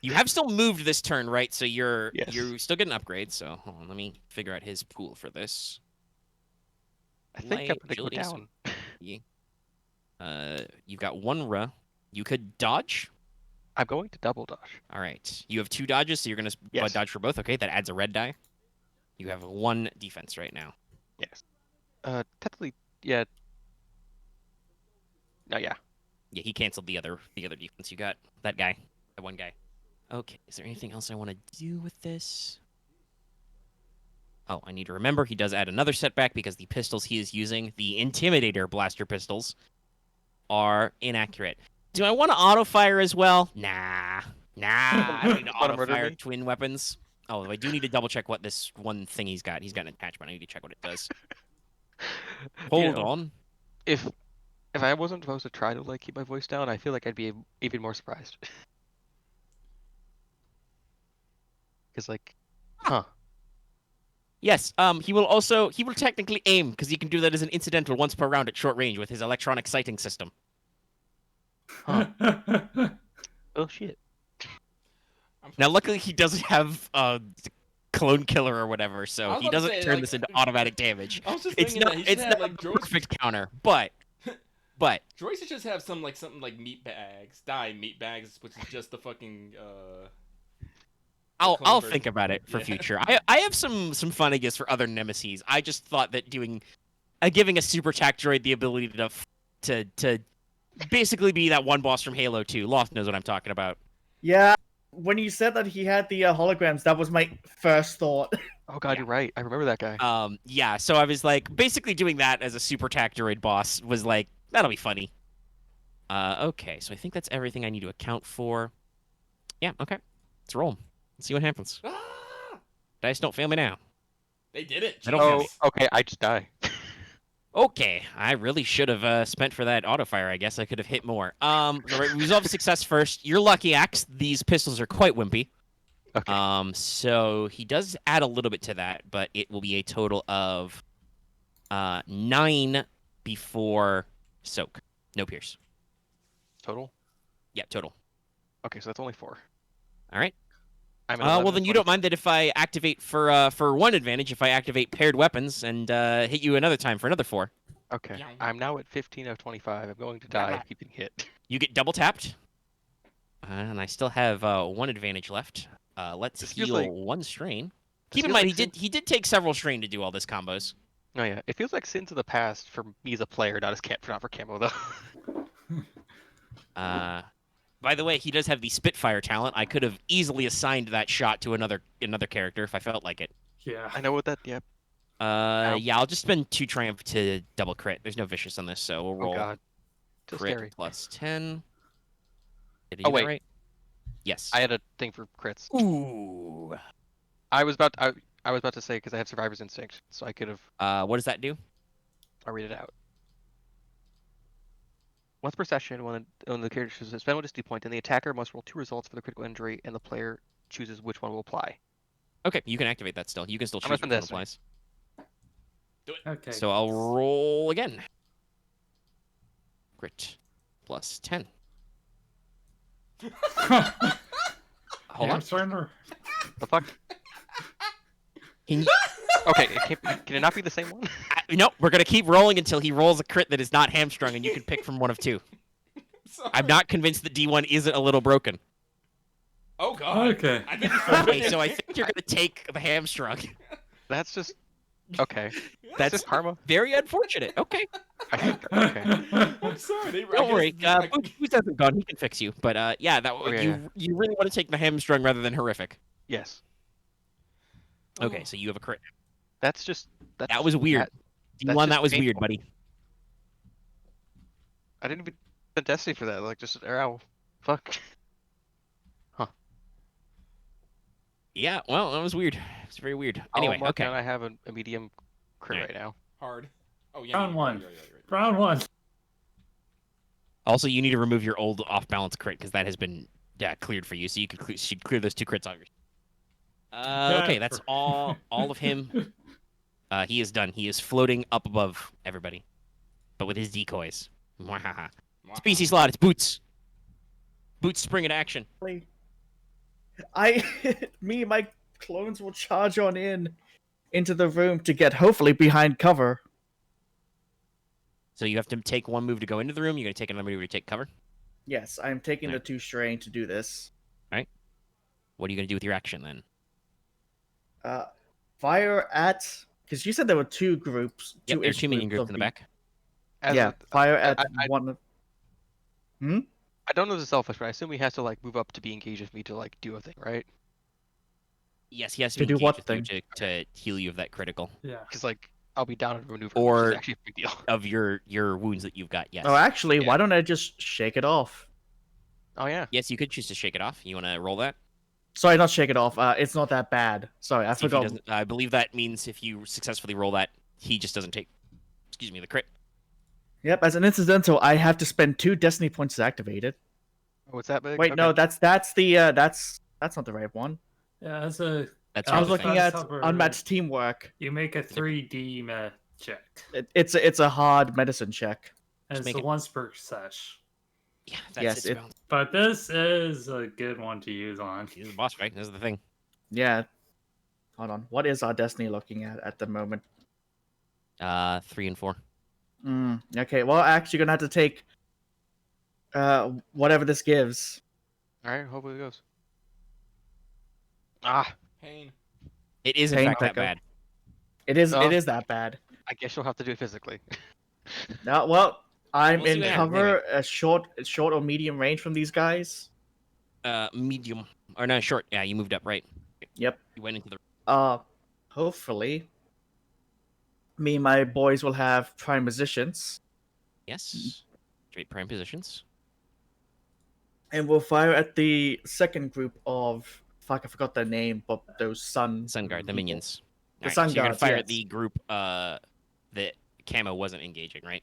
You have still moved this turn, right? So you're still getting upgrades. So hold on, let me figure out his pool for this. I think I'm Light, gonna go agility, down. You've got 1 ra. You could dodge. I'm going to double dodge. All right. You have 2 dodges, so you're gonna Yes. dodge for both. Okay, that adds a red die. You have 1 defense right now. Yes. Technically, yeah. No, yeah. Yeah, he canceled the other defense. You got that guy, that one guy. Okay, is there anything else I want to do with this? Oh, I need to remember he does add another setback because the pistols he is using, the Intimidator blaster pistols, are inaccurate. Do I want to auto fire as well? Nah. I don't need to Wanna auto murder fire me? twin weapons. Oh, I do need to double check what this one thing he's got. He's got an attachment. I need to check what it does. Hold know, on. If I wasn't supposed to try to like keep my voice down, I feel like I'd be even more surprised. Because like, huh? Yes, he will technically aim because he can do that as an incidental once per round at short range with his electronic sighting system. Huh. Oh shit. Now, luckily, he doesn't have clone killer or whatever, I so was he about to doesn't say, turn like- this into automatic damage. I was just It's thinking not that he should it's have not like a droids. perfect counter, but Droids should just have something like meat bags, meat bags, which is just the fucking I'll clone version. think about it for Yeah. future. I have some fun ideas for other nemesis. I just thought that giving a super attack droid the ability to basically be that one boss from Halo 2. Loth knows what I'm talking about. Yeah, when you said that he had the holograms, that was my first thought. Oh god, Yeah. you're right. I remember that guy. Yeah, so I was like, basically doing that as a super attack droid boss was like, that'll be funny. Okay, so I think that's everything I need to account for. Yeah, okay. Let's roll. Let's see what happens. Ah! Dice don't fail me now. They did it. I don't know. Jesus. Oh, okay. I just die. Okay, I really should have spent for that auto fire. I guess I could have hit more. Resolve success first. You're lucky, Axe. These pistols are quite wimpy. Okay. So he does add a little bit to that, but it will be a total of 9 before soak. No pierce. Total. Yeah, total. Okay, so that's only 4. All right. I'm at Well, 11 then you don't mind that if I activate for one advantage, if I activate paired weapons and hit you another time for another 4, Okay. Yeah. I'm now at 15 of 25. I'm going to die if keeping hit. you get double tapped. And I still have 1 advantage left. Let's This feels heal like- 1 strain. this Keep in feels mind, like he did take several strain to do all this combos. Oh yeah, it feels like sins of the past for me as a player, not for Camo though. By the way, he does have the Spitfire talent. I could have easily assigned that shot to another character if I felt like it. Yeah. I know what that. Yep. Yeah, I'll just spend 2 triumph to double crit. There's no vicious on this, so we'll Oh roll god. So crit scary. plus 10. Did he Oh, do that wait. right? Yes. I had a thing for crits. Ooh. I was about to say because I have Survivor's Instinct, so I could have. What does that do? I'll read it out. Once per session, when the character chooses to spend 1 destiny point, then the attacker must roll 2 results for the critical injury, and the player chooses which one will apply. Okay, you can activate that still. You can still I'm choose gonna which spend one this, applies. Okay. So I'll roll again. Crit plus 10. Hold on. Surrender. The fuck? Can you... Okay, can it not be the same one? No, we're gonna keep rolling until he rolls a crit that is not hamstrung, and you can pick from one of 2. Sorry. I'm not convinced that D1 isn't a little broken. Oh god. Okay. I think Okay, so I think you're gonna take the hamstrung. That's just okay. That's just karma. very unfortunate. Okay, Okay. I'm sorry. don't worry. Booze hasn't gone. He can fix you. But yeah, that yeah. you really want to take the hamstrung rather than horrific. Yes. Okay, so you have a crit. That's just That was weird. that's D1, just that was weird, painful. buddy. I didn't even spend destiny for that. Like just ow. Fuck. Yeah, well, that was weird. It's very weird. I'll Anyway, mark okay. down I have a medium crit Alright. right now. Hard. Oh yeah. Round you're one. right, you're right. Round 1. Also, you need to remove your old off-balance crit because that has been cleared for you, so you could should clear those 2 crits off yours. Okay, that's all of him. He is done. He is floating up above everybody, but with his decoys. Mwahaha. Species slot. It's Boots. Boots spring into action. Me and my clones will charge on into the room to get hopefully behind cover. So you have to take 1 move to go into the room. You're gonna take another move to take cover. Yes, I'm taking Alright. the 2 strain to do this. What are you gonna do with your action then? Fire at, because you said there were 2 groups. Yep, there's 2 minion groups groups in the back. As Yeah, a- fire at I- one of. I don't know the selfish, but I assume he has to like move up to be engaged with me to like do a thing, right? Yes, he has to To be do what engaged with you to heal you of that critical Yeah. Because like I'll be down and maneuver, Or- which is actually a big deal. of your wounds that you've got. Yes. Oh, actually, Yeah. why don't I just shake it off? Oh yeah. Yes, you could choose to shake it off. You want to roll that? Sorry, not shake it off. It's not that bad. Sorry, I See if he forgot. doesn't- I believe that means if you successfully roll that, he just doesn't take. Excuse me, the crit. Yep, as an incidental, I have to spend 2 destiny points to activate it. Oh, what's that big? Wait, no, Okay. that's the that's not the right one. Yeah, that's a. That's I was the other looking thing. at Cover- unmatched teamwork. You make a 3D check. It's a hard medicine check. And Just it's make a it- once per sesh. Yeah, that's Yes, its it- balance. But this is a good one to use on. This is the boss fight. This is the thing. Yeah. Hold on. What is our destiny looking at the moment? 3 and 4. Okay. Well, actually, you're gonna have to take whatever this gives. All right. Hopefully it goes. Ah, Pain. It is in Pain fact that Echo. bad. It is. Oh. It is that bad. I guess you'll have to do it physically. No, well, I'm We'll see in what happens, cover, a short or medium range from these guys. Medium or no, short. Yeah, you moved up, right? Yep. You went into the. Hopefully, me and my boys will have prime positions, Yes. Straight prime positions. and we'll fire at the second group of fuck, I forgot their name, but those sun Sun Guard, the people. minions. The Alright, Sun so you're gonna Guards, fire yes. at the group that Camo wasn't engaging, right?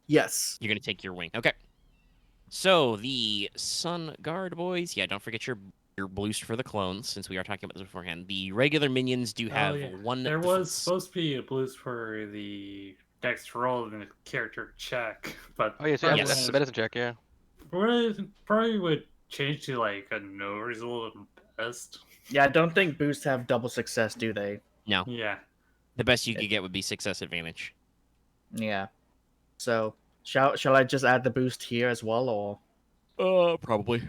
Yes. You're gonna take your wing. Okay. So the Sun Guard boys, yeah, don't forget your boost for the clones, since we are talking about this beforehand. The regular minions do have one. There was defense. supposed to be a boost for the next roll in a character check, but Oh yeah, so yeah, Yes. that's the medicine check. Yeah. probably would change to like a no result at best. Yeah, I don't think boosts have double success, do they? No, Yeah. the best you could get would be success advantage. Yeah. So shall I just add the boost here as well, or Probably.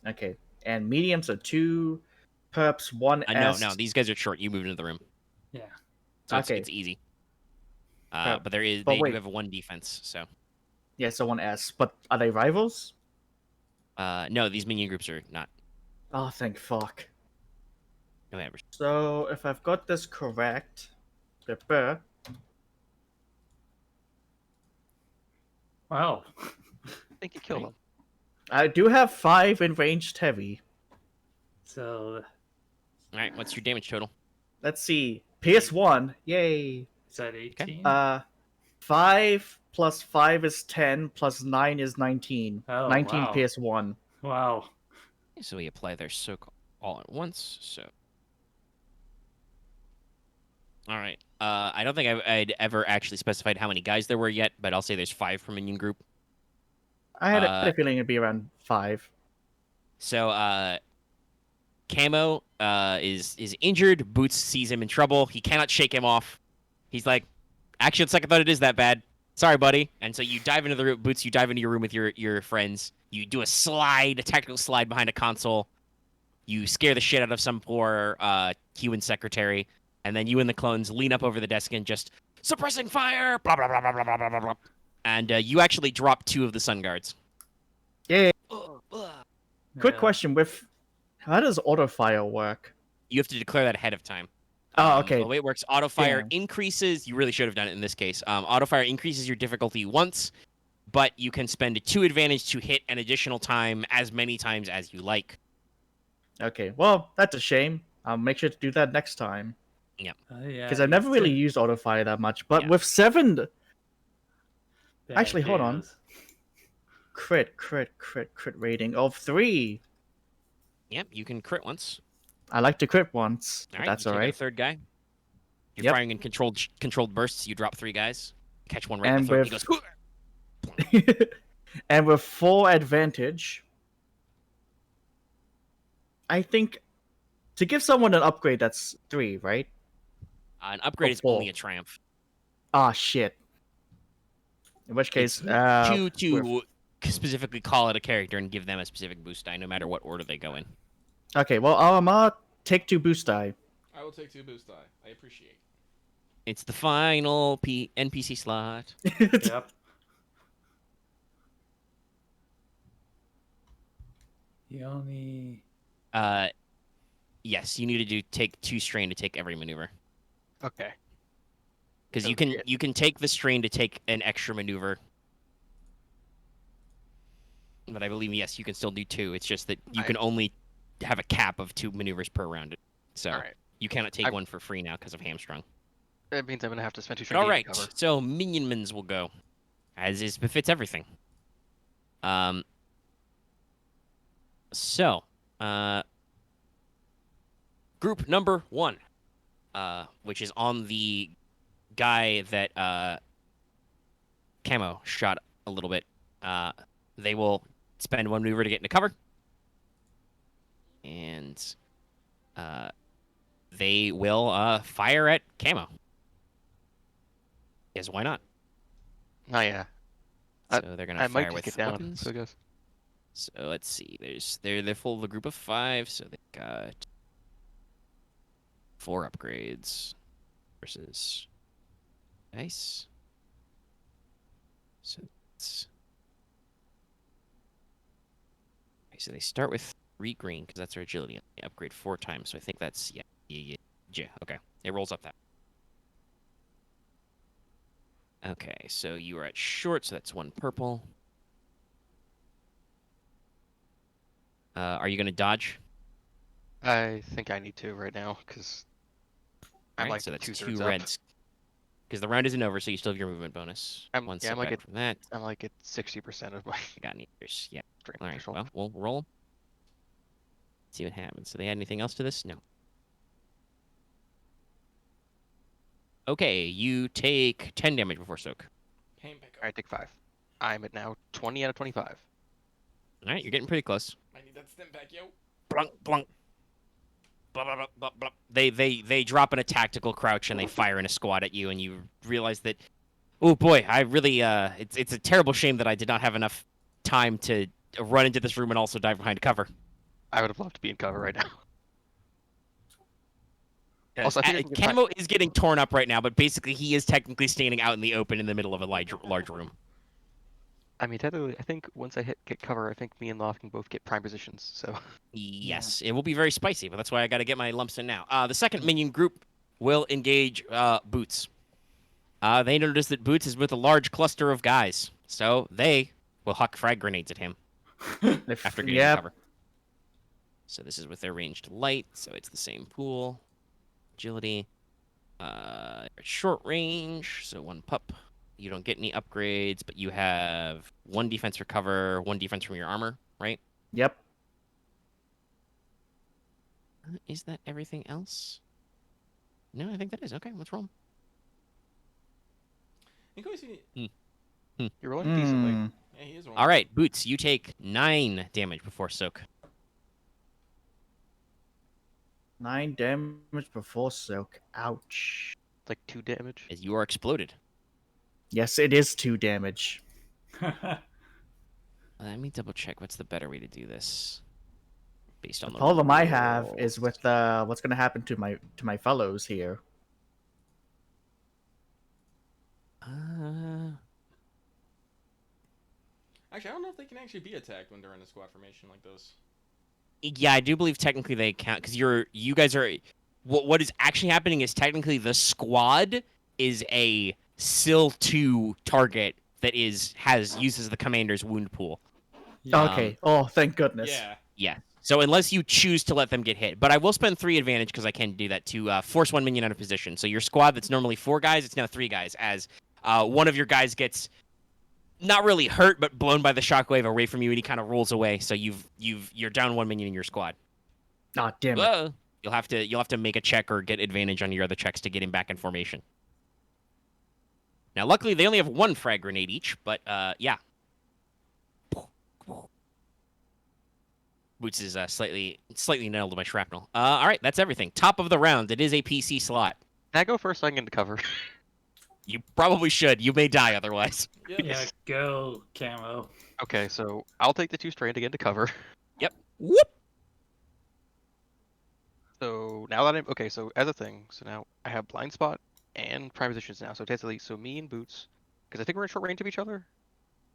okay? And mediums are 2 perps, 1 No, S. no, these guys are short. You move into the room, Yeah. so Okay. it's easy. Perp. But they But do wait. have 1 defense. So Yeah, so 1 S. But are they rivals? no, these minion groups are not. Oh, thank fuck. No average. So if I've got this correct, prepare. Wow. I think you killed him. I do have 5 in ranged heavy. So All right, what's your damage total? Let's see. PS1, yay. is that 18? 5 plus 5 is 10, plus 9 is 19. Oh, 19 wow. PS1. Wow. So we apply their soak all at once. So. All right. I don't think I'd ever actually specified how many guys there were yet, but I'll say there's 5 per minion group. I had a feeling it'd be around 5. So Camo is injured. Boots sees him in trouble. He cannot shake him off. He's like, actually, it's like I thought it is that bad. Sorry, buddy. And so you dive into the room. Boots, you dive into your room with your friends. You do a tactical slide behind a console. You scare the shit out of some poor human secretary. And then you and the clones lean up over the desk and just suppressing fire. Blah blah blah blah blah blah blah blah. And you actually drop 2 of the Sun Guards. Yeah. You Quick Yeah. question: how does auto fire work? have to declare that ahead of time. Oh, okay. The way it works, auto fire Damn. increases. You really should have done it in this case. Auto fire increases your difficulty once, but you can spend a 2 advantage to hit an additional time as many times as you like. Okay. Well, that's a shame. I'll make sure to do that next time Yeah, because I've never really used auto fire that much. But with 7 actually, hold on. crit rating of 3. Yep, you can crit once. I like to crit once. All right, That's you all take out a right. 3rd guy. You're Yep. firing in controlled bursts. You drop 3 guys. Catch one right in And the throat. He with- goes. And with 4 advantage, I think to give someone an upgrade, that's 3, right? An upgrade Oh, is only 4. a triumph. Ah, shit. In which case, Two to with- specifically call it a character and give them a specific boost die, no matter what order they go in. okay, well, Aramaa, take 2 boost die. I will take 2 boost die. I appreciate. It's the final NPC slot. Yep. You only. Yes, you need to take 2 strain to take every maneuver. Okay. Because Oh, you can take the strain to take an extra maneuver. But I believe, yes, you can still do 2. It's just that you can only have a cap of 2 maneuvers per round. So All right. you cannot take I- one for free now because of hamstrung. That means I'm gonna have to spend 2 But strength all to right, cover. so minionmans will go, as is befits everything. So, group number 1, which is on the guy that Camo shot a little bit. They will spend 1 maneuver to get into cover, and they will fire at Camo. Yes, why not? Oh yeah. So they're gonna I might fire just with get down. weapons. So I guess. So let's see. They're full of a group of 5, so they got 4 upgrades versus nice. So it's okay, so they start with 3 green because that's their agility. They upgrade 4 times, so I think that's yeah. Okay, it rolls up that. Okay, so you are at short, so that's 1 purple. Are you gonna dodge? I think I need to right now because I'm Alright, like so that's 2/3 two up. reds. Because the round isn't over, so you still have your movement bonus. I'm One yeah, I'm setback from that. like at 60% of my I got meters. Yeah. strength All right. threshold. Well, we'll roll. See what happens. So they add anything else to this? No. Okay, you take 10 damage before soak. Came back All right, up. take 5. I'm at now 20 out of 25. All right, you're getting pretty close. I need that stim back, yo. Blunk, blunk. Blah, blah, blah, blah, blah. They drop in a tactical crouch and they fire in a squad at you, and you realize that, oh boy, I really it's a terrible shame that I did not have enough time to run into this room and also dive behind cover. I would have loved to be in cover right now. Also, Also, I think I can get Camo is getting torn up right now, but basically he is technically standing out in the open in the middle of a large room. I mean, technically, I think once I get cover, I think me and Loth can both get prime positions. So Yes, it will be very spicy, but that's why I got to get my lumps in now. The second minion group will engage Boots. They notice that Boots is with a large cluster of guys, so they will huck frag grenades at him after getting Yep. cover. So this is with their ranged light, so it's the same pool. Agility. Short range, so 1 pup. You don't get any upgrades, but you have 1 defense for cover, 1 defense from your armor, right? Yep. Is that everything else? No, I think that is. Okay, let's roll. In case you need... you're rolling decently. Yeah, he is rolling. All right, Boots, you take 9 damage before soak. 9 damage before soak. Ouch. It's like 2 damage. As you are exploded. Yes, it is 2 damage. Let me double check. What's the better way to do this? Based The on the problem I have is rules. with what's going to happen to my fellows here. Actually, I don't know if they can actually be attacked when they're in a squad formation like this. Yeah, I do believe technically they count because you guys are. What is actually happening is technically the squad is a SIL 2 target that uses the commander's wound pool. Okay. Oh, thank goodness. Yeah. Yeah. So unless you choose to let them get hit, but I will spend 3 advantage because I can do that to force 1 minion out of position. So your squad that's normally 4 guys, it's now 3 guys. As one of your guys gets not really hurt, but blown by the shockwave away from you, and he kind of rolls away. So you're down 1 minion in your squad. Ah, damn it. Whoa. You'll have to make a check or get advantage on your other checks to get him back in formation. Now, luckily, they only have 1 frag grenade each, but yeah. Boots is slightly nailed by shrapnel. All right, that's everything. Top of the round. It is a PC slot. Can I go first so I can get into cover? You probably should. You may die otherwise. Yep. Yeah, go Camo. Okay, so I'll take the 2 strain to get into cover. Yep. Whoop. So now that I'm okay, so as a thing, so now I have blind spot and prime positions now. So basically, so me and Boots, because I think we're in short range of each other.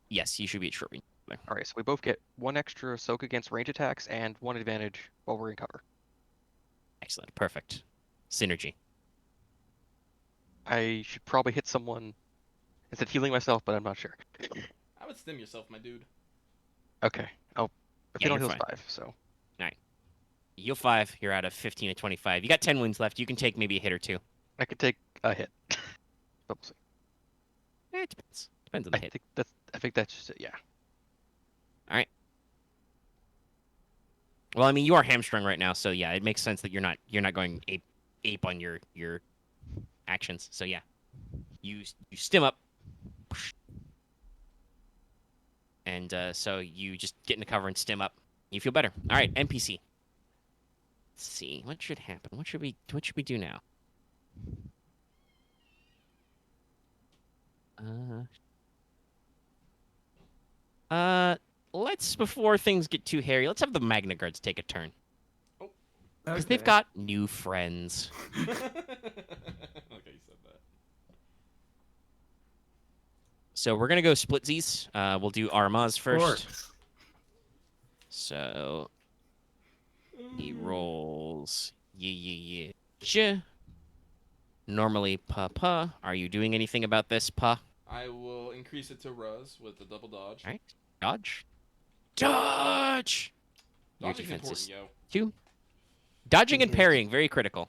Yes, you should be at short range. All right, so we both get 1 extra soak against range attacks and 1 advantage while we're in cover. Excellent. Perfect. Synergy. I should probably hit someone instead of healing myself, but I'm not sure. I would stim yourself, my dude. Okay, I'll. If Yeah, you don't you're heal fine. 5, so Heal 5. You're out of 15 to 25. You got 10 wounds left. You can take maybe a hit or 2. I could take a hit. But we'll see. It depends. Depends on the hit. I think that's just it. Yeah. Well, I mean, you are hamstrung right now, so yeah, it makes sense that you're not going ape on your actions. So yeah, you stim up, and so you just get into cover and stim up. You feel better. All right, NPC. Let's see what should happen. What should we do now? Let's before things get too hairy, let's have the Magna Guards take a turn. Because they've got new friends. Okay, you said that. So we're going to go splitsies. We'll do Arama's first. So he rolls. Yeah. Normally, Pa. Are you doing anything about this, Pa? I will increase it to Ruz with the double dodge. All right. Dodge. Dodge! Your Dodge is defense important, is yo. 2. Dodging and Yes. parrying, very critical.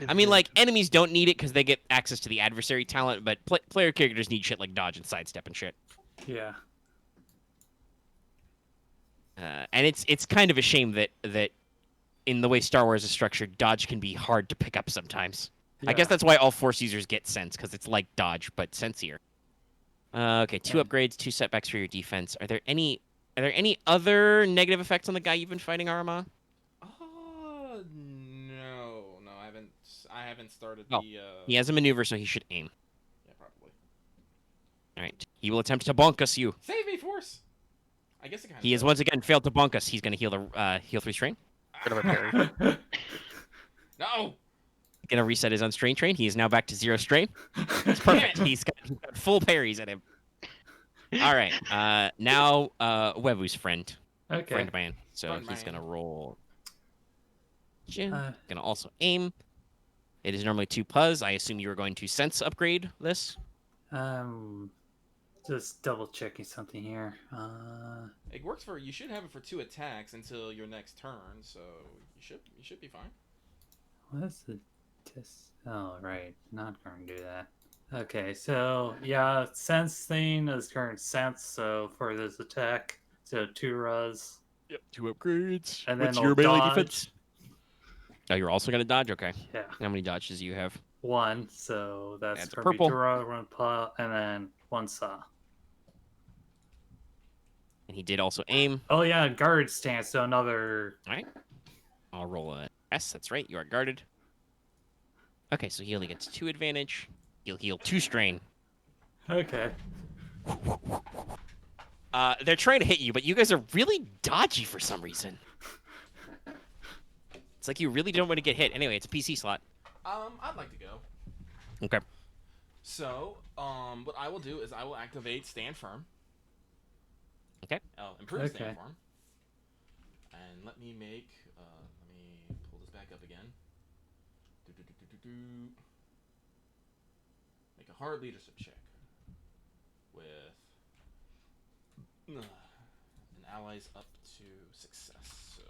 I mean, like, enemies don't need it because they get access to the adversary talent, but player characters need shit like dodge and sidestep and shit. Yeah. And it's kind of a shame that in the way Star Wars is structured, dodge can be hard to pick up sometimes. I guess that's why all Force users get sense, because it's like dodge, but sensier. Okay, 2 upgrades, 2 setbacks for your defense. Are there any other negative effects on the guy you've been fighting, Aramaa? No, I haven't started Oh, the. He has a maneuver, so he should aim. Yeah, probably. All right, he will attempt to bonk us. You. Save me, Force. I guess it kind of. He has once again failed to bonk us. He's going to heal the heal 3 strain. Another parry. No. Going to reset his unstrained train. He is now back to 0 strain. It's perfect. He's got full parries at him. All right. Now Wevu's friend. Okay. Friend man. So Friend he's man. gonna roll. Gonna also aim. It is normally 2 puzz. I assume you were going to sense upgrade this. Just double checking something here. It works for you should have it for 2 attacks until your next turn, so you should be fine. What's the test? Oh, right. Not going to do that. Okay, so yeah, sense thing is current sense. So for this attack, so 2 res. Yep. 2 upgrades. And What's then your I'll melee dodge. defense? Oh, you're also gonna dodge. Okay. Yeah, How many dodges do you have? 1. So that's That's gonna purple. be 2 res, 1 pile, and then 1 saw. And he did also aim. Oh yeah, guard stance. So another. All right. I'll roll a S. That's right. You are guarded. Okay, so he only gets 2 advantage. He'll heal 2 strain. Okay. They're trying to hit you, but you guys are really dodgy for some reason. It's like you really don't want to get hit. Anyway, it's a PC slot. I'd like to go. Okay. So, what I will do is I will activate Stand Firm. Okay. Improve Okay. Stand Firm. And let me pull this back up again. Make a hard leadership check with an allies up to success. So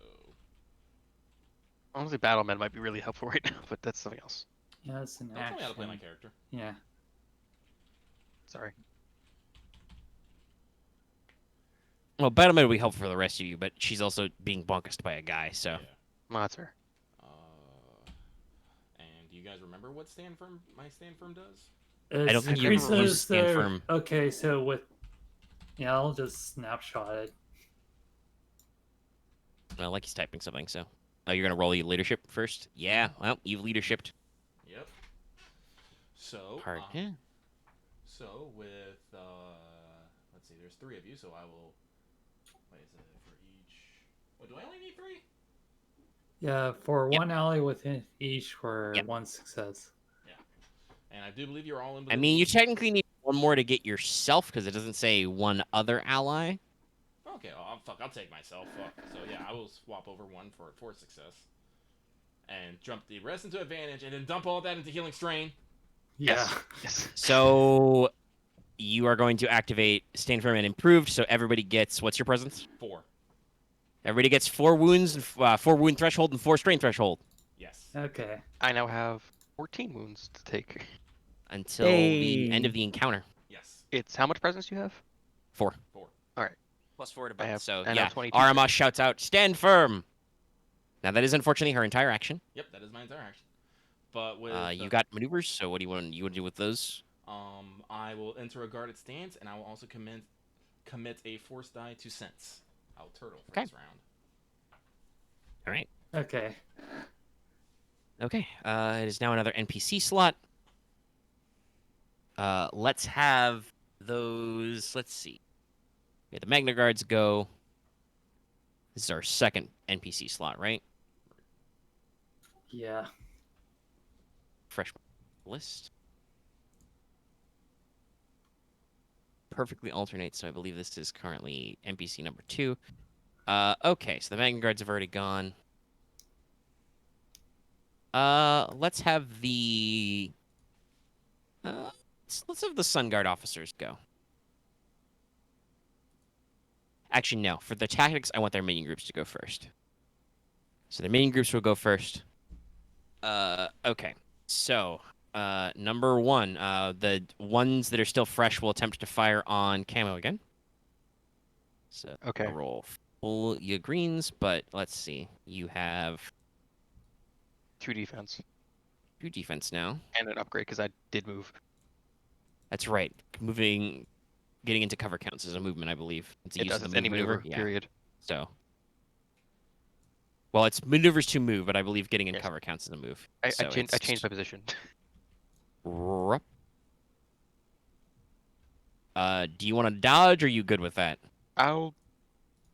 Honestly, Battlemen might be really helpful right now, but that's something else. Yeah, it's an don't tell me how to play my action. character. Yeah. Sorry. Well, Battleman will be helpful for the rest of you, but she's also being bonked by a guy, so. Yeah. Well, that's her. And do you guys remember what my stand firm does? I don't think you ever increases used stand their- firm. Okay, so with. Yeah, I'll just snapshot it. Well, like he's typing something, so. Oh, you're going to roll your leadership first? Yeah, well, you've leadershiped. Yep. So Hard. Yeah. So with let's see, there's 3 of you, so I will. Wait, is it for each? Oh, do I only need 3? Yeah, for Yep. 1 ally within each for Yep. 1 success. And I do believe you're all in. I mean, you technically need 1 more to get yourself, because it doesn't say 1 other ally. Okay, well, I'll take myself. Fuck. So yeah, I will swap over 1 for success, and jump the rest into advantage, and then dump all that into healing strain. Yeah. Yes. So, you are going to activate Stand Firm and Improved, so everybody gets, what's your presence? 4. Everybody gets 4 wounds, 4 wound threshold, and 4 strain threshold. Yes. Okay. I now have 14 wounds to take. Until the end Hey. of the encounter. Yes. It's how much presence do you have? 4. 4. Plus 4 to I both. have- So, I have yeah, 22. Aramaa shouts out, "Stand firm!" Now, that is unfortunately her entire action. Yep, that is my entire action. But with You got maneuvers, so what do you want to do with those? I will enter a guarded stance, and I will also commit a force die to sense. I'll turtle for Okay. this round. All right. Okay. Okay. It is now another NPC slot. Let's have those. Let's see. Okay, the Magna Guards go. This is our second NPC slot, right? Yeah. Fresh list. Perfectly alternate, so I believe this is currently NPC number 2. Okay, so the Magna Guards have already gone. Let's have the let's have the Sun Guard officers go. Actually, no. For the tactics, I want their minion groups to go first. So the main groups will go first. Okay. So, number one, the ones that are still fresh will attempt to fire on Camo again. So Okay. I'll roll full your greens, but let's see. You have 2 defense 2 defense now. and an upgrade because I did move. That's right. Getting into cover counts as a movement, I believe. It's a It use does. of It's the any move maneuver. Yeah. Period. So, well, it's maneuvers to move, but I believe getting in Yes. cover counts as a move. I So changed my position. Rup. Do you want to dodge, or are you good with that? I'll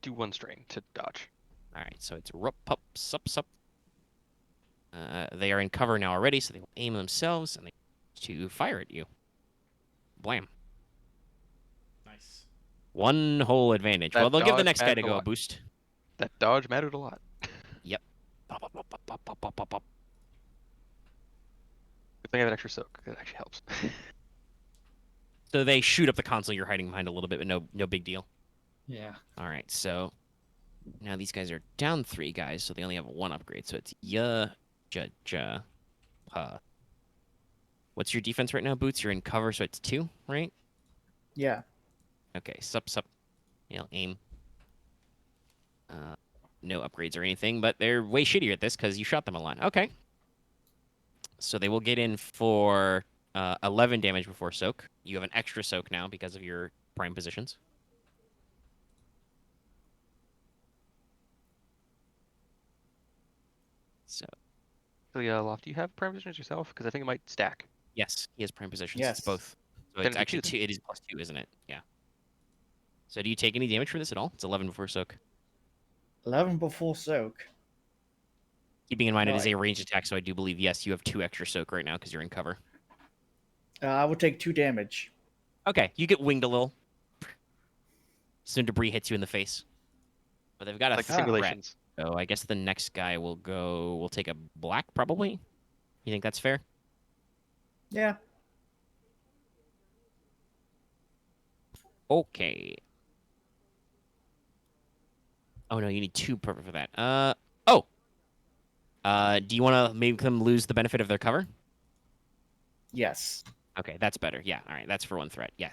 do 1 strain to dodge. All right, so it's rup, pup, sup, sup. They are in cover now already, so they will aim themselves and they to fire at you. Blam. Nice. 1 whole advantage. That Well, they'll give the dodge next guy mattered to a go a lot. boost. That dodge mattered a lot. Yep. Pop, pop, pop, pop, pop, pop, pop, pop. Good thing I have an extra soak. That actually helps. So they shoot up the console you're hiding behind a little bit, but no big deal. Yeah. All right, so now these guys are down 3 guys, so they only have 1 upgrade. So it's What's your defense right now, Boots? You're in cover, so it's 2, right? Yeah. Okay, sup. Aim. No upgrades or anything, but they're way shittier at this because you shot them a lot. Okay. So they will get in for 11 damage before soak. You have an extra soak now because of your prime positions. So, So yeah, Loth, do you have prime positions yourself? Because I think it might stack. yes, he has prime positions. Yes. It's both. So Then it's it'd be actually 2 2. It is +2, isn't it? Yeah. So do you take any damage for this at all? It's 11 before soak. 11 before soak. Keeping in mind it is Right. a ranged attack, so I do believe, yes, you have 2 extra soak right now because you're in cover. I will take 2 damage. Okay, you get winged a little. Some debris hits you in the face. But they've got a Like the threat. simulations. So I guess the next guy will take a black, probably? You think that's fair? Yeah. Okay. Oh no, you need 2 purple for that. Do you want to make them lose the benefit of their cover? Yes. Okay, that's better. Yeah, all right, that's for 1 threat. Yeah.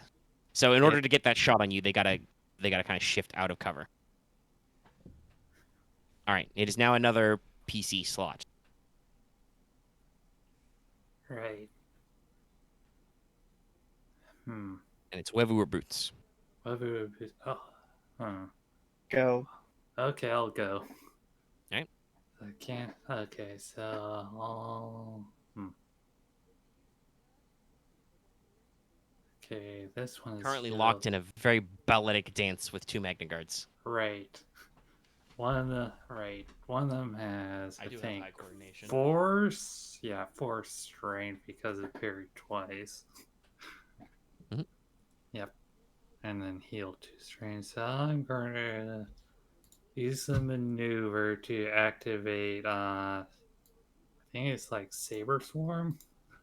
So in order to get that shot on you, they gotta kind of shift out of cover. All right, it is now another PC slot. Right. And it's Wevu or Boots. Oh. Go. Okay, I'll go. Alright. I can't. Okay, so I'll. Okay, this one is Currently still- locked in a very balletic dance with 2 Magna Guards. Right. One of them has I I do have think high coordination. 4 strength because it parried twice. Mhm. Yep. And then heal 2 strength. So I'm gonna use the maneuver to activate I think it's like Saber Swarm.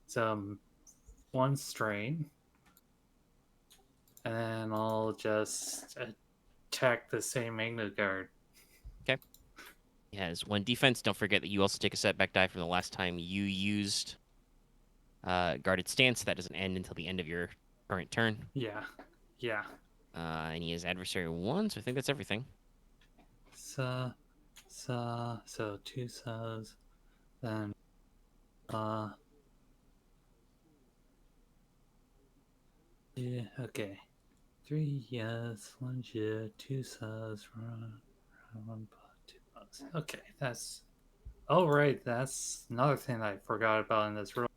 So 1 strain. And then I'll just attack the same Magna Guard. He has 1 defense. Don't forget that you also take a setback die from the last time you used guarded stance. That doesn't end until the end of your current turn. Yeah. And he has adversary 1, so I think that's everything. So 2 subs, then yeah, okay. 3 yes, 1 yeah, 2 subs, 1 pot, 2 bucks. Okay, that's right. That's another thing I forgot about in this room.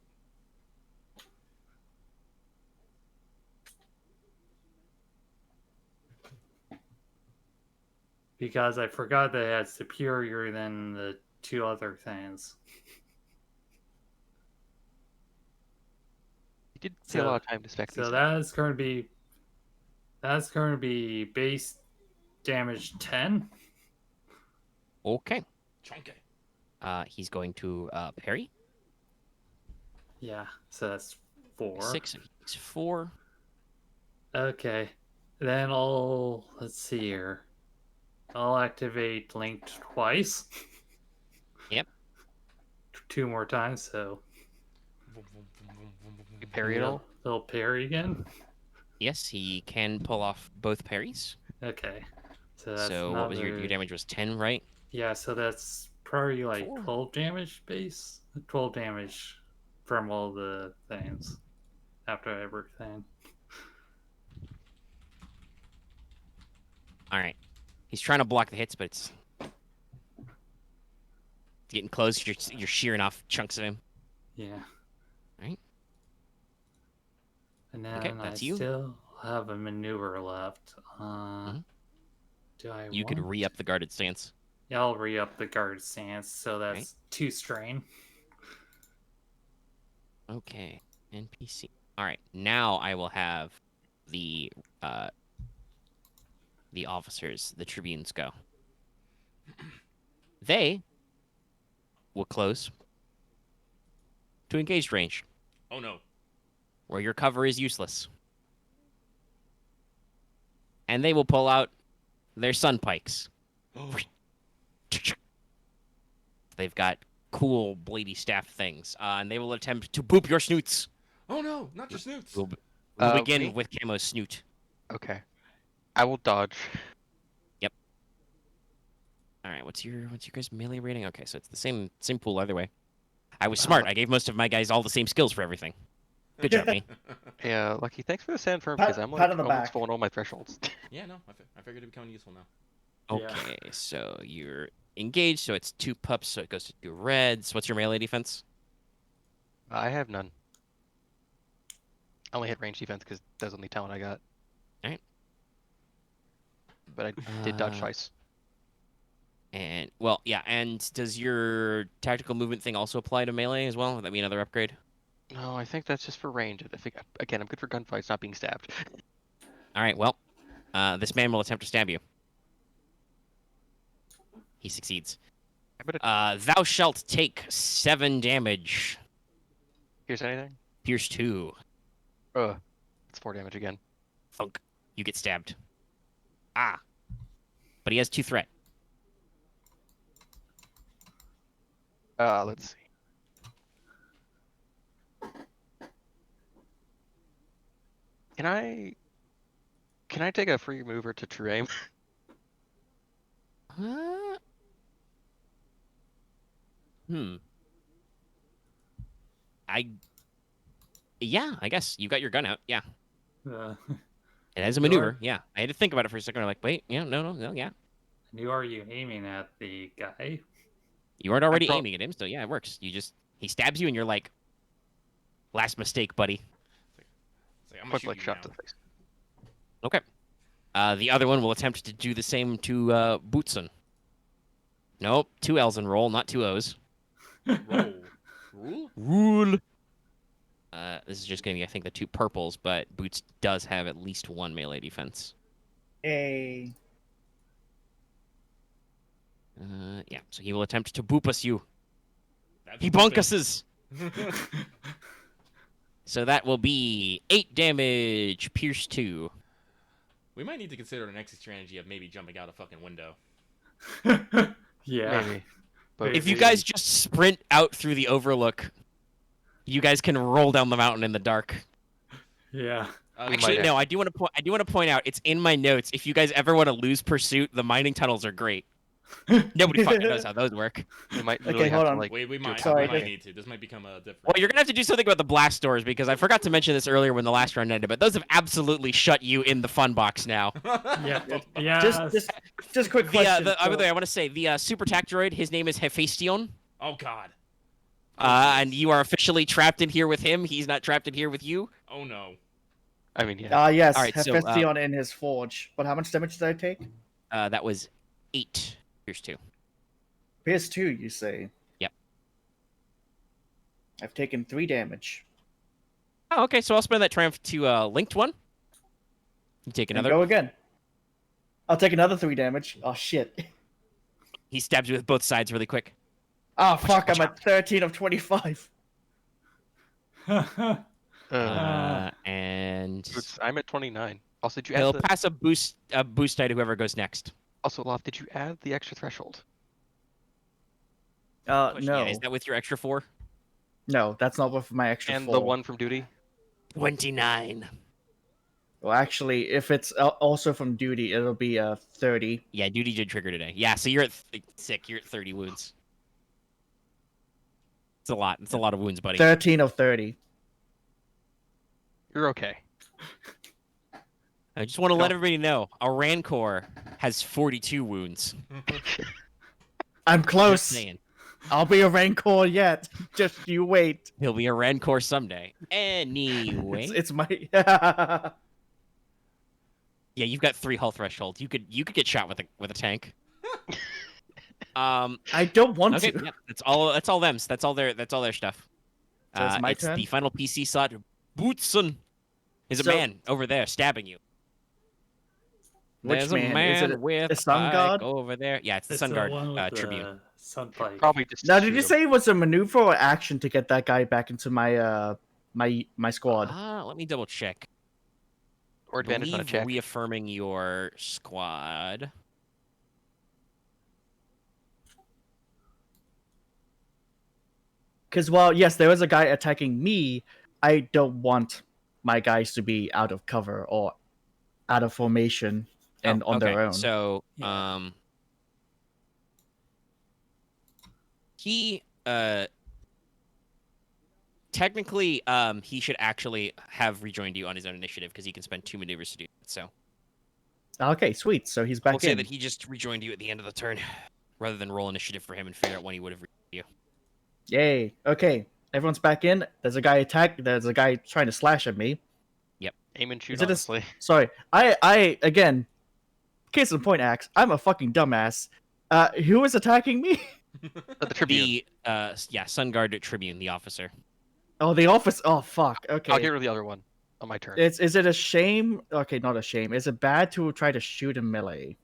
Because I forgot that it had superior than the 2 other things. You did take a So- lot of time to spec these. So that's going to be base damage 10. Okay. Chunky. He's going to parry. Yeah, so that's 4. 6, so he takes 4. Okay. Then let's see here. I'll activate Link twice. Yep. 2 more times, so You parry it all? They'll parry again. Yes, he can pull off both parries. Okay, so that's So what was your another... damage was 10, right? Yeah, so that's probably like 4. 12 damage base. 12 damage from all the things after everything. All right. He's trying to block the hits, but it's getting close. You're shearing off chunks of him. Yeah. Right. And then Okay, I that's you. still have a maneuver left. Do I You could want... re-up the guarded stance. Yeah, I'll re-up the guard stance, so that's Right. 2 strain. Okay. NPC. All right. Now I will have the officers, the tribunes go. They will close to engaged range, Oh no. where your cover is useless. And they will pull out their sun pikes. They've got cool bladey staff things, and they will attempt to boop your snoots. Oh no, not your snoots. We'll begin Me? with Camo's snoot. Okay. I will dodge. All right, what's your guys' melee rating? Okay, so it's the same pool either way. I was smart. I gave most of my guys all the same skills for everything. Good job, me. Yeah, Lucky, thanks for the sand firm, Pat- because I'm pat like on the almost back. pulling all my thresholds. Yeah, no, I figured it'd become useful now. Yeah. Okay, so you're engaged, so it's 2 pups, so it goes to 2 reds. What's your melee defense? I have none. I only hit range defense because that's the only talent I got. Alright. But I did dodge twice. And well, yeah. And does your tactical movement thing also apply to melee as well? Would that be another upgrade? No, I think that's just for range. I think again, I'm good for gunfights, not being stabbed. All right. Well, this man will attempt to stab you. He succeeds. Thou shalt take 7 damage. Here's anything? Pierce 2. It's 4 damage again. Thunk. You get stabbed. Ah. But he has 2 threat. Let's see. Can I take a free mover to true aim? Yeah, I guess you got your gun out. Yeah, Uh, it has a maneuver. Yeah, I had to think about it for a second. I'm like, wait, yeah, no, yeah. and who are you aiming at? The guy? You weren't already pro- aiming at him, so yeah, it works. He stabs you, and you're like, last mistake, buddy. It's like, I'm gonna Point shoot blank you shot now. to the face. Okay. The other one will attempt to do the same to Bootson. Nope, 2 L's in roll, not 2 O's. Roll. Rule? Rule. This is just going to be, I think, the 2 purples, but Boots does have at least 1 melee defense. Yeah. Yeah, so he will attempt to boop us you. That's He booping. bonkuses. So that will be 8 damage, pierce 2. We might need to consider an exit strategy of maybe jumping out a fucking window. Yeah. Maybe. But If you guys just sprint out through the overlook, you guys can roll down the mountain in the dark. Yeah. We Actually, might no, I do want to point out, it's in my notes. If you guys ever want to lose pursuit, the mining tunnels are great. Nobody fucking knows how those work. we might Okay, literally hold have on. to like. We might, Sorry, we might this- need to. This might become a different. Well, you're gonna have to do something about the blast doors because I forgot to mention this earlier when the last round ended, but those have absolutely shut you in the fun box now. Yeah. Yeah. Just quick question. By the way, I want to say the super tac droid. His name is Hephaestion, Oh god. and you are officially trapped in here with him. He's not trapped in here with you. Oh no. I mean, yeah. Yes, All right, so, Hephaestion in his forge. But how much damage did I take? That was 8. Here's 2. PS2, you say? Yep. I've taken 3 damage. Oh, okay. So I'll spend that triumph to linked one. You take And another. go again. I'll take another 3 damage. Oh shit. He stabs you with both sides really quick. Oh fuck, I'm at 13 of 25. And I'm at 29. Also, did you add he'll the... pass a boost die to whoever goes next. Also, Loth, did you add the extra threshold? Question, no. yeah, is that with your extra 4? No, that's not with my extra And 4. the one from duty. 29. Well, actually, if it's also from duty, it'll be 30. Yeah, duty did trigger today. Yeah, so you're at sick. You're at 30 wounds. It's a lot. It's a lot of wounds, buddy. 13 of 30. You're okay. I just want to No. let everybody know a Rancor has 42 wounds. I'm Just close. saying. I'll be a Rancor yet. Just you wait. He'll be a Rancor someday. Anyway. It's my. Yeah, you've got 3 hull threshold. You could get shot with a tank. I don't want Okay, to. yeah, that's all them. That's all their stuff. So it's my it's turn? the final PC slot. Bootson is a So- man over there stabbing you. Which There's man? a man Is it with a sun pike god? over there. Yeah, it's the It's Sun the Guard one with Tribune. the sun pike. Probably just. Now, shoot did you him. say it was a maneuver or action to get that guy back into my my squad? Let me double check. Or advantage on a Believe check. reaffirming your squad. Because while yes, there was a guy attacking me, I don't want my guys to be out of cover or out of formation and Oh, on their okay. own. So, Yeah. he technically he should actually have rejoined you on his own initiative because he can spend 2 maneuvers to do it. So Okay, sweet. So he's we'll back say in. that he just rejoined you at the end of the turn, rather than roll initiative for him and figure out when he would have rejoined you. Yay. Okay, everyone's back in. There's a guy There's a guy trying to slash at me. Aim and shoot, Is it a- honestly. Sorry. I again. Case in point, Axe. I'm a fucking dumbass. Who is attacking me? The Tribune. The Sun Guard Tribune, the officer. Oh, the office. Oh, fuck. Okay. I'll get rid of the other one on my turn. Is it a shame? Okay, not a shame. Is it bad to try to shoot in melee?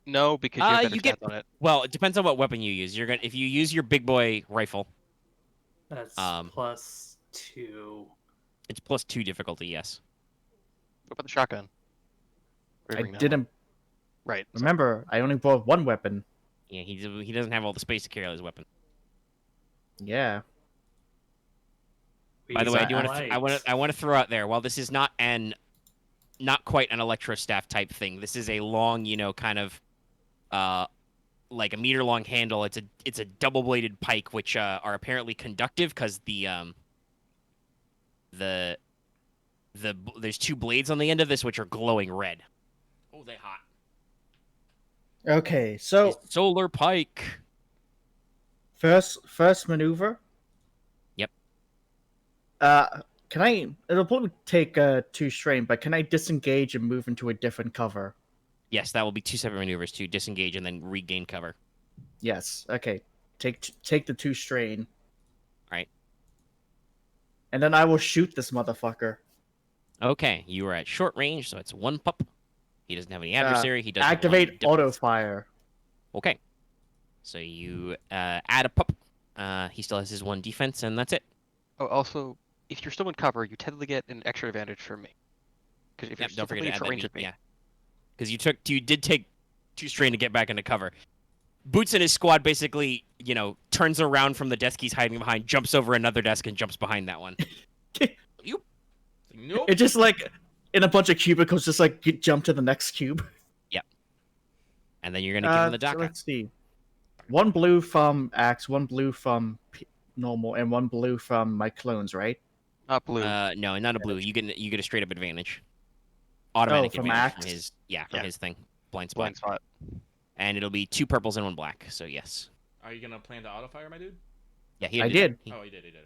No, because you have better you stats get- on it. Well, it depends on what weapon you use. If you use your big boy rifle, That's +2. it's +2 difficulty. Yes. What about the shotgun? Or I bring that didn't one? Right. sorry. remember. I only brought one weapon. Yeah, he doesn't have all the space to carry all his weapon. Yeah. By the way, I do Light. want to throw out there, while this is not quite an electro staff type thing. This is a long, kind of like a meter long handle. It's a double bladed pike, which are apparently conductive because there's 2 blades on the end of this which are glowing red. Oh, they hot. Okay, so It's solar pike. first maneuver. Yep. Can I? It'll probably take 2 strain, but can I disengage and move into a different cover? Yes, that will be 2 separate maneuvers to disengage and then regain cover. Yes. Okay. Take the 2 strain. Alright. And then I will shoot this motherfucker. Okay, you are at short range, so it's 1 pup. He doesn't have any adversary. He does Activate auto fire. Okay. So you add a pup. He still has his 1 defense, and that's it. Oh, also, if you're still in cover, you totally get an extra advantage from me. Because if you're Yep, still don't forget completely to add short that. range of me, Yeah, because you did take 2 strain to get back into cover. Boots and his squad basically, turns around from the desk he's hiding behind, jumps over another desk, and jumps behind that one. Nope. It just like in a bunch of cubicles, just like jump to the next cube. And then you're gonna give him the So DACA. let's see. 1 blue from Axe, 1 blue from normal, and 1 blue from my clones, right? not blue. No, not a blue. You get a straight up advantage. Automatic from advantage Axe? from his Yeah. his thing. Blind spot. Blind spot. And it'll be 2 purples and 1 black. So yes. Are you gonna plan to auto fire, my dude? Yeah, he I did. did. Oh, he did. Okay.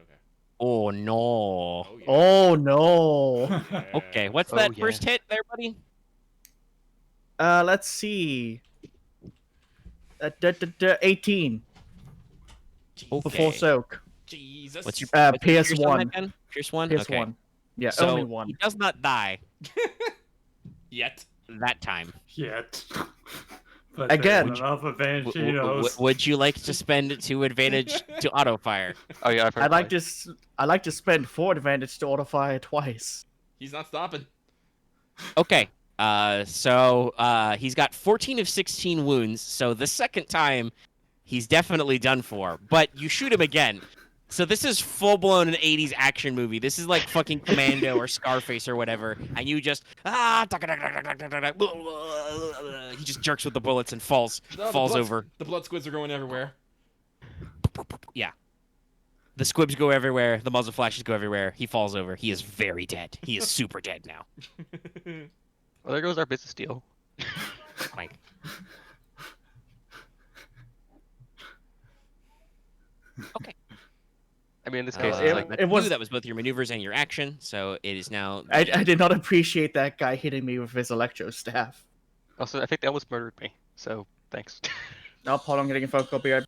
Oh no. Oh yeah. Oh no. Yeah. Okay, what's Oh, that yeah. first hit there, buddy? Let's see. 18 Okay. before soak. Jesus. What's your PS1. Pierce on that gun? Pierce 1? PS Okay. 1. Yeah, So only he 1. does not die Yet? that time. Yet. But Again. there's enough advantage, you know. Would you like to spend 2 advantage to auto fire? Oh yeah, I've heard I'd like to spend 4 advantage to auto fire twice. He's not stopping. Okay. So he's got 14 of 16 wounds. So the second time He's definitely done for. But you shoot him again. So this is full-blown an 80s action movie. This is like fucking Commando or Scarface or whatever. And you just... He just jerks with the bullets and falls over. The blood squids are going everywhere. Yeah. The squibs go everywhere. The muzzle flashes go everywhere. He falls over. He is very dead. He is super dead now. Well, there goes our business deal. Like, okay. I mean, in this case, it- it's like it was- that was both your maneuvers and your action, so it is now. I did not appreciate that guy hitting me with his electro staff. also I think they almost murdered me. So thanks. Now, Paul, I'm getting a photocopy.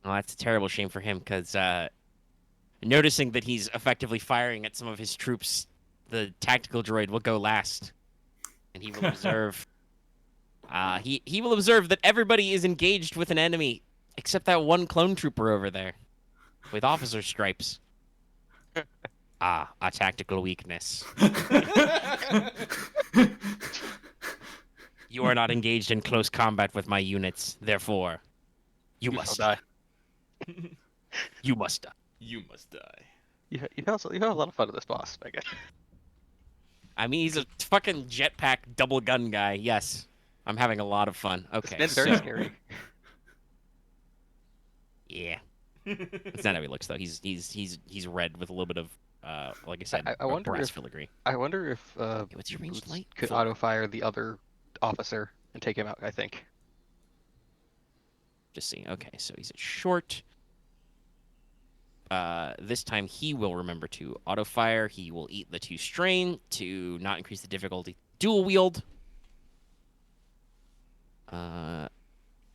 Oh, that's a terrible shame for him because noticing that he's effectively firing at some of his troops, the tactical droid will go last, and he will observe. He will observe that everybody is engaged with an enemy except that one clone trooper over there, with officer stripes. A tactical weakness. You are not engaged in close combat with my units, therefore, you must die. You must die. You must die. You have a lot of fun with this boss, Megan. I mean, he's a fucking jetpack double gun guy. Yes, I'm having a lot of fun. Okay, It's been very so- scary. Yeah, that's not how he looks though. He's red with a little bit of like I said, I wonder brass if- filigree. I wonder if Okay, what's your ranged Boots light? could Full. auto fire the other officer and take him out. I think. Just see. Okay, so he's at short. This time he will remember to auto fire. He will eat the 2 strain to not increase the difficulty. Dual wield.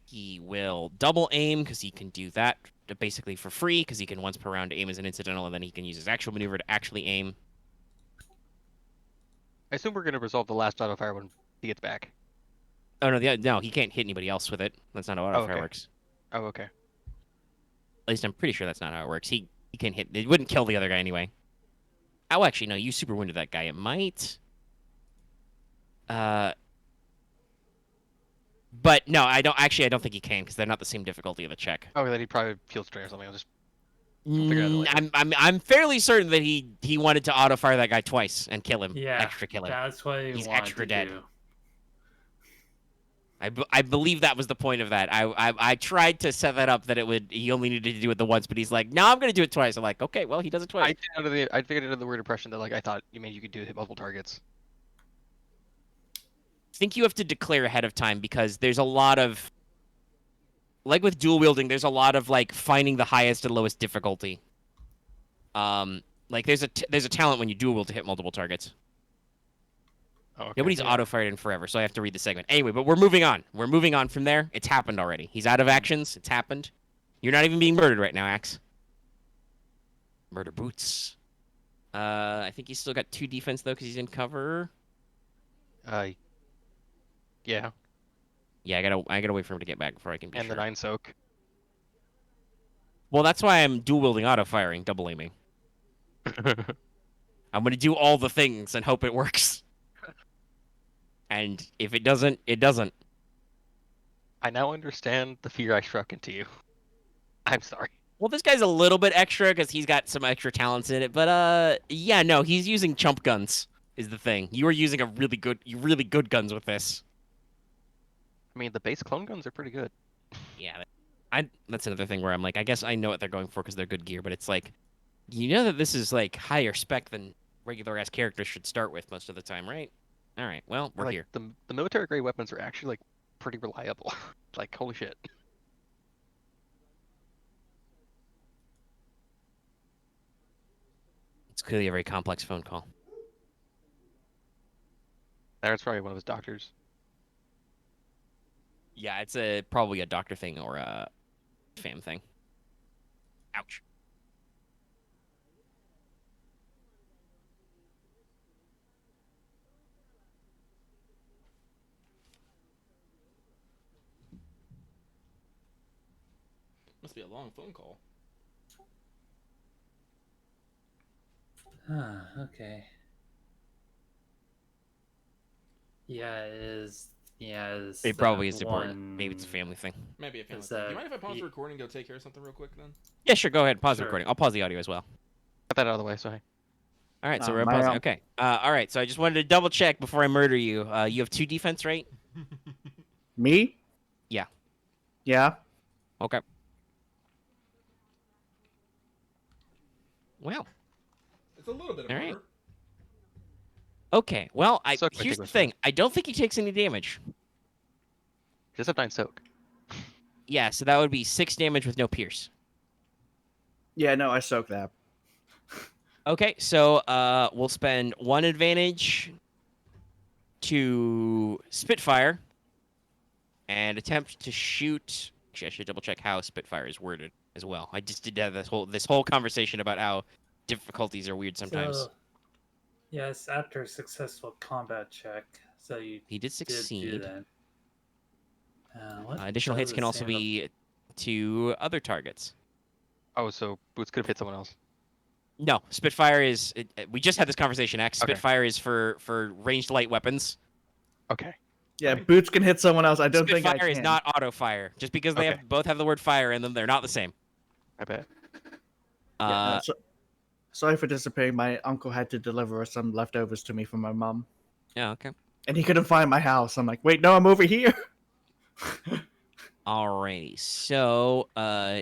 He will double aim because he can do that basically for free because he can once per round aim as an incidental and then he can use his actual maneuver to actually aim. I assume we're gonna resolve the last auto fire when he gets back. Oh no, he can't hit anybody else with it. That's not how auto fire okay. works. Oh, okay. At least I'm pretty sure that's not how it works. He can't hit. It wouldn't kill the other guy anyway. Oh, actually, no. You super wounded that guy. It might. But no, I don't. Actually, I don't think he can because they're not the same difficulty of the check. Oh, then he'd probably field strain or something. I'll just figure it out later. I'm fairly certain that he wanted to auto fire that guy twice and kill him. Yeah, Extra kill him. that's what he He's wanted extra to dead. do. I believe that was the point of that. I tried to set that up that he only needed to do it the once, but he's like, no, I'm gonna do it twice. I'm like, okay, well he does it twice. I figured it under the weird impression that like I thought you could do hit multiple targets. I think you have to declare ahead of time because there's a lot of, like with dual wielding, there's a lot of like finding the highest and lowest difficulty. Like there's a talent when you dual wield to hit multiple targets. Oh, okay. Nobody's auto fired in forever, so I have to read the segment. Anyway, but we're moving on. We're moving on from there. It's happened already. He's out of actions. It's happened. You're not even being murdered right now, Axe. Murder boots. I think he's still got 2 defense though because he's in cover. Yeah, Yeah, I gotta wait for him to get back before I can be and sure. the 9 soak. Well, that's why I'm dual wielding auto firing, double aiming. I'm gonna do all the things and hope it works. And if it doesn't, it doesn't. I now understand the fear I struck into you. I'm sorry. Well, this guy's a little bit extra because he's got some extra talents in it, but yeah, no, he's using chump guns is the thing. You are using really good guns with this. I mean, the base clone guns are pretty good. Yeah, that's another thing where I'm like, I guess I know what they're going for because they're good gear, but it's like, you know that this is like higher spec than regular ass characters should start with most of the time, right? All right, well, we're Like, here. The military grade weapons are actually like pretty reliable. Like holy shit. It's clearly a very complex phone call. That's probably one of his doctors. Yeah, it's probably a doctor thing or a fam thing. Ouch. Must be a long phone call. Okay. Yeah, it is Yeah, is It probably that is important. Maybe it's a one- family thing. Maybe a family Is thing. Do that you mind if I pause y- the recording and go take care of something real quick then? Yeah, sure. Go ahead. Pause the Sure. recording. I'll pause the audio as well. Got that out of the way. So hey. All right, so we're my, pausing. Okay. All right, so I just wanted to double check before I murder you. You have 2 defense, right? Me? Yeah. Yeah. Okay. Well. It's a little bit of All right. murder. Okay. Well, Soak might here's take the us thing. I don't think he takes any damage. Just have 9 soak. Yeah, so that would be 6 damage with no pierce. Yeah, no, I soak that. Okay, so we'll spend 1 advantage to Spitfire and attempt to shoot. Actually, I should double check how Spitfire is worded as well. I just did have this whole conversation about how difficulties are weird sometimes. So, yes, after a successful combat check, so you He did did do succeed. that. What Additional hits does can it also say about- be to other targets. Oh, so Boots could have hit someone else. No, Spitfire is. We just had this conversation. X Okay. Spitfire is for ranged light weapons. Okay. Yeah, Right. Boots can hit someone else. I don't think I Spitfire can. is not auto fire. Just because they Okay. have both have the word fire in them, they're not the same. I bet. Yeah, no, sorry for disappearing. My uncle had to deliver some leftovers to me from my mom, Yeah. Okay. and he couldn't find my house. I'm like, wait, no, I'm over here. Alrighty. So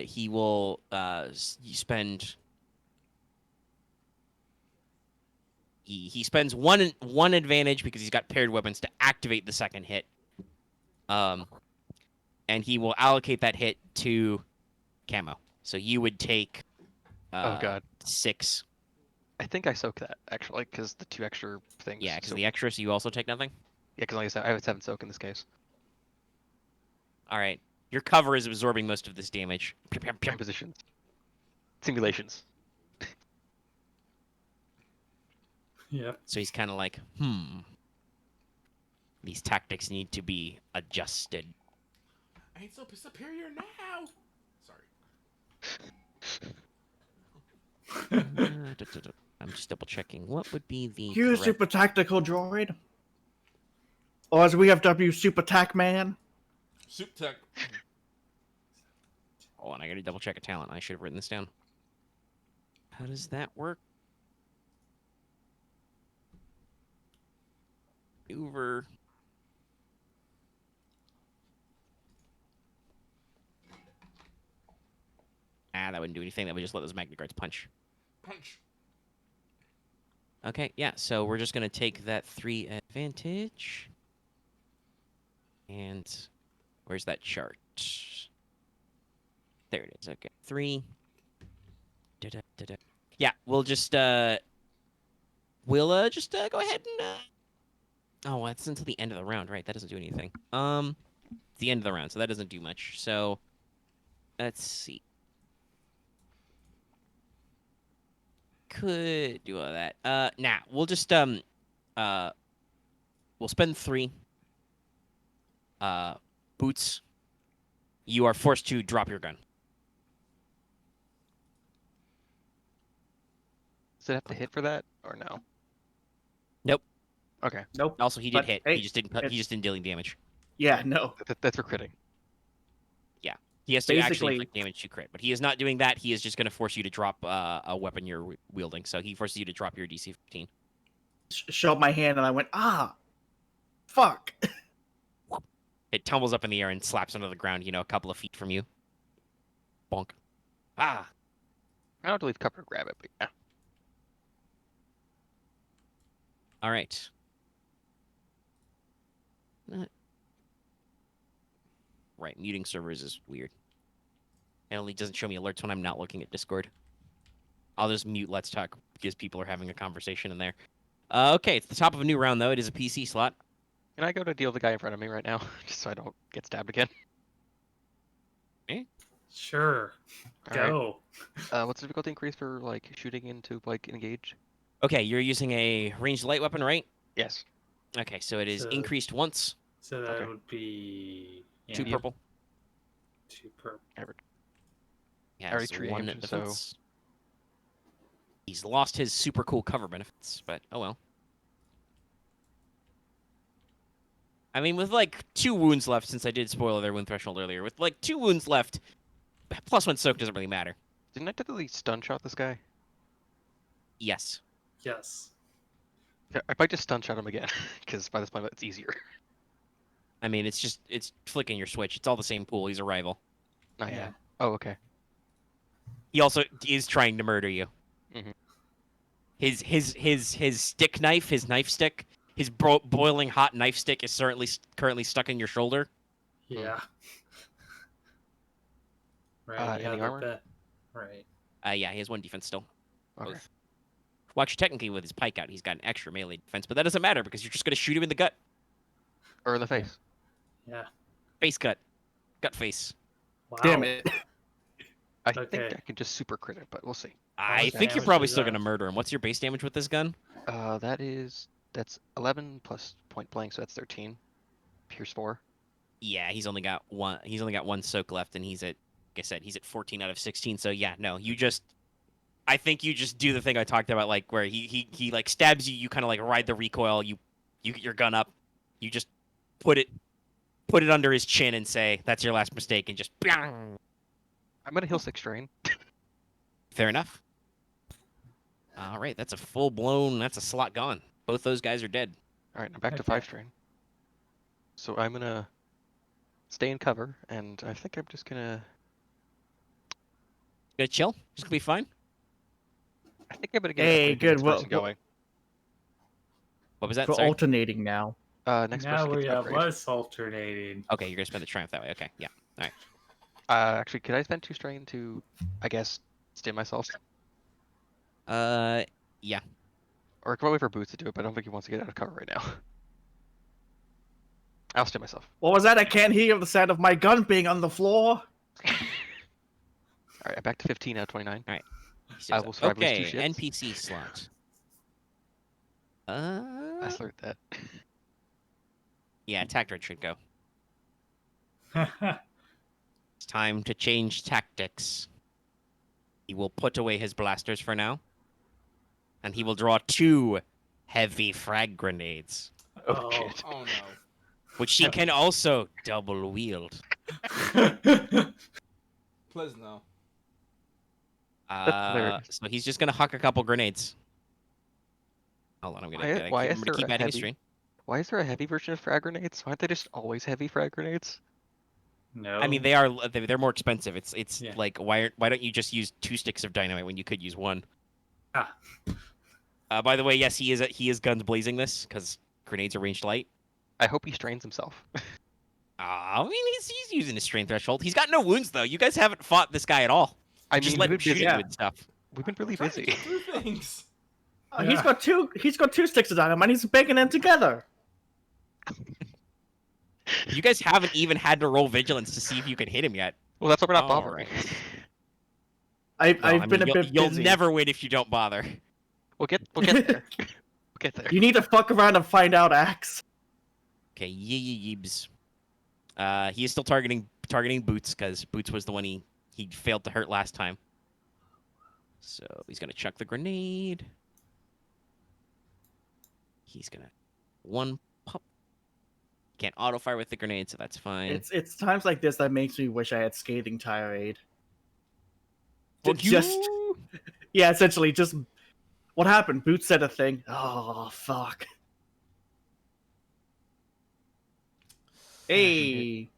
he will you spend. He spends one advantage because he's got paired weapons to activate the second hit. And he will allocate that hit to Camo. So you would take Oh god. 6. I think I soak that actually, because the 2 extra things. Yeah, because so, the extra, so you also take nothing. yeah, because like I said, I have 7 soak in this case. All right. Your cover is absorbing most of this damage. Positions. Simulations. Yep. So he's kind of like, these tactics need to be adjusted. I ain't so superior now. Sorry. I'm just double checking. What would be the Here's correct- Super Tactical Droid. Or as we have W, Super Tac Man. Soup tech. Hold on, I gotta double check a talent. I should have written this down. How does that work? Maneuver. That wouldn't do anything. That would just let those Magna Guards punch. Punch. Okay, yeah, so we're just gonna take that 3 advantage. And where's that chart? There it is. Okay, 3. Da-da-da-da. Yeah, we'll just go ahead and oh, that's until the end of the round, right? That doesn't do anything. It's the end of the round, so that doesn't do much. So let's see. Could do all that. Nah, we'll just we'll spend 3. Boots, you are forced to drop your gun. Does it have to hit for that or no? Nope. Okay. Nope. Also, he did But, hit. hey, he just didn't. He just didn't deal any damage. Yeah, no. That's for critting. He has to actually Basically- inflict damage to crit, but he is not doing that. He is just going to force you to drop a weapon you're wielding. So he forces you to drop your DC 15. Showed my hand and I went, fuck. It tumbles up in the air and slaps onto the ground. A couple of feet from you. Bonk. Ah. I don't have to leave cover to grab it, but yeah. All right. Right, muting servers is weird. It only doesn't show me alerts when I'm not looking at Discord. I'll just mute Let's Talk because people are having a conversation in there. Okay, it's the top of a new round, though. It is a PC slot. Can I go to deal with the guy in front of me right now, just so I don't get stabbed again? Sure. All right. Go. What's the difficulty increase for like shooting into like engage? Okay, you're using a ranged light weapon, right? Yes. Okay, so it is So- increased once. So that Okay. would be 2 Yeah. purple. 2 per. He already has tree 1 aimed, so- defense. He's lost his super cool cover benefits, but oh well. I mean, with like 2 wounds left, since I did spoil their wound threshold earlier, with like 2 wounds left, +1 soak doesn't really matter. Didn't I typically stun shot this guy? Yes. Yes. Yeah, I might just stun shot him again, because by this point it's easier. I mean, it's flicking your switch. It's all the same pool. He's a rival. Oh, yeah. Yeah. Oh, okay. He also is trying to murder you. Mhm. His stick knife, his knife stick, his boiling hot knife stick is currently stuck in your shoulder. Yeah. Right. any the armor? bit. Right. Yeah, he has 1 defense still. Okay. Both. Well, actually, technically, with his pike out, he's got an extra melee defense, but that doesn't matter because you're just gonna shoot him in the gut, Or in the face. Yeah. face gut, gut face. Wow. Damn it. I Okay. think I can just super crit it, but we'll see. I much think you're damage probably is still that? gonna murder him. What's your base damage with this gun? That's 11 plus point blank, so that's 13. Pierce 4. Yeah, he's only got 1. He's only got 1 soak left, and he's at, like I said, he's at 14 out of 16. So yeah, no, I think you just do the thing I talked about, like where he like stabs you. You kind of like ride the recoil. You get your gun up. You just put it under his chin and say, "That's your last mistake," and just. Bang! I'm gonna heal 6 strain. Fair enough. All right, that's a full blown. That's a slot gone. Both those guys are dead. Alright, I'm back to Okay. 5 strain. So I'm gonna stay in cover, and I think I'm just gonna... Gonna chill. Just gonna be fine. I think I'm gonna get Hey, a good, this well- person going. What was that? We're Sorry. alternating now. Next Now person we gets have upgrade. less alternating. Okay, you're gonna spend the triumph that way. Okay, yeah. Actually, could I spend 2 strain to, I guess, stim myself? Yeah. Or I could wait for Boots to do it, but I don't think he wants to get out of cover right now. I'll stim myself. What was that? I can't hear the sound of my gun being on the floor. Alright, I'm back to 15 out of 29. He I says will that. survive with Okay, 2 shits. NPC slot. I slurred that. Yeah, attack droid should go. It's time to change tactics. He will put away his blasters for now, and he will draw 2 heavy frag grenades, Oh, shit. Oh no. which he can also double wield. Please no. hilarious. So he's just gonna huck a couple grenades. Hold on, I'm gonna Why is remember to there keep a adding a heavy- string. Why is there a heavy version of frag grenades? Why aren't they just always heavy frag grenades? No. I mean, they're more expensive. It's Yeah. like why don't you just use 2 sticks of dynamite when you could use 1? Ah. By the way, yes, he is guns blazing this because grenades are ranged light. I hope he strains himself. I mean, he's using his strain threshold. He's got no wounds though. You guys haven't fought this guy at all. I Just mean, let him we've shoot been, you yeah. with stuff. we've been really Trying to busy. get through things. He's got two. He's got 2 sticks of dynamite. He's banging them together. You guys haven't even had to roll vigilance to see if you can hit him yet. Well, that's why we're not All bothering. I've Well, I been mean, a bit you'll busy. never win if you don't bother. We'll get there. We'll get there. You need to fuck around and find out, Axe. Okay, yeebs. He is still targeting Boots because Boots was the one he failed to hurt last time. So he's gonna chuck the grenade. He's gonna 1 pop. Can't auto fire with the grenade, so that's fine. It's times like this that makes me wish I had scathing tirade. Well, Just yeah, essentially just what happened. Boots said a thing. Oh fuck. Hey,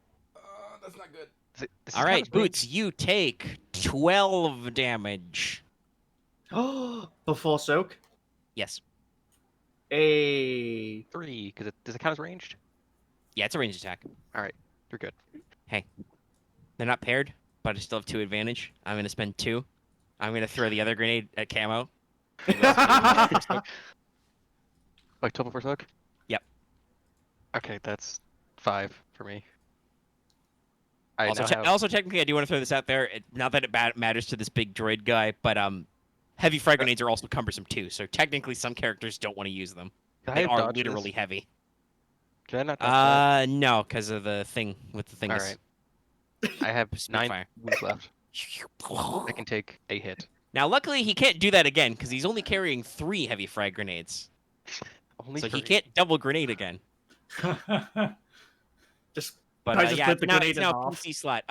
That's not good. This is All kind right, of big. Boots, you take 12 damage. oh, before soak. Yes. Hey, 3, because does it count as ranged? Yeah, it's a ranged attack. You're good. They're not paired, but I still have 2 advantage. I'm gonna spend 2. I'm gonna throw the other grenade at Camo. Like 12 before soak? Yep. Okay, that's 5 for me. I now have... Also, technically, I do want to throw this out there. Not that it matters to this big droid guy, but heavy frag grenades are also cumbersome too. So technically, some characters don't want to use them. Can I They have are dodge literally this? heavy. Can I not dodge that? No, because of the thing with the thing. All right. I have 9 Spitfire. wounds left. I can take a hit. Now, luckily, he can't do that again because he's only carrying 3 heavy frag grenades, Only so 3. he can't double grenade again. But I just yeah, put it's the now, grenade it's in now half. PC slot.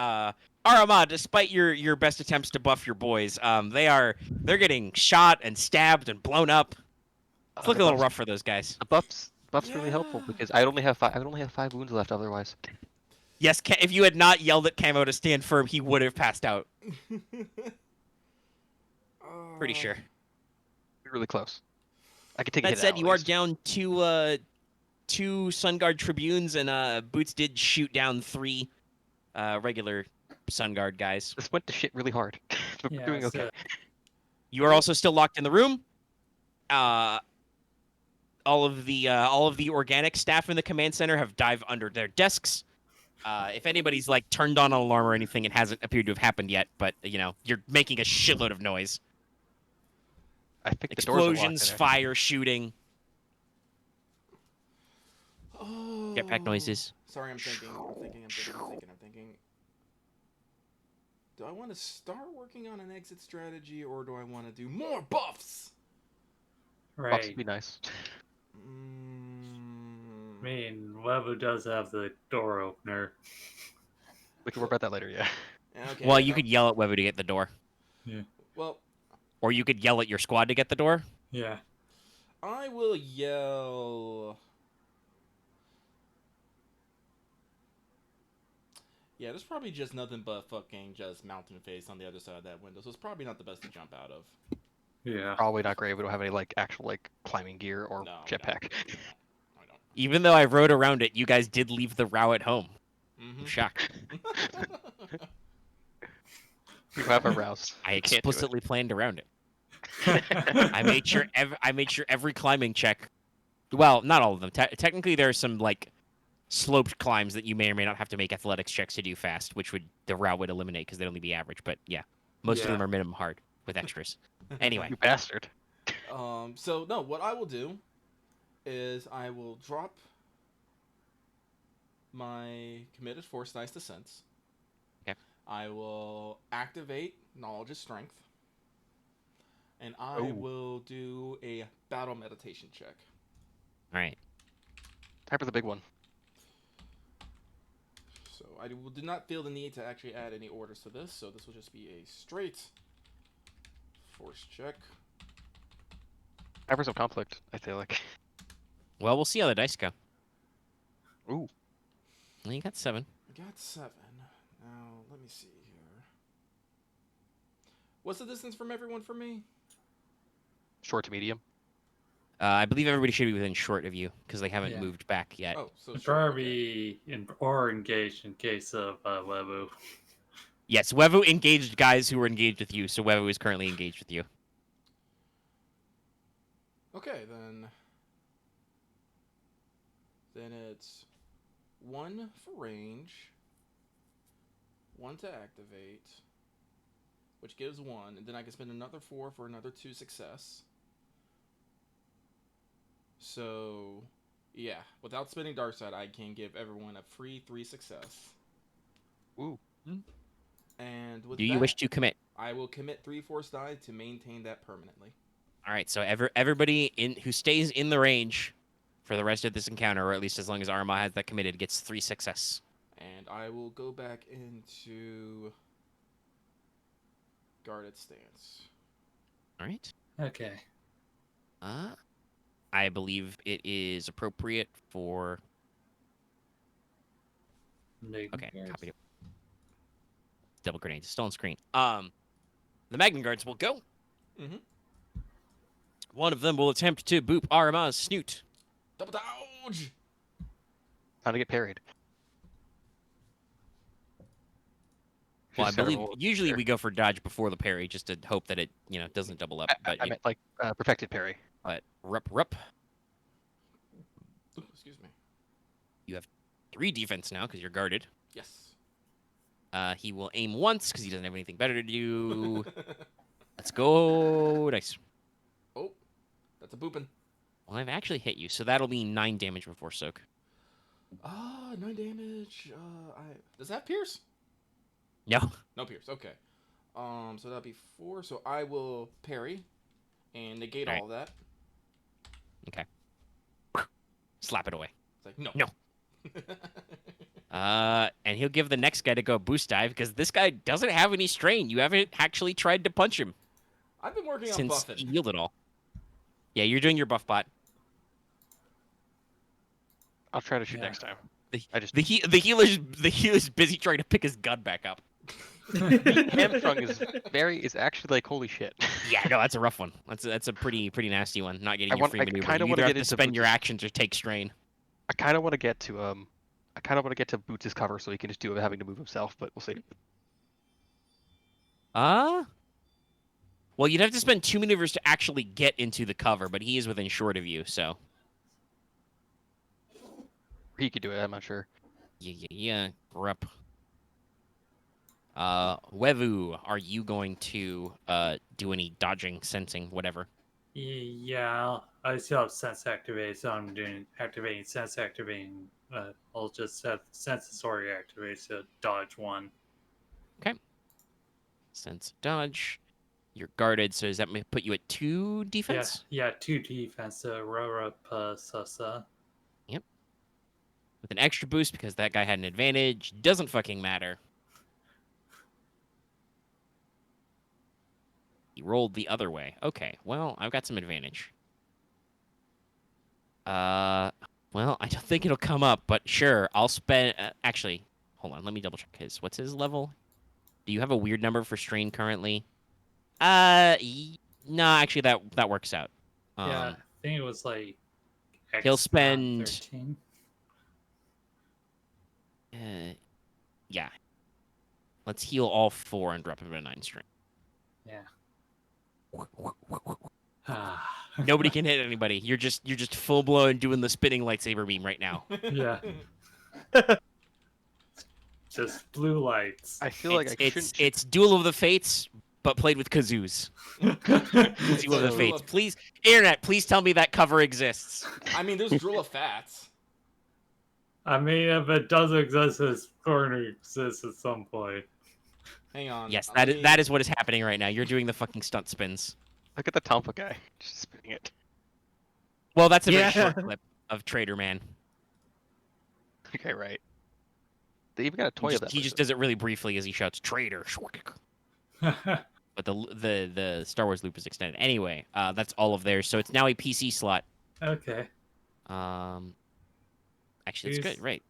Aramaa, despite your best attempts to buff your boys, they're getting shot and stabbed and blown up. It's looking a little rough for those guys. The buff's really helpful Yeah. because I only have 5 wounds left otherwise. Yes, if you had not yelled at Camo to stand firm, he would have passed out. Pretty sure. We're really close. I can take a That hit said, now, you at are least. down two Sun Guard Tribunes, and Boots did shoot down 3 regular Sun Guard guys. This went to shit really hard. But we're Yeah, doing okay. so- You are also still locked in the room. All of the organic staff in the command center have dived under their desks. If anybody's like turned on an alarm or anything, it hasn't appeared to have happened yet. But you're making a shitload of noise. I think the doors are locked Explosions, in there. fire, shooting, Oh. jetpack noises. Sorry, I'm thinking. Do I want to start working on an exit strategy, or do I want to do more buffs? Buffs Right. would be nice. I mean, Webu does have the door opener. We can worry about that later, yeah. Okay. Well, you could yell at Webu to get the door, Well, or you could yell at your squad to get the door. Yeah. I will yell. Yeah, there's probably just nothing but fucking just mountain face on the other side of that window, so it's probably not the best to jump out of. Yeah. Probably not great. We don't have any actual climbing gear or No, jetpack. I don't. Even though I rode around it, you guys did leave the row at home. I'm shocked. We have a rouse. I We can't do it. explicitly planned around it. I made sure every climbing check. Well, not all of them. Technically, there are some sloped climbs that you may or may not have to make athletics checks to do fast, which the route would eliminate because they'd only be average. But yeah, most of them are minimum hard with extras. Anyway, You bastard. So no, what I will do is I will drop my committed force dice to sense. Okay. I will activate knowledge of strength. And I Ooh. will do a battle meditation check. all right. Time for the big one. So I do not feel the need to actually add any orders to this, so this will just be a straight force check. Time for some conflict, I feel like. Well, we'll see how the dice go. Ooh. Well, you got 7. I got 7. Now, let me see here. What's the distance from everyone for me? Short to medium. I believe everybody should be within short of you because they haven't Yeah. moved back yet. Oh, so Try sure, to be or engaged in case of Webu. Yes, Wevu engaged guys who were engaged with you, so Wevu is currently engaged with you. Okay, then it's 1 for range, 1 to activate, which gives 1, and then I can spend another 4 for another 2 success. So, yeah, without spending Dark Side, I can give everyone a free 3 success. Ooh. And with Do you that, wish to commit? I will commit 3 force die to maintain that permanently. All right, so everybody who stays in the range for the rest of this encounter, or at least as long as Aramaa has that committed, gets 3 success. And I will go back into guarded stance. All right. Okay. I believe it is appropriate for. Okay, copy it. Double grenades, still on screen. The Magnum Guards will go. Mhm. One of them will attempt to boop Aramaa's snoot. Double dodge! Time to get parried. Well, I Just gotta believe roll it usually there. we go for dodge before the parry, just to hope that it doesn't double up. But I meant perfected parry. rup. Ooh, excuse me. You have 3 defense now because you're guarded. Yes. He will aim once because he doesn't have anything better to do. Let's go. Nice. Oh, that's a boopin'. Well, I've actually hit you, so that'll be 9 damage before soak. 9 damage. Does that have pierce? No. No pierce. Okay. So that'll be 4. So I will parry and negate Alright. all that. Okay. Slap it away. It's like no. No. And he'll give the next guy to go boost dive because this guy doesn't have any strain. You haven't actually tried to punch him I've been working on since buffing. he healed it all. Yeah, you're doing your buff bot. I'll try to shoot Yeah. next time. The healer's busy trying to pick his gun back up. Hamstrung is actually like holy shit. Yeah, no, that's a rough one. That's a pretty nasty one. Not getting I your want- free I maneuver. kinda You wanna either have get to into spend your Boots' actions or take strain. I kind of want to get to Boots' cover so he can just do it having to move himself, but we'll see. Well, you'd have to spend 2 maneuvers to actually get into the cover, but he is within short of you, so. He could do it. I'm not sure. Yeah. Rup. Wevu, are you going to do any dodging, sensing, whatever? Yeah, I still have sense activated, so I'm doing activating sense activating. I'll just have sensory activate, so dodge 1. Sense dodge. You're guarded, so does that put you at 2 Yeah, defense? yeah, 2 defense, Rora Sasa. With an extra boost because that guy had an advantage. Doesn't fucking matter. He rolled the other way. Okay, well, I've got some advantage. Well, I don't think it'll come up, but sure, I'll spend... actually, hold on, let me double check his... What's his level? Do you have a weird number for strain currently? No, actually, that works out. Yeah, I think it was like. he'll X, spend- 13. Yeah. Let's heal all 4 and drop him to 9 strain. Yeah. Ah. Nobody can hit anybody. You're just full blown doing the spinning lightsaber beam right now. Yeah. Just blue lights. I feel like It's Duel of the Fates, but played with kazoos. Duel of the Fates. Please, internet, please tell me that cover exists. I mean, there's Drool of Fats. I mean, if it does exist, it's going to exist at some point. Hang on. Yes, I that is what is happening right now. You're doing the fucking stunt spins. Look at the Tampa guy, just spinning it. Well, that's a very Yeah. short clip of Trader Man. Okay, right. They even got a toy of that. He just does it really briefly as he shouts "Traitor." But the Star Wars loop is extended. Anyway, that's all of theirs. So it's now a PC slot. Okay. Actually, it's good, right?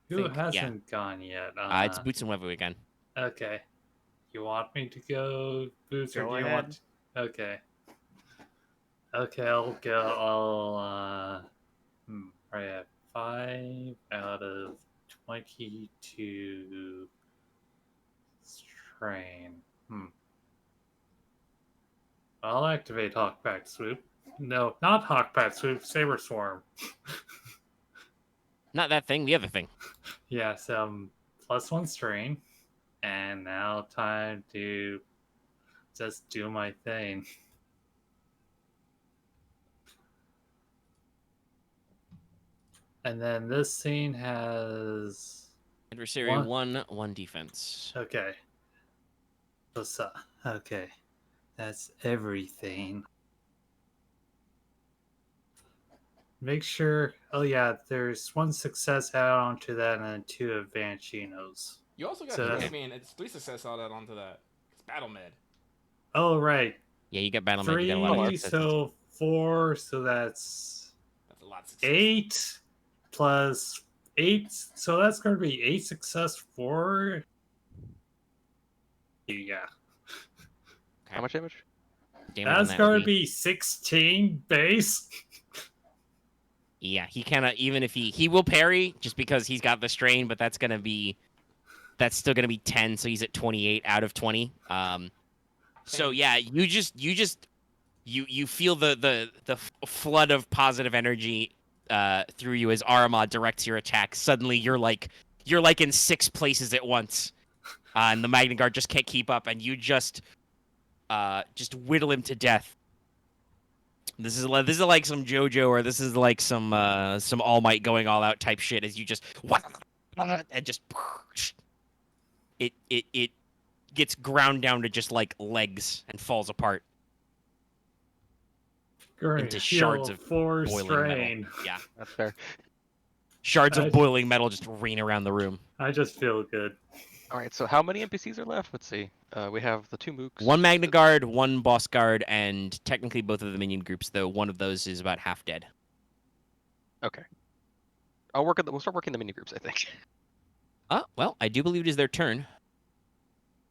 Who think- hasn't gone yet? It's Boots and Wevu again. Okay. You want me to go, Boots, or Go do you ahead. want? Okay. Okay, I'll go. Right at 5 out of 22 strain. I'll activate Hawkback Swoop. No, not Hawkback Swoop. Saber Swarm. Not that thing, the other thing. Yeah, so +1 strain, and now time to just do my thing. And then this scene has Adversary One. 1 defense. okay. Okay, that's everything. Make sure. Oh yeah, there's 1 success add on to that, and then 2 advanced Genos. You also got So- I mean, it's 3 success out onto that. It's Battle Med. Oh right, Yeah, you got Battle Med, you got a lot of 3, successes. so 4, so that's That's a lot of success. 8 plus 8, so that's going to be 8 success for. Yeah, How much damage? Damage on that's that going would to be 16 base. Yeah, he cannot, even if he will parry just because he's got the strain, but that's still gonna be 10, so he's at 28 out of 20. So yeah, you feel the flood of positive energy through you as Aramaa directs your attack. Suddenly you're like in 6 places at once, and the Magna Guard just can't keep up, and you just whittle him to death. This is like some JoJo, or this is like some All Might going all out type shit. As you just and just it gets ground down to just like legs and falls apart Going into to shards heal of 4 boiling strain. metal. Yeah. That's fair. Shards of I- boiling metal just rain around the room. I just feel good. All right, so how many NPCs are left? Let's see. We have the 2 mooks. One Magna Guard, one Boss Guard, and technically both of the minion groups, though one of those is about half dead. Okay. We'll start working the mini groups, I think. Well, I do believe it is their turn.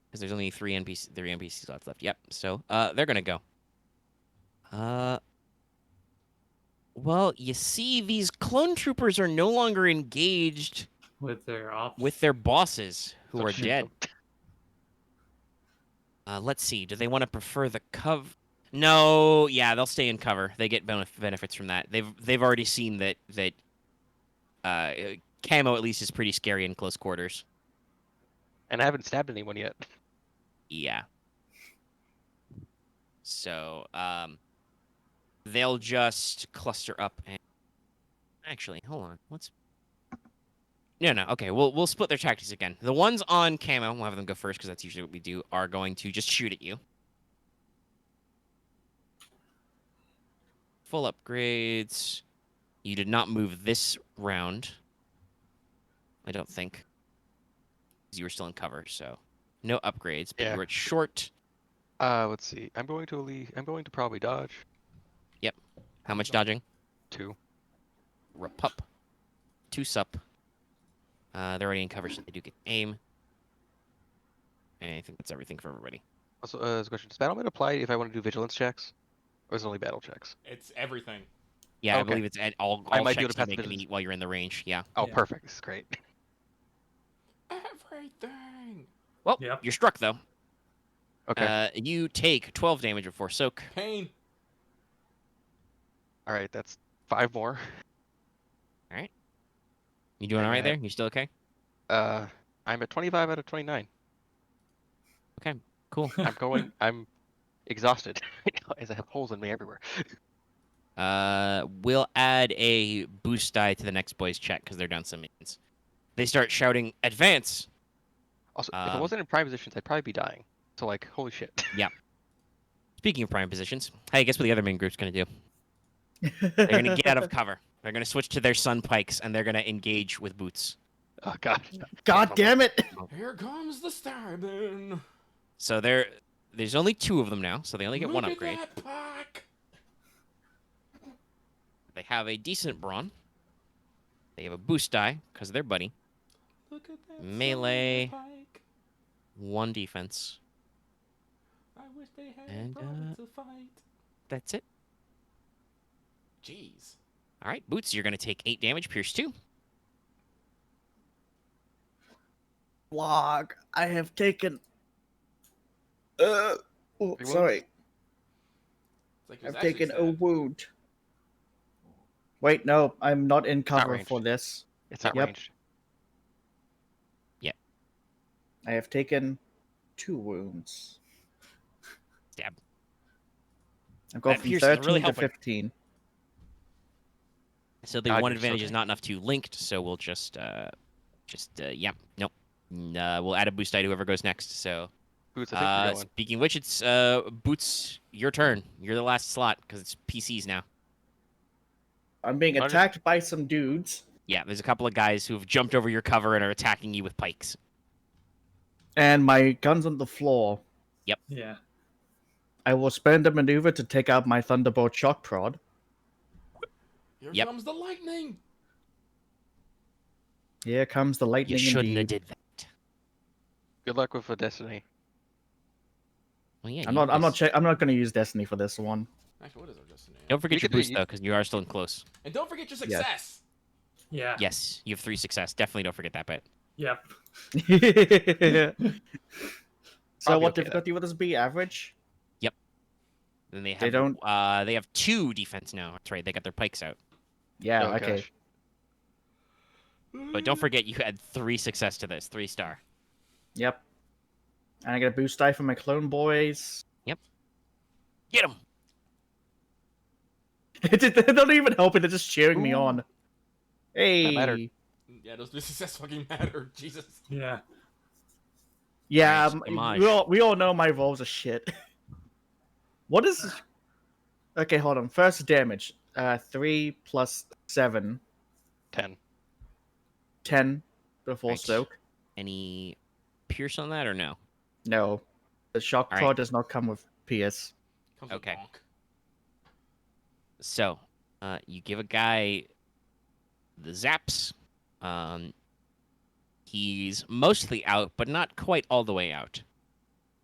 Because there's only 3 NPC slots left. Yep, so they're going to go. Well, you see, these clone troopers are no longer engaged With their off. with their bosses, who So are shoot dead. them. Let's see. Do they want to prefer the cover? No. Yeah, they'll stay in cover. They get benefits from that. They've already seen that Camo at least is pretty scary in close quarters. And I haven't stabbed anyone yet. Yeah. So they'll just cluster up and actually hold on. No. Okay, we'll split their tactics again. The ones on Camo, we'll have them go first because that's usually what we do, are going to just shoot at you. Full upgrades. You did not move this round. I don't think. 'Cause you were still in cover, so no upgrades. But Yeah. you were at short. Let's see. I'm going to probably dodge. How much dodging? 2. Repup. 2 sup. They're already in cover, so they do get aim. And I think that's everything for everybody. Also, there's a question. Does battle mode apply if I want to do vigilance checks? Or is it only battle checks? It's everything. Yeah, I Okay. believe it's at all I might be able checks to pass you the make and vigilance. eat while you're in the range. Yeah. Oh, Yeah. perfect. This is great. Everything. Well, Yep. you're struck, though. Okay. You take 12 damage before soak. Pain. All right, that's 5 more. You doing all right there? Alright. You still okay? I'm at 25 out of 29. Cool. I'm exhausted as I have holes in me everywhere. We'll add a boost die to the next boy's check because they're down some minions. They start shouting, "Advance!" Also, if I wasn't in prime positions, I'd probably be dying. So, like, holy shit. Speaking of prime positions, hey, guess what the other main group's gonna do? They're gonna get out of cover. They're gonna switch to their sun pikes and they're gonna engage with boots. Oh, God. God damn it! Here comes the stabbing. So there's only 2 of them now, so they only get Look 1 at upgrade. that pack. They have a decent brawn. They have a boost die because of their buddy. Look at that Melee. silver pike. 1 defense. I wish they had And, brought it to fight. That's it. Jeez. All right, boots. You're gonna take 8 damage, pierce 2. Log. I have taken. wounds? Sorry. It's like it was I've actually taken a stabbed. wound. Wait, no, I'm not in cover ranged. for this. It's not Yep. ranged. I have taken 2 wounds. Stab. I've gone That from pierce is 13 really to helping. 15. So the God, one you're so advantage is good. not enough to linked, so we'll just yeah, nope. We'll add a boost die to whoever goes next. So, Boots, I think you're going. speaking of which, it's Boots, your turn. You're the last slot because it's PCs now. I'm being Under- attacked by some dudes, Yeah, there's a couple of guys who have jumped over your cover and are attacking you with pikes. and my gun's on the floor. Yeah. I will spend a maneuver to take out my Thunderbolt Shock Prod. Here Yep. comes the lightning. Here comes the You lightning shouldn't have indeed. did that. Good luck with the Destiny. Well, yeah, I'm you not just- going to use Destiny for this one. Actually, what is our destiny? Don't forget You your could do- boost you- though, because you are still in close. And don't forget your success. Yeah. Yes, you have 3 success. Definitely don't forget that bit. Yep. So I'll be what okay difficulty would this be? Average? Then they have They don't- they have 2 defense now. That's right. They got their pikes out. Yeah, Oh, okay. gosh. But don't forget you had 3 success to this. 3-star. Yep. And I get a boost die for my clone boys. Get him. They're not even helping, they're just cheering me Ooh. on. Hey. mattered. Yeah, those success fucking matter. Jesus. Yeah. Yeah, Nice homage. we all know my rolls are shit. What is... Okay, hold on. First damage. 3 plus 7. 10. 10 before Right. soak. Any pierce on that or no? No, the shock All prod right. does not come with PS. Comes Okay. with bonk. So, you give a guy the zaps. He's mostly out, but not quite all the way out.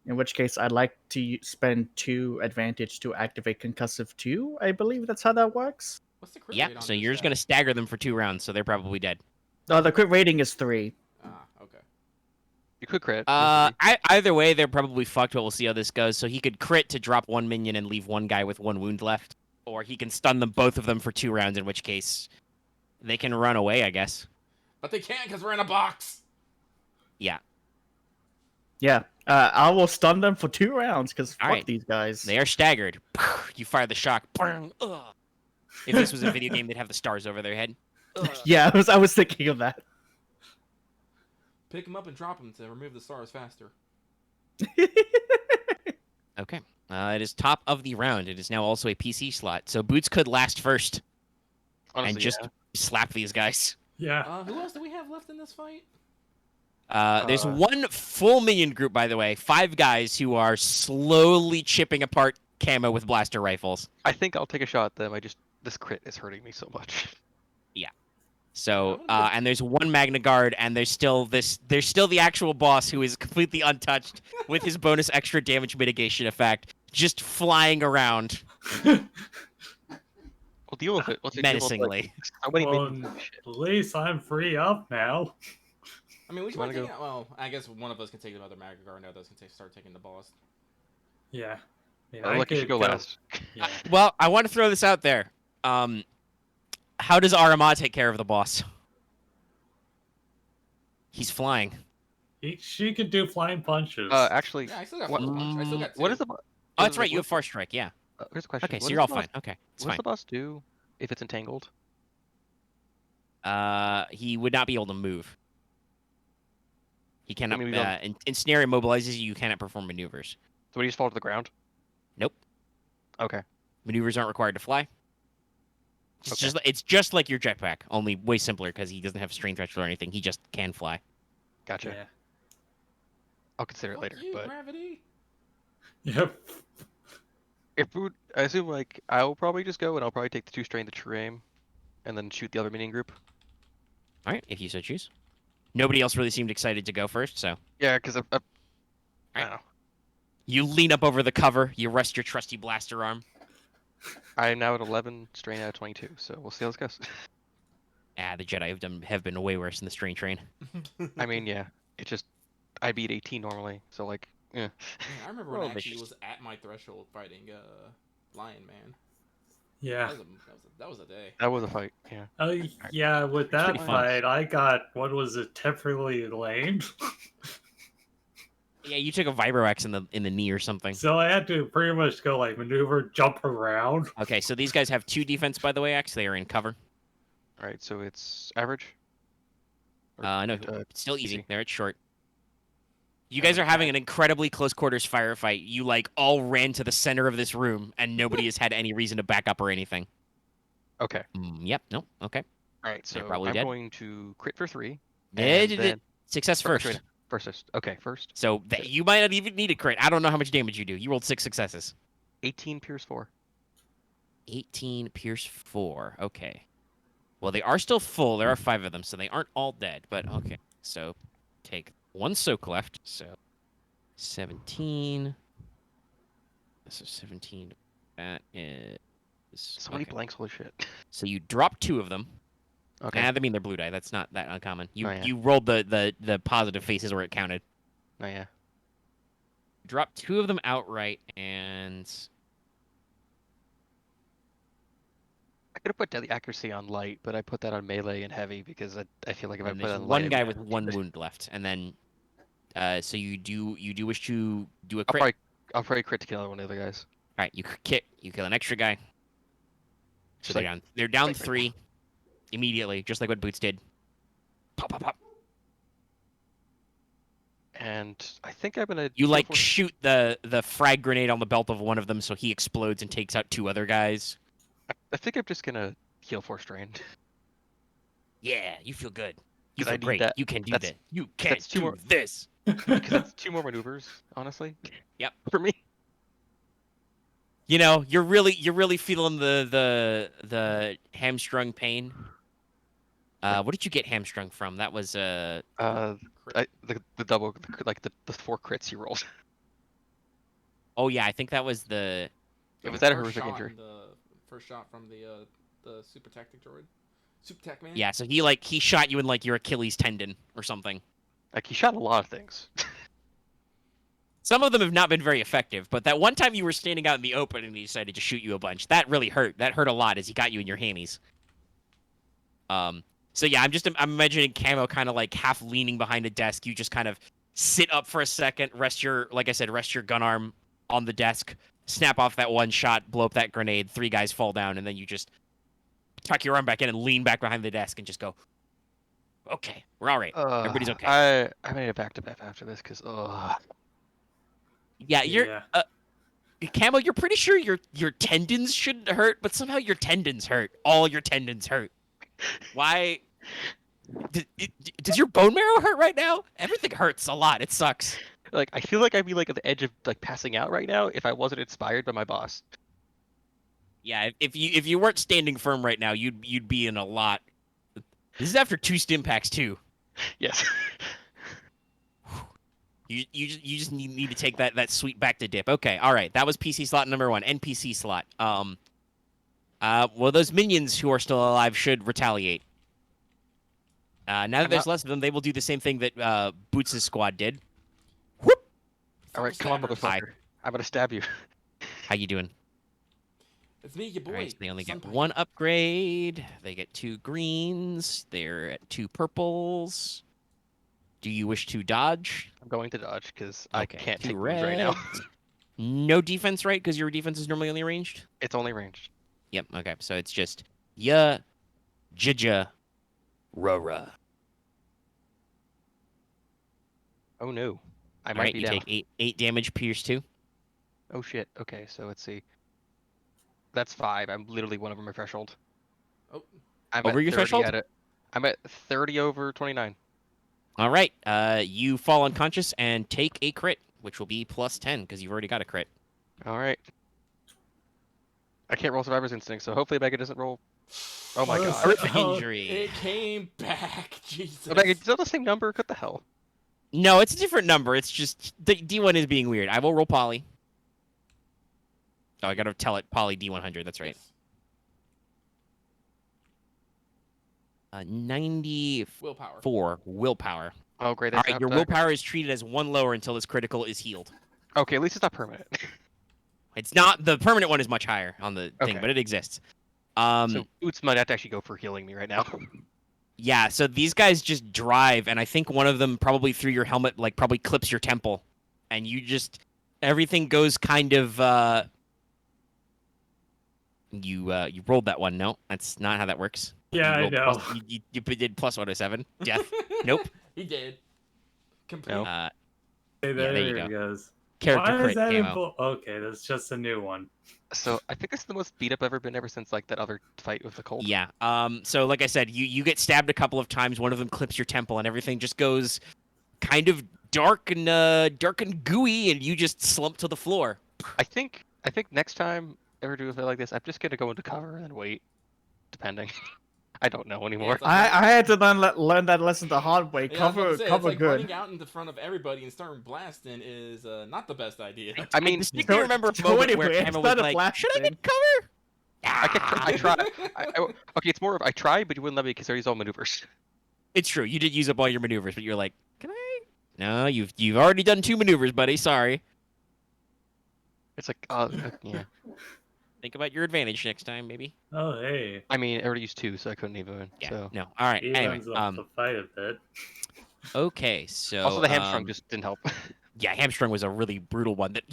In which case, I'd like to spend 2 advantage to activate concussive 2. I believe that's how that works. What's the crit Yeah, rate on so this you're just guy? going to stagger them for 2 rounds, so they're probably dead. No, the crit rating is 3. Ah, okay. You could crit. Either way, they're probably fucked, but we'll see how this goes. So he could crit to drop 1 minion and leave 1 guy with 1 wound left. Or he can stun them, both of them, for 2 rounds, in which case they can run away, I guess. But they can't because we're in a box. Yeah. Yeah, I will stun them for 2 rounds because fuck Alright. these guys. They are staggered. You fire the shock. Ugh. If this was a video game, they'd have the stars over their head. Yeah, I was thinking of that. Pick them up and drop them to remove the stars faster. Okay. It is top of the round. It is now also a PC slot. So Boots could last first Honestly, and just yeah. slap these guys. Yeah. Who else do we have left in this fight? There's 1 full minion group, by the way. 5 guys who are slowly chipping apart Camo with blaster rifles. I think I'll take a shot at them. This crit is hurting me so much. So, and there's 1 Magna Guard, and there's still the actual boss who is completely untouched with his bonus extra damage mitigation effect, just flying around We'll deal with it. Let's deal with, menacingly. how many Well, minions? at least I'm free up now. I mean, we You might wanna take go? out. Well, I guess one of us can take another Magna Guard, and the others can start taking the boss. Yeah. I mean, Lucky should go last. Yeah. Well, I want to throw this out there. How does Aramaa take care of the boss? He's flying. She could do flying punches. Actually, Yeah, I still got what- Force Punch. I still got 2. what is the? Oh, that's right. You have Far Strike. Yeah. Here's a question. Okay, so What you're does all the fine. boss- Okay, it's What does fine. the boss do if it's entangled? He would not be able to move. He cannot. mean, we don't- In snare immobilizes you. You cannot perform maneuvers. So would he just fall to the ground? Nope. Okay. Maneuvers aren't required to fly. Okay. It's just like your jetpack, only way simpler because he doesn't have strain threshold or anything. He just can fly. Gotcha. Yeah. I'll consider it Fuck later. you, But Gravity. Yep. I assume like I'll probably just go and I'll probably take the 2 strain, the true aim, and then shoot the other minion group. All right, if you so choose. Nobody else really seemed excited to go first, so Yeah, because I don't know. you lean up over the cover. You rest your trusty blaster arm. I am now at 11 strain out of 22, so we'll see how this goes. The Jedi have been way worse in the strain train. I mean, yeah, it's just I beat 18 normally, so like, yeah. Man, I remember Well, when I they actually should- was at my threshold fighting Lion Man. Yeah. That was a day. That was a fight. Yeah. Oh, yeah, with that pretty fun. fight, I got, what was it, temporarily lame. Yeah, you took a Vibroax in the knee or something. So I had to pretty much go, like, maneuver, jump around. Okay, so these guys have 2 defense, by the way, Axe. They are in cover. All right, so it's average. Or, No, uh, it's still easy. easy. They're at short. You guys are having an incredibly close quarters firefight. You like all ran to the center of this room, and nobody has had any reason to back up or anything. Okay. Yep. No. Okay. All right, so They're probably I'm dead. going to crit for 3. Eh, And then Success first. First. Okay, first. So you might not even need a crit. I don't know how much damage you do. You rolled 6 successes. 18 pierce 4. 18 pierce 4. Okay. Well, they are still full. There are 5 of them, so they aren't all dead. But okay. So take 1 soak left. So 17. So 17. That is. So many okay. blanks, holy shit. So you drop 2 of them. Okay. I mean they're blue die. That's not that uncommon. You Oh, yeah. you rolled the positive faces where it counted. Oh yeah. Drop 2 of them outright, and I could have put deadly accuracy on light, but I put that on melee and heavy because I feel like if I and put it there's on one light, guy it with would- 1 wound left, and then so you do wish to do a I'll crit. probably crit to kill another one of the other guys. All right, you kill an extra guy. So Just they're like- down. They're down like- 3 immediately, just like what Boots did. Pop, pop, pop. And I think I'm gonna. You heal like for- shoot the frag grenade on the belt of one of them, so he explodes and takes out 2 other guys. I think I'm just gonna heal 4 strain. Yeah, you feel good. You 'Cause I feel need great. that- You can do that's- this. You can that's two do more- this. Because that's 2 more maneuvers, honestly. Yep. For me. You know, you're really feeling the hamstrung pain. What did you get hamstrung from? That was The double, like the 4 crits you rolled. Oh yeah, I think that was the. It was that a First horrific shot injury? in The first shot from the super tactic droid. Super tech man. Yeah, so he shot you in like your Achilles tendon or something. Like he shot a lot of things. Some of them have not been very effective, but that one time you were standing out in the open and he decided to shoot you a bunch, that really hurt. That hurt a lot as he got you in your hammies. So yeah, I'm imagining Camo kind of like half leaning behind a desk. You just kind of sit up for a second, rest your gun arm on the desk, snap off that one shot, blow up that grenade, 3 guys fall down, and then you just tuck your arm back in and lean back behind the desk and just go, okay, we're all right. Everybody's okay. I made it back to back after this because Yeah, you're Camo, you're pretty sure your tendons shouldn't hurt, but somehow your tendons hurt. All your tendons hurt. Why? Does your bone marrow hurt right now? Everything hurts a lot. It sucks. like I feel like I'd be like at the edge of like passing out right now if I wasn't inspired by my boss. Yeah, if you weren't standing firm right now, you'd be in a lot. This is after 2 stim packs too. Yes. You just need to take that sweet back to dip. Okay, all right. That was PC slot number 1. NPC slot. Well, those minions who are still alive should retaliate. Now that there's less of them, they will do the same thing that Boots' squad did. Whoop! All right, come on, motherfucker. I'm gonna stab you. How you doing? It's me, your boy. All right, so they only get Sunpipe. 1 upgrade. They get 2 greens. They're at 2 purples. Do you wish to dodge? I'm going to dodge because I Okay, can't 2 take moves right now. reds. No defense, right? Because your defense is normally only ranged? It's only ranged. Yep, okay. So it's just ya, jija, rara. Oh no, I All might right, be you down. take 8 damage, pierce 2. Oh shit. Okay, so let's see. That's 5. I'm literally 1 over my threshold. Oh, I'm Over at your 30 threshold? At it. I'm at 30 over 29. All right, you fall unconscious and take a crit, which will be plus 10 because you've already got a crit. All right. I can't roll Survivor's Instinct, so hopefully Mega doesn't roll. Oh my god. Horrific Oh, injury. it came back. Jesus. Oh, Mega, is that the same number? What the hell? No, it's a different number. It's just the D1 is being weird. I will roll Poly. Oh, I gotta tell it Poly D100. That's right. 94 Willpower. willpower. Oh great. All That's right, your not- willpower is treated as 1 lower until this critical is healed. Okay, at least it's not permanent. It's not the permanent one is much higher on the thing, Okay. but it exists. So Boots might have to actually go for healing me right now. Yeah, so these guys just drive, and I think one of them probably through your helmet, like probably clips your temple, and you just everything goes kind of. You rolled that one. No, that's not how that works. Yeah, You I rolled know. plus- you did plus 107. Death. Nope. He did. Complete. No. Hey, there there you it go. goes. Character Why crit is that camo. Okay, that's just a new one. So I think this is the most beat up I've ever been ever since like that other fight with the cold. Yeah. So like I said, you get stabbed a couple of times. One of them clips your temple, and everything just goes kind of dark and gooey, and you just slump to the floor. I think next time I ever do a fight like this, I'm just gonna go into cover and wait, depending. I don't know anymore. it's like- I had to learn that lesson the hard way. Yeah, I was about Cover to say, cover it's like good. running out in the front of everybody and starting blasting is not the best idea. I mean, distinctly remember a so moment where anyway, Camo instead was of like, "Should I blasting- get cover?" I try. Okay, it's more of I tried, but you wouldn't let me because I used all maneuvers. It's true. You did use up all your maneuvers, but you're like, "Can I?" No, you've already done 2 maneuvers, buddy. Sorry. It's like, yeah. Think about your advantage next time, maybe. Oh, hey. I mean, I already used 2, so I couldn't even. Yeah. So No. All right. Anyway. Evens up the fight a bit. Okay. So. also the hamstrung just didn't help. Yeah, hamstrung was a really brutal one that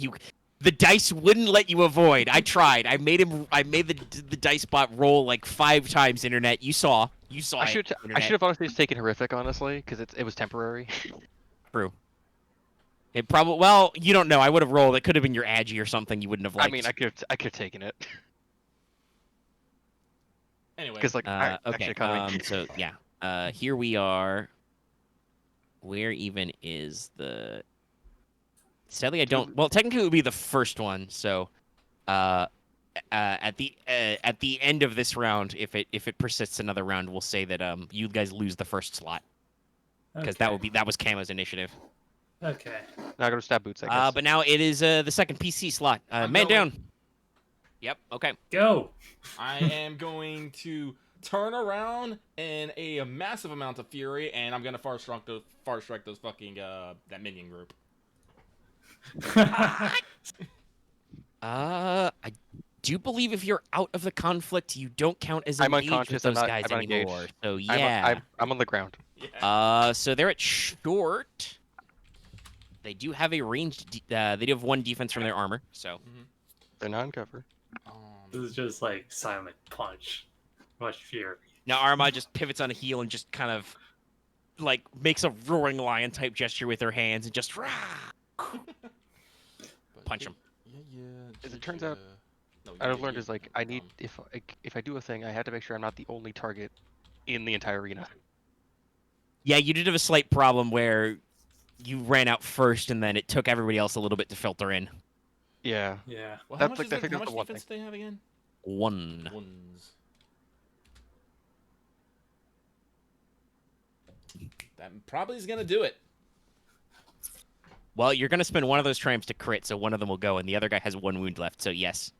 the dice wouldn't let you avoid. I tried. I made the dice bot roll like 5 times. Internet, you saw. I it, should Internet. have honestly just taken horrific, honestly, because it was temporary. True. It probably. Well, you don't know. I would have rolled. It could have been your agi or something. You wouldn't have liked. I mean, I could have taken it Anyway, because like Okay. actually economy. So yeah. Here we are. Where even is the? Sadly, I don't. Well, technically, it would be the first one. So, at the end of this round, if it persists another round, we'll say that you guys lose the first slot because that was Camo's initiative. Okay. Now go to stab boots, I guess. But now it is the second PC slot. I'm Man going. down. Yep. Okay. Go. I am going to turn around in a massive amount of fury, and I'm gonna far strike those fucking that minion group. I do believe if you're out of the conflict, you don't count as I'm engaged with unconscious, those I'm guys not anymore. engaged. So yeah. I'm on the ground. Yeah. So they're at short. They do have a ranged. They do have 1 defense from their armor. So They're not in cover. This is just like silent punch. Much fear. now Aramaa just pivots on a heel and just kind of like makes a roaring lion type gesture with her hands and just rah! Punch him. Yeah. As it turns out, No, What I've learned is like I need if I do a thing, I have to make sure I'm not the only target in the entire arena. Yeah, you did have a slight problem where you ran out first, and then it took everybody else a little bit to filter in. Yeah. Yeah. Well, how That's much, like- I think how that's much the one defense do they have again? 1. Ones. That probably is gonna do it. Well, you're gonna spend one of those triumphs to crit, so one of them will go, and the other guy has 1 wound left. So yes.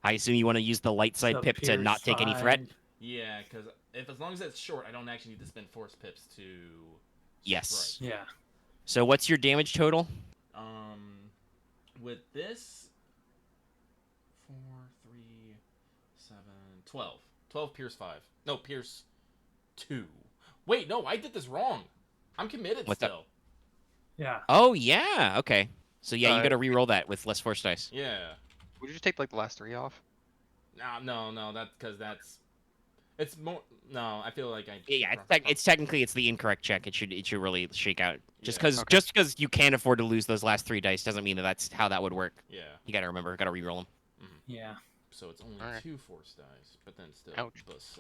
I assume you want to use the light side So pip to not take any threat. Pierce Yeah, because as long as it's short, I don't actually need to spend force pips to. Yes. strike. Yeah. So what's your damage total? With this, 4, 3, 7, 12. 12 Pierce 5. No, Pierce 2. Wait, no, I did this wrong. I'm committed What's that? still. Yeah. Oh yeah, okay. So yeah, you got to Uh, re-roll that with less force dice. Yeah. Would you just take like the last 3 off? No, that's because that's. It's more. No, I feel like I. Yeah, it's technically it's the incorrect check. It should really shake out. Just Yeah. because you can't afford to lose those last 3 dice doesn't mean that that's how that would work. Yeah. You got to remember, got to re-roll them. Yeah. So it's only Alright. 2 force dice, but then still. Ouch. Plus,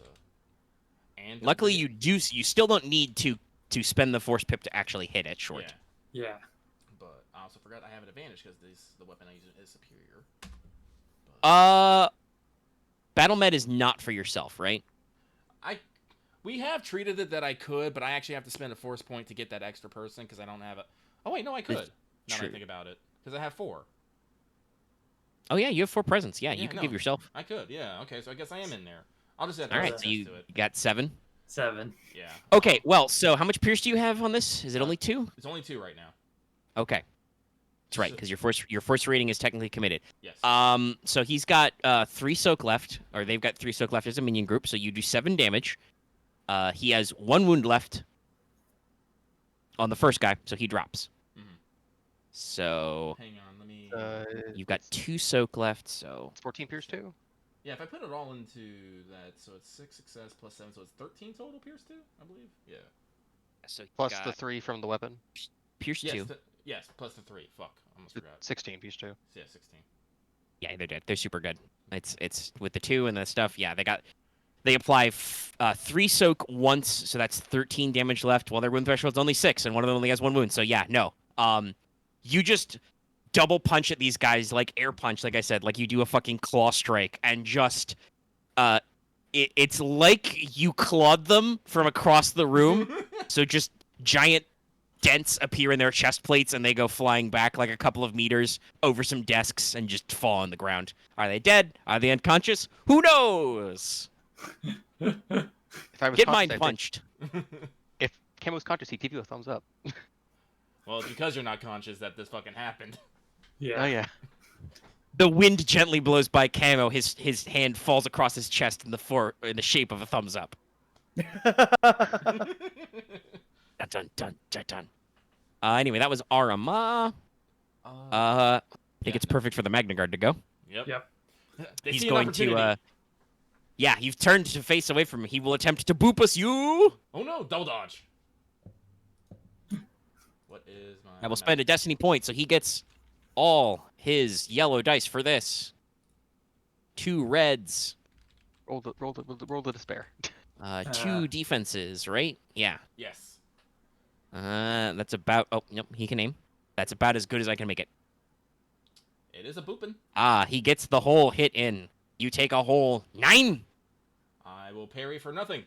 and Luckily, you still don't need to spend the force pip to actually hit at short. Yeah, Yeah. but I also forgot I have an advantage because the weapon I use is superior. But Battle med is not for yourself, right? we have treated it that I could, but I actually have to spend a force point to get that extra person because I don't have a. Oh wait, no, I could. That's Now that true. I think about it, because I have 4. Oh yeah, you have 4 presents. Yeah, you Yeah, can no. give yourself. I could, yeah. Okay, so I guess I am in there. I'll just have to All roll right, a so you test to it. got 7. 7. Yeah. Okay, well, so how much pierce do you have on this? Is it only 2? It's only 2 right now. Okay, that's right, because your force rating is technically committed. Yes. So he's got 3 soak left, or they've got 3 soak left as a minion group. So you do 7 damage. He has 1 wound left on the first guy, so he drops. Mhm. So Hang on, let me. you've got 2 soak left. So It's 14 Pierce too. Yeah, if I put it all into that, so it's 6 success plus 7, so it's 13 total Pierce 2, I believe. Yeah. you Plus got the 3 from the weapon. pierce 2. Yes, plus the 3. Fuck, almost forgot. 16 Pierce 2. Yeah, 16. Yeah, they're dead. They're super good. It's with the 2 and the stuff. Yeah, they apply 3 soak once, so that's 13 damage left. While their wound threshold's only 6, and one of them only has 1 wound. So yeah, no. You just double punch at these guys like air punch, like I said, like you do a fucking claw strike, and just it's like you clawed them from across the room. So just giant dents appear in their chest plates, and they go flying back like a couple of meters over some desks and just fall on the ground. Are they dead? Are they unconscious? Who knows? If I was Get conscious, mind I'd think- punched. If Camo's conscious, he'd give you a thumbs up. Well, it's because you're not conscious that this fucking happened. Yeah. Oh yeah. The wind gently blows by Camo. His hand falls across his chest in the shape of a thumbs up. Dun dun dun dun dun. Anyway, that was Aramaa. I think Yeah, it's perfect for the Magna Guard to go. Yep. Yep. They He's see an going opportunity. to. Yeah, you've turned to face away from him. He will attempt to boop us. You. Oh no, double dodge. What is my? I will spend a destiny point, so he gets all his yellow dice for this. 2 reds. Roll the despair. 2 defenses, right? Yeah. Yes. That's about. Oh, nope. He can aim. That's about as good as I can make it. It is a boopin'. He gets the whole hit in. You take a whole 9. I will parry for nothing.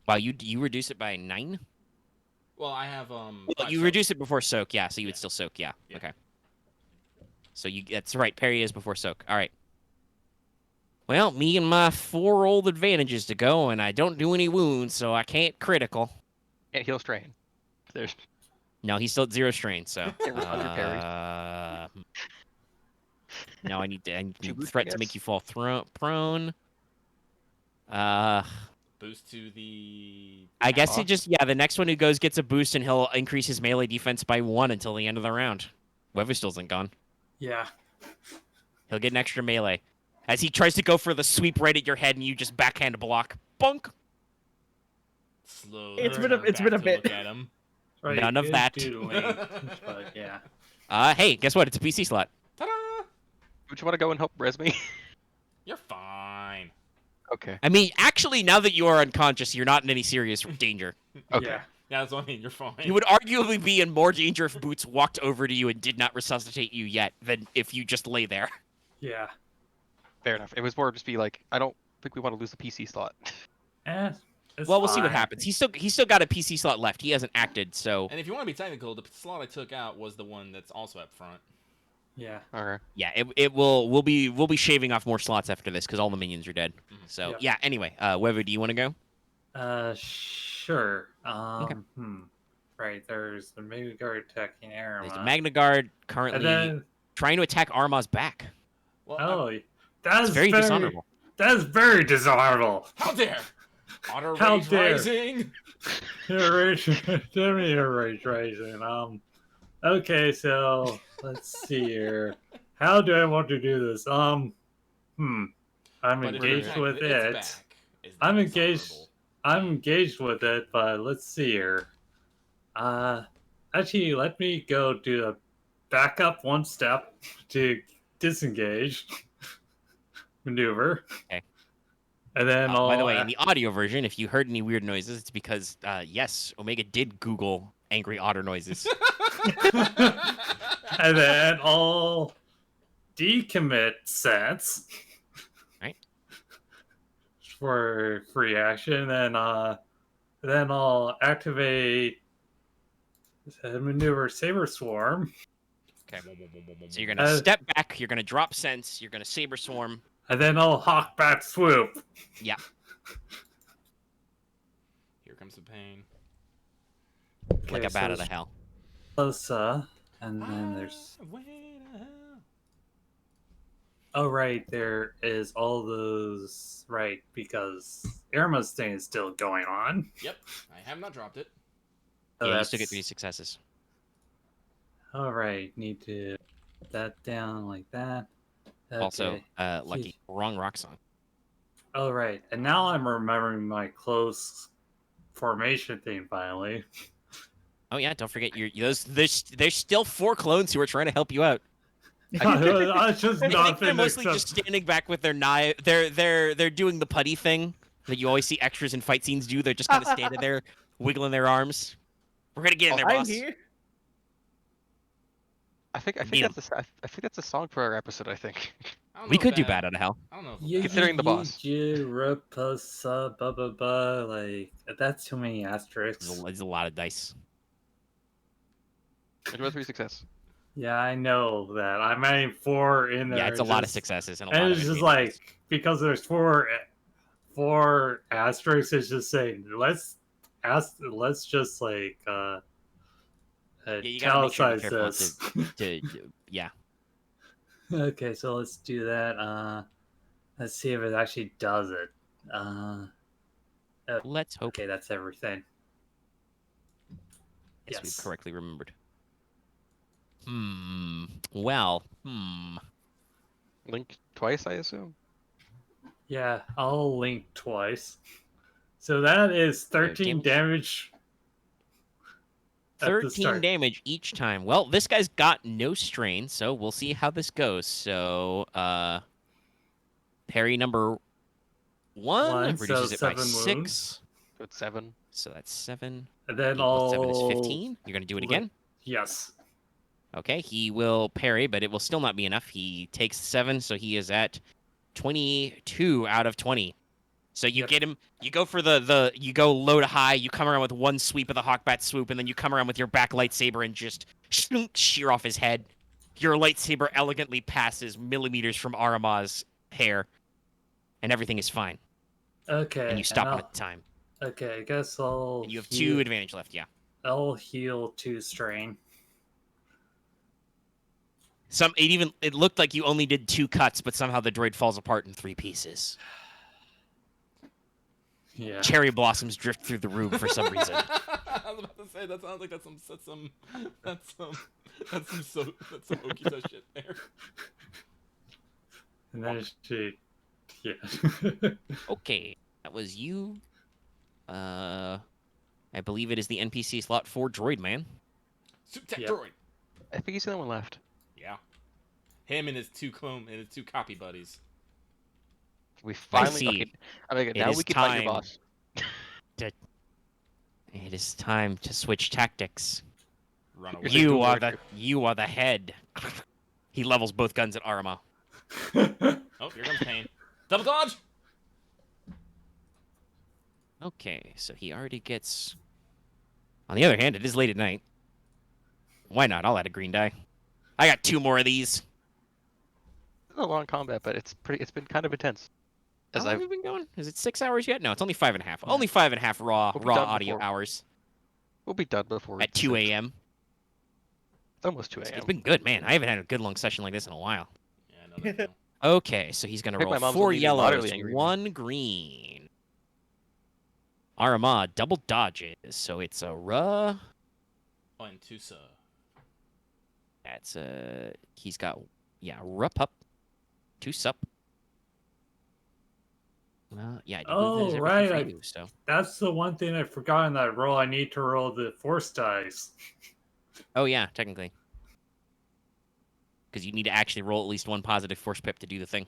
Wow, you reduce it by 9? Well, I have Well, 5 you soak. reduce it before soak, yeah. So you would Yeah. still soak, yeah. Yeah. Okay. So that's right. Parry is before soak. All right. Well, me and my 4 old advantages to go, and I don't do any wounds, so I can't critical. Can't heal strain. There's No, he's still at 0 strain, so. Under-parried. No, I need to boost, I threat to make guess. you fall prone. Boost to the. I guess Aw. he just the next one who goes gets a boost, and he'll increase his melee defense by 1 until the end of the round. Weather still isn't gone. Yeah. He'll get an extra melee. As he tries to go for the sweep right at your head, and you just backhand block. Bunk! Slowly. It's been turn it's been a back to bit. Look at him. Right, None of good that. doodling, but yeah. Hey, guess what? It's a PC slot. Ta-da! Would you want to go and help res me? You're fine. Okay. I mean, actually, now that you are unconscious, you're not in any serious danger. Okay. Yeah. Yeah, that's what I mean. You're fine. You would arguably be in more danger if Boots walked over to you and did not resuscitate you yet than if you just lay there. Yeah. Fair enough. It was more just be like, I don't think we want to lose the PC slot. It's Well, we'll see what fine. happens. He's still got a PC slot left. He hasn't acted, so And if you want to be technical, the slot I took out was the one that's also up front. Yeah. Okay. yeah, we'll be shaving off more slots after this because all the minions are dead. Mhm. So Yep. yeah. Anyway, Wevu, do you want to go? Sure. Right, there's the Mega Guard attacking Aramaa. There's a Magna Guard And currently then, trying to attack Armah's back. Well, oh, that's It's very dishonorable. That's very dishonorable. how dare! Otter How Rage dare. Rising! Give me a rage rising. Okay, so let's see here. How do I want to do this? I'm But if you engaged attack with its it. back, is I'm that engaged. dishonorable? I'm engaged with it, but let's see here. Actually, let me go do a back up 1 step to disengage maneuver. Okay. And then By the way, in the audio version, if you heard any weird noises, it's because yes, Omega did Google angry otter noises. and then I'll decommit sense. Right. For free action, and then I'll activate maneuver Saber Swarm, Okay. So you're gonna Uh, step back. You're gonna drop sense. You're gonna saber swarm. and then I'll Hawk Back Swoop. Yeah. Here comes the pain. Like Okay, a bat so out of hell. Closa, and then there's right, there is all those right because Irma's thing is still going on. Yep, I have not dropped it. So Yeah, you still get that's- 3 successes. All right, need to put that down like that. Also, Okay. lucky wrong rock song. All right, and now I'm remembering my close formation thing finally. Oh yeah, don't forget there's still 4 clones who are trying to help you out. I was just I not think they're been mostly just standing back with their knife. They're doing the putty thing that you always see extras in fight scenes do. They're just kind of standing there, wiggling their arms. We're gonna get in there, I'm boss. here. I think Beat 'em. I think that's a song for our episode. I think. I don't We know could do if that- bad out of hell. I don't know. If Yeah, Considering the boss. Like that's too many asterisks. There's a lot of dice. Enjoy 3 success. Yeah, I know that. I'm adding 4 in there. Yeah, it's a lot of just- successes and a And lot it's of just advantages. like because there's 4 asterisks. It's just saying let's just like you gotta make sure you're italicize careful this. yeah. Okay, so let's do that. Let's see if it actually does it. Let's hope Okay, that's everything. we've Yes. correctly remembered. Well, Link twice, I assume. Yeah, I'll link twice. So that is 13 damage. At the 13 start. damage each time. Well, this guy's got no strain, so we'll see how this goes. So, parry number 1, One, reduces so it by 7 6. wounds. So it's 7. So that's 7. And then 8 plus 7 is I'll 15. You're going to do it again? Yes. Okay, he will parry, but it will still not be enough. He takes 7, so he is at 22 out of 20. So you Yep. get him, you go for you go low to high, you come around with one sweep of the Hawkbat swoop, and then you come around with your back lightsaber and just shear off his head. Your lightsaber elegantly passes millimeters from Aramaa's hair, and everything is fine. Okay. And you stop him I'll- at the time. Okay, I guess I'll. And you have heal- 2 advantage left, yeah. I'll heal 2 strain. It looked like you only did 2 cuts, but somehow the droid falls apart in 3 pieces. Yeah. Cherry blossoms drift through the room for some reason. I was about to say that sounds like that's some Okita shit there. And then she. Yeah. Okay, that was you. I believe it is the NPC slot for Droid Man. Suit Tech Yep. Droid. I think he's the only one left. Yeah. Him and his 2 copy buddies. We finally. see. Okay, I mean, It now is we can fight time. your boss. It is time to switch tactics. Run away. You are Lord. you are the head. He levels both guns at Aramaa. Oh, here comes Pain. Double dodge! Okay, so he already gets. On the other hand, it is late at night. Why not? I'll add a green die. I got 2 more of these. It's a long combat, but it's been kind of intense. How As long I've have we been going? Is it 6 hours yet? No, it's only 5.5. Only 5.5 raw We'll be done audio before- hours we'll be done before at 2 a.m. It's almost 2 It's a.m. been good, man. I haven't had a good long session like this in a while. Yeah, I know that feeling. Okay, so he's gonna I think my roll mom's 4 gonna be yellows, moderately angry at me. 1 green. Aramaa double dodges, so it's a ruh. Oh, and Tusa. That's he's got ruh pup, 2 sup. Well, yeah, I do believe that is Oh, everything right, for I- you, so. That's the one thing I forgot in that roll. I need to roll the force dice. Oh yeah, technically. Because you need to actually roll at least 1 positive force pip to do the thing.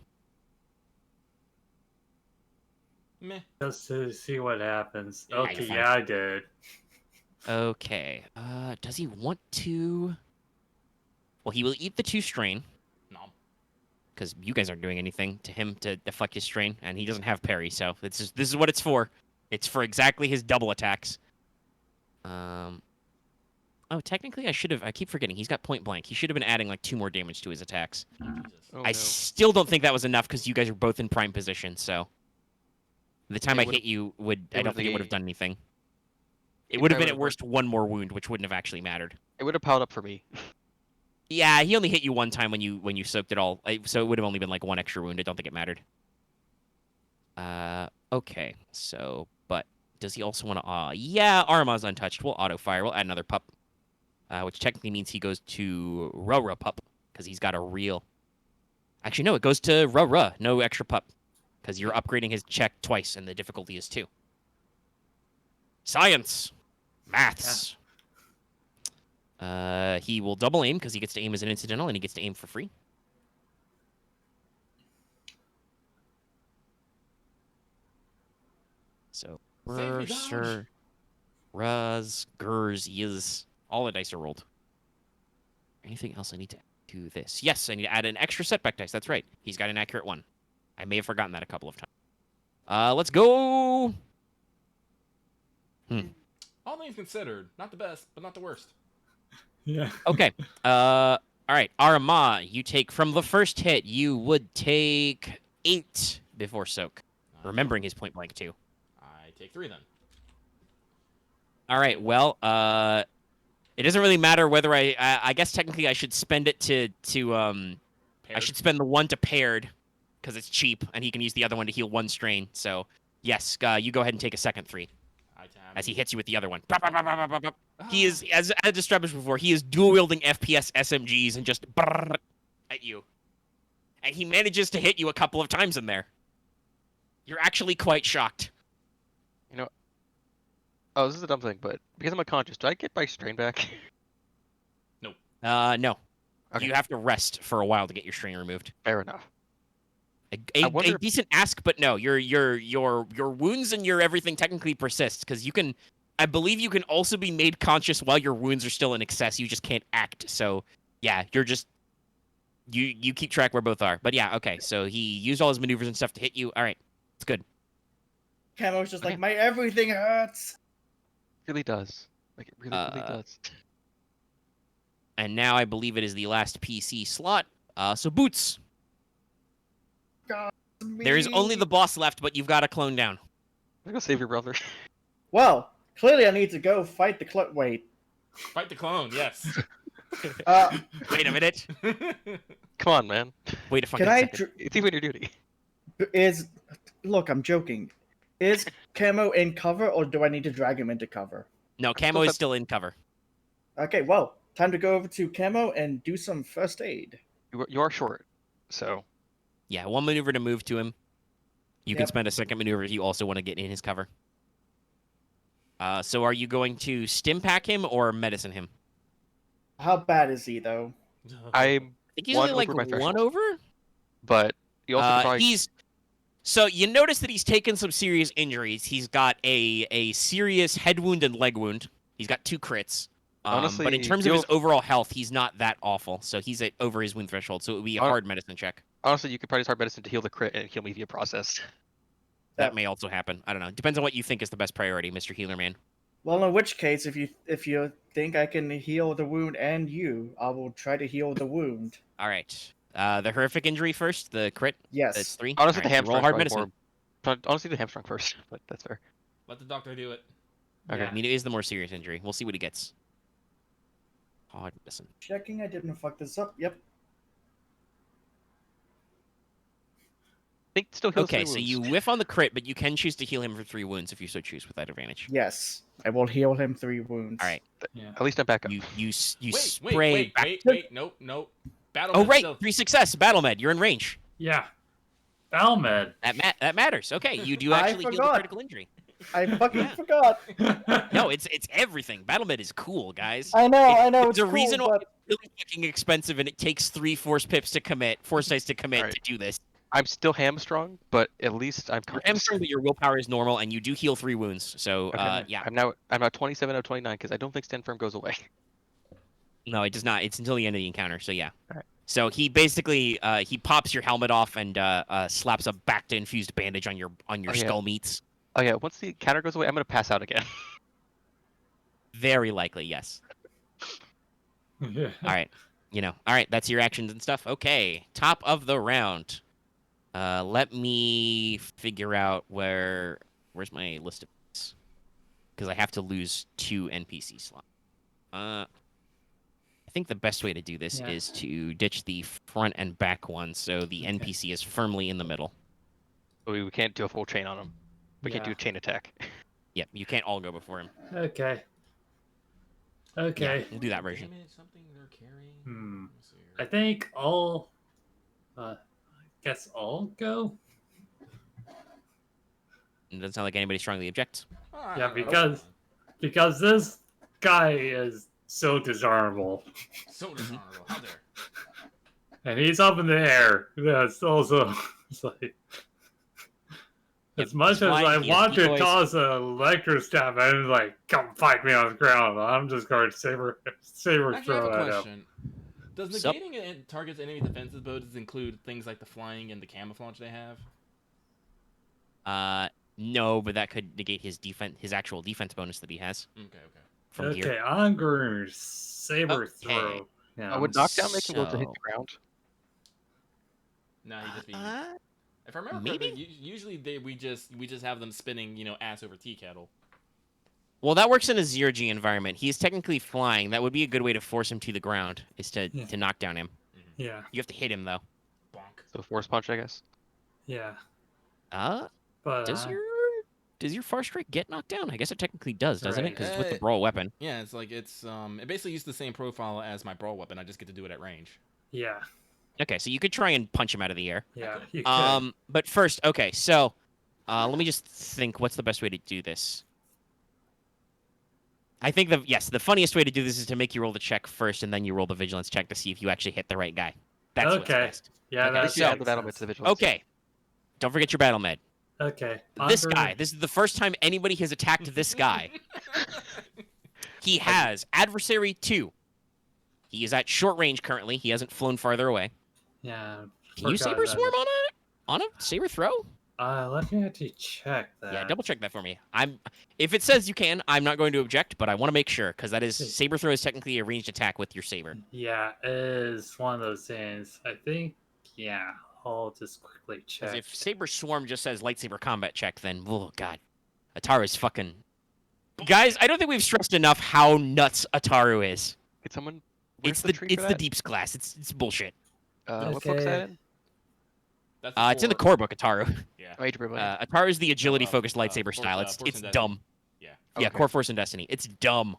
Meh. Just to see what happens. Yeah, you're Okay, fine. yeah, I did. Okay. Does he want to? Well, he will eat the 2 strain No. because you guys aren't doing anything to him to deflect his strain, and he doesn't have parry. So this is what it's for. It's for exactly his double attacks. Oh, technically, I keep forgetting. He's got point blank. He should have been adding like 2 more damage to his attacks. Jesus. Oh, I no. still don't think that was enough because you guys are both in prime position. So the time It I would've- hit you I don't would've think it would have negated- done anything. It It would have probably been at would've worst 1 more wound, which wouldn't have actually mattered. It would have piled up for me. Yeah, he only hit you 1 time when you soaked it all, so it would have only been like 1 extra wound. I don't think it mattered. Okay, so but does he also want to? Yeah, Aramaa's untouched. We'll auto fire. We'll add another pup, which technically means he goes to Ruh pup because he's got a real. Actually, no, it goes to Ruh. No extra pup because you're upgrading his check twice and the difficulty is 2. Science, maths. He will double aim because he gets to aim as an incidental and he gets to aim for free. So, Save me, Sir, Raz, Gers, Yiz, all the dice are rolled. Anything else I need to add to this? Yes, I need to add an extra setback dice. That's right. He's got an accurate 1. I may have forgotten that a couple of times. Let's go. All things considered, not the best, but not the worst. Yeah. Okay. All right. Aramaa, you take from the first hit. You would take 8 before soak. Remembering his point blank too. I take 3 then. All right. Well, it doesn't really matter whether I guess technically I should spend it to I Paired. should spend the 1 to paired because it's cheap and he can use the other one to heal 1 strain. So yes, you go ahead and take a second 3 as he hits you with the other one. Bop, bop, bop, bop, bop, bop. He is, as I established before, he is dual wielding FPS SMGs and just brrr at you. And he manages to hit you a couple of times in there. You're actually quite shocked. Oh, this is a dumb thing, but because I'm unconscious, do I get my strain back? No. Okay. You have to rest for a while to get your strain removed. Fair enough. I wonder A decent ask, but no, your wounds and your everything technically persist because you can. I believe you can also be made conscious while your wounds are still in excess. You just can't act. So yeah, you're just you keep track where both are. But yeah, okay. So he used all his maneuvers and stuff to hit you. All right, it's good. Camo's just Okay. like, my everything hurts. It really does. Like it really does. And now I believe it is the last PC slot. So Boots. God, There is only the boss left, but you've got to clone down. I'm gonna save your brother. Well, clearly I need to go fight the clone. Wait. Fight the clone, yes. Wait a minute. Come on, man. Wait a fucking Can I? second. It's even your duty. Look, I'm joking. Is Camo in cover, or do I need to drag him into cover? No, Camo is still in cover. Okay, well, time to go over to Camo and do some first aid. You are short, so Yeah, one maneuver to move to him. You can Yep. spend a second maneuver if you also want to get in his cover. So are you going to stim pack him or medicine him? How bad is he, though? I'm I think he's One only like over my threshold. one over. but you also probably He's so you notice that he's taken some serious injuries. He's got a serious head wound and leg wound. He's got 2 crits. But in Honestly, terms of you'll- his overall health, he's not that awful. So he's at over his wound threshold. So it would be a Hon- hard medicine check. honestly you could probably start medicine to heal the crit and heal me via process. That may also happen. I don't know. Depends on what you think is the best priority, Mr. Healer Man. Well, in which case, if you think I can heal the wound and you, I will try to heal the wound. All right. The horrific injury first. The crit. Yes. That's 3. Honestly, All the right, so roll hamstrung hard probably medicine. more. Honestly, the hamstrung first, but that's fair. Let the doctor do it. Okay. I mean, it is the more serious injury. We'll see what he gets. Hard medicine. Checking, I didn't fuck this up. Yep. I think still heals Okay, 3 so wounds. you whiff on the crit, but you can choose to heal him for 3 wounds if you so choose with that advantage. Yes, I will heal him 3 wounds. All right. Yeah. At least I'm back up. You Wait, spray. wait, nope. Battle Oh Med right, still- 3 success. Battle med. You're in range. Yeah. Balmed. That matters. Okay, you do I actually heal the forgot. critical injury. I fucking Yeah. forgot. No, it's everything. Battle med is cool, guys. I know. There's It's a cool, reason why but it's really fucking expensive, and it takes 3 force dice to commit Alright. to do this. I'm still hamstrung, but at least I'm You're conscious. hamstrung, but your willpower is normal, and you do heal 3 wounds. So, Okay. yeah. I'm now 27 out of 29 because I don't think stand firm goes away. No, it does not. It's until the end of the encounter. So yeah. Alright. So he basically he pops your helmet off and slaps a back to infused bandage on your Oh, yeah. skull meats. Oh yeah, once the counter goes away, I'm gonna pass out again. Very likely, yes. Yeah. All right. All right. That's your actions and stuff. Okay. Top of the round. Let me figure out where's my list of this, because I have to lose 2 NPC slots. I think the best way to do this Yeah. is to ditch the front and back one, so the NPC is firmly in the middle. We can't do a full chain on him. We can't do a chain attack. Yep, you can't all go before him. Okay. Okay. Yeah, we'll do that version. Damage, something they're carrying. Hmm. Let me see here. I think I'll. I guess I'll go. It doesn't sound like anybody strongly objects. Alright, Yeah, I'll go because- for Because this guy is so dishonorable. it. So dishonorable. How dare. And he's up in the air. That's also. It's like. As much as flying, I he has want to decoys. toss an electro stab, I'm like, come fight me on the ground. I'm just going to saber Actually, I have throw a at him. question. Does Sup? negating targets enemy defensive bonuses include things like the flying and the camouflage they have? No, but that could negate his actual defense bonus that he has Okay. from Okay, here. I'm going to saber Okay. throw. Yeah, Would knockdown make him able to hit So- the ground? No, he just be. Uh, If I remember maybe? correctly, usually we just have them spinning, ass over tea kettle. well, that works in a 0G environment. He's technically flying. That would be a good way to force him to the ground, is to Yeah. knock down him. yeah, You have to hit him, though. Bonk. So force punch, I guess. yeah. Does But your far strike get knocked down? I guess it technically does, doesn't it? Right. Because it's with the brawl weapon. Yeah, it's like it basically uses the same profile as my brawl weapon. I just get to do it at range. yeah, Okay, so you could try and punch him out of the air. yeah. You could. But first, okay, so let me just think. What's the best way to do this? I think the funniest way to do this is to make you roll the check first, and then you roll the vigilance check to see if you actually hit the right guy. That's what's Okay. best. Yeah, okay, that At least you so- add the battle makes bits to the sense. vigilance. Okay, Don't forget your battle med. Okay. This under- guy. This is the first time anybody has attacked this guy. He has Adversary 2. He is at short range currently. He hasn't flown farther away. Yeah. Can you forgot Saber that. Swarm on a Saber Throw? Let me actually check that. Yeah, double check that for me. If it says you can, I'm not going to object, but I want to make sure because that is Saber Throw is technically a ranged attack with your saber. Yeah, it is one of those things. I think. Yeah, I'll just quickly check. Because if Saber Swarm just says lightsaber combat check, then oh god, Ataru's fucking. Guys, I don't think we've stressed enough how nuts Ataru is. Could someone? It's where's the tree for that? Deep's class. It's bullshit. What book's that in? That's It's in the core book, Ataru. Yeah. Oh, Age of Rebellion. Ataru is the agility-focused lightsaber Force- style. Force It's and dumb. Yeah. Yeah, Okay. Core Force and Destiny. It's dumb.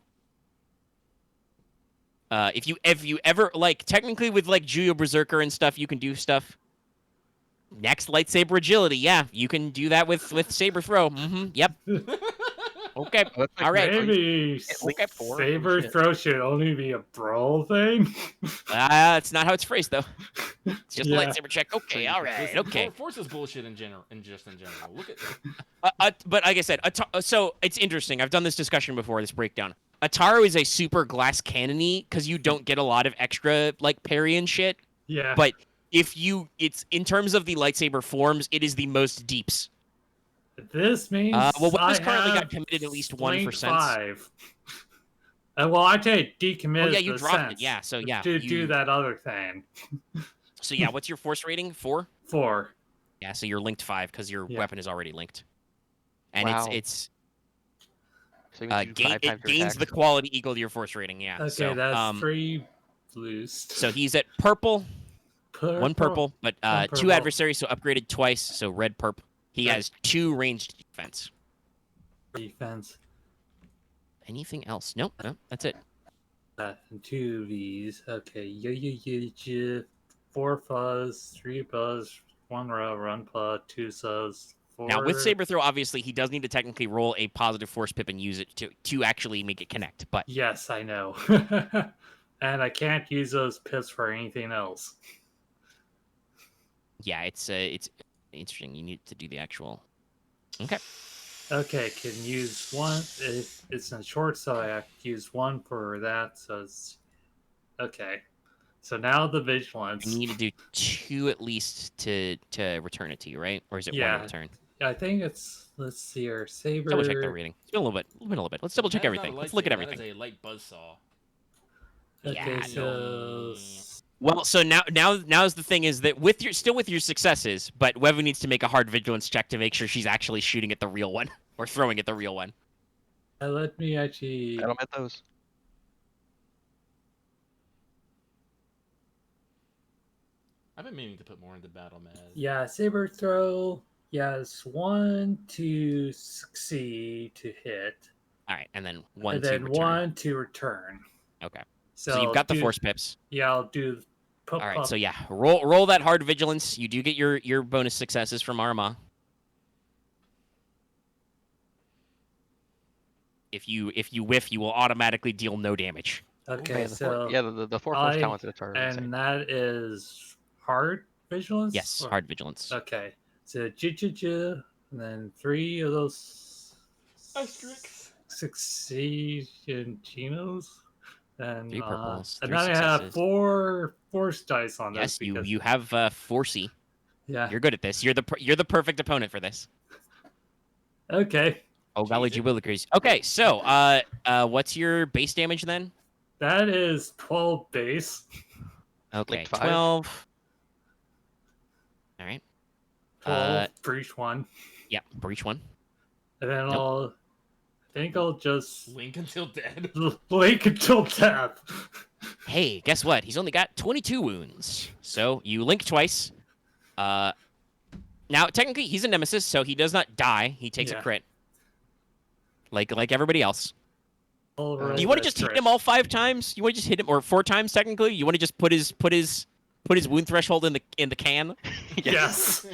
If you ever like technically with like Juyo Berserker and stuff, you can do stuff. Next lightsaber agility, yeah, you can do that with saber throw. Yep. Okay. Oh, that's like All right. Maybe Link at 4? Saber Shit. throw should only be a brawl thing. It's not how it's phrased though. It's just Yeah. a lightsaber check. Okay. All right. Listen, Okay. Force is bullshit in general. In general. Look at. But like I said, so it's interesting. I've done this discussion before. This breakdown. Ataru is a super glass cannony because you don't get a lot of extra like parry and shit. Yeah. But it's in terms of the lightsaber forms, it is the most deeps. This means Well, Weapons I currently have got committed at least one for Link sense. 5. Well, I take decommitted. Oh yeah, you the dropped sense it. Yeah, so yeah. To do that other thing. So yeah, what's your force rating? 4? 4. Yeah, so you're linked 5 because your Yeah. weapon is already linked. And Wow. it's So you can do 5 it times your gains the attacks. quality equal to your force rating. Yeah. Okay, so, that's 3 boost. So he's at purple, 1 purple, but One 2 purple. adversaries, so upgraded twice, so red purple. He Right. has 2 ranged defense. Defense. Anything else? Nope, that's it. And 2 of these. Okay. Yeah. 4 fuzz, 3 buzz, 1 row, 1 plot, 2 subs. 4... Now with saber throw, obviously he does need to technically roll a positive force pip and use it to actually make it connect. But Yes, I know. And I can't use those pips for anything else. yeah, it's interesting. You need to do the actual. Okay, can use 1. It's in short, so I have to use 1 for that. So it's okay. So now the vigilance. You need to do 2 at least to return it to you, right? Or is it 1 Yeah. return? I think it's. Let's see here. Saber. Double check the reading. It's been a little bit. Let's double check That is not a everything. Let's look at lightsaber, everything. That is a light buzzsaw. Okay, Yeah, so. Well, so now's the thing is that with your successes, but Wevu needs to make a hard vigilance check to make sure she's actually shooting at the real one or throwing at the real one. Let me actually. I don't met those. I've been meaning to put more into battle, man. Yeah, saber throw. Yes, 1 to succeed to hit, All right, and then 1 and to then return. 1 to return. Okay. So, So you've got the do- force pips. Yeah, I'll do. All right, so yeah, roll that hard vigilance. You do get your bonus successes from Aramaa. If you whiff, you will automatically deal no damage. Okay, the so the 4 force I- talents at a target. and that is hard vigilance. Yes, Or- hard vigilance. Okay, so and then 3 of those Asterisks. succeed chinos, and 3 purples, and 3 then I have successes. 4 force dice on Yes, this. because- you have 4C. Yeah. You're good at this. You're the perfect opponent for this. Okay, Oh golly, Jesus. Willikers. Okay, so what's your base damage then? that is 12 base. Okay, Linked 5. 12. All right. 12 for each one, Yeah, breach 1. and then Nope. I think I'll just Link until dead. link until death. Hey, guess what? He's only got 22 wounds. So you link twice. Now technically he's a nemesis, so he does not die. He takes Yeah. a crit. Like everybody else. I'll Do roll you want to that just hit crit. him all 5 times? You want to just hit him, or 4 times technically? You want to just put his wound threshold in the can? Yes.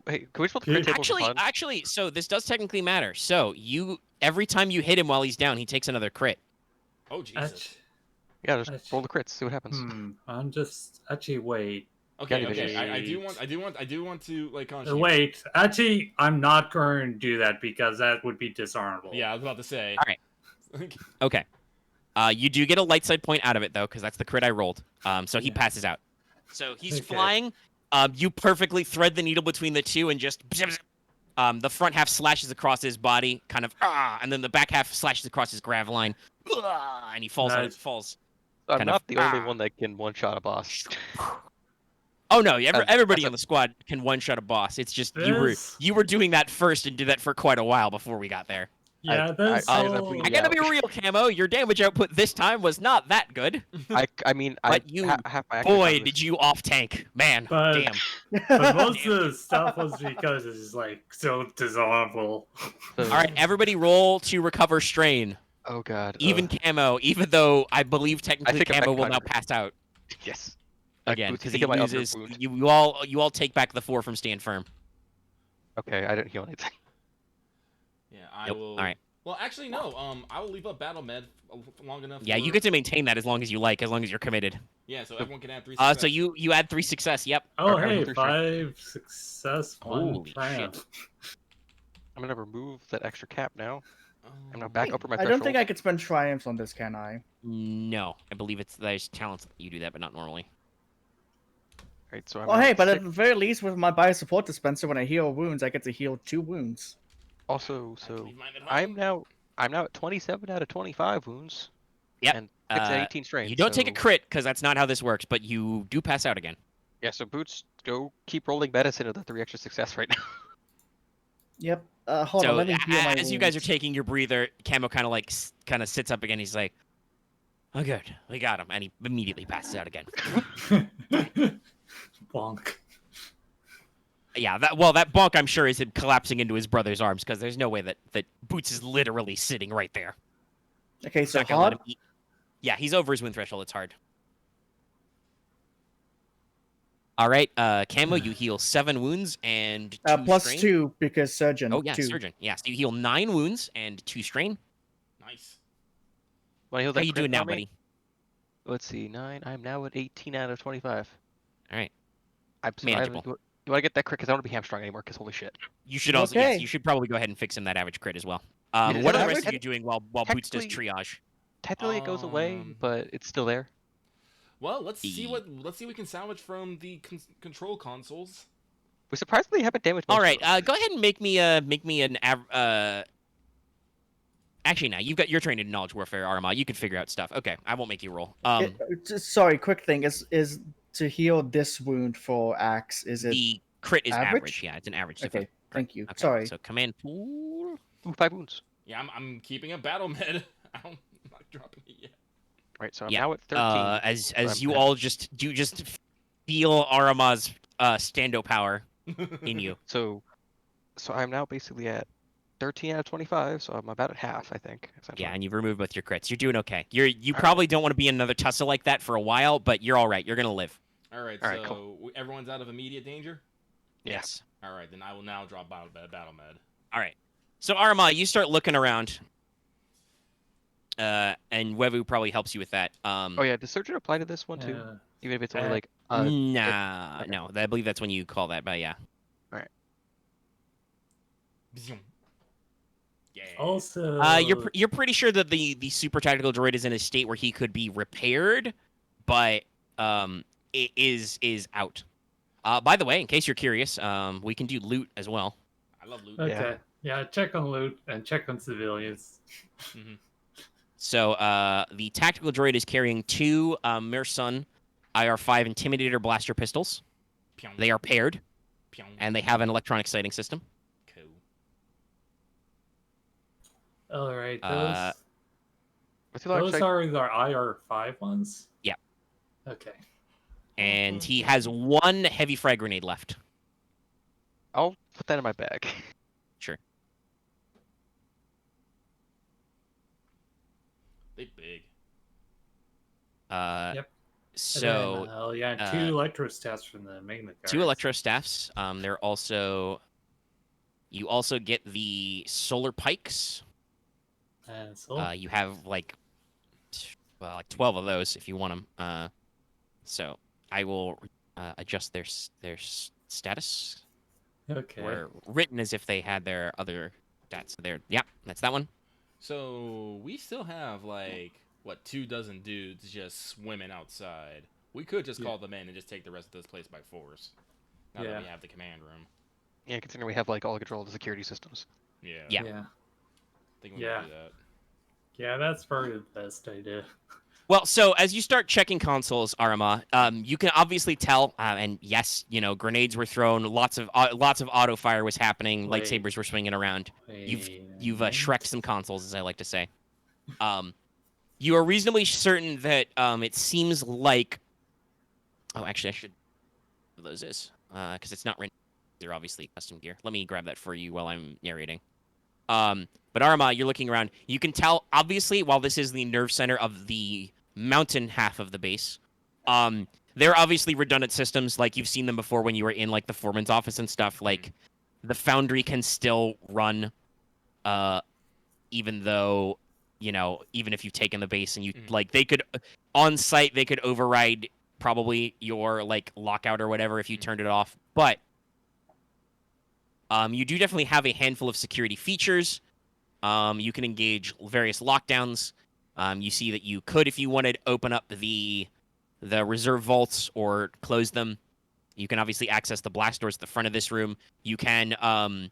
Hey, can we split the crit table for fun? Actually, so this does technically matter. So every time you hit him while he's down, he takes another crit. Oh Jesus. Yeah, just That's- roll the crits, see what happens. I'm just actually wait. Okay, Gotta be okay. I do Wait. want to like contribute. Wait, actually, I'm not going to do that because that would be dishonorable. Yeah, I was about to say. All right. Okay. You do get a light side point out of it though, because that's the crit I rolled. So he Yeah. passes out. So he's Okay. flying. You perfectly thread the needle between the two and just. The front half slashes across his body, kind of, and then the back half slashes across his grav line, and he falls. Nice. Falls. I'm kind not of, the only one that can one-shot a boss. Oh no! As- Everybody as a- on the squad can one-shot a boss. It's just This- you were doing that first and did that for quite a while before we got there. Yeah, this I whole... definitely- I gotta be Yeah. real, Camo. Your damage output this time was not that good. I mean, But half my action Boy, time did you off tank, man! But- Damn. But most of the stuff was because it's like so dishonorable. was- All right, everybody, roll to recover strain. Oh god. Even Camo, even though I believe technically think I'm Camo back will now under. pass out yes. again Boots, because think he of my other loses. wound. You all take back the 4 from Stand Firm. Okay, I didn't heal anything. Yeah, I Nope. will. All right. Well, actually, no. I will leave up battle med long enough. Yeah, for... you get to maintain that as long as you like, as long as you're committed. Yeah, so everyone can add 3. So you add 3 success. Yep. Oh, Okay, hey, through 5 success, 1 Holy triumph. I'm gonna remove that extra cap now. Oh. I'm now back up for my I threshold. don't think I could spend triumphs on this, can I? No, I believe there's talents that you do that, but not normally. Right, so I'm Oh, now hey, at but at 6. the very least, with my bio support dispenser, when I heal wounds, I get to heal 2 wounds. Also, I so leave mine at home. I'm now at 27 out of 25 wounds. Yep. And 6 out of Uh, 18 strain. You don't take a so- crit because that's not how this works, but you do pass out again. Yeah, so Boots, go keep rolling medicine at the 3 extra success right now. Yep. Hold So on, let me heal my as you guys are wounds. taking your breather, Camo kind of sits up again. He's like, "Oh, good, we got him," and he immediately passes out again. Bonk. Yeah, that bonk I'm sure is him collapsing into his brother's arms because there's no way that Boots is literally sitting right there. Okay, It's so not gonna let hard. him eat. Yeah, he's over his wound threshold. It's hard. All right, Camo, you heal 7 wounds and 2 Plus strain. 2 because surgeon. Oh yeah, 2. surgeon. Yeah, so you heal 9 wounds and 2 strain. Nice. Wanna heal How that you crit doing now, for me? buddy? Let's see, 9. I'm now at 18 out of 25. All right, I'm so Manageable. You wanna get that crit because I don't want to be hamstrung anymore? Because holy shit. you should also yes, Okay. you should probably go ahead and fix him that average crit as well. Yeah, What are the average- rest of you doing while Boots does technically- triage? Technically, it goes away, but it's still there. Well, let's see what we can salvage from the control consoles. We surprisingly haven't damaged. All most right, of them. go ahead and make me an Actually, now you've got you're trained in knowledge warfare, Aramaa. You can figure out stuff. Okay, I won't make you roll. Sorry, quick thing is to heal this wound for axe. Is it The crit is average. average? Yeah, it's an average. okay? Thank you. Okay, Sorry. So command pool. Ooh, 5 wounds. Yeah, I'm keeping a battle med. I'm not dropping it yet. Right, so I'm Yeah, now at 13. As I'm you at- all just feel Aramaa's stando power in you. So I'm now basically at 13 out of 25. So I'm about at half, I think. essentially. Yeah, and you've removed both your crits. You're doing okay. You All right. probably don't want to be in another tussle like that for a while, but you're all right. You're gonna live. All right, All right, so everyone's out of immediate danger. Yeah. Yes. All right, then I will now drop battle med. All right. So Aramaa, you start looking around, and Wevu probably helps you with that. Oh yeah, does surgeon apply to this one too? Yeah. Even if it's only Uh, like Nah, okay. no. I believe that's when you call that, but yeah. Yeah. Also, You're pretty sure that the super tactical droid is in a state where he could be repaired, but it is out. By the way, in case you're curious, we can do loot as well. I love loot. okay. Yeah, check on loot and check on civilians. So the tactical droid is carrying 2 Mirsun IR-5 Intimidator blaster pistols. Pyong, They are paired, pyong. and they have an electronic sighting system. Cool. All right, what's the large those are the IR5 ones. Yeah. Okay. And he has 1 heavy frag grenade left. I'll put that in my bag. Sure. They big. Yep. So And then, 2 electrostats from the magnet guards. 2 electro staffs. They're also. You also get the solar pikes. And so, You have like 12 of those if you want them. So I will adjust their status. Okay. Were written as if they had their other stats. Yeah, that's that one. So we still have like what 24 dudes just swimming outside. We could just call them in and just take the rest of this place by force. Now that we have the command room. Yeah, considering we have like all control of the security systems. Yeah. Yeah. Yeah. I think we can do that. Yeah, that's probably the best idea. Well, so as you start checking consoles, Aramaa, you can obviously tell, and yes, grenades were thrown, lots of auto fire was happening, Wait. lightsabers were swinging around. You've Shrek'd some consoles, as I like to say. You are reasonably certain that it seems like. Oh, actually, I should. Those is because it's not written. They're obviously custom gear. Let me grab that for you while I'm narrating. But Aramaa, you're looking around. You can tell, obviously, while this is the nerve center of the mountain half of the base, there are obviously redundant systems, like you've seen them before when you were in like the foreman's office and stuff. Like the foundry can still run, even though, even if you've taken the base and you like, they could on site they could override probably your like lockout or whatever if you turned it off. But you do definitely have a handful of security features. You can engage various lockdowns. You see that you could, if you wanted, open up the reserve vaults or close them. You can obviously access the blast doors at the front of this room. You can at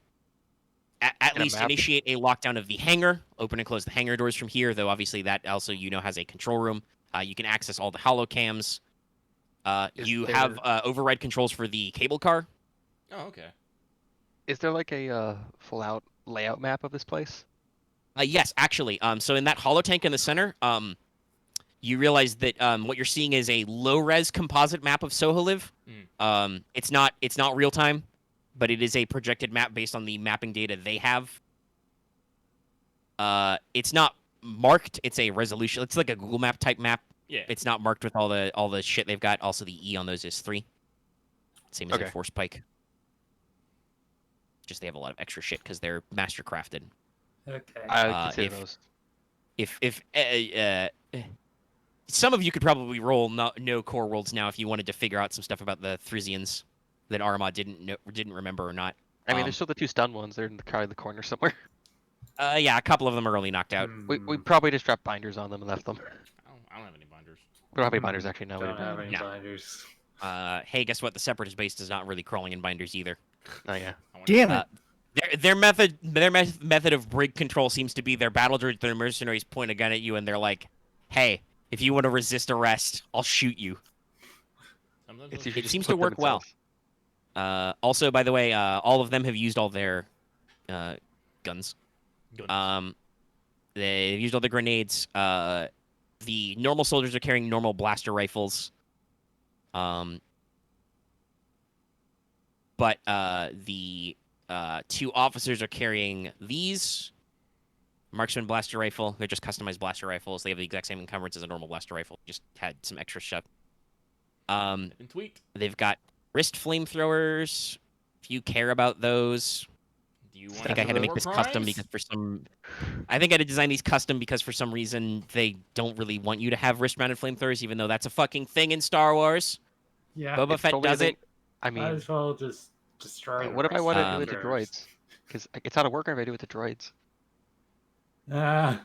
least initiate a lockdown of the hangar, open and close the hangar doors from here, though obviously that also has a control room. You can access all the holocams. You have override controls for the cable car. Oh, okay. Is there like a full-out layout map of this place? Yes, actually. So in that holotank in the center, you realize that what you're seeing is a low-res composite map of Soholiv. It's not real time, but it is a projected map based on the mapping data they have. It's not marked. It's a resolution. It's like a Google Map type map. Yeah. It's not marked with all the shit they've got. Also, the E on those is 3. Same as a Force Pike. Just they have a lot of extra shit because they're master crafted. Okay. I would consider those. If some of you could probably roll no core worlds now if you wanted to figure out some stuff about the Thrizians that Aramaa didn't remember or not. I mean, there's still the 2 stun ones. They're in the corner somewhere. Yeah, a couple of them are early knocked out. We probably just dropped binders on them and left them. I don't have any binders. We don't have any binders actually. No, we Don't don't. have any No. binders. Hey, guess what? The Separatist base is not really crawling in binders either. Oh yeah. Damn it! Their method of brig control seems to be their battle droids, their mercenaries point a gun at you, and they're like, "Hey, if you want to resist arrest, I'll shoot you." It seems to work well. Also, by the way, all of them have used all their guns. They've used all the grenades. The normal soldiers are carrying normal blaster rifles. But the 2 officers are carrying these marksman blaster rifle. They're just customized blaster rifles. They have the exact same encumbrance as a normal blaster rifle. Just had some extra stuff. Been tweaked. They've got wrist flamethrowers. If you care about those. Do you I want think I had to make this custom because I think I had to design these custom because for some reason they don't really want you to have wrist-mounted flamethrowers, even though that's a fucking thing in Star Wars. Yeah. Boba It's Fett totally does a it. thing. I mean, Might as well just destroy. what if I want to do it to Flamethrowers. droids? Because it's not a worker if I do it to droids. Yeah.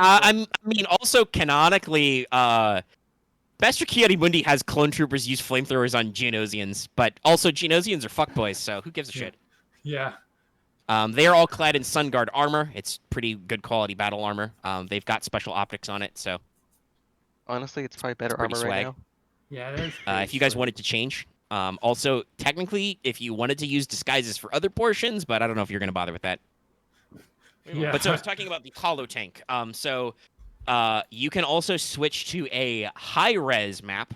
I mean, also canonically, Master Ki-Adi-Mundi has clone troopers use flamethrowers on Geonosians, but also Geonosians are fuckboys, so who gives a shit? Yeah. They are all clad in Sun Guard armor. It's pretty good quality battle armor. They've got special optics on it, so Honestly, it's probably better pretty armor right swag. now. Yeah. That's if you guys wanted to change. Also, technically, if you wanted to use disguises for other portions, but I don't know if you're going to bother with that. Yeah. But so I was talking about the holo tank. You can also switch to a high-res map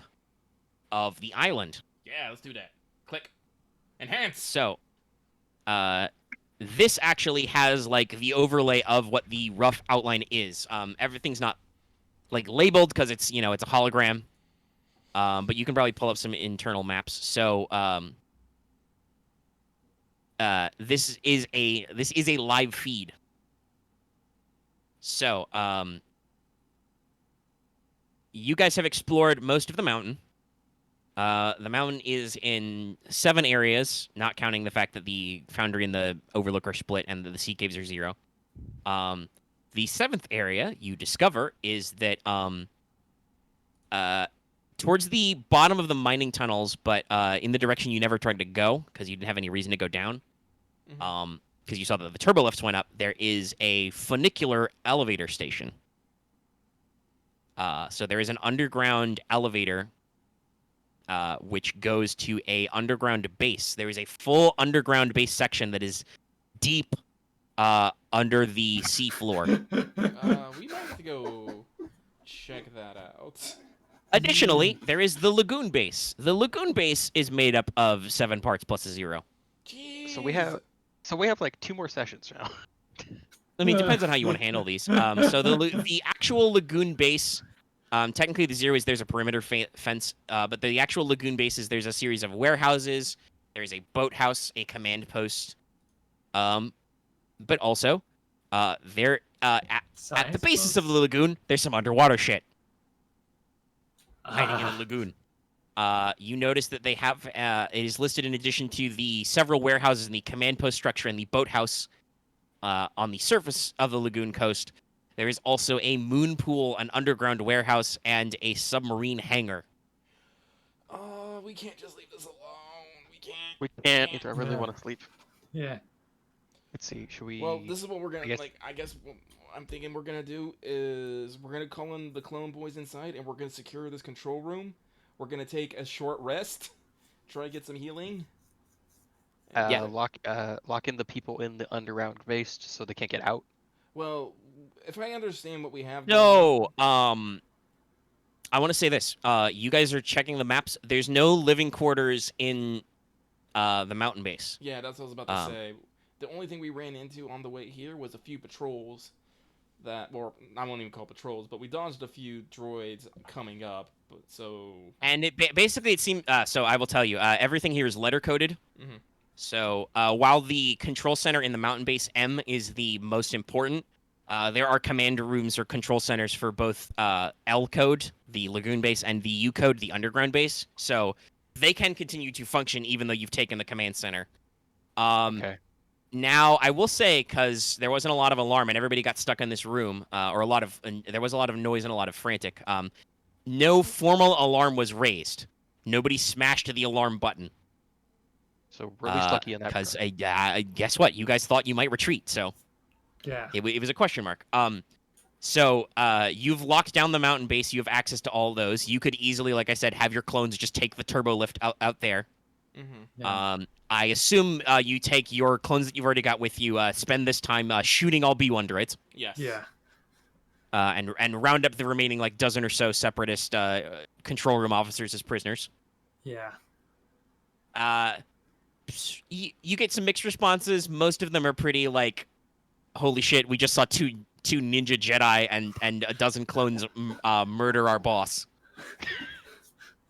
of the island. Yeah, let's do that. Click. Enhance. So, this actually has like the overlay of what the rough outline is. Everything's not like labeled because it's it's a hologram. But you can probably pull up some internal maps. So, this is a live feed. So, you guys have explored most of the mountain. The mountain is in 7 areas, not counting the fact that the Foundry and the Overlook are split and the sea caves are 0. The 7th area you discover is that towards the bottom of the mining tunnels, but in the direction you never tried to go because you didn't have any reason to go down. Mhm. Because you saw that the turbo lifts went up. There is a funicular elevator station. So there is an underground elevator which goes to a underground base. There is a full underground base section that is deep under the sea floor. We might have to go check that out. Additionally, there is the lagoon base. The lagoon base is made up of 7 parts plus a 0. Jeez. So we have like 2 more sessions now. I mean, it depends on how you want to handle these. So the actual lagoon base, technically the 0 is there's a perimeter fence, but the actual lagoon base is there's a series of warehouses, there's a boathouse, a command post, but also there at the Science basis of the post? lagoon, there's some underwater shit hiding in the lagoon. You notice that they have it is listed in addition to the several warehouses in the command post structure and the boathouse on the surface of the lagoon coast. There is also a moon pool, an underground warehouse, and a submarine hangar. We can't just leave this alone. We can't. We can't if I really Yeah. want to sleep. Yeah. Let's see. Should we? Well, this is what we're gonna guess- I guess what I'm thinking we're gonna do is we're gonna call in the clone boys inside, and we're gonna secure this control room. We're gonna take a short rest, try to get some healing. Yeah. Lock in the people in the underground base just so they can't get out. Well, if I understand what we have. going No, I want to say this. You guys are checking the maps. There's no living quarters in the mountain base. Yeah, that's what I was about to say. The only thing we ran into on the way here was a few patrols that, or I won't even call patrols, but we dodged a few droids coming up. But so. And basically it seemed. So I will tell you, everything here is letter coded. Mhm. So while the control center in the mountain base M is the most important, there are command rooms or control centers for both L code, the lagoon base, and the U code, the underground base. So they can continue to function even though you've taken the command center. Okay. Now, I will say, because there wasn't a lot of alarm and everybody got stuck in this room, or there was a lot of noise and a lot of frantic. No formal alarm was raised. Nobody smashed the alarm button. So we're at least lucky in that. Because guess what? You guys thought you might retreat, so Yeah. it was a question mark. So you've locked down the mountain base. You have access to all those. You could easily, like I said, have your clones just take the turbo lift out there. Mhm. Yeah. I assume you take your clones that you've already got with you, spend this time shooting all B1 droids, Yes. Yeah. and round up the remaining like dozen or so separatist control room officers as prisoners. Yeah. You get some mixed responses. Most of them are pretty like, holy shit, we just saw two ninja Jedi and a dozen clones murder our boss.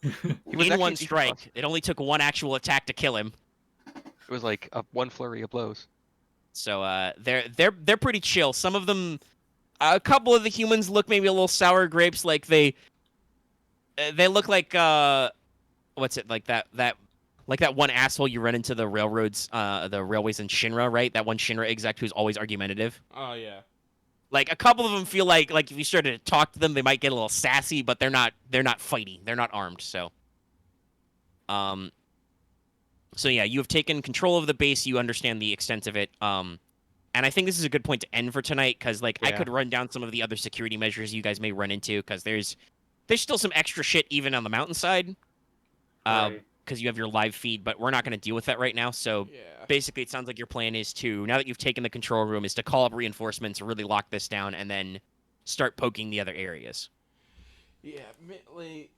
He was In actually one decent strike. boss. It only took one actual attack to kill him. It was like one flurry of blows. So they're pretty chill. Some of them, a couple of the humans look maybe a little sour grapes. Like they look like what's it like that one asshole you run into the railroads, the railways in Shinra, right? That one Shinra exec who's always argumentative. Oh yeah. Like a couple of them feel like if you started to talk to them, they might get a little sassy, but they're not fighty. They're not armed. So yeah, you have taken control of the base. You understand the extent of it. And I think this is a good point to end for tonight because I Yeah. could run down some of the other security measures you guys may run into because there's still some extra shit even on the mountainside. Right. Because you have your live feed, but we're not going to deal with that right now. So Yeah. basically, it sounds like your plan is to, now that you've taken the control room, is to call up reinforcements, really lock this down, and then start poking the other areas. Yeah. Like.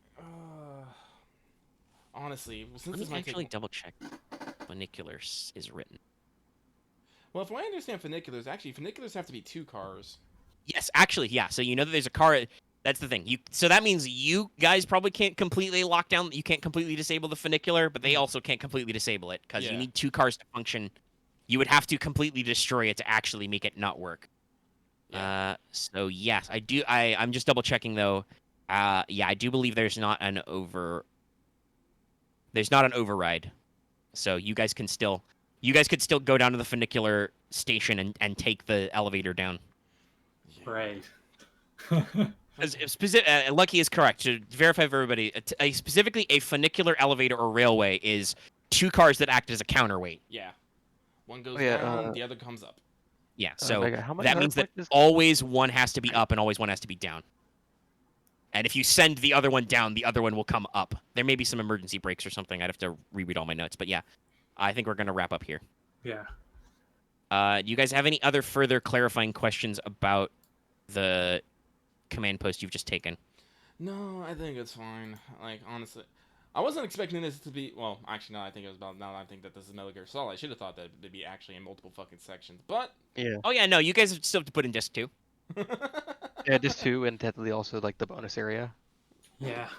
Honestly, since Let this me might actually take. double check. Funiculars is written. Well, if I understand funiculars, actually funiculars have to be 2 cars. Yes, actually, yeah. So you know that there's a car. That's the thing. So that means you guys probably can't completely lock down. You can't completely disable the funicular, but they also can't completely disable it because Yeah. you need 2 cars to function. You would have to completely destroy it to actually make it not work. Yeah. So yes, I do. I'm just double checking though. Yeah, I do believe there's not an over. There's not an override, so you guys could still go down to the funicular station and take the elevator down. Right. Lucky is correct. To verify for everybody, specifically a funicular elevator or railway is 2 cars that act as a counterweight. Yeah. One goes yeah, down, the other comes up. Yeah, so Mega, how many that means that hard points is- always one has to be up and always one has to be down. And if you send the other one down, the other one will come up. There may be some emergency brakes or something. I'd have to reread all my notes. But yeah, I think we're going to wrap up here. Yeah. Do you guys have any other further clarifying questions about the command post you've just taken? No, I think it's fine. Like, honestly, I wasn't expecting this to be. Well, actually, no. I think it was about. Now I think that this is Metal Gear Solid. I should have thought that it'd be actually in multiple fucking sections. But Yeah. Oh yeah, no, you guys still have to put in disc 2. Yeah, just 2, and technically also like the bonus area. Yeah.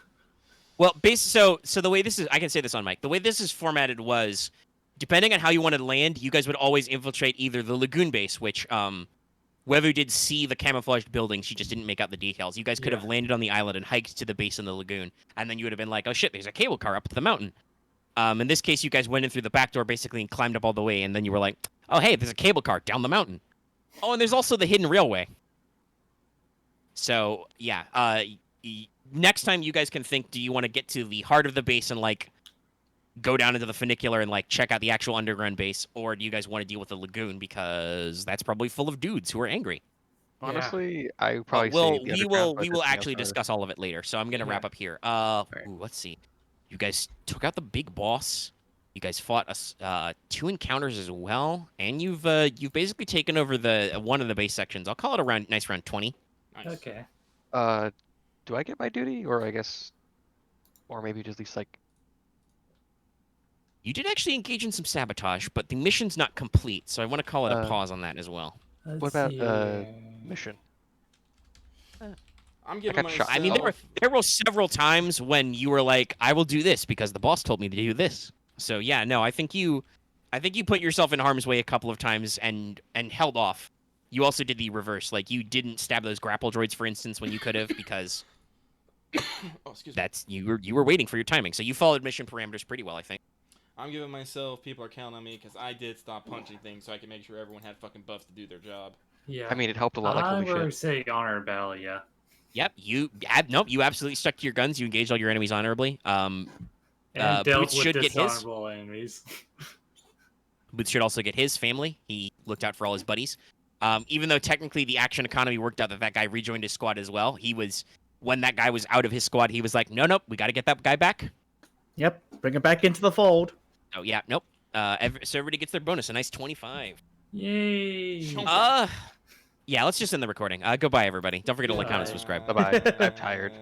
Well, so the way this is, I can say this on mic. The way this is formatted was, depending on how you wanted to land, you guys would always infiltrate either the lagoon base, which Wevu did see the camouflaged building. She just didn't make out the details. You guys could have landed on the island and hiked to the base in the lagoon, and then you would have been like, oh shit, there's a cable car up the mountain. In this case, you guys went in through the back door basically and climbed up all the way, and then you were like, oh hey, there's a cable car down the mountain. Oh, and there's also the hidden railway. So yeah, next time you guys can think, do you want to get to the heart of the base and like go down into the funicular and like check out the actual underground base, or do you guys want to deal with the lagoon because that's probably full of dudes who are angry? Honestly, I would probably we will actually discuss all of it later. So I'm gonna wrap up here. Let's see. You guys took out the big boss. You guys fought us 2 encounters as well, and you've basically taken over the one of the base sections. I'll call it a nice round 20. Nice. Okay. Do I get my duty, or I guess, or maybe just at least like. You did actually engage in some sabotage, but the mission's not complete, so I want to call it a pause on that as well. What about mission? I'm giving got myself. shot. I mean, there were several times when you were like, "I will do this because the boss told me to do this." So yeah, no, I think you put yourself in harm's way a couple of times and held off. You also did the reverse, like you didn't stab those grapple droids, for instance, when you could have, because Oh, excuse me. that's you were waiting for your timing. So you followed mission parameters pretty well, I think. I'm giving myself. People are counting on me because I did stop punching things so I can make sure everyone had fucking buffs to do their job. Yeah. I mean, it helped a lot. Like, I holy would shit. say honor battle, yeah. Yep, you absolutely stuck to your guns. You engaged all your enemies honorably. And dealt Boots with should get his. dishonorable enemies. Boots should also get his family. He looked out for all his buddies. Even though technically the action economy worked out that guy rejoined his squad as well. When that guy was out of his squad, he was like, nope, we got to get that guy back. Yep, bring it back into the fold. Oh yeah, nope. So everybody gets their bonus, a nice 25. Yay! Yeah, let's just end the recording. Goodbye, everybody. Don't forget to like, comment, and subscribe. Bye bye. I'm tired.